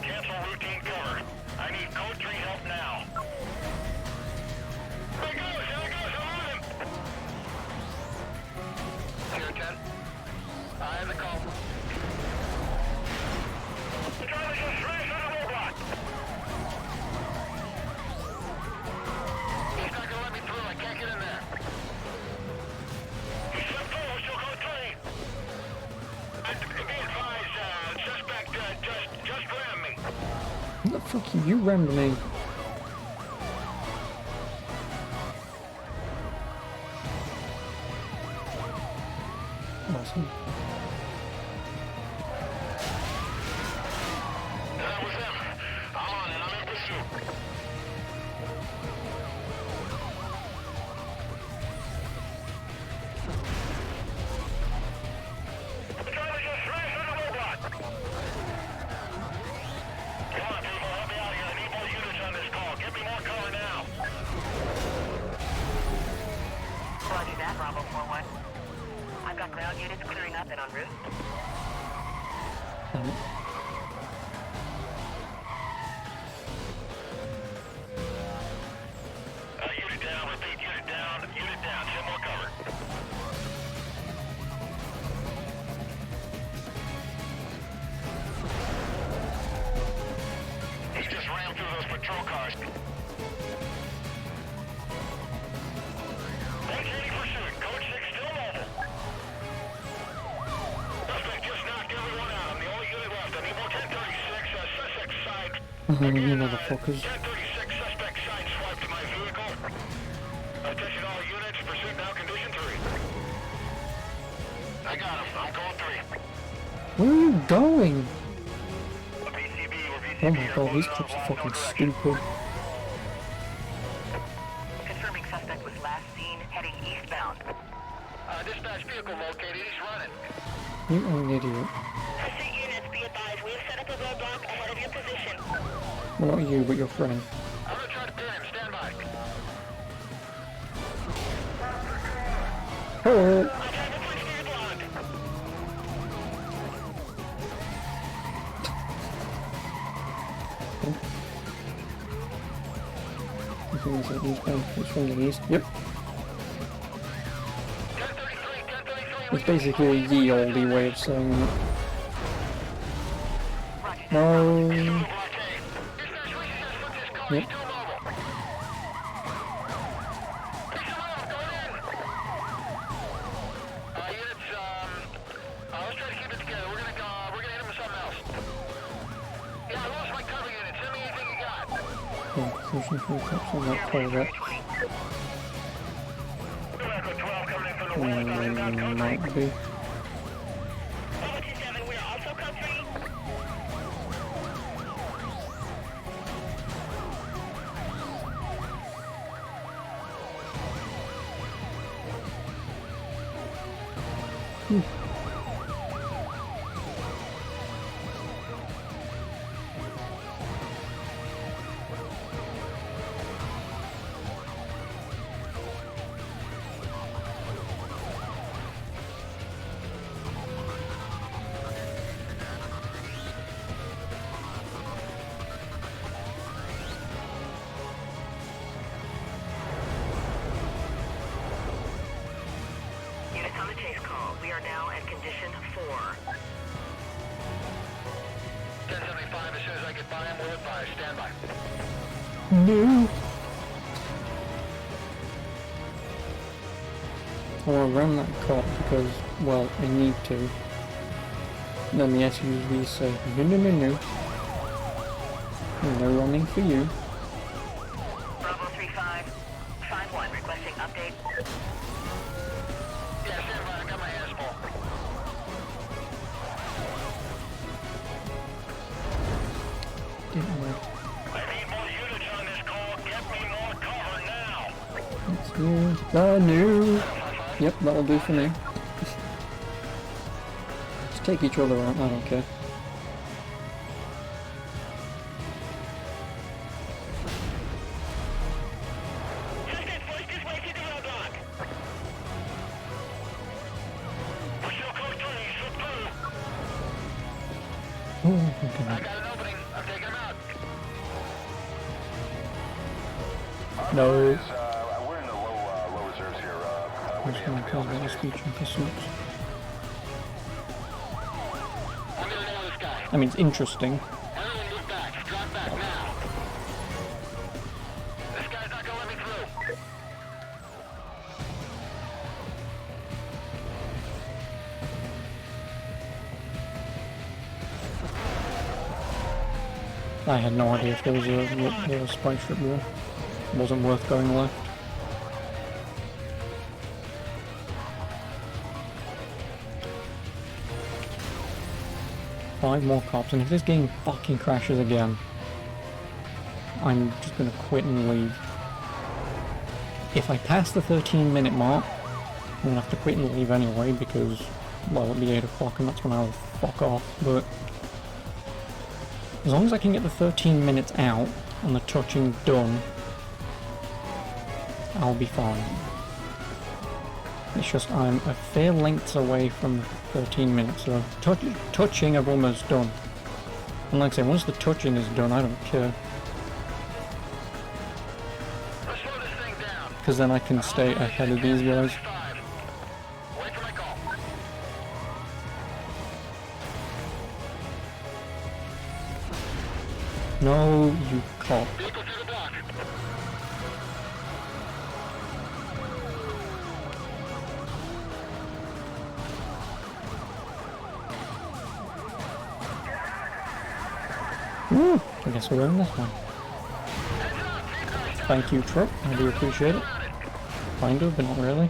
Cancel routine cover. I need code 3 help now. There he goes. I'm on him. Here, 10. I have the call. The driver just smashed into a roadblock. He's not gonna let me through. I can't get in there. He's slipped through. We're still code 3. Be advised, suspect just rammed me. What the fuck you rammed me? Awesome. That was him. I'm on it. I'm in pursuit. The driver just smashed into a roadblock. Come on, people. Help me out here. I need more units on this call. Get me more cover now. Roger that, Bravo 4-1. I've got ground units clearing up and en route. Unit down. Repeat, unit down. Unit down. Send more cover. He just rammed through those patrol cars. Maintaining pursuit. Code 6 still mobile. Suspect just knocked everyone out. I'm the only unit left. I need more 1036. Suspect side. You motherfuckers. 1036 suspect side swipe to my vehicle. Attention all units. Pursuit now condition 3. I got him. I'm code 3. Where are you going? PCB. We're PCB. Oh my god, these cops are fucking stupid. Confirming suspect was last seen heading eastbound. Dispatch vehicle located. He's running. You are an idiot. Pursuit units, be advised. We have set up a roadblock ahead of your position. Well, not you, but your friend. I'm gonna try to pin him. Stand by. Oh! Driver punch near block. I think it's like eastbound. It's from the east. Yep. 1033, 1033. It's basically a ye olde way of saying it. No. Dispatch, we suggest put this car Yep. into a mobile. Pick him up. Going in. Units, let's try to keep it together. We're gonna hit him with something else. Yeah, I lost my cover unit. Send me anything you got. Yeah, pushing through cops on that Corvette. Echo 12 coming in from the west on inbound code 3. Might be. 727, we are also code 3. Units on the chase call. We are now at condition 4. 1075, as soon as I get by him, we'll advise. Stand by. No! I want to ram that cop because, well, I need to. And then the SUV say, no, no, no, no. No running for you. Bravo 3551 requesting update. Yeah, stand by. I got my hands full. Didn't work. I need more units on this call. Get me more cover now. That's good. No! Yep, that'll do for me. Let's take each other out, I don't care. Suspect forced his way through the roadblock. We're still code 3. Slip through. Oh, I okay. got an opening. I'm taking him out. No. We're in the low reserves here. This one calls about speech and pursuits. I'm gonna nail this guy. I mean, it's interesting. Everyone move back. Drop back now. This guy's not gonna let me through. I had no idea if there was a spy strip there. It wasn't worth going left. Five more cops, and if this game fucking crashes again, I'm just gonna quit and leave. If I pass the 13-minute mark, I'm gonna have to quit and leave anyway because, well, it'll be 8 o'clock and that's when I'll fuck off, but as long as I can get the 13 minutes out and the touching done, I'll be fine. It's just I'm a fair length away from 13 minutes, so touching I've almost done. And like I say, once the touching is done, I don't care. Let's slow this thing down. Because then I can stay ahead of these guys. Wait for my call. No, you cop. Vehicle through the block. Woo! I guess we're in this one. Thank you, truck. I do appreciate it. Kind of, but not really.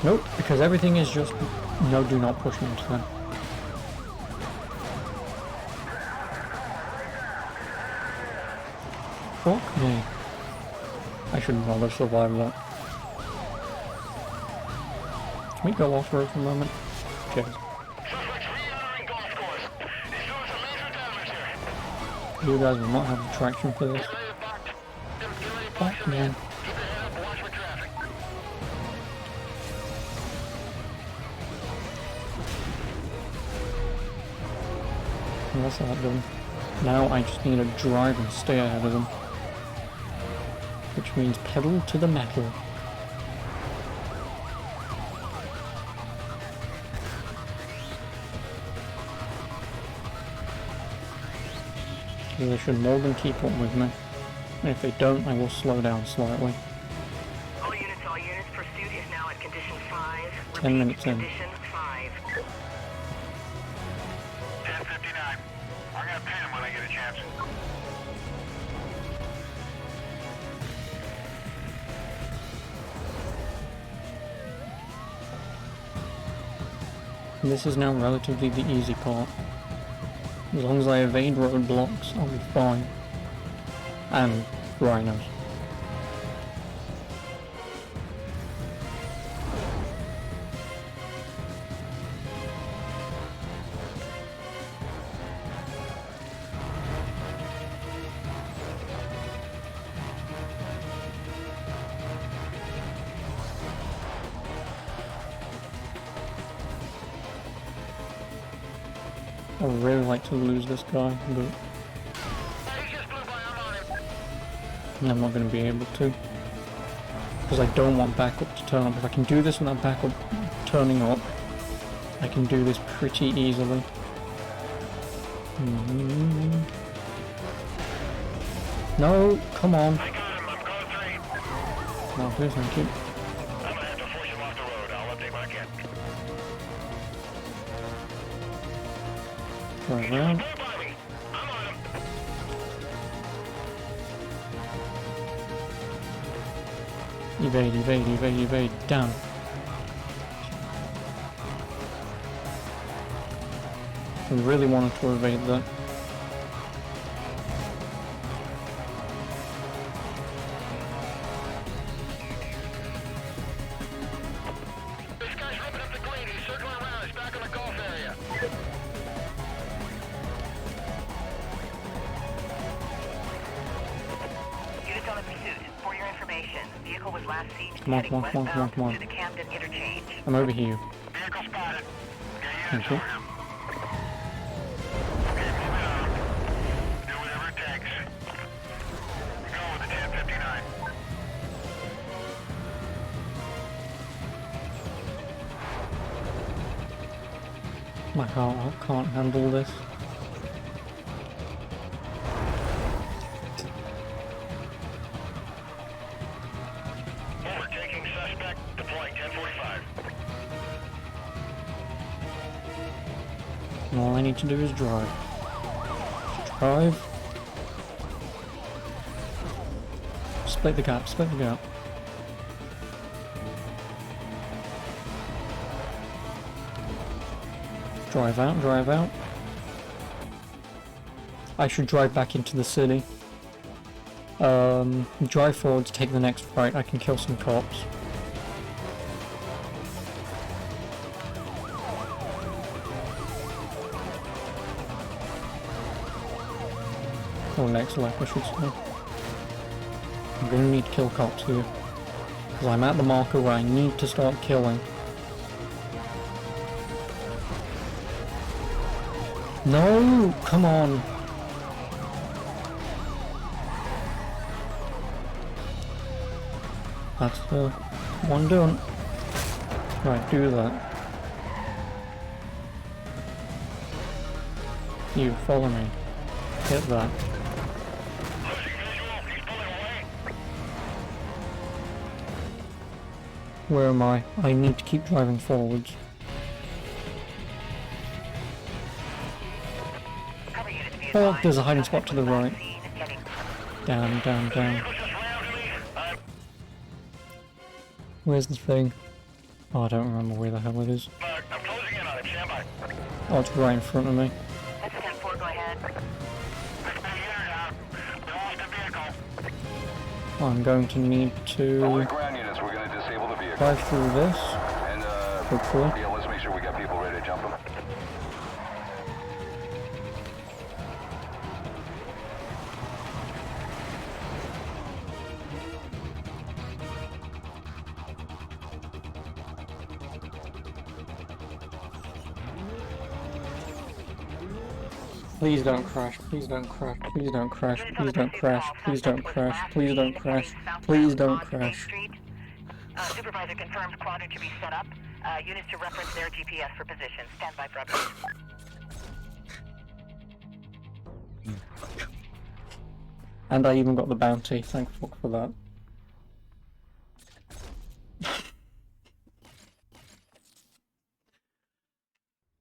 Nope, because everything is just... No, do not push me into them. Fuck me. I should not have survived that. Can we go off road for a moment? Cheers. You guys will not have the traction for this. Fuck man. What's that done? Now I just need to drive and stay ahead of them. Which means pedal to the metal. They should more than keep up with me. And if they don't, I will slow down slightly. All units, pursuit is now at condition 5. 10 minutes in. Condition 5. 10:59. I'm gonna pin him when I get a chance. This is now relatively the easy part. As long as I evade roadblocks, I'll be fine. And rhinos. I would really like to lose this guy, but I'm not going to be able to. Because I don't want backup to turn up. If I can do this without backup turning up, I can do this pretty easily. No, come on. I got him. I'm code 3. Okay, thank you. I'm gonna have to force him off the road. I'll update when I can. Right around. Stay by me. I'm on him. Evade, evade, evade, evade. Down. I really wanted to evade that. This guy's ripping up the green. He's circling around. He's back in the golf area. Units on the pursuit. For your information, vehicle was last seen Come on, heading come on, come on, come on, westbound come on. to the Camden interchange. I'm over here. Vehicle spotted. Got Thank units you. on him. Okay, moving on. Do whatever it takes. Go with the 10:59. My heart can't handle this. Overtaking suspect. Deploying 10:45. And all I need to do is drive. Drive. Split the gap, split the gap. Drive out, drive out. I should drive back into the city. Drive forward to take the next right. I can kill some cops. Or next left, I should say. I'm gonna need to kill cops here. Because I'm at the marker where I need to start killing. No! Come on! That's the one done. Right, do that. You follow me. Hit that. Losing visual. He's pulling away. Where am I? I need to keep driving forwards. Cover units be Oh, advised, there's a hiding suspect spot to the was last right. seen heading Down, down, down. Vehicles just rammed me. Where's the thing? Oh, I don't remember where the hell it is. I'm closing in on it. Stand by. Oh, it's right in front of me. That's 10-4, go ahead. We lost a vehicle. I'm going to need All to our ground units, we're going to disable the vehicle. drive through this, And, hopefully. yeah, let's make sure we got people ready to jump them. Please don't crash, please don't crash, please don't crash, please don't crash, please don't crash, please don't crash, please don't crash. Supervisor confirms quadrant to be set up. Units to reference their GPS for position. Stand by for updates. And I even got the bounty, thank fuck for that.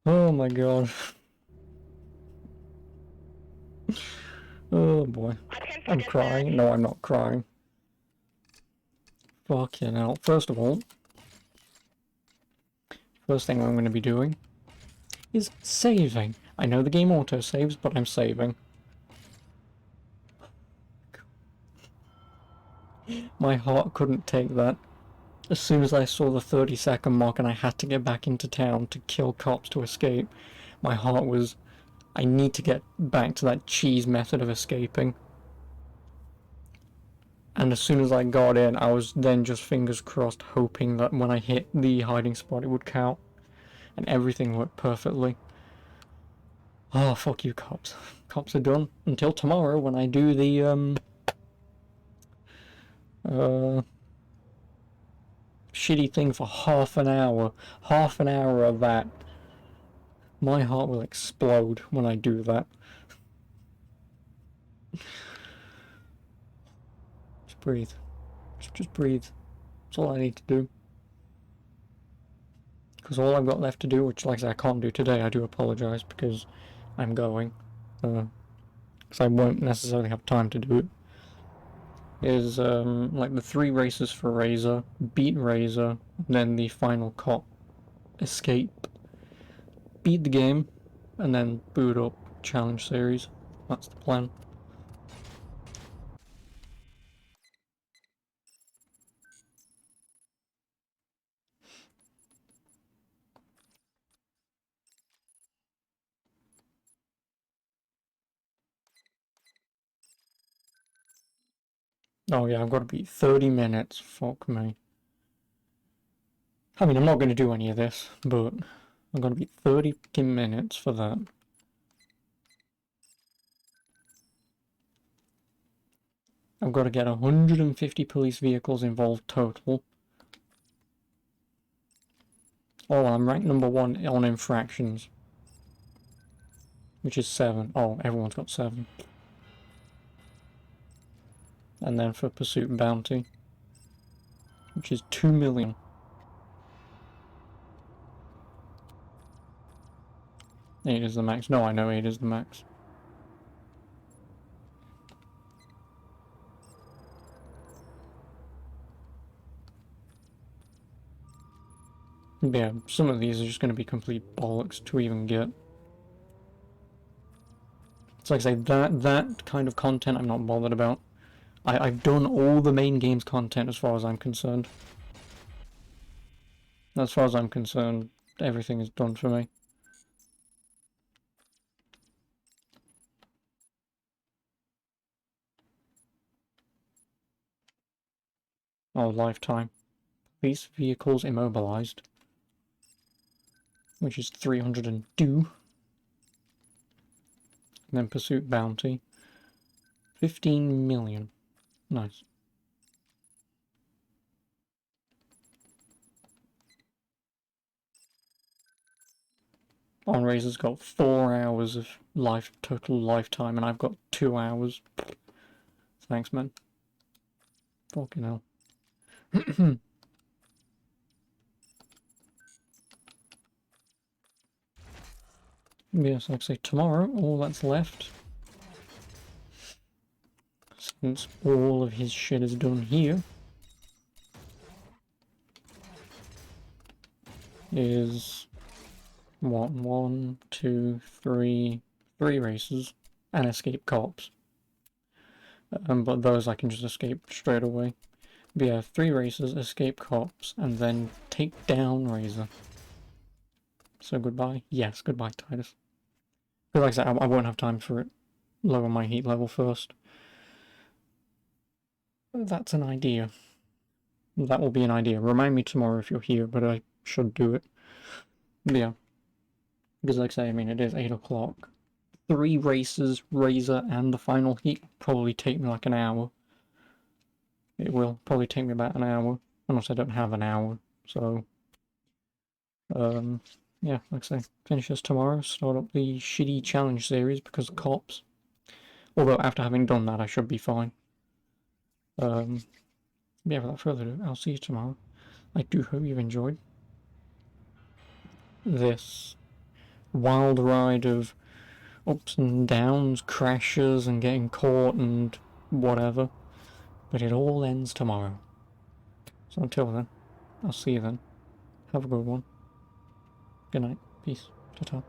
Oh my god. Oh boy. I'm crying. No, I'm not crying. Fucking hell. First of all, first thing I'm going to be doing is saving. I know the game auto-saves, but I'm saving. My heart couldn't take that. As soon as I saw the 30-second mark and I had to get back into town to kill cops to escape, my heart was, I need to get back to that cheese method of escaping. And as soon as I got in, I was then just fingers crossed hoping that when I hit the hiding spot it would count. And everything worked perfectly. Oh, fuck you cops. Cops are done. Until tomorrow when I do the, shitty thing for half an hour. Half an hour of that. My heart will explode when I do that. Just breathe. Just breathe. That's all I need to do. Because all I've got left to do, which like I said I can't do today, I do apologise because I'm going. Because I won't necessarily have time to do it. Is like the 3 races for Razor, beat Razor, then the final cop escape, beat the game, and then boot up challenge series. That's the plan. Oh yeah, I've got to beat 30 minutes, fuck me. I mean, I'm not going to do any of this, but I'm going to beat 30 minutes for that. I've got to get 150 police vehicles involved total. Oh, I'm ranked number 1 on infractions. Which is 7. Oh, everyone's got 7. And then for pursuit and bounty, which is 2 million. Eight is the max. No, I know 8 is the max. Yeah, some of these are just going to be complete bollocks to even get. It's like I say, that kind of content I'm not bothered about. I've done all the main game's content as far as I'm concerned. As far as I'm concerned, everything is done for me. Oh, lifetime. Police vehicles immobilized. Which is 302. And then pursuit bounty. 15 million. Nice. Razor's got 4 hours of total lifetime, and I've got 2 hours. Thanks, man. Fucking hell. Yes, like I say, tomorrow, all that's left, since all of his shit is done here, is what, 1, 2, 3, 3 races and escape cops. But those I can just escape straight away. But yeah, 3 races, escape cops, and then take down Razor. So goodbye. Yes, goodbye, Titus. Because like I said, I won't have time for it. Lower my heat level first. That's an idea. That will be an idea. Remind me tomorrow if you're here, but I should do it. But yeah. Because like I say, I mean, it is 8 o'clock. 3 races, Razor, and the final heat will probably take me like an hour. It will probably take me about an hour. Unless I don't have an hour, so... yeah, like I say, finish this tomorrow, start up the shitty challenge series because of cops. Although after having done that, I should be fine. Yeah, without further ado, I'll see you tomorrow. I do hope you've enjoyed this wild ride of ups and downs, crashes and getting caught and whatever. But it all ends tomorrow. So until then, I'll see you then. Have a good one. Good night. Peace. Ta-ta.